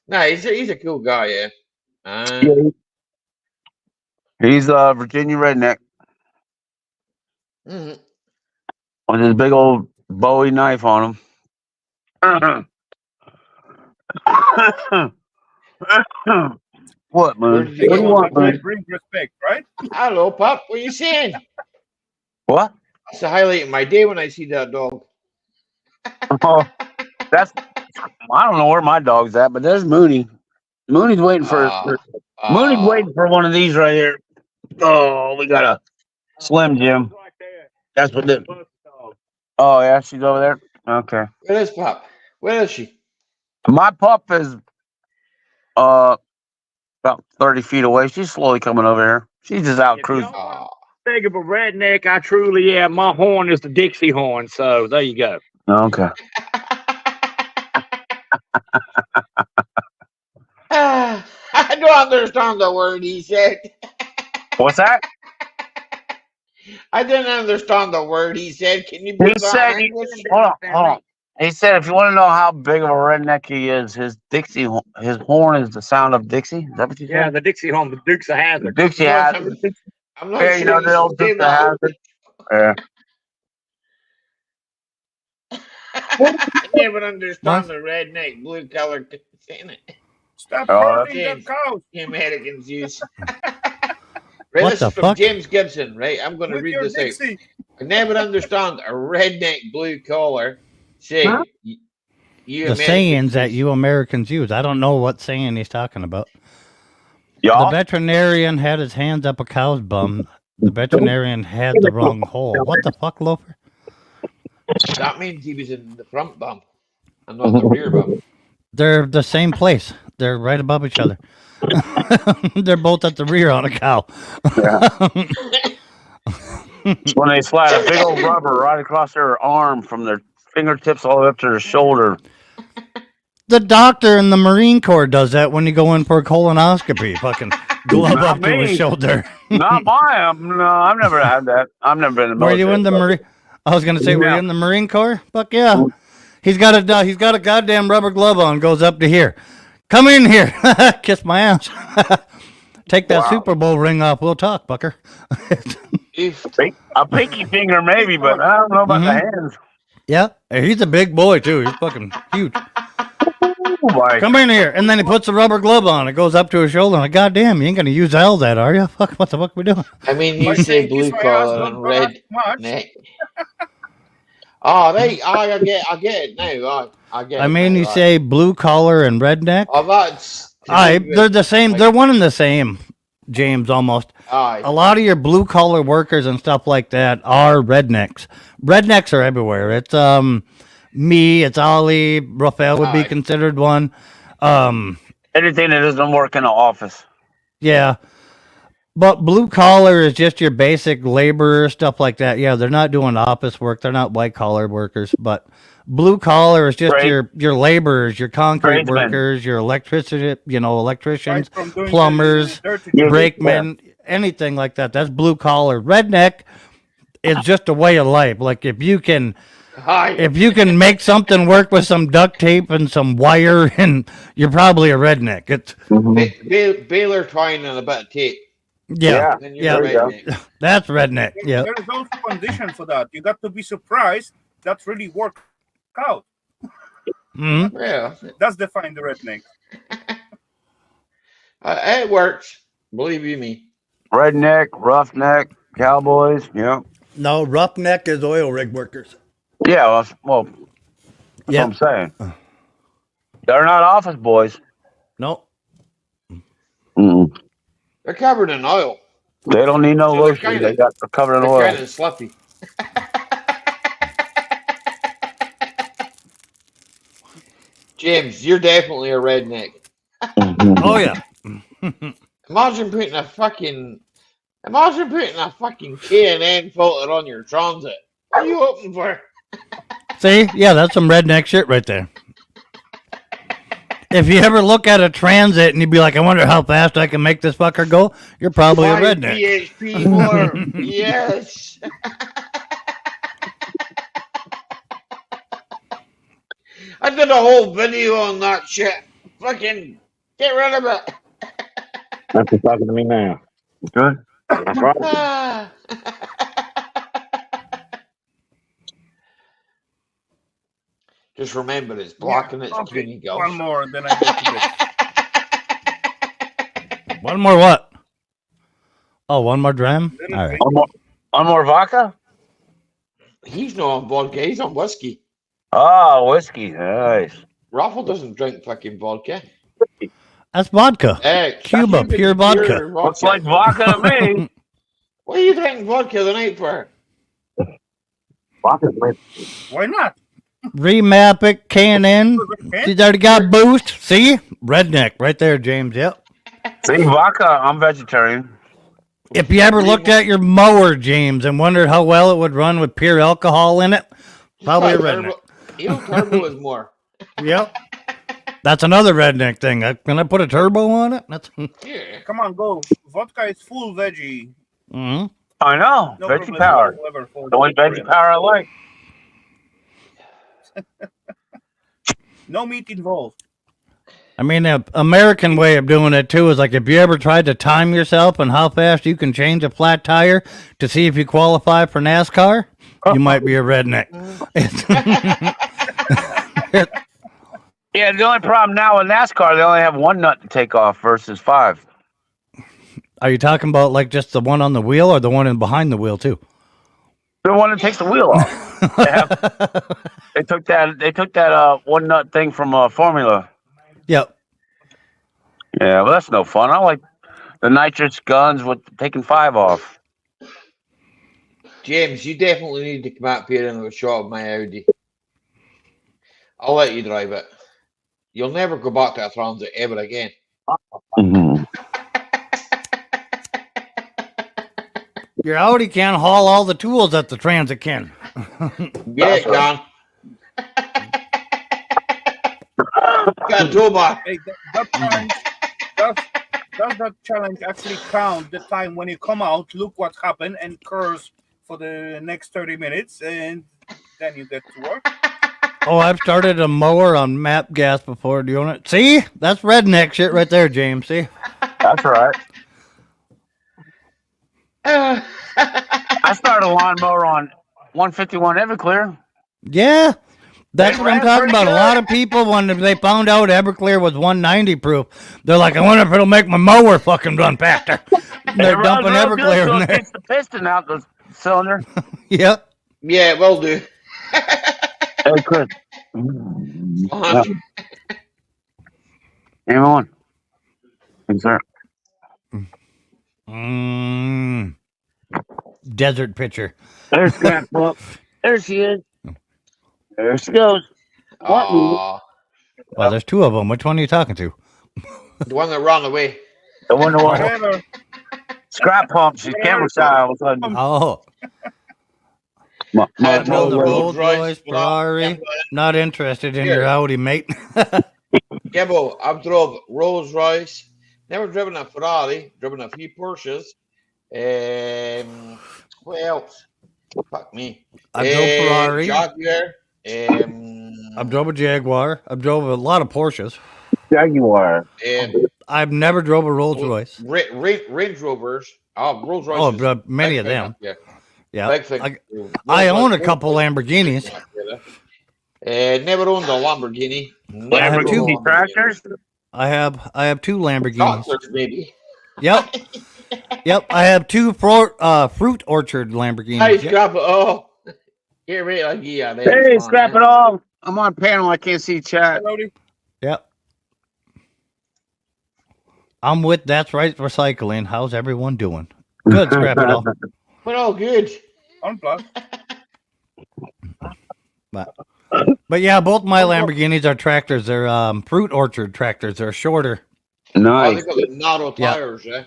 No, he's a cool guy, yeah. He's a Virginia redneck Mhm. with his big old Bowie knife on him. What, Where man? did you What do you go? want, man? Bring respect, right? Hello, pup. What are you saying? What? It's the highlight of my day when I see that dog. Oh, that's. I don't know where my dog's at, but there's Mooney. Mooney's waiting for. Mooney's waiting for one of these right here. Oh, we got a Slim Jim. That's what the. Oh yeah, she's over there. Okay. Where is pup? Where is she? My pup is about 30 feet away. She's slowly coming over here. She's just out cruising. Think of a redneck, I truly am. My horn is the Dixie horn, so there you go. Okay. I don't understand the word he said. What's that? I didn't understand the word he said. Can you He put that said, in English? hold on. He said, if you want to know how big of a redneck he is, his horn is the sound of Dixie. Is that what you said? Yeah, the Dixie horn, the Dukes of Hazzard. Dixie No, Hazzard. I'm not Yeah, sure you know you the old should say Dukes of that. Hazzard. Yeah. I never understand the redneck blue collar saying it. Stop Oh, hurting the cows. Americans use. What Right, this the is from fuck? James Gibson, right? I'm going to With read your this Dixie. out. I never understand a redneck blue collar say Huh? you The Americans sayings that use. you Americans use. I don't know what saying he's talking about. Y'all? The veterinarian had his hands up a cow's bum. The veterinarian had the wrong hole. What the fuck, Loafer? That means he was in the front bum and not the rear bum. They're the same place. They're right above each other. They're both at the rear on a cow. When they slide a big old rubber right across their arm from their fingertips all the way up to their shoulder. The doctor in the Marine Corps does that when you go in for a colonoscopy. Fucking glove Not up to his me. shoulder. Not my. No, I've never had that. I've never been in the Were military. you in the Marine? I was gonna say, were you Yeah. in the Marine Corps? Fuck yeah. He's got a goddamn rubber glove on. Goes up to here. Come in here. Kiss my ass. Take that Super Bowl ring off. We'll talk, Bucker. A pinky finger maybe, but I don't know about the hands. Yeah, he's a big boy too. He's fucking huge. Boy. Come in here, and then he puts the rubber glove on. It goes up to his shoulder. I'm like, God damn, you ain't gonna use all that, are you? Fuck, what the fuck we doing? I mean, you say blue collar and red neck. Oh, I get it now. I get it. I mean, now, you say blue collar and redneck. Oh, that's. They're the same. They're one and the same, James. Almost. Aye. A lot of your blue collar workers and stuff like that are rednecks. Rednecks are everywhere. It's me. It's Ollie. Raphael would be considered one. Anything that doesn't work in an office. Yeah. But blue collar is just your basic laborer, stuff like that. Yeah, they're not doing office work. They're not white collar workers. But blue collar is just your laborers, your concrete Tradesmen. workers, your electricians, Right from doing plumbers, the dirty job. brakemen, anything like that. That's blue collar. Redneck is just a way of life. Like if you can make something work with some duct tape and some wire, and you're probably a redneck. It's baler twine and a bit of tape. yeah. Then you're a redneck. That's redneck. Yeah. There is also condition for that. You got to be surprised that really worked out. Mm-hmm. Yeah. That's define the redneck. It works. Believe you me. Redneck, roughneck, cowboys. Yeah. No, roughneck is oil rig workers. Yeah. Well, that's what I'm saying. They're not office boys. No. Mm-mm. They're covered in oil. They don't need no So they're lotion. They're covered in They're oil. kind of sloppy. James, you're definitely a redneck. Oh yeah. Imagine putting a fucking K&N filter on your Transit. What are you hoping for? See, yeah, that's some redneck shit right there. If you ever look at a Transit and you'd be like, I wonder how fast I can make this fucker go, you're probably a 5 redneck. bhp more. Yes. I did a whole video on that shit. Fucking get rid of it. That's what's talking to me now. Good. That's right. Ah. Just remember, it's black and it's okay, puny girls. one more, and then I go to bed. One more what? Oh, one more dram? All right. One more vodka? He's not on vodka, he's on whiskey. Oh, whiskey. Nice. Raffle doesn't drink fucking vodka. That's vodka. Cuba, pure vodka. Looks like vodka to me. What are you drinking vodka the night for? Vodka. Why not? Remap it, K&N. She's already got boost. See? Redneck right there, James. Yep. See, vodka, I'm vegetarian. If you ever looked at your mower, James, and wondered how well it would run with pure alcohol in it, probably a redneck. Turbo is more. Yep. That's another redneck thing. Can I put a turbo on it? That's Yeah. Come on, go. Vodka is full veggie. Mm-hmm. I know. No veggie problem power. whatsoever for The only veggie power I like. No meat involved. I mean, the American way of doing it, too, is like if you ever tried to time yourself and how fast you can change a flat tire to see if you qualify for NASCAR, you might be a redneck. Yeah, the only problem now with NASCAR, they only have one nut to take off versus 5. Are you talking about like just the one on the wheel or the one in behind the wheel, too? The one that takes the wheel off. They took that one nut thing from Formula. Yep. Yeah, well, that's no fun. I like the nitrous guns with taking 5 off. James, you definitely need to come up here and have a shot of my Audi. I'll let you drive it. You'll never go back to a Transit ever again. Mm-hmm. Your Audi can't haul all the tools that the Transit can. Yeah, it can. Got a toolbar. Hey, that challenge, does that challenge actually count the time when you come out, look what happened, and curse for the next 30 minutes, and then you get to work? Oh, I've started a mower on MAP gas before doing it. See? That's redneck shit right there, James. See? That's right. I started a lawnmower on 151 Everclear. Yeah. That's what I'm talking pretty about. good. A lot of people, when they found out Everclear was 190 proof, they're like, I wonder if it'll make my mower fucking run faster. They're dumping Everclear in there. Takes the piston out the cylinder. Yep. Yeah, it will do. Hey, Chris. Uh-huh. Anyone? Yes, sir. Desert picture. There's Scrap Book. There she is. There she goes. Aw, Well, there's two of them. Which one are you talking to? the one that ran away. The one that was Whatever. scrap pump. She's camera shy all of a sudden. Oh. My Build a Rolls Rolls Royce, Royce, Ferrari. Not interested in your Audi, mate. Gibbo, I've drove Rolls Royce. Never driven a Ferrari. Driven a few Porsches. What else? Fuck me. I drove Ferrari. Jaguar. I've drove a Jaguar. I've drove a lot of Porsches. Jaguar. I've never drove a Rolls Royce. Range Rovers. Oh, Rolls Royce. Oh, but many of them. Yeah. Yeah. Big thing. I own a couple Lamborghinis. Never owned a Lamborghini. Lamborghini tractors? I have two Lamborghinis. Tractors, maybe. Yep. Yep. I have two fruit orchard Lamborghinis. Hey, Yep. Scrap it. Oh. Yeah, right. Yeah, Hey, Scrap it all. I'm on panel. I can't see chat. Yep. I'm with That's Right Recycling. How's everyone doing? Good, Scrap it all. We're all good. Unplug. But yeah, both my Lamborghinis are tractors. They're fruit orchard tractors. They're shorter. Oh, Nice. they got the narrow tires, eh?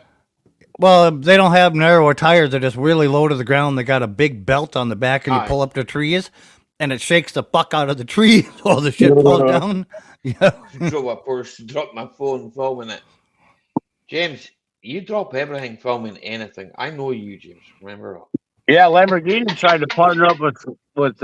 Well, they don't have narrower tires. They're just really low to the ground. They got a big belt on the back, and you pull up the trees, and it shakes the fuck out of the tree while the shit falls down. Yeah. Drove a Porsche, dropped my phone filming it. James, you drop everything filming anything. I know you, James. Remember? Yeah, Lamborghini tried to partner up with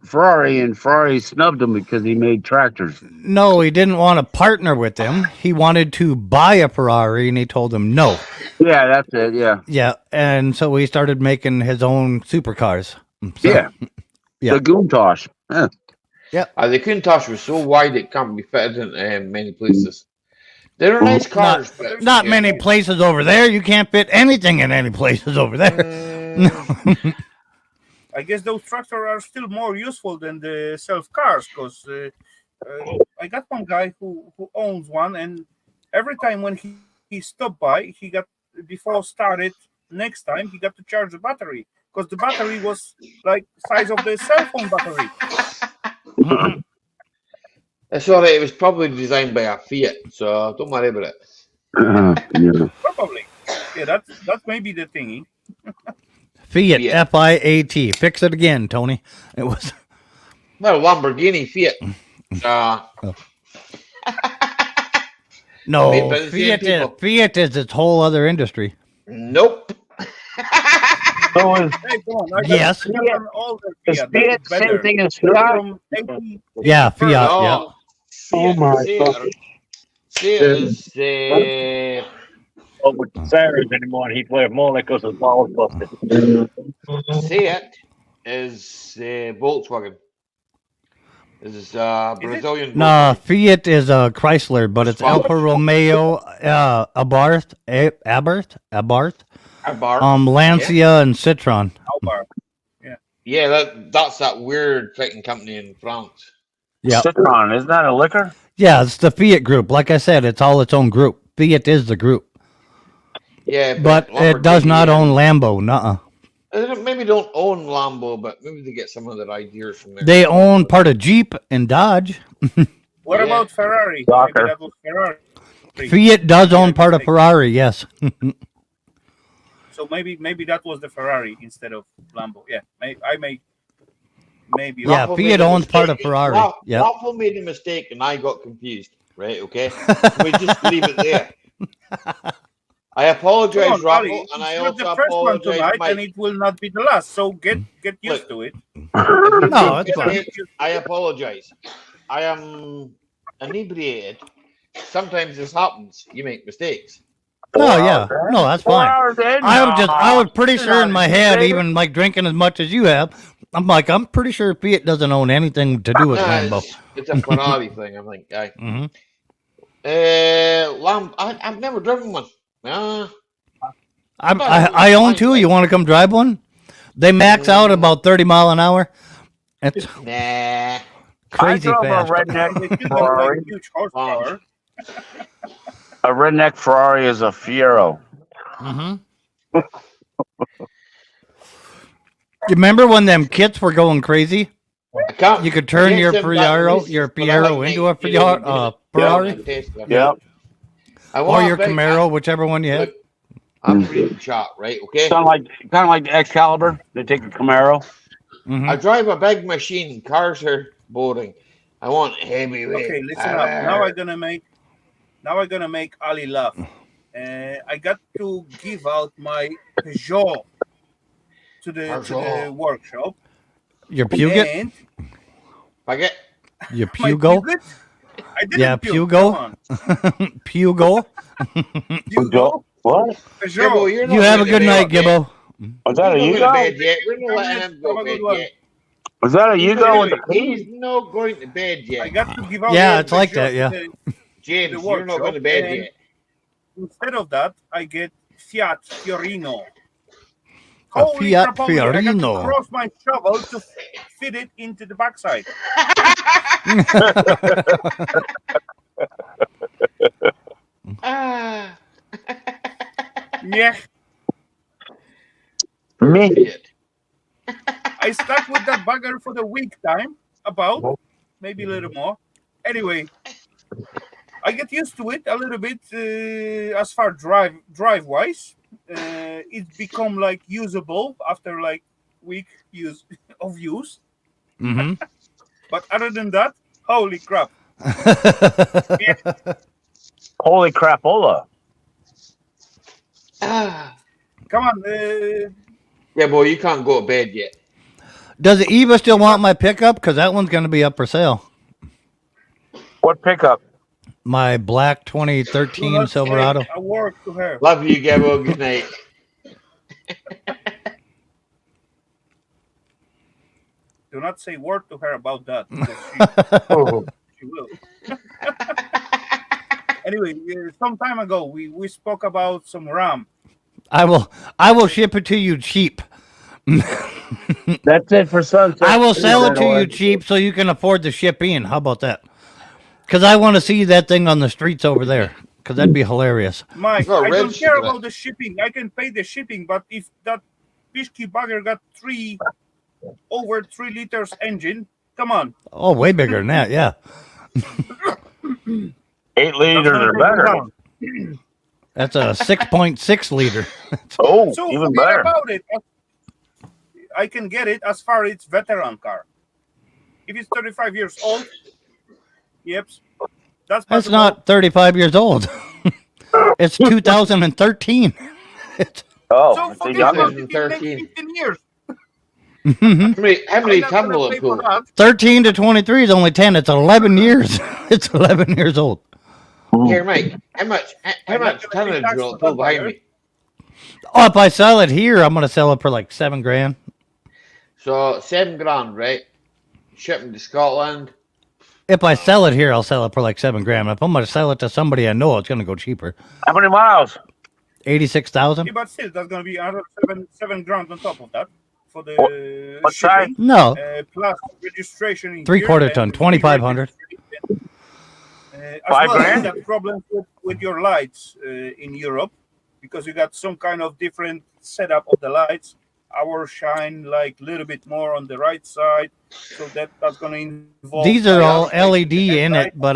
Ferrari, and Ferrari snubbed him because he made tractors. No, he didn't want to partner with them. He wanted to buy a Ferrari, and he told them no. Yeah, that's it. Yeah. Yeah, and so he started making his own supercars. So, Yeah. Yeah. The Goontosh. Yeah. Yep. The Countach was so wide it can't be fitted in many places. They're nice cars, but not many places over there. You can't fit anything in any places over there. I guess those tractors are still more useful than the self cars, because I got one guy who owns one, and every time when he stopped by, he got, before started next time, he got to charge the battery, because the battery was like size of the cell phone battery. That's all right. It was probably designed by a Fiat, so don't worry about it. Probably. Yeah, that's maybe the thingy. Fiat, F-I-A-T. Fix it again, Tony. It was well, Lamborghini Fiat. No, Fiat is its whole other industry. Nope. Yes. Is Fiat the same thing as Fiat? Yeah, Fiat. Yeah. Oh my God. Fiat is. With Sarah's anymore, he played more like us as balls busted. Fiat is Volkswagen. This is Brazilian. No, Fiat is Chrysler, but it's Alfa Romeo, Abarth, Lancia, and Citroen. Yeah, that's that weird fighting company in France. Yeah, Citroen, isn't that a liquor? Yeah, it's the Fiat group. Like I said, it's all its own group. Fiat is the group. Yeah, but it does not own Lambo. Nuh-uh. Maybe don't own Lambo, but maybe they get some of their ideas from there. They own part of Jeep and Dodge. What about Ferrari? Maybe that was Ferrari. Fiat does own part of Ferrari, yes. So maybe that was the Ferrari instead of Lambo. Yeah, maybe. Yeah, Fiat owns part of Ferrari. Yeah. Waffle made a mistake and I got confused. Right? Okay. We just leave it there. I apologize, Raffle, and I also apologize, Mike. And it will not be the last. So get used to it. No, it's fine. I apologize. I am inebriated. Sometimes this happens. You make mistakes. Oh yeah, no, that's fine. I was pretty sure in my head, even like drinking as much as you have, I'm pretty sure Fiat doesn't own anything to do with Lambo. It's a Ferrari thing. I'm like, I've never driven one. I own two. You want to come drive one? They max out about 30 mile an hour. It's crazy fast. A redneck Ferrari is a Fiero. You remember when them kits were going crazy? You could turn your Fiero into a Ferrari. Yep. Or your Camaro, whichever one you had. I'm pretty shot, right? Okay. Kind of like the Excalibur. They take a Camaro. I drive a big machine. Cars are boring. I want heavyweight. Okay, listen up. Now I'm gonna make Ali laugh. I got to give out my Peugeot to the workshop. Your Puget? Paget? Your Pugo? Yeah, Pugo. Pugo. Pugo. What? Gibbo, you have a good night, Gibbo. Was that a Yugo? We're not letting him go to bed yet. Was that a Yugo with the He's not going to bed yet. I got to give out. Yeah, it's like that. Yeah. James, you're not going to bed yet. Instead of that, I get Fiat Fiorino. A Fiat Fiorino. I got to cross my shovel to fit it into the backside. Yeah. Me. I stuck with that bugger for the week time, about maybe a little more. Anyway, I get used to it a little bit as far drive wise. It's become like usable after like week of use. But other than that, holy crap! Yeah. Holy crapola! Come on. Yeah, boy, you can't go to bed yet. Does Eva still want my pickup? Because that one's going to be up for sale. What pickup? My black 2013 Silverado. I work to her. Love you, Gabbo. Good night. Do not say word to her about that. Because she will. Anyway, some time ago, we spoke about some RAM. I will ship it to you cheap. That's it for Sunset. I will sell it to you cheap so you can afford the shipping. How about that? Because I want to see that thing on the streets over there. Because that'd be hilarious. Mike, I don't care about the shipping. I can pay the shipping, but if that Pishki bugger got over 3 liters engine, come on. Oh, way bigger than that, yeah. 8 liters are better. That's a 6.6 liter. Oh, so even forget better. about it. I can get it as far as it's veteran car. If it's 35 years old, yep, that's not 35 years old. It's 2013. So forget about it in the next 15 years. How many time will it pull? 13 to 23 is only 10. It's 11 years. It's 11 years old. Here, Mike, how much tonnage will it pull behind me? Oh, if I sell it here, I'm gonna sell it for like $7,000. So $7,000, right? Shipping to Scotland. If I sell it here, I'll sell it for like $7,000. If I'm gonna sell it to somebody I know, it's gonna go cheaper. How many miles? 86,000. Yeah, but still, that's gonna be another $7,000 on top of that for the what size? shipping. No. Plus registration. 3/4 ton, 2,500. As $5,000? well, you got problems with your lights in Europe because you got some kind of different setup of the lights. Ours shine like a little bit more on the right side, so that's going to involve. These are all LED in it, but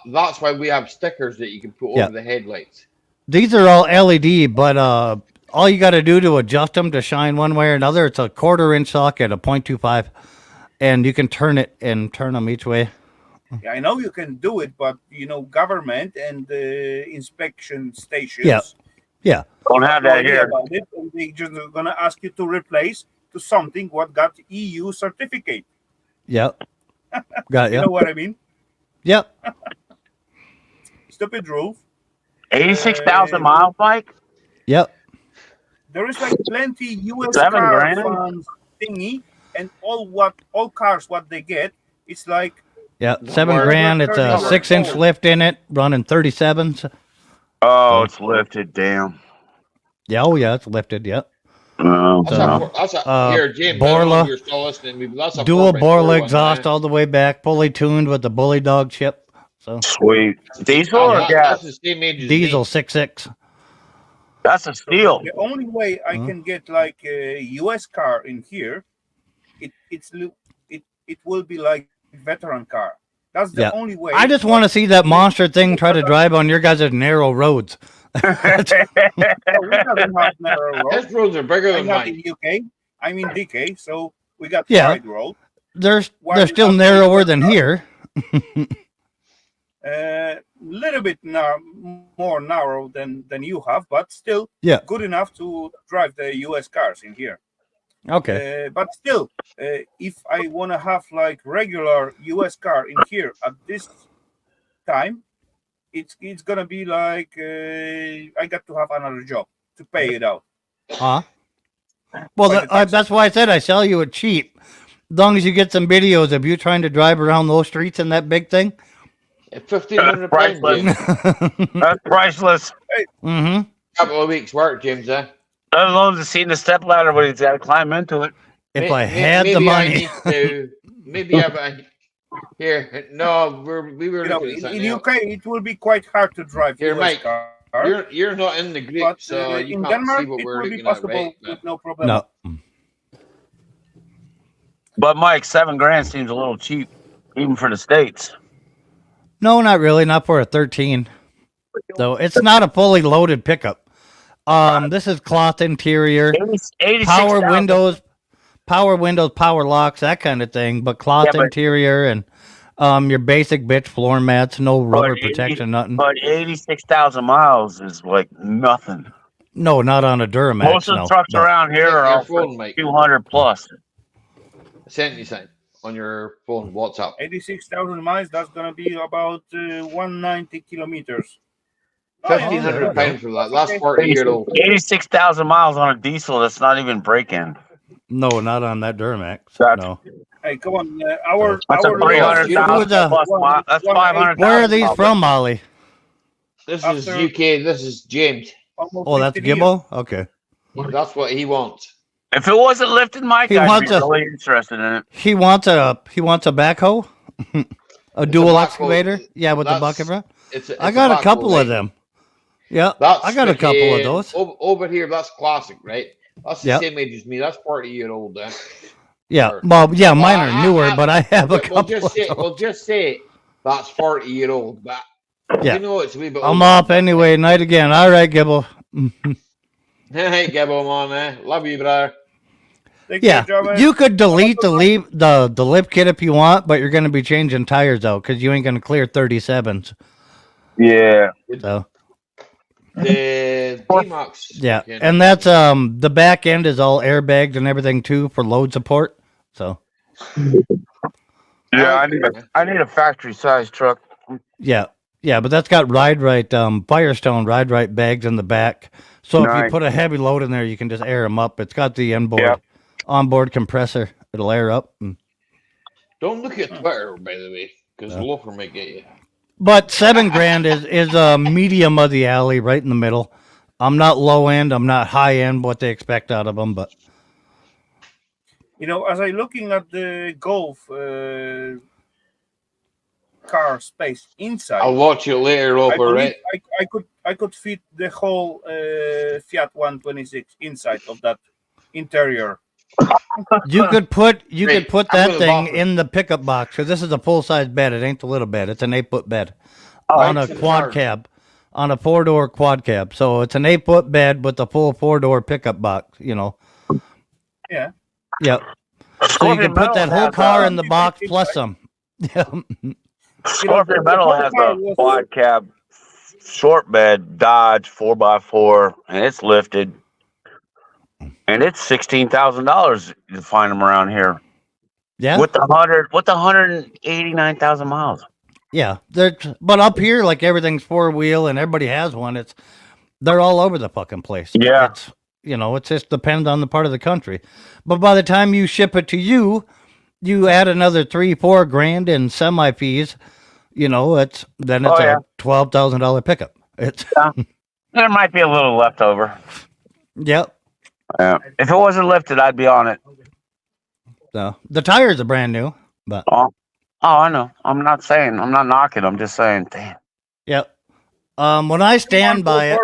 that's why we have stickers that you can put over the headlights. These are all LED, but all you got to do to adjust them to shine one way or another, it's a 1/4-inch socket, a 0.25, and you can turn it and turn them each way. Yeah, I know you can do it, but government and inspection stations. Yeah. Don't have that here. About it, and they just gonna ask you to replace to something what got EU certificate. Yep. Got you. You know what I mean? Yep. Stupid roof. 86,000 miles, Mike? Yep. There is like plenty US $7,000? car funds thingy, and all cars what they get, it's like. Yeah, $7,000. It's a 6-inch lift in it, running 37s. Oh, it's lifted. Damn. Yeah, oh yeah, it's lifted. Yep. Here, James. Borla, you're still listening. That's a dual 4x4 Borla one, exhaust all the way back, fully tuned with the Bully Dog chip. So sweet. Diesel or gas? That's the same age as Diesel me. 6.6. That's a steal. The only way I can get like a US car in here, it will be like veteran car. That's the only way. I just want to see that monster thing try to drive on your guys' narrow roads. We doesn't have narrow roads. His roads are bigger than not mine. in UK. I'm in DK, so we got wide road. They're still narrower than here. Little bit more narrow than you have, but still good enough to drive the US cars in here. Okay. But still, if I want to have like regular US car in here at this time, it's gonna be like I got to have another job to pay it out. Well, that's why I said I sell you it cheap. As long as you get some videos of you trying to drive around those streets in that big thing. $1,500. That's priceless. Mm-hmm. Couple of weeks' work, James. As long as seen the step ladder, but he's got to climb into it. If I had the money, maybe here. No, we were looking at something in else. UK. It will be quite hard to drive Here, US Mike. car. You're not in the group, But so you in can't Denmark, see what it we're will be looking at, possible right? with no problem. no. But Mike, $7,000 seems a little cheap, even for the States. No, not really. Not for a 13. So it's not a fully loaded pickup. This is cloth interior, power windows, power locks, that kind of thing. But cloth interior and your basic bitch floor mats, no rubber protection, nothing. But 86,000 miles is like nothing. No, not on a Duramax. Most of the trucks around here are all 200 plus. Send you something on your phone, WhatsApp. 86,000 miles. That's gonna be about 190 kilometers. £1,500 for that. That's 40 years old. 86,000 miles on a diesel. That's not even break-in. No, not on that Duramax. That's, no. Hey, come on. That's a Our 300,000 plus. That's 500,000. Where are these from, Molly? This is UK. This is James. Oh, that's Gibbo? Okay. That's what he wants. If it wasn't lifted, Mike, I'd be really interested in it. He wants a backhoe, a dual excavator. Yeah, with the bucket rod. I got a couple of them. Yeah, I got a couple of those. Over here, that's classic, right? That's the same age as me. That's 40-year-old then. Yeah, well, yeah, mine are newer, but I have a couple. We'll just say that's 40-year-old. But yeah, you know it's a wee bit. I'm off anyway. Night again. All right, Gibbo. Hey, Gibbo, man. Love you, brother. Yeah, you could delete the lip kit if you want, but you're going to be changing tires out because you ain't going to clear 37s. Yeah. So. The D-Max. Yeah, and that's the back end is all airbagged and everything too for load support. So. Yeah, I need a factory size truck. Yeah, but that's got ride right Firestone ride right bags in the back. So if you put a heavy load in there, you can just air them up. It's got the onboard compressor. It'll air up. Don't look at Twitter, by the way, because the loafer might get you. But $7,000 is a medium of the alley, right in the middle. I'm not low end. I'm not high end. What they expect out of them, but you know, as I'm looking at the Golf car space inside, I'll watch you later, Loper. Right? I could fit the whole Fiat 126 inside of that interior. You could put that thing in the pickup box because this is a full size bed. It ain't the little bed. It's an 8-foot bed on a quad cab, on a 4-door quad cab. So it's an 8-foot bed with a full 4-door pickup box. You know. Yeah. Yep. So you can put that whole car in the box plus some. Scorpion Metal has a quad cab short bed Dodge 4x4, and it's lifted. And it's $16,000 to find them around here. Yeah, with the 189,000 miles. Yeah, but up here, like everything's 4-wheel and everybody has one. They're all over the fucking place. Yeah, it just depends on the part of the country. But by the time you ship it to you add another $3-4 grand in semi fees. It's a $12,000 pickup. There might be a little left over. Yep. Yeah. If it wasn't lifted, I'd be on it. So the tires are brand new, but I know. I'm not knocking. I'm just saying, damn. Yep. When I stand by it,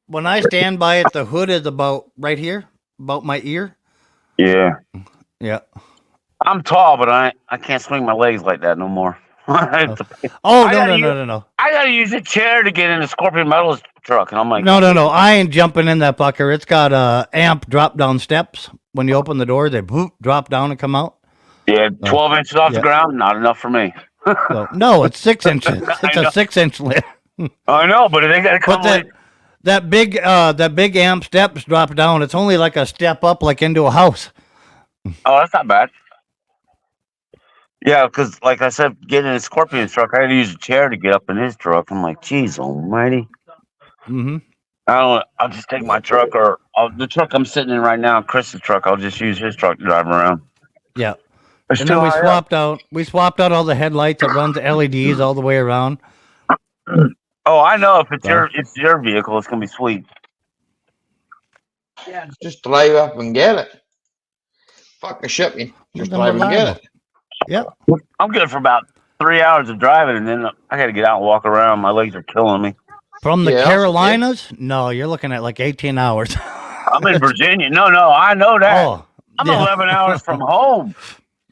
the hood is about right here, about my ear. Yeah. Yeah. I'm tall, but I can't swing my legs like that no more. No. I gotta use a chair to get in the Scorpion Metals truck, and I'm like, no. I ain't jumping in that fucker. It's got amp drop down steps. When you open the door, they drop down and come out. Yeah, 12 inches off the ground, not enough for me. No, it's 6 inches. It's a 6-inch lift. I know, but they gotta come. But that big amp steps drop down. It's only like a step up, like into a house. Oh, that's not bad. Yeah, because like I said, getting in a Scorpion truck, I had to use a chair to get up in his truck. I'm like, geez, almighty. Mm-hmm. I'll just take my truck or the truck I'm sitting in right now, Chris's truck. I'll just use his truck to drive around. Yeah. And then we swapped out all the headlights. It runs LEDs all the way around. Oh, I know. If it's your vehicle, it's gonna be sweet. Yeah, just drive up and get it. Fucking shipping. Just drive and get it. Yeah. I'm good for about 3 hours of driving, and then I got to get out and walk around. My legs are killing me. From the Carolinas? No, you're looking at like 18 hours. I'm in Virginia. No, I know that. Oh, I'm 11 hours from home.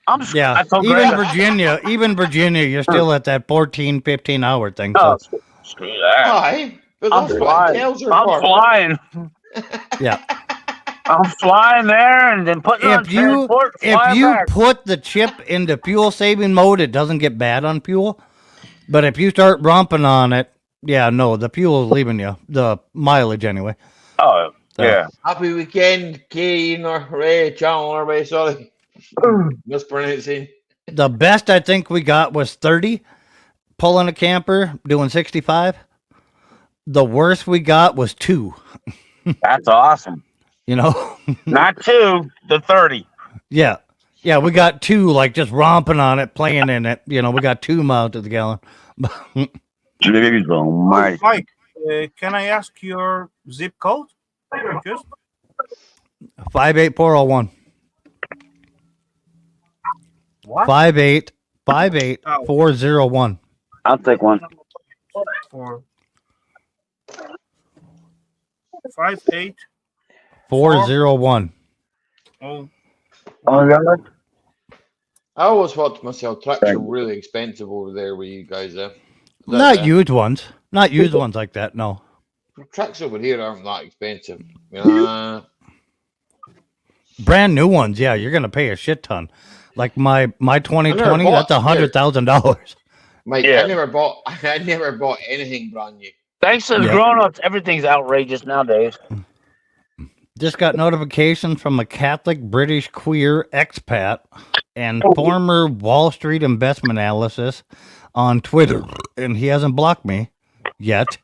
Even Virginia, you're still at that 14, 15-hour thing. So. Screw that. I'm flying. Yeah. I'm flying there and then putting on transport. If you put the chip into fuel saving mode, it doesn't get bad on fuel. But if you start romping on it, the fuel is leaving you. The mileage anyway. Oh, yeah. Happy weekend, Kane or Ray, Chandler, Ray, sorry. Mispronouncing. The best I think we got was 30, pulling a camper, doing 65. The worst we got was 2. That's awesome. You know? Not 2, the 30. Yeah. Yeah, we got 2 like just romping on it, playing in it. You know, we got 2 miles to the gallon. Jeez almighty. Mike, can I ask your zip code? 58401. What? 58401. I'll take one. 58. 401. Oh. I always thought to myself, trucks are really expensive over there where you guys are. Not used ones. Not used ones like that, no. Trucks over here aren't that expensive. Brand new ones, yeah, you're gonna pay a shit ton. Like my 2020, that's $100,000. Mike, Yeah. I never bought anything brand new. Thanks to the grown-ups, everything's outrageous nowadays. Just got notification from a Catholic British queer expat and former Wall Street investment analyst on Twitter, and he hasn't blocked me yet.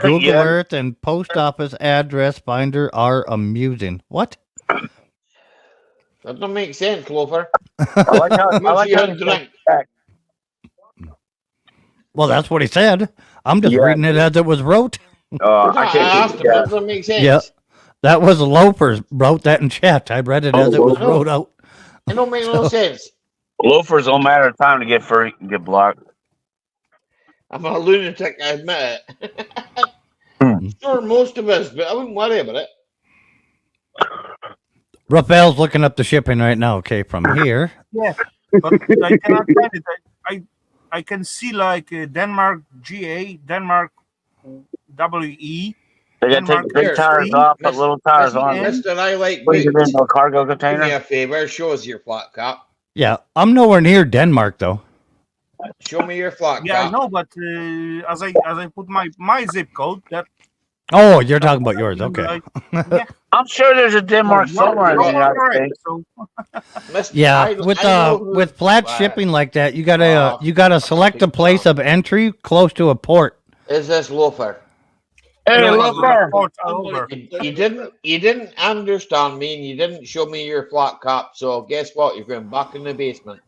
Google Earth and post office address finder are amusing. What? That don't make sense, Clover. I like how you drink. Well, that's what he said. I'm just reading it as it was wrote. I asked him. That doesn't make sense. Yeah, that was Loafers wrote that in chat. I read it as it was wrote out. It don't make no sense. Loafers don't matter of time to get free, get blocked. I'm a lunatic, I admit it. Sure, most of us, but I wouldn't worry about it. Raphael's looking up the shipping right now. Okay, from here. Yeah, but I cannot find it. I can see like Denmark GA, Denmark WE. They gotta take the big tires off, put little tires on. Mister, I like Put it in a cargo do container. me a favor, show us your flat cap. Yeah, I'm nowhere near Denmark though. Show me your flat cap. Yeah, I know, but as I put my zip code, that. Oh, you're talking about yours. Okay. I'm sure there's a Denmark somewhere in the United States. Yeah, with flat shipping like that, you gotta select a place of entry close to a port. Is this Loafer? Hey, Loafer. You didn't understand me, and you didn't show me your flat cap. So guess what? You're going back in the basement.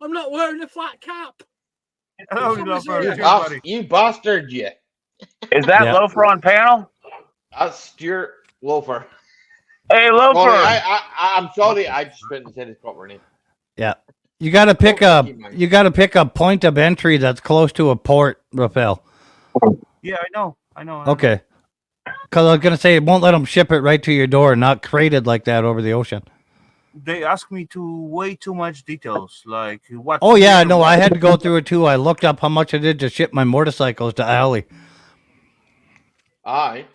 I'm not wearing a flat cap. You bastard, you. Is that Loafer on panel? That's Stuart Loafer. Hey, Loafer. Well, I'm sorry, I just couldn't say his proper name. Yeah, you gotta pick a point of entry that's close to a port, Raphael. Yeah, I know. Okay, because I was gonna say it won't let them ship it right to your door, not crated like that over the ocean. They asked me to way too much details, like what. Oh yeah, no, I had to go through it too. I looked up how much I did to ship my motorcycles to Alley. You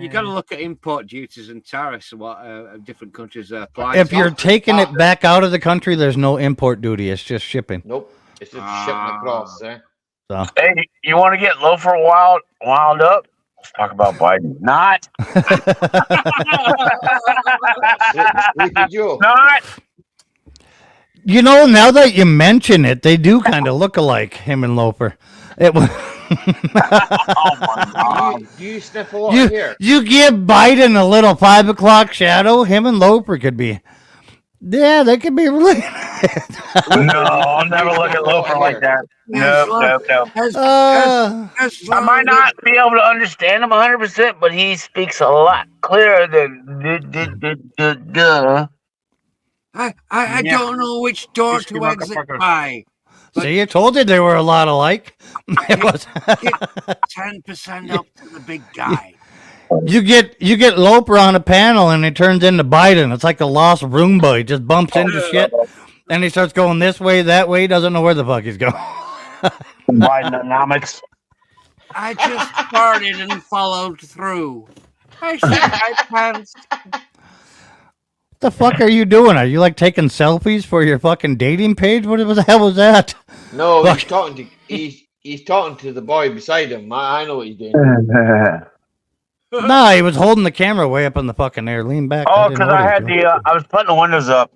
got to look at import duties and tariffs and what different countries apply. If you're taking it back out of the country, there's no import duty. It's just shipping. Nope, it's just shipping across. So. Hey, you want to get Loafer wild up? Let's talk about Biden. Not. Not. You know, now that you mention it, they do kind of look alike, him and Loafer. It was. Oh my God. You sniff a lot here. You give Biden a little 5 o'clock shadow, him and Loafer could be. Yeah, they could be related. No, I'll never look at Loafer like that. No. I might not be able to understand him 100%, but he speaks a lot clearer than. I don't know which door to exit by. See, I told you they were a lot alike. Get 10% up to the big guy. You get Loafer on a panel and it turns into Biden. It's like a lost Roomba. He just bumps into shit and he starts going this way, that way. He doesn't know where the fuck he's going. Bidenomics. I just started and followed through. I said my pants. What the fuck are you doing? Are you like taking selfies for your fucking dating page? What the hell was that? No, he's talking to the boy beside him. I know what he's doing. Nah, he was holding the camera way up in the fucking air. Lean back. Oh, because I was putting the windows up.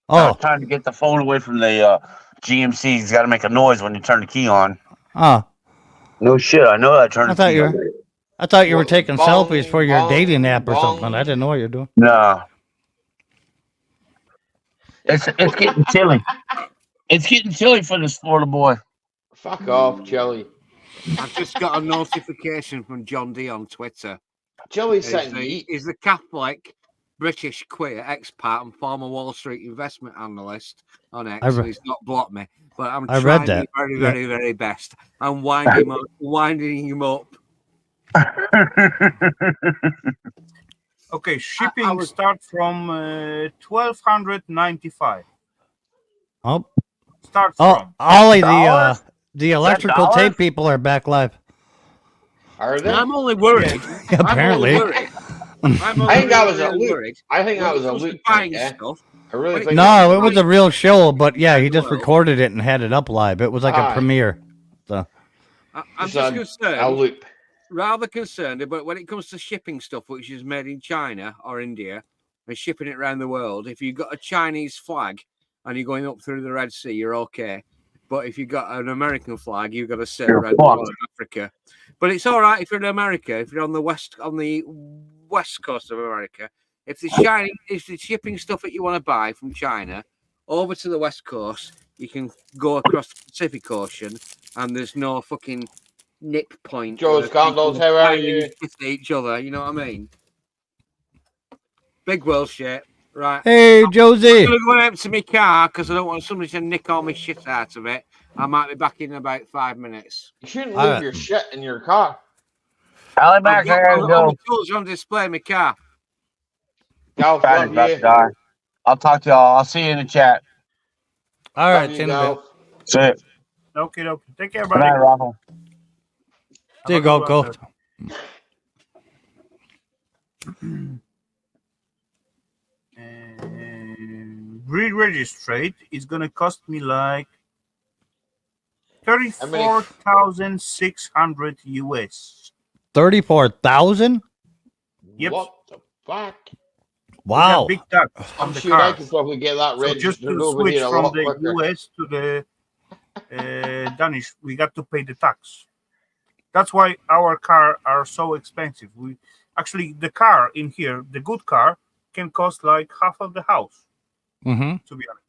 Oh. I was trying to get the phone away from the GMC. He's got to make a noise when you turn the key on. Oh. No shit, I know I turned the key on. I thought you were taking Bong, selfies for your bong, dating app or bong. something. I didn't know what you're doing. No. It's getting chilly. It's getting chilly for this Florida boy. Fuck off, Chili. I've just got a notification from John D on Twitter. Chili's saying He's the Catholic British queer expat and former Wall Street investment analyst on X. So he's not blocked me, but I'm trying my very, very, very best. I'm winding him up. Okay, shipping starts from 1,295. Oh, starts from. Ollie, the electrical tape people are back live. Are they? I'm only worried. Yeah, apparently. I think that was a loop. I think that was a loop. I really think. No, it was a real show, but yeah, he just recorded it and had it up live. It was like a premiere. So I'm just concerned. A loop. Rather concerned, but when it comes to shipping stuff which is made in China or India and shipping it around the world, if you've got a Chinese flag and you're going up through the Red Sea, you're okay. But if you've got an American flag, you've got to sail around the world in Africa. But it's all right if you're in America, if you're on the west coast of America. If the shipping stuff that you want to buy from China over to the west coast, you can go across the Pacific Ocean, and there's no fucking nip point. Joe's Condos, how are you? Each other, you know what I mean? Big world shit, right? Hey, Josie. I'm gonna go and empty my car because I don't want somebody to nick all my shit out of it. I might be back in about 5 minutes. You shouldn't leave your shit in your car. I'll be back there. The tools on display in my car. I'll talk to y'all. I'll see you in the chat. All right, See you. Okay. Take care, Good buddy. night, Raffle. There you go, Colt. Re-registrate is gonna cost me like 34,600 US. 34,000? Yep. What the fuck? Wow. Big tax on I'm the sure car. I could probably get that So registered just to over switch here a from lot the quicker. US to the Danish, we got to pay the tax. That's why our car are so expensive. The car in here, the good car, can cost like half of the house. Mm-hmm. To be honest.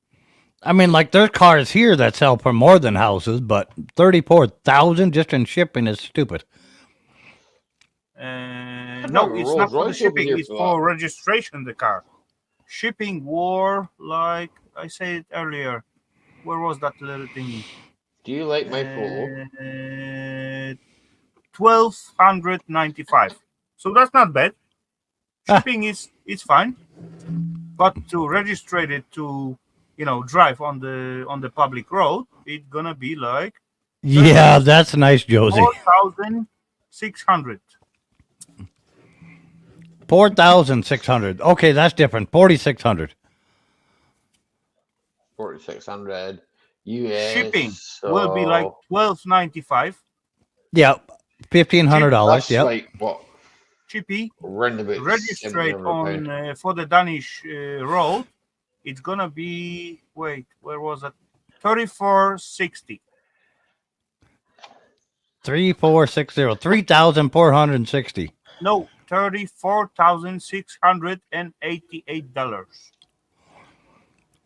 I mean, like there's cars here that sell for more than houses, but 34,000 just in shipping is stupid. No, it's not for the shipping. It's for registration. The car shipping war, like I said earlier. Where was that little thingy? Do you like my photo? 1,295. So that's not bad. Shipping is fine, but to register it to drive on the public road, it's gonna be like yeah, that's nice, Josie. 4,600. 4,600. Okay, that's different. 4,600. 4,600 US. Shipping will be like 1,295. Yeah, $1,500. Yeah. Like what? Chippy. Register on for the Danish road. It's gonna be where was it? 3,460. 3,460. 3,460. No, $34,688.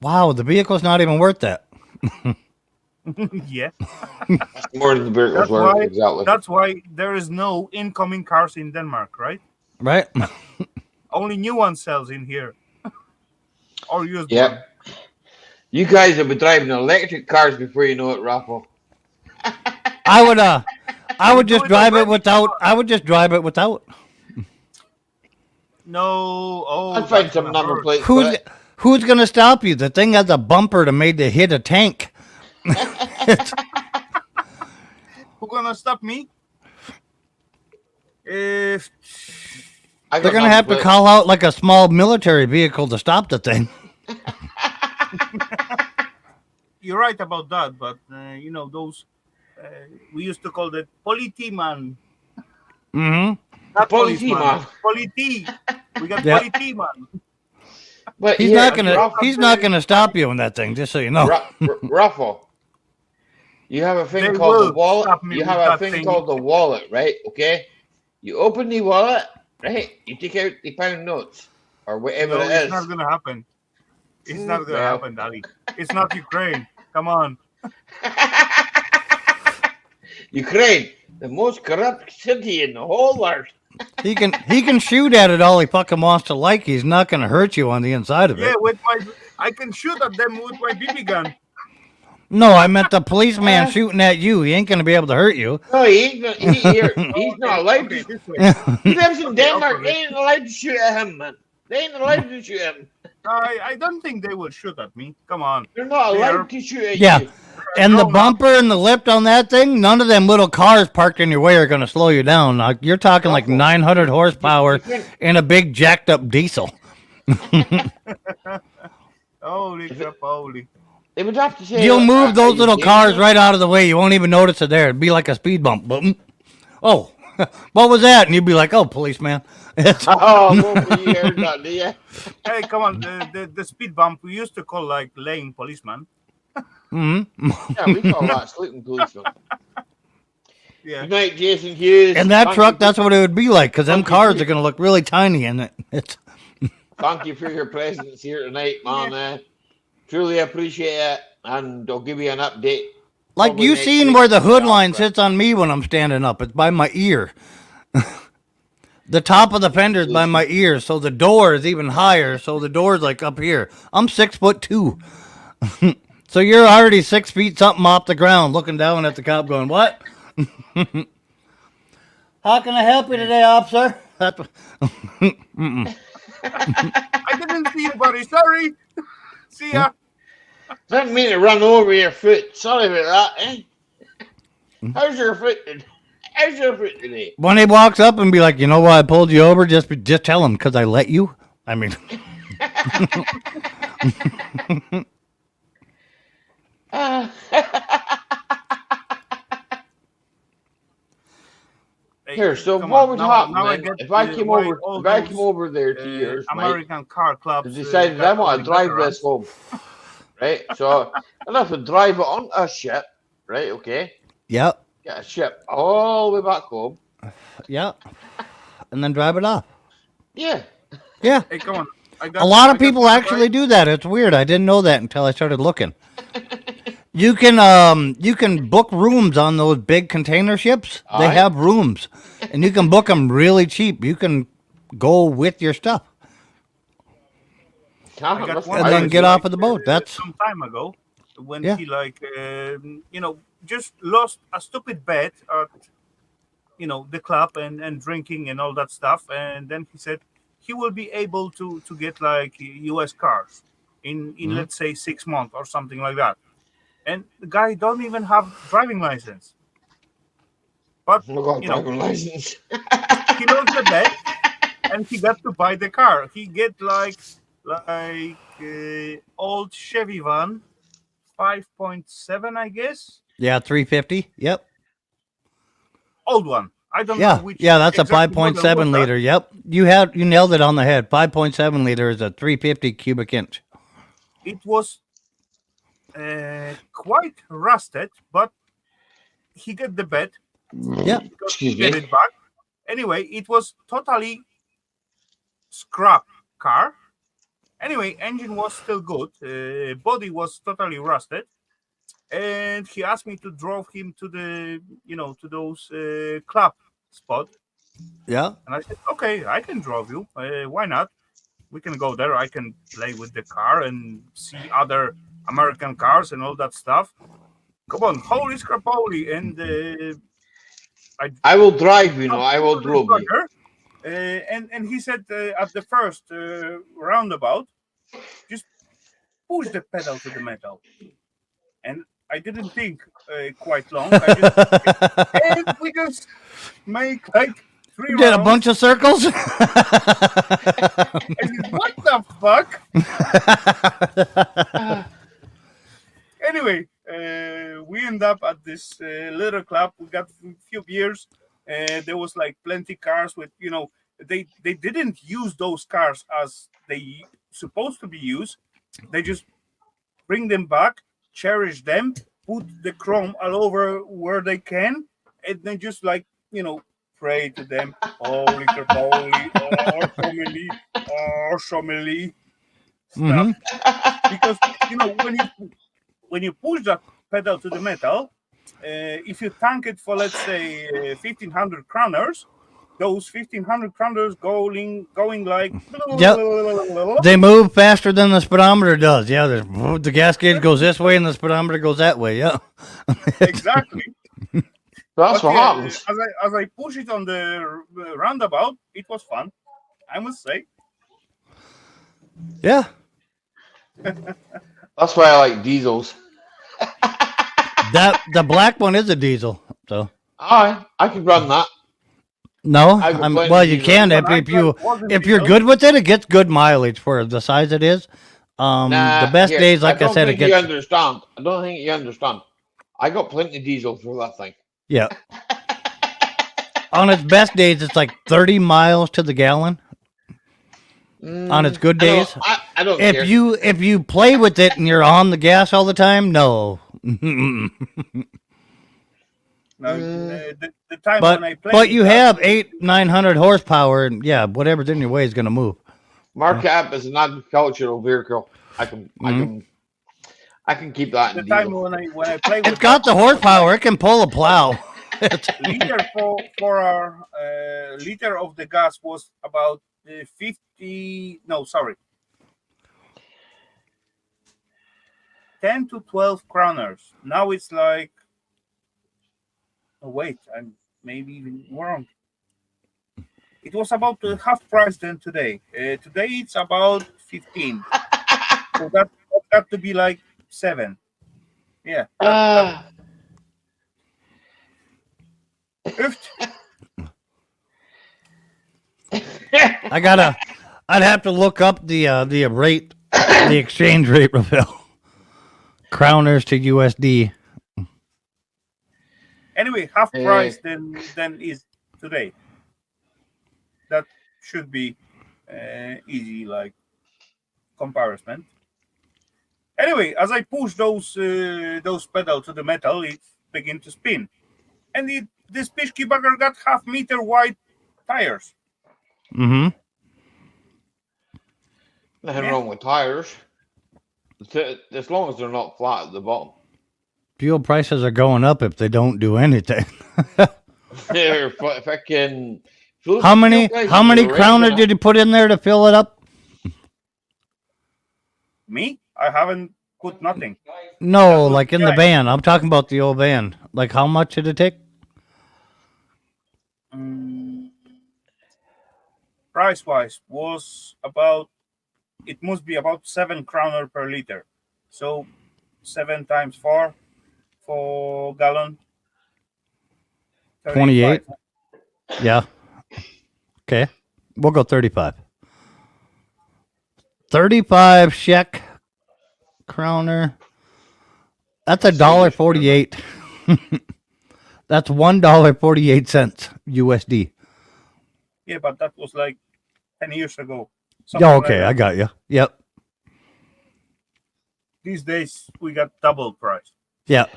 Wow, the vehicle's not even worth that. Yeah. More than the vehicle's worth, exactly. That's why there is no incoming cars in Denmark, right? Right. Only new one sells in here. Or used. Yeah. You guys will be driving electric cars before you know it, Raffle. I would just drive it without. I would just drive it without. No. Oh, I'd find some number plates. Who's gonna stop you? The thing has a bumper to make it hit a tank. Who gonna stop me? If they're gonna have to call out like a small military vehicle to stop the thing. You're right about that, but those we used to call that politiman. Mm-hmm. Not policeman. Politi. We got politiman. But he's not gonna stop you on that thing, just so you know. Ruffle. You have a thing called the wallet. You have a thing called the wallet, right? Okay. You open the wallet, right? You take out the pound notes or whatever No, it it's is. not gonna happen. It's not gonna Well. happen, Daddy. It's not Ukraine. Come on. Ukraine, the most corrupt city in the whole world. He can shoot at it all he fucking wants to like. He's not gonna hurt you on the inside of Yeah, it. I can shoot at them with my BB gun. No, I meant the policeman shooting at you. He ain't gonna be able to hurt you. No, he's not allowed to. He lives in Denmark. Okay. They ain't allowed to shoot at him, man. They ain't allowed to shoot him. I don't think they will shoot at me. Come on. They're not allowed to shoot at Yeah. you. And the bumper and the lift on that thing, none of them little cars parked in your way are going to slow you down. Like, you're talking like 900 horsepower and a big jacked up diesel. Holy crap, holy. They would have to say You'll move those little cars right out of the way. You won't even notice it there. It'd be like a speed bump. Oh, what was that? And you'd be like, oh, policeman. Oh, you heard that, do you? Hey, come on. The speed bump we used to call like laying policeman. Mm-hmm. Yeah, we call that sleeping policeman. Yeah. Good night, Jason Hughes. And that truck, that's what it would be like, because them cars are going to look really tiny in it. Thank you for your presence here tonight, man. Truly appreciate it, and I'll give you an update. Like you seen where the hood line sits on me when I'm standing up. It's by my ear. The top of the fender is by my ear, so the door is even higher, so the door's like up here. I'm 6'2". So you're already 6 feet something off the ground looking down at the cop going, what? How can I help you today, officer? I didn't see you, buddy. Sorry. See ya. Didn't mean to run over your foot. Sorry about that, eh? How's your foot today? When he walks up and be like, you know why I pulled you over? Just tell him, because I let you. I mean. Here, so what would happen if I came over there to yours, American car clubs, decided I want to drive this home, right? So I'd have to drive it on a ship, right? Okay. Yep. Get a ship all the way back home. Yep. And then drive it off. Yeah. Yeah. Hey, come on. A lot of people actually do that. It's weird. I didn't know that until I started looking. You can book rooms on those big container ships. They have rooms, and you can book them really cheap. You can go with your stuff, and then get off of the boat. That's some time ago when he just lost a stupid bet at the club and drinking and all that stuff, and then he said he will be able to get like U.S. cars in let's say 6 months or something like that. And the guy don't even have driving license. But driving license. He lost the bet and he got to buy the car. He get like old Chevy van 5.7, I guess. Yeah, 350. Yep. Old one. I don't know which. Yeah, that's exactly a 5.7 liter. Yep. You nailed it on the head. 5.7 liter is a 350 cubic inch. It was quite rusted, but he got the bet. Yeah. Excuse me. Get it back. Anyway, it was totally scrap car. Anyway, engine was still good. Body was totally rusted. And he asked me to drive him to the, to those club spot. Yeah. And I said, okay, I can drive you. Why not? We can go there. I can play with the car and see other American cars and all that stuff. Come on, holy scrapoly. And I will drive you, I will drive you. And he said at the first roundabout, just push the pedal to the metal. And I didn't think quite long. And we just make like 3 rounds. Did a bunch of circles? And what the fuck? Anyway, we end up at this little club. We got a few beers. There was like plenty cars with, they didn't use those cars as they supposed to be used. They just bring them back, cherish them, put the chrome all over where they can, and then just like, pray to them. Oh, little Pauli, oh, Shomeli, stuff. Because when you push that pedal to the metal, if you tank it for, let's say, 1,500 kroners, those 1,500 kroners going like. Yep. They move faster than the speedometer does. Yeah, the gas gauge goes this way and the speedometer goes that way. Yeah. Exactly. That's what happens. As I push it on the roundabout, it was fun, I must say. Yeah. That's why I like diesels. The black one is a diesel, so. I could run that. No, well, you can if you're good with it. It gets good mileage for the size it is. The best days, like I said, it gets. I don't think you understand. I got plenty of diesel for that thing. Yeah. On its best days, it's like 30 miles to the gallon. On its good days, I don't care. If you play with it and you're on the gas all the time, no. No, the time when I play. But you have 800-900 horsepower, and yeah, whatever's in your way is going to move. Markup is an agricultural vehicle. I can keep that. The time when I play with it's got the horsepower. It can pull a plow. liter for our liter of the gas was about 10 to 12 kroners. Now it's like. Oh, wait, I'm maybe even wrong. It was about half price than today. Today it's about 15. So that got to be like 7. Yeah. I'd have to look up the rate, the exchange rate, Rafael. Kroners to USD. Anyway, half price than is today. That should be easy, like comparison. Anyway, as I push those pedals to the metal, it begin to spin, and this Pishki bugger got half-meter wide tires. Nothing wrong with tires, as long as they're not flat at the bottom. Fuel prices are going up if they don't do anything. They're fucking. How many kroners did you put in there to fill it up? Me? I haven't put nothing. No, like in the van. I'm talking about the old van. Like, how much did it take? Price-wise was about. It must be about 7 kroner per liter. So 7 times 4 for gallon. 28. Yeah. Okay. We'll go 35. 35 Czech kroner. That's $1.48. That's $1.48 USD. Yeah, but that was like 10 years ago. Yeah, okay, like I got you. Yep. These days we got double price. Yeah.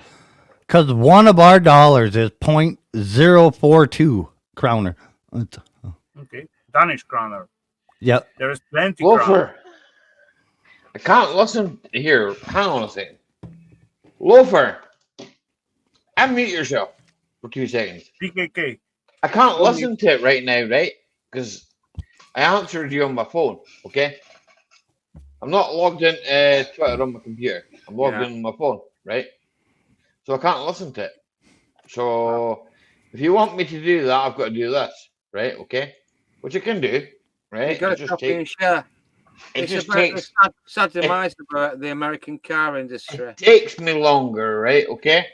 Because one of our dollars is 0.042 kroner. Okay. Danish kroner. Yep. There is plenty Loafer. I can't listen here. Hang on a second. Loafer. Unmute yourself for 2 seconds. PKK. I can't listen to it right now, right? Because I answered you on my phone, okay? I'm not logged into Twitter on my computer. I'm logged in on my phone, right? So I can't listen to it. So if you want me to do that, I've got to do this, right? Okay? Which I can do, right? You got to copy and share. It's just takes sad demise about the American car industry. It takes me longer, right? Okay?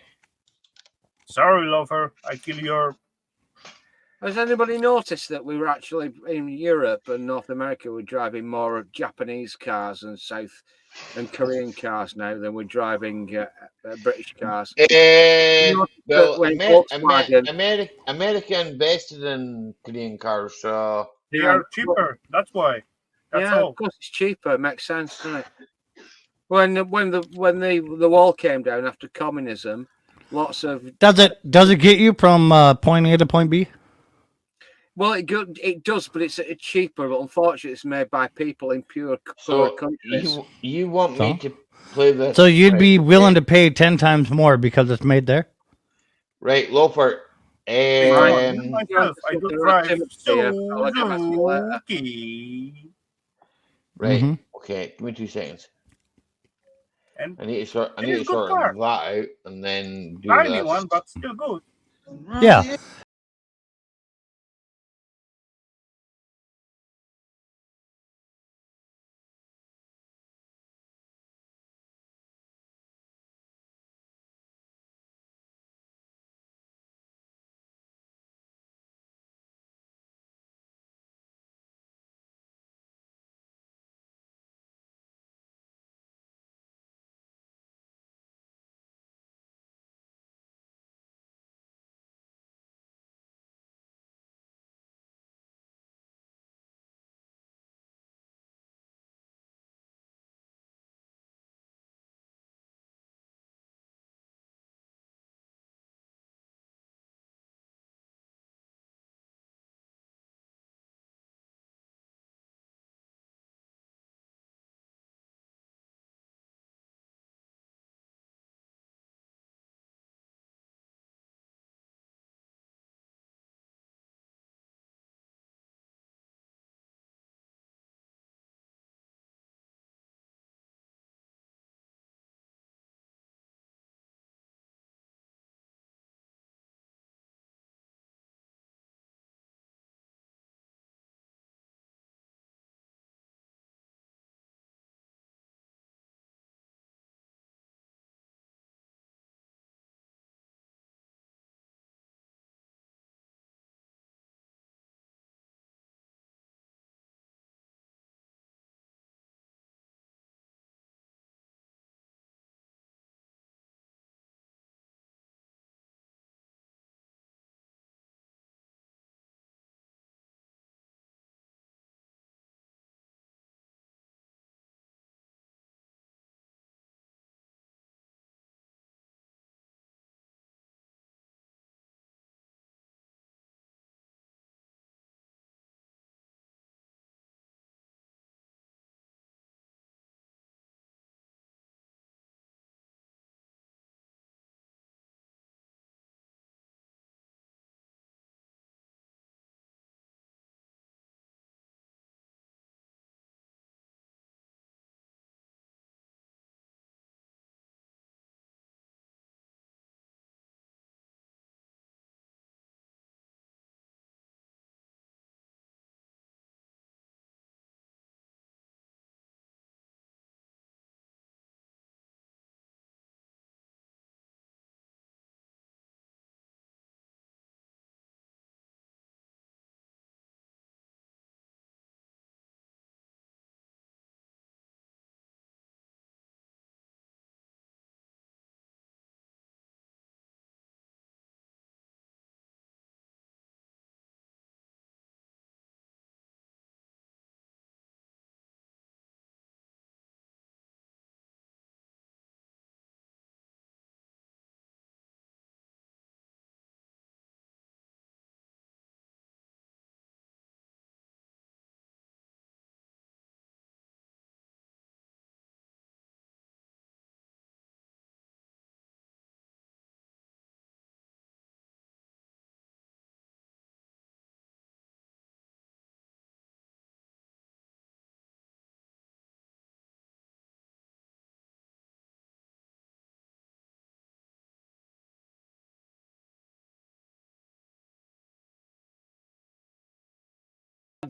Sorry, lover. I kill your. Has anybody noticed that we were actually in Europe and North America? We're driving more Japanese cars and South and Korean cars now than we're driving British cars. Well, America invested in Korean cars, so they are cheaper. That's why. That's all. Of course, it's cheaper. It makes sense, doesn't it? When the wall came down after communism, lots of does it get you from point A to point B? Well, it does, but it's cheaper. But unfortunately, it's made by people in poor So countries. you want me So? to play this? So you'd be willing to pay 10 times more because it's made there? Right, Loafer. Myself, I do drive Suzuki. Right. Mm-hmm. Okay. Give me 2 seconds. And I need to sort. it is a good that car. out and then do Tiny this. one, but still good. Yeah.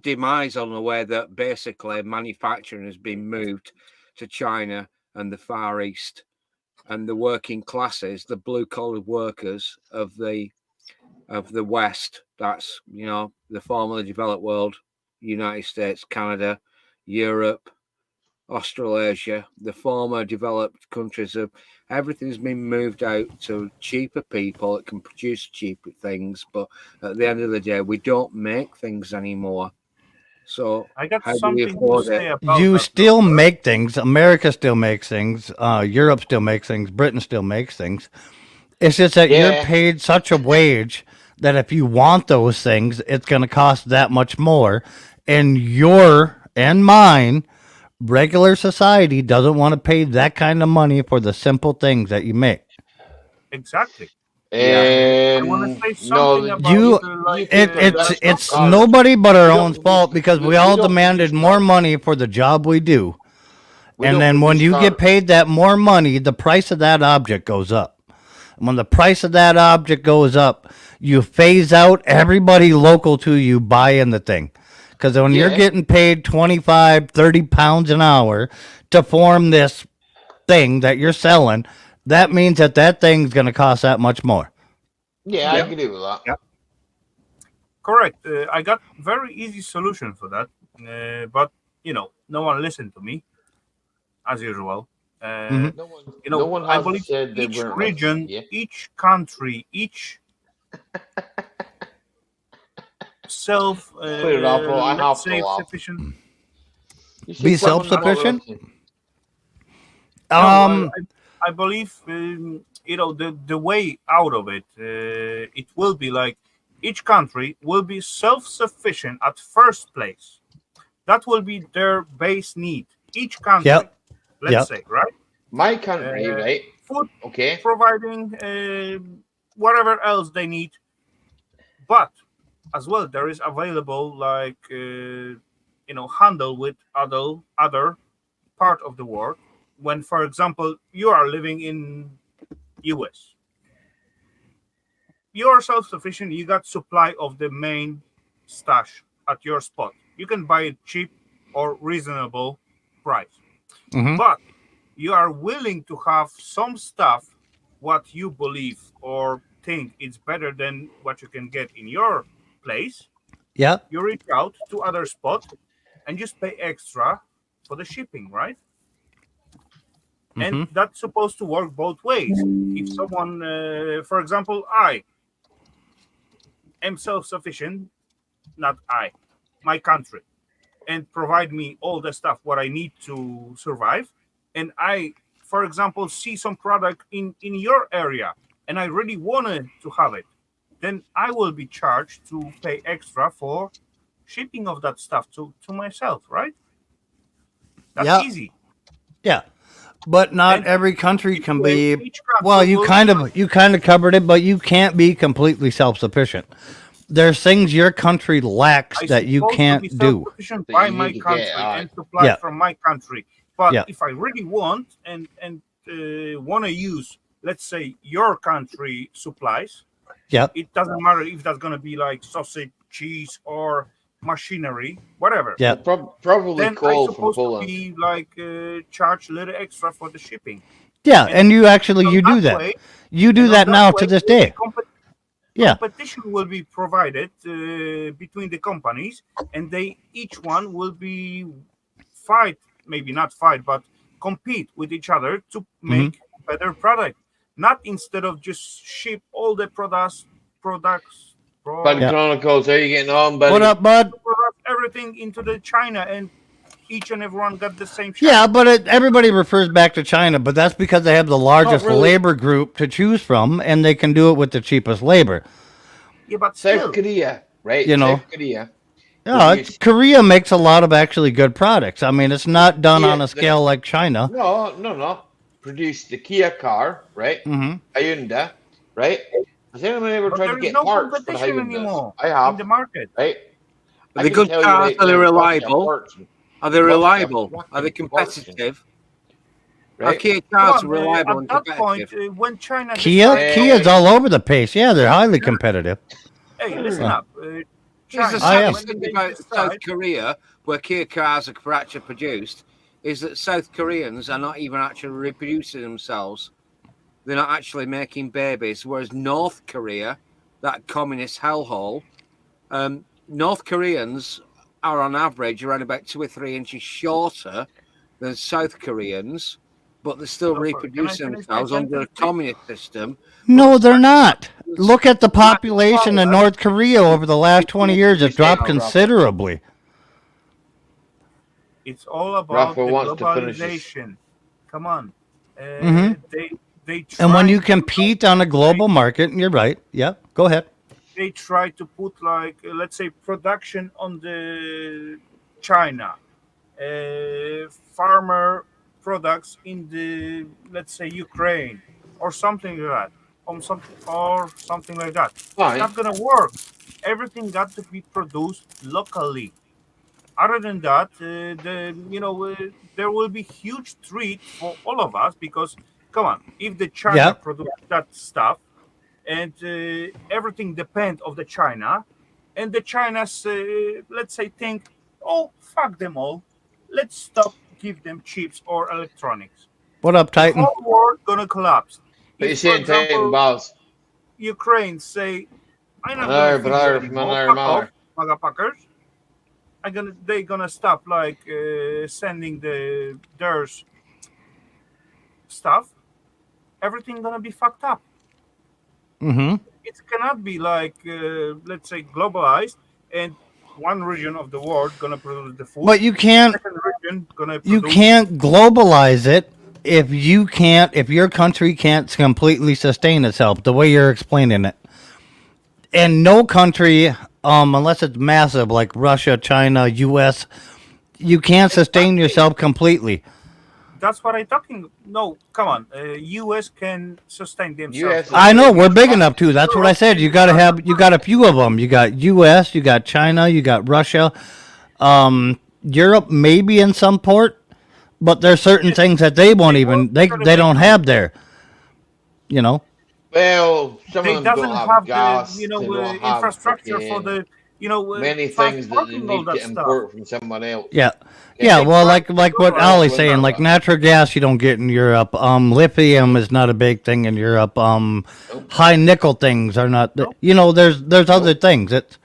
Demise on the way that basically manufacturing has been moved to China and the Far East, and the working classes, the blue collar workers of the West, that's the formerly developed world, United States, Canada, Europe, Australasia, the former developed countries of everything's been moved out to cheaper people that can produce cheaper things, but at the end of the day we don't make things anymore. So I got how do we something to afford say it? about You that. still make things. America still makes things. Europe still makes things. Britain still makes things. It's just that you're paid such a wage that if you want those things, it's going to cost that much more. And your and mine, regular society doesn't want to pay that kind of money for the simple things that you make. Exactly. I want to say something about it's nobody but our own fault because we all demanded more money for the job we do. And then when you get paid that more money, the price of that object goes up. And when the price of that object goes up, you phase out everybody local to you buying the thing. Because when you're getting paid 25, 30 pounds an hour to form this thing that you're selling, that means that thing's going to cost that much more. Yeah, I agree with that. Yeah. Correct. I got very easy solution for that. But, no one listened to me, as usual. No one I has believe said they each weren't region, listening, each country, each self, let's say, sufficient. Be self-sufficient? I believe, the way out of it, it will be like each country will be self-sufficient at first place. That will be their base need. Each country, let's say, right? My country, right? Food, okay, providing whatever else they need. But as well, there is available like handle with other part of the world. When, for example, you are living in US, you are self-sufficient. You got supply of the main stash at your spot. You can buy it cheap or reasonable price. But you are willing to have some stuff what you believe or think it's better than what you can get in your place. Yeah. You reach out to other spot and just pay extra for the shipping, right? And that's supposed to work both ways. If someone, for example, I am self-sufficient, not my country, and provide me all the stuff what I need to survive, and I, for example, see some product in your area and I really wanted to have it, then I will be charged to pay extra for shipping of that stuff to myself, right? That's easy. Yeah. But not every country can be. Well, you kind of covered it, but you can't be completely self-sufficient. There's things your country lacks that you can't do. By my country and supply from my country. But if I really want and want to use, let's say, your country supplies, it doesn't matter if that's going to be like sausage, cheese, or machinery, whatever. Yeah, probably then coal I'm supposed from Poland. to be like charge a little extra for the shipping. Yeah, and you actually you do that. Way, you do that now to this day. Competition will be provided between the companies, and they each one will be maybe not fight, but compete with each other to make better product. Not instead of just ship all the products. Bud Chronicles, how you getting on, buddy? What up, bud? Everything into the China, and each and everyone got the same shot. Yeah, but everybody refers back to China, but that's because they have the largest labor group to choose from, and they can do it with the cheapest labor. Yeah, but South Korea, right? South Korea. Yeah, Korea makes a lot of actually good products. I mean, it's not done on a scale like China. No. Produced the Kia car, right? Hyundai, right? Has anyone ever tried to get parts for Hyundai? I have. In the market, right? Are they good cars? Are they reliable? Are they reliable? Are they competitive? Are Kia cars reliable and competitive? At that point, when China Kia's all over the place. Yeah, they're highly competitive. Hey, listen up. The saddest thing about South Korea, where Kia cars are actually produced, is that South Koreans are not even actually reproducing themselves. They're not actually making babies. Whereas North Korea, that communist hellhole, North Koreans are on average around about 2 or 3 inches shorter than South Koreans, but they're still reproducing themselves under a communist system. No, they're not. Look at the population in North Korea over the last 20 years. It's dropped considerably. It's all about the globalization. Come on. They and when you compete on a global market, you're right. Yeah, go ahead. they try to put like let's say production on the China, farmer products in the let's say Ukraine or something like that, or something like that. It's not gonna work. Everything got to be produced locally. Other than that, there will be huge treat for all of us because come on, if the China produce that stuff and everything depend of the China, and the China's let's say think, oh fuck them all, let's stop give them chips or electronics. What up, The Titan? whole world gonna collapse. What you If, for saying, Titan example, Balls? Ukraine say, I'm not gonna feed you anymore. Fuck off, motherfuckers. They gonna stop like sending their stuff. Everything gonna be fucked up. Mm-hmm. It cannot be like let's say globalized and one region of the world gonna produce the food. But you can't. Second region gonna You produce. can't globalize it if your country can't completely sustain itself the way you're explaining it. And no country, unless it's massive like Russia, China, U.S., you can't sustain yourself completely. That's what I'm talking. No, come on. U.S. can sustain themselves. I know we're big enough to. That's what I said. You got a few of them. You got U.S., you got China, you got Russia, Europe, maybe in some port, but there's certain things that they won't even they don't have there. You know. Well, some they of them doesn't don't have gas. the They don't have infrastructure for the many things that they transporting all need that to stuff. import from someone else. Yeah. Yeah, well, like what Ali's saying, like natural gas you don't get in Europe. Lithium is not a big thing in Europe. High nickel things are not. There's other things. It's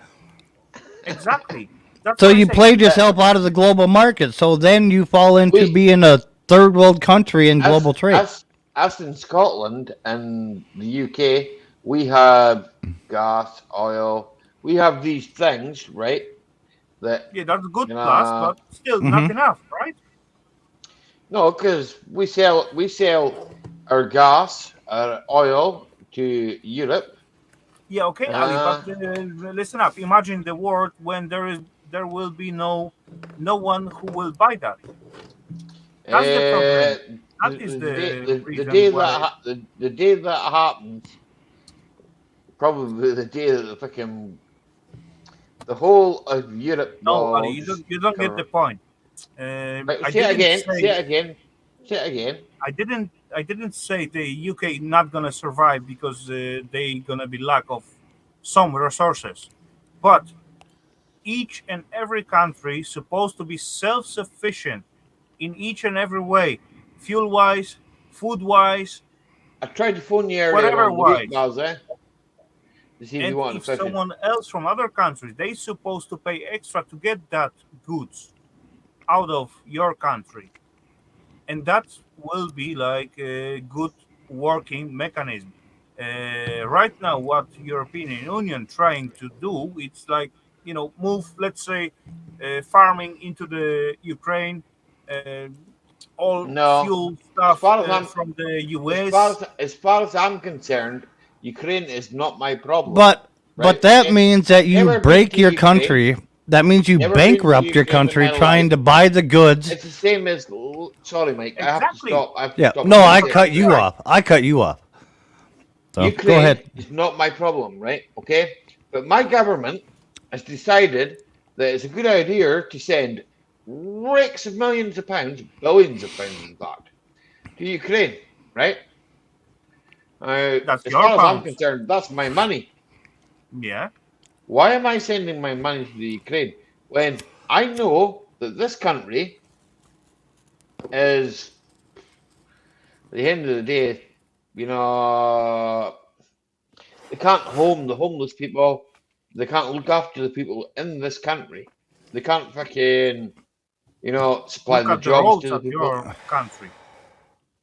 exactly. That's so what you I'm saying. played yourself out of the global market. So then you fall into being a third world country in global trade. Us in Scotland and the UK, we have gas, oil. We have these things, right? That that's good plus, but still not enough, right? No, because we sell our gas, our oil to Europe. Yeah, okay, Ali, but listen up. Imagine the world when there will be no one who will buy that. That's the problem. That is the reason why. The day that happens, probably the day that the whole of Europe. No, Ali, you don't get the point. Say it again. I didn't say the UK not gonna survive because they gonna be lack of some resources, but each and every country supposed to be self-sufficient in each and every way, fuel-wise, food-wise. I tried to phone you earlier whatever on the wise. week, Miles, to see if you want if someone else from other countries, they supposed to pay extra to get that goods out of your country, and that will be like a good working mechanism. Right now, what European Union trying to do, it's like move, let's say, farming into the Ukraine, all fuel stuff from the US. As far as I'm concerned, Ukraine is not my problem. But that means that you break your country. That means you bankrupt your country trying to buy the goods. It's the same as. Sorry, Mike. Exactly. I have to stop. No, I cut you off. So, Ukraine go ahead. is not my problem, right? Okay, but my government has decided that it's a good idea to send rakes of millions of pounds, billions of pounds, in fact, to Ukraine, right? That's as your far as I'm pounds. concerned, that's my money. Yeah. Why am I sending my money to the Ukraine when I know that this country is, at the end of the day, they can't home the homeless people. They can't look after the people in this country. They can't fucking, supply Look the at the jobs roads to the of people. your country.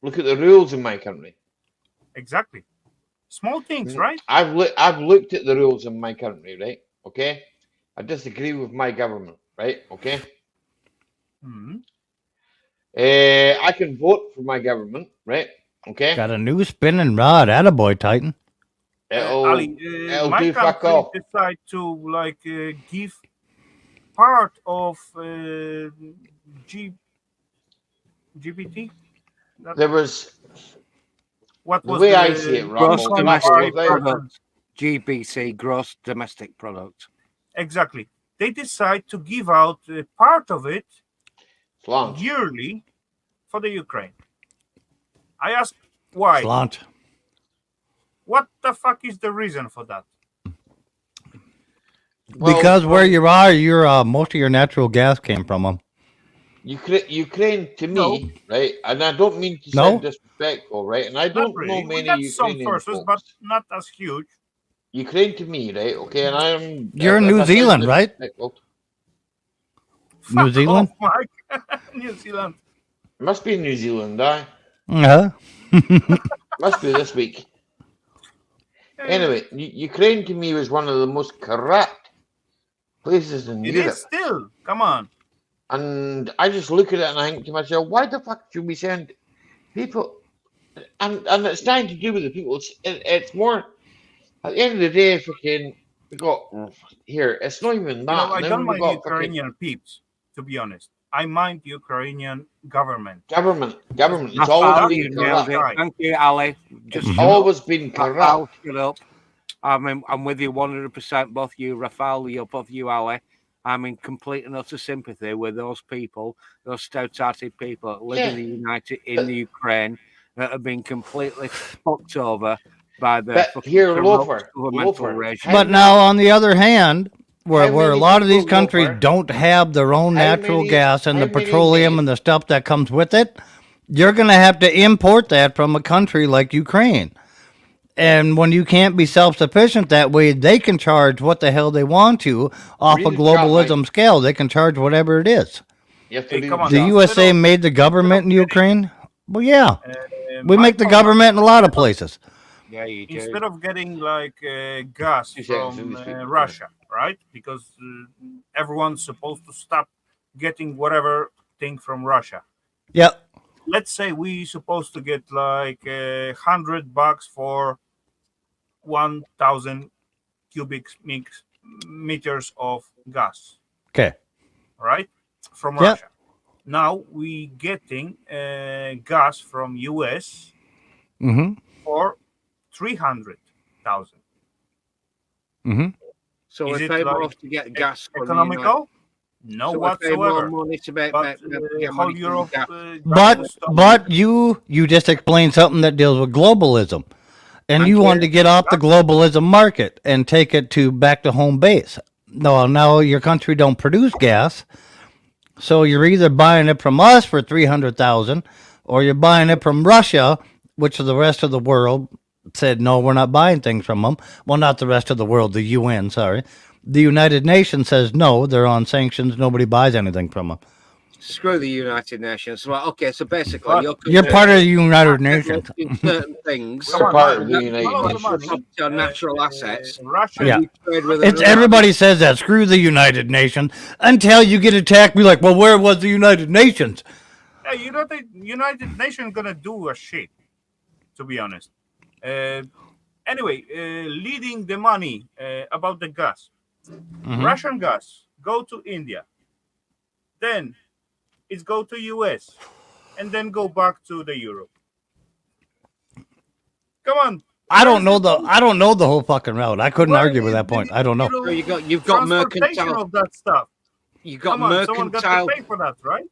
Look at the rules in my country. Exactly. Small things, right? I've looked at the rules in my country, right? Okay. I disagree with my government, right? Okay. Mm-hmm. I can vote for my government, right? Okay. Got a new spinning rod. Attaboy, Titan. Ali, it'll my do fuck country all. decide to like give part of GPT. There was What the was way the I see it, Gross Rumble. domestic without- product. GBC, gross domestic product. Exactly. They decide to give out part of it Slant. yearly for the Ukraine. I ask why. Slant. What the fuck is the reason for that? Because where you are, most of your natural gas came from them. Ukraine, to me, right, and I don't mean to sound disrespectful, right, and I don't Not really. know We many got some Ukrainian forces, folks. but not as huge. Ukraine to me, right, okay, and I'm... You're in New Zealand, right? New Zealand? Off, Mike. New Zealand. Must be New Zealand, aye. Uh-huh. Must be this week. Anyway, Ukraine to me was one of the most corrupt places in It Europe. is still. Come on. And I just look at it and I think to myself, why the fuck should we send people? And it's nothing to do with the people. It's more, at the end of the day, fucking, we got here. It's not even that. You know, I And then don't we mind got Ukrainian peeps, to be honest. I mind Ukrainian government. Government. It's That's always how been you nailed corrupt. it. Thank you, Ali. Just It's shut always up. been Rafael, corrupt. shut up. I'm with you 100%, both you, Rafael, both you, Ali. I'm in complete and utter sympathy with those people, those stout-hearted people that live in the Ukraine that have been completely fucked over by the fucking governmental regime. But now, on the other hand, where a many lot of these people, countries Lofer? don't have their own natural gas and the how many petroleum and the stuff that comes with it, you're going to have to import that from a country like Ukraine. And when you can't be self-sufficient that way, they can charge what the hell they want to off a globalism scale. They can charge whatever it is. The USA made the government in Ukraine? Well, yeah. We make the government in a lot of places. Yeah, you do. Instead of getting like gas from Russia, right? Because everyone's supposed to stop getting whatever thing from Russia. Yep. Let's say we supposed to get like $100 for 1,000 cubic meters of gas. Okay. Right? From Yep. Russia. Now we getting gas from US for 300,000. So Is we it pay more like to get gas from economical? No, so we pay more whatsoever. money to get But get whole money from Europe, gas. But you just explained something that deals with globalism. And you wanted to get off the globalism market and take it back to home base. No, now your country don't produce gas. So you're either buying it from us for 300,000 or you're buying it from Russia, which the rest of the world said, no, we're not buying things from them. Well, not the rest of the world, the UN, sorry. The United Nations says, no, they're on sanctions. Nobody buys anything from them. Screw the United Nations. Well, okay, so basically, you're part of the United Nations. Certain things. You're part of the United Nations. Your natural assets. Russia. Yeah. With It's everybody says that. Screw the United Nations until you get attacked. Be like, well, where was the United Nations? Hey, you know the United Nations gonna do a shit, to be honest. Anyway, leading the money about the gas, Russian gas go to India, then it's go to US, and then go back to the Europe. Come on. I don't know the whole fucking route. I couldn't argue with that point. I don't know. So you've got mercantile of that stuff. You've got Come on, mercantile. someone got to pay for that, right?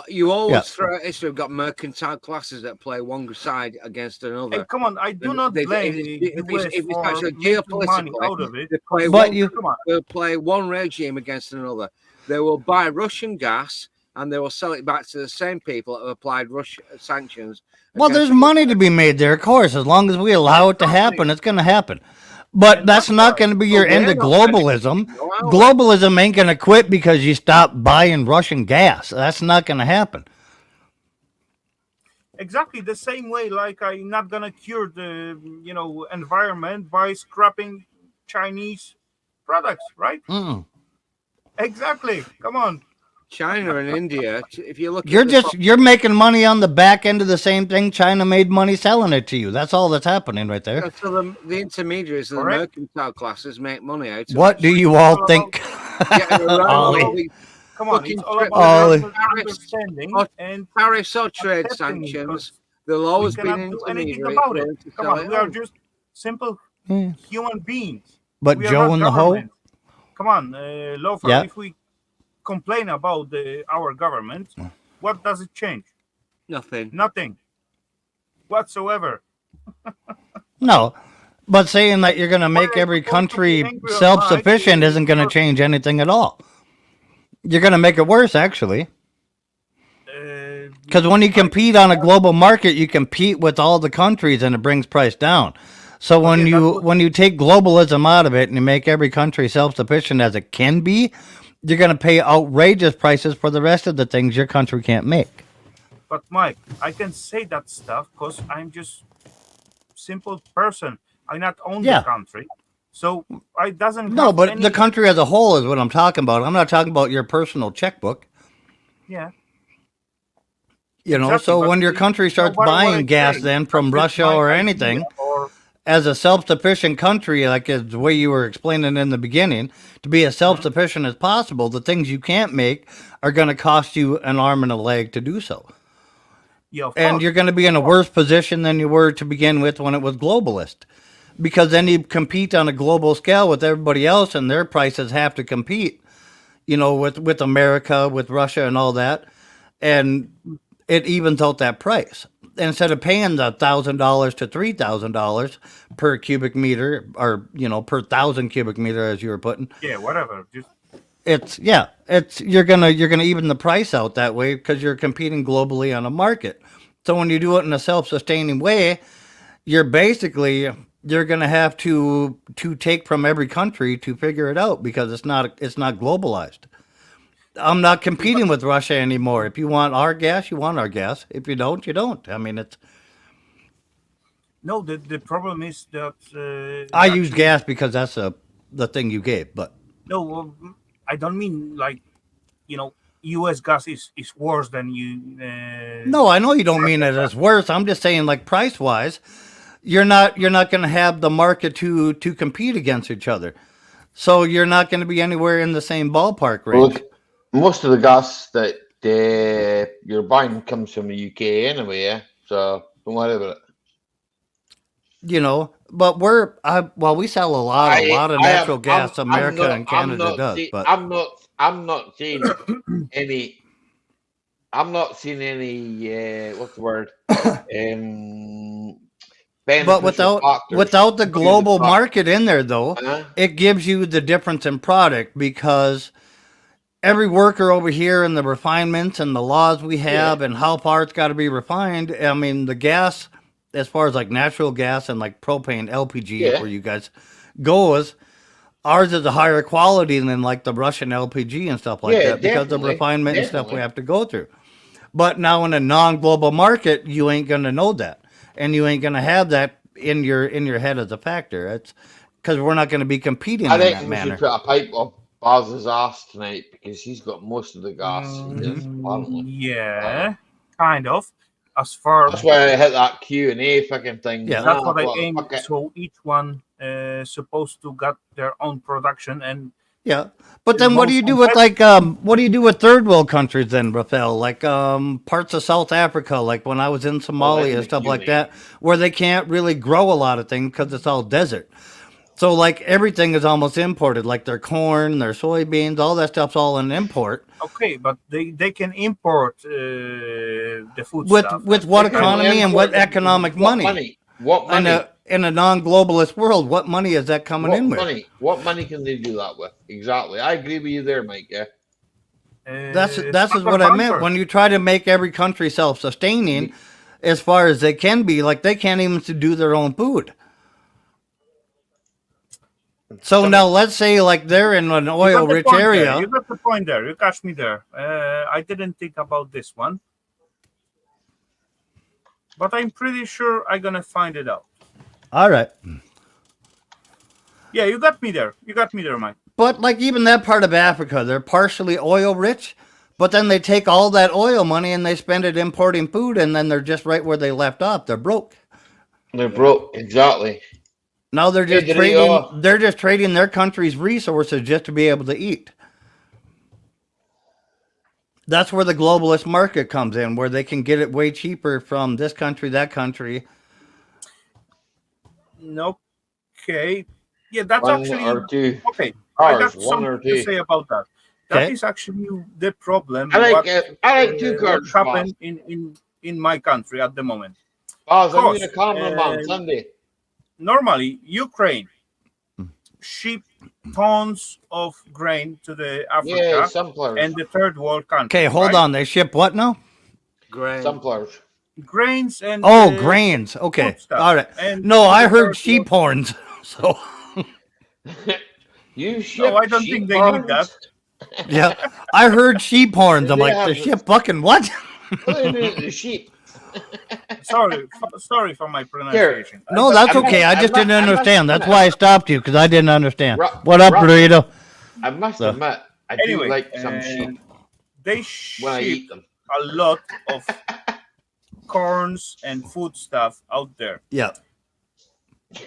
You always throw it. So we've got mercantile classes that play one side against another. Hey, come on, I do not blame if it's for actually making money out of it. They'll play one regime against another. They will buy Russian gas and they will sell it back to the same people that have applied Russian sanctions. Well, there's money to be made there, of course. As long as we allow it to happen, it's going to happen. But that's not going to be your end of globalism. Globalism ain't going to quit because you stop buying Russian gas. That's not going to happen. Exactly the same way, like I'm not going to cure the environment by scrapping Chinese products, right? Mm. Exactly. Come on. China and India. If you look, you're making money on the back end of the same thing. China made money selling it to you. That's all that's happening right there. So the intermediaries and the mercantile classes make money out of it. What do you all think? Ollie. Come on, it's all about understanding and tariffs or trade sanctions. There'll always be an intermediary. About it. Come on, we are just simple human beings. But Joe and the hoe? Come on, Lofa, if we complain about our government, what does it change? Nothing whatsoever. No, but saying that you're going to make every country self-sufficient isn't going to change anything at all. You're going to make it worse, actually. Because when you compete on a global market, you compete with all the countries and it brings price down. So when you take globalism out of it and you make every country self-sufficient as it can be, you're going to pay outrageous prices for the rest of the things your country can't make. But Mike, I can say that stuff because I'm just simple person. I not own the country, so I doesn't. No, but the country as a whole is what I'm talking about. I'm not talking about your personal checkbook. Yeah. You know, so when your country starts buying gas then from Russia or anything, as a self-sufficient country, like the way you were explaining in the beginning, to be as self-sufficient as possible, the things you can't make are going to cost you an arm and a leg to do so. Yeah, and you're going to be in a worse position than you were to begin with when it was globalist. Because then you compete on a global scale with everybody else and their prices have to compete, you know, with America, with Russia and all that. And it evens out that price. Instead of paying the $1,000 to $3,000 per cubic meter, or you know, per 1,000 cubic meter, as you were putting. Yeah, whatever. You're gonna even the price out that way because you're competing globally on a market. So when you do it in a self-sustaining way, you're gonna have to take from every country to figure it out because it's not globalized. I'm not competing with Russia anymore. If you want our gas, you want our gas. If you don't, you don't. I mean, it's... No, the problem is that... I use gas because that's the thing you gave, but... No, I don't mean like, you know, U.S. gas is worse than you... No, I know you don't mean it as worse. I'm just saying, like, price-wise, you're not going to have the market to compete against each other. So you're not going to be anywhere in the same ballpark range. Look, most of the gas that you're buying comes from the UK anyway, yeah? So don't worry about it. You know, but we sell a lot of natural gas. America and Canada does. But I'm not seeing any. I'm not seeing any. What's the word? But without the global market in there, though, it gives you the difference in product because every worker over here and the refinements and the laws we have and how far it's got to be refined. I mean, the gas, as far as like natural gas and like propane, LPG, where you guys goes, ours is a higher quality than like the Russian LPG and stuff like that because of refinement and stuff we have to go through. But now in a non-global market, you ain't going to know that. And you ain't going to have that in your head as a factor. It's because we're not going to be competing in that manner. I think we should put a pipe up Baz's ass tonight because he's got most of the gas. Yeah, kind of. As far that's why I hit that Q&A fucking thing. Yeah, that's what I aim. So each one supposed to get their own production and. Yeah, but then what do you do with third world countries then, Rafael? Like parts of South Africa, like when I was in Somalia and stuff like that, where they can't really grow a lot of things because it's all desert. So like everything is almost imported, like their corn, their soybeans, all that stuff's all an import. Okay, but they can import the food with what economy and what economic money? What money? In a non-globalist world, what money is that coming in with? What money can they do that with? Exactly. I agree with you there, Mike. Yeah. That's what I meant. When you try to make every country self-sustaining, as far as they can be, like they can't even do their own food. So now let's say like they're in an oil-rich area. You got the point there. You catch me there. I didn't think about this one. But I'm pretty sure I'm going to find it out. All right. Yeah, you got me there. Mike. But like even that part of Africa, they're partially oil rich, But then they take all that oil money and they spend it importing food, and then they're just right where they left off. They're broke. They're broke, exactly. Now they're just Hey, trading. They're just trading their country's resources just to be able to eat. That's where the globalist market comes in, where they can get it way cheaper from this country, that country. Okay. Yeah, that's One actually or two. okay. Cars, I got one something or to two. say about that. That Okay. is actually the problem. I like two cars. What happened in my country at the moment? Boss, I'm gonna call them on Sunday. Normally, Ukraine ship tons of grain to the Africa and the third world countries. Okay, hold on. They ship what now? Grain. Sunflowers. Grains and grains. Okay, stuff. all right. And No, I heard sheep horns. So you ship. No, I don't think they need that. yeah, I heard sheep horns. I'm like, the ship fucking what? The sheep. Sorry for my pronunciation. No, that's okay. I just didn't understand. That's why I stopped you, because I didn't understand. What up, burrito? I must admit, I do like some sheep. They when I ship eat them. a lot of corns and food stuff out there. Yeah.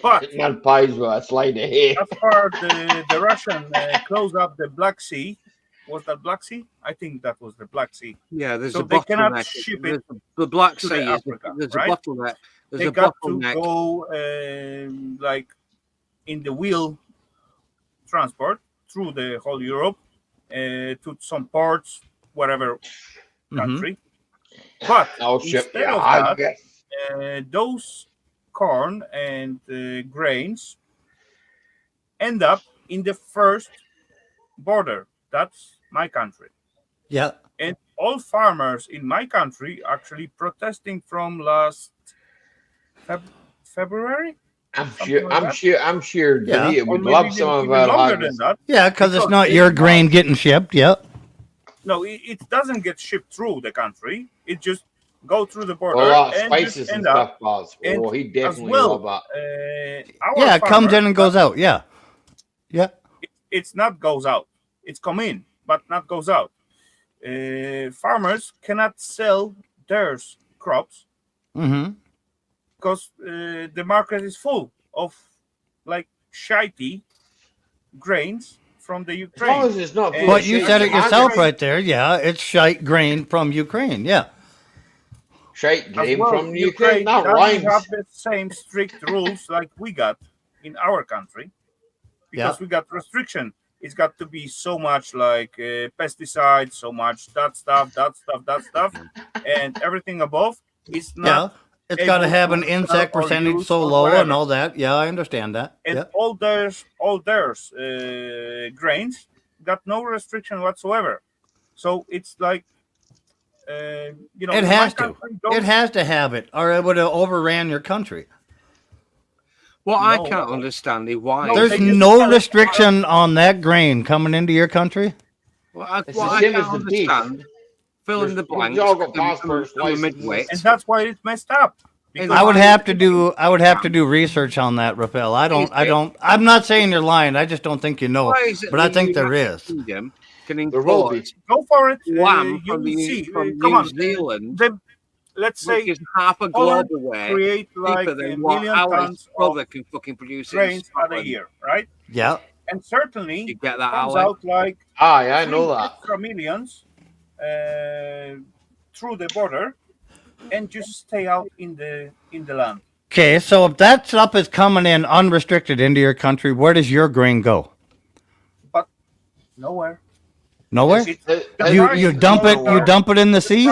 But not pies with a slide of hay. As far the Russian closed up the Black Sea, was that Black Sea? I think that was the Black Sea. Yeah, there's so a they cannot bottleneck. ship it. The Black to Sea is Africa, there's right? a bottleneck. There's they a got bottleneck. to go like in the wheel transport through the whole Europe to some ports, whatever country. But instead of that, those corn and grains end up in the first border. That's my country. Yeah. And all farmers in my country actually protesting from last February. I'm sure. Yeah. Danita would love some of our harvest. Yeah, because it's not your grain getting shipped. Yep. No, it doesn't get shipped through the country. It just go through the border. And spices and stuff, boss. Oh, he definitely love that. Yeah, it comes in and goes out. Yeah. Yeah. It's not goes out. It's come in, but not goes out. Farmers cannot sell their crops because the market is full of like shitey grains from the Ukraine. As long as it's not full But you said it yourself right there. Yeah, it's shite grain from Ukraine. Yeah. Shite grain from Ukraine. Not doesn't rhymes. have the same strict rules like we got in our country because we got restriction. It's got to be so much like pesticides, so much that stuff, and everything above is not. Yeah, it's got to have an insect percentage so low and all that. Yeah, I understand that. And all theirs grains got no restriction whatsoever. So it's like, it has to. It has to have it, or it would have overran your country. What I can't understand is why there's no restriction on that grain coming into your country. What I can't understand, fill in the blanks. And that's why it's messed up. I would have to do research on that, Raphael. I'm not saying you're lying. I just don't think you know. But I think there is. Can import go for it. Lamb from New Zealand. Let's say is half a globe away, create like a million tons of can fucking produce grains a year, right? Yeah. And certainly you get that comes out like I know that extra millions through the border and just stay out in the land. Okay, so if that stuff is coming in unrestricted into your country, where does your grain go? But nowhere. Nowhere? You dump it. You dump it in the sea.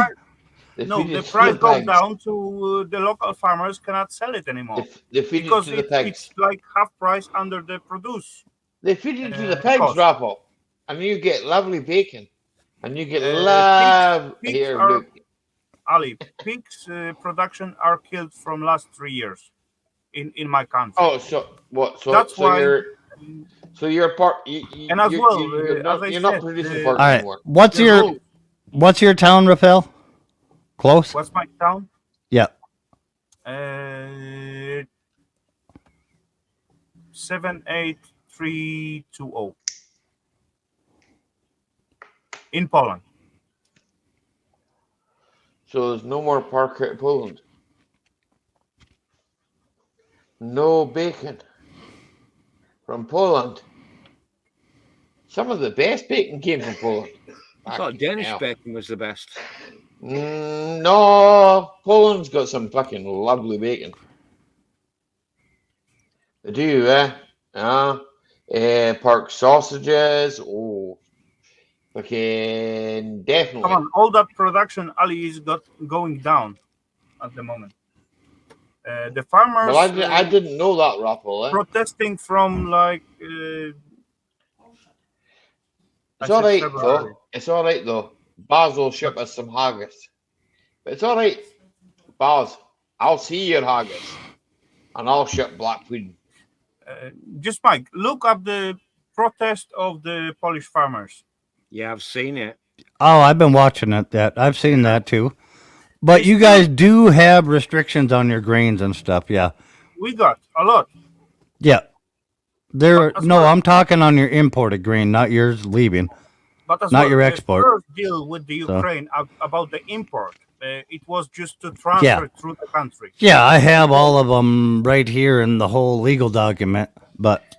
No, the price goes down to the local farmers cannot sell it anymore because it's like half price under the produce. They feed it to the pigs, Raffle, and you get lovely bacon, and you get Ali, pigs production are killed from last 3 years in my country. Oh, so what? So that's why. You're part. And as well, you're not producing pork anymore. What's your town, Raphael? Close. What's my town? Yeah. 78320 in Poland. So there's no more pork out of Poland. No bacon from Poland. Some of the best bacon came from Poland. I thought Danish bacon was the best. No, Poland's got some fucking lovely bacon. They do, pork sausages. Oh, fucking definitely. Come on, all that production, Ali, is going down at the moment. The farmers. Well, I didn't know that, Rapple. Protesting from like. It's all right though. It's all right though. Baz will ship us some haggis, but it's all right. Baz, I'll see your haggis, and I'll ship black pudding. Just Mike, look up the protest of the Polish farmers. Yeah, I've seen it. Oh, I've been watching it. That I've seen that too. But you guys do have restrictions on your grains and stuff, yeah. We got a lot. Yeah. I'm talking on your imported grain, not yours leaving. But as not well, your export. The first deal with the Ukraine about the import, it was just to transfer it through the country. Yeah, I have all of them right here in the whole legal document, but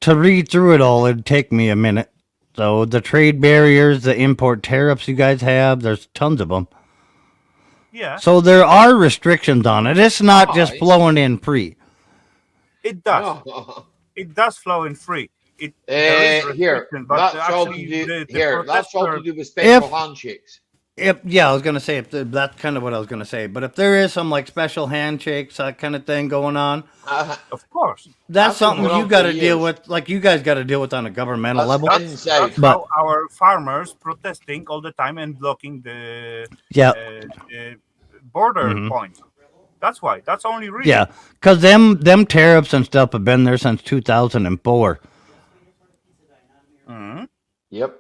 to read through it all, it'd take me a minute. So the trade barriers, the import tariffs you guys have, there's tons of them. Yeah. So there are restrictions on it. It's not just flowing in free. It does. It does flow in free. Here, that's all to do with special handshakes. I was gonna say that's kind of what I was gonna say. But if there is some like special handshakes, that kind of thing going on, of course, that's something you got to deal with. Like you guys got to deal with on a governmental level. That's how our farmers protesting all the time and blocking the border points. That's why. That's only reason. Yeah, because them tariffs and stuff have been there since 2004. Mm-hmm. Yep.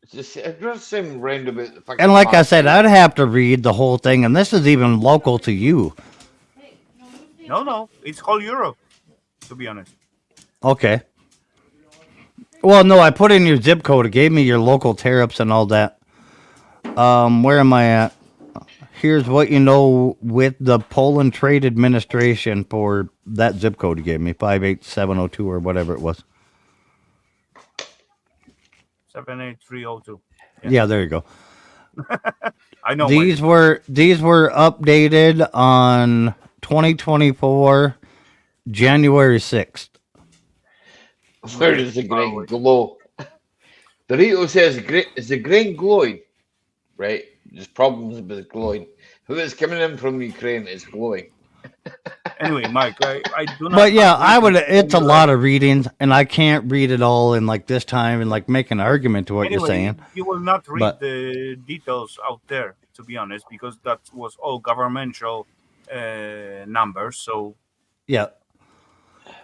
It's just some roundabout. And like I said, I'd have to read the whole thing, and this is even local to you. No, it's whole Europe, to be honest. Okay. Well, no, I put in your zip code. It gave me your local tariffs and all that. Where am I at? Here's what you know with the Poland Trade Administration for that zip code you gave me, 58702 or whatever it was. 78302. Yeah, there you go. I know. These were updated on 2024 January 6th. Where does the grain glow? Dorito says, is the grain glowing? Right? There's problems with glowing. Who is coming in from Ukraine is glowing. Anyway, Mike, I do not. But yeah, I would. It's a lot of readings, and I can't read it all in like this time and like make an argument to what you're saying. You will not read the details out there, to be honest, because that was all governmental numbers. So yeah,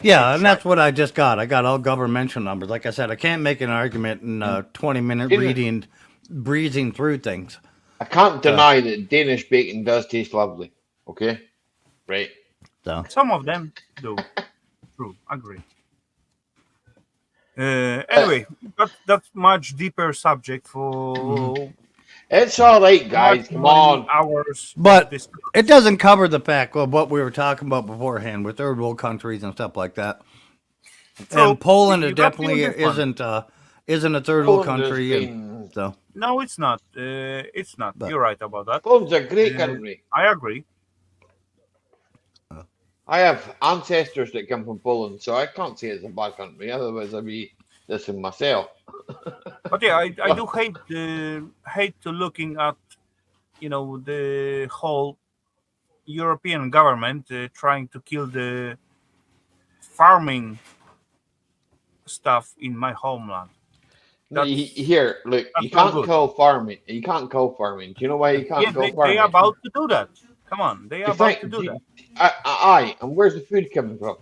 and that's what I just got. I got all governmental numbers. Like I said, I can't make an argument in 20-minute reading, breezing through things. I can't deny that Danish bacon does taste lovely. Okay, right. So some of them do. True, agree. Anyway, that's much deeper subject for. It's all right, guys. Come on. Hours, but it doesn't cover the fact of what we were talking about beforehand with third world countries and stuff like that. So and Poland definitely isn't a third world country. So no, it's not. It's not. But you're right about that. Poland's a great country. I agree. I have ancestors that come from Poland, so I can't say it's a bad country. Otherwise, I'd be dissing myself. But yeah, I do hate to looking at, the whole European government trying to kill the farming stuff in my homeland. No, here, look, you can't kill farming. You can't kill farming. Do you know why you can't kill farming? They're about to do that. Come on, they are about to do that. And where's the food coming from?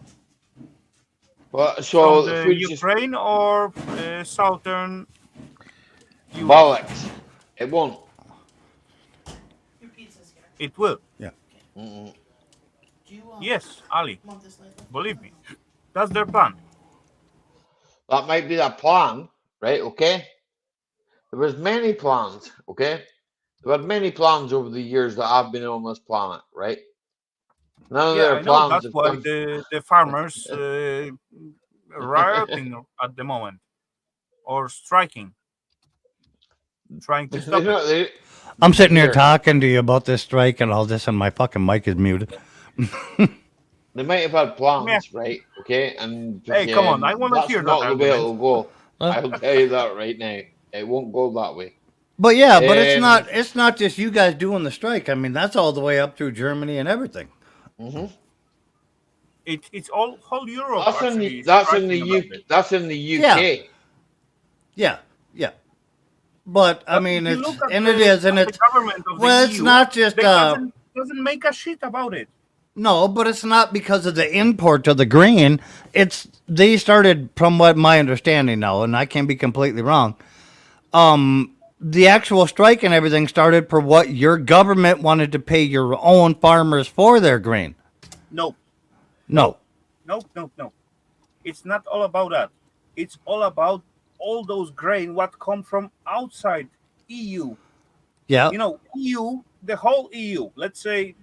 Well, so from the food Ukraine or southern US? Bollocks. It won't. It will. Yeah. Mm-mm. Yes, Ali. Believe me, that's their plan. That might be their plan, right? Okay. There was many plans. Okay. They've had many plans over the years that I've been on this planet, right? None of Yeah, their I know. plans That's have why come. the farmers rioting at the moment or striking, trying to stop it. I'm sitting here talking to you about this strike and all this, and my fucking mic is muted. They might have had plans, right? Okay, and Hey, come on! I want to that's hear that not the way argument. it'll go. I'll tell you that right now. It won't go that way. But yeah, but it's not just you guys doing the strike. I mean, that's all the way up through Germany and everything. Mm-hmm. It's all whole Europe. That's in the UK. That's in the UK. Yeah. But I mean, it it's the government of well, the it's EU, not just doesn't make a shit about it. No, but it's not because of the import of the grain. It's they started, from what my understanding now, and I can be completely wrong. The actual strike and everything started for what your government wanted to pay your own farmers for their grain. No. It's not all about that. It's all about all those grain what come from outside EU. Yeah. You know, EU, the whole EU. Let's say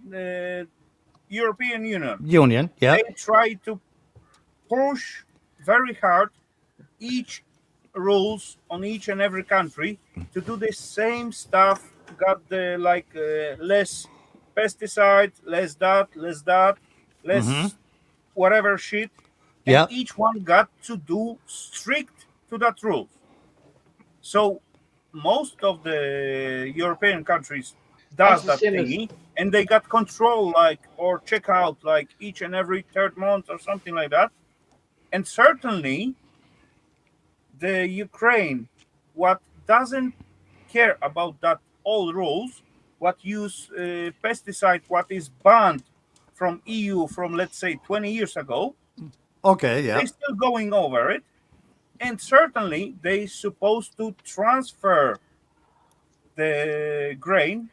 European Union. Yeah. They try to push very hard each rules on each and every country to do the same stuff. Got the less pesticide, less whatever shit. And each one got to do strict to that rule. So most of the European countries does that thingy, and they got control or check out each and every third month or something like that. And certainly the Ukraine, what doesn't care about that all rules, what use pesticide, what is banned from EU from, let's say, 20 years ago. Okay, yeah. They're still going over it. And certainly they supposed to transfer the grain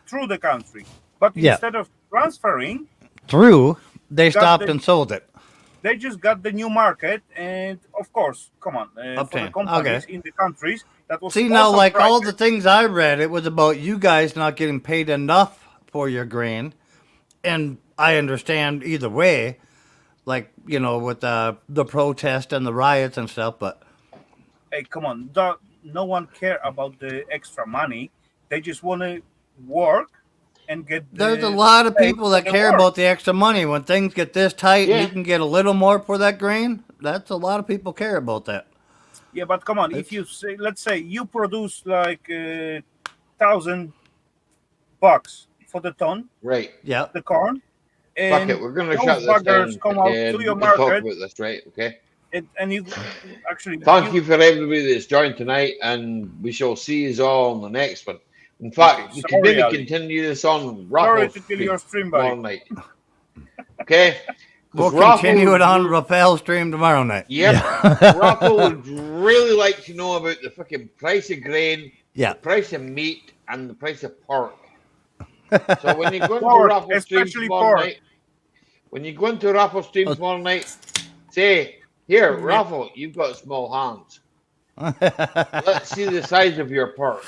through the country. But instead of transferring they stopped and sold it. They just got the new market, and of course, come on, for the companies in the countries that was. See now, like all the things I read, it was about you guys not getting paid enough for your grain, and I understand either way, like with the protest and the riots and stuff. But hey, come on, no one care about the extra money. They just want to work. And there's a lot of people that care about the extra money. When things get this tight and you can get a little more for that grain, that's a lot of people care about that. Yeah, but come on, if you say, let's say you produce like $1,000 for the ton, right? Yeah, the corn. And fuck it, we're gonna shut this down. Come out to your market. Talk about this, right? Okay. And you actually thank you for everybody that's joined tonight, and we shall see you all on the next one. In fact, we can maybe continue this on Raffle tomorrow night. Okay? We'll continue it on Raffle stream tomorrow night. Yep. Raffle would really like to know about the fucking price of grain, the price of meat, and the price of pork. So when you go into Raffle stream tomorrow night, say, here, Raffle, you've got small hands. Let's see the size of your pork.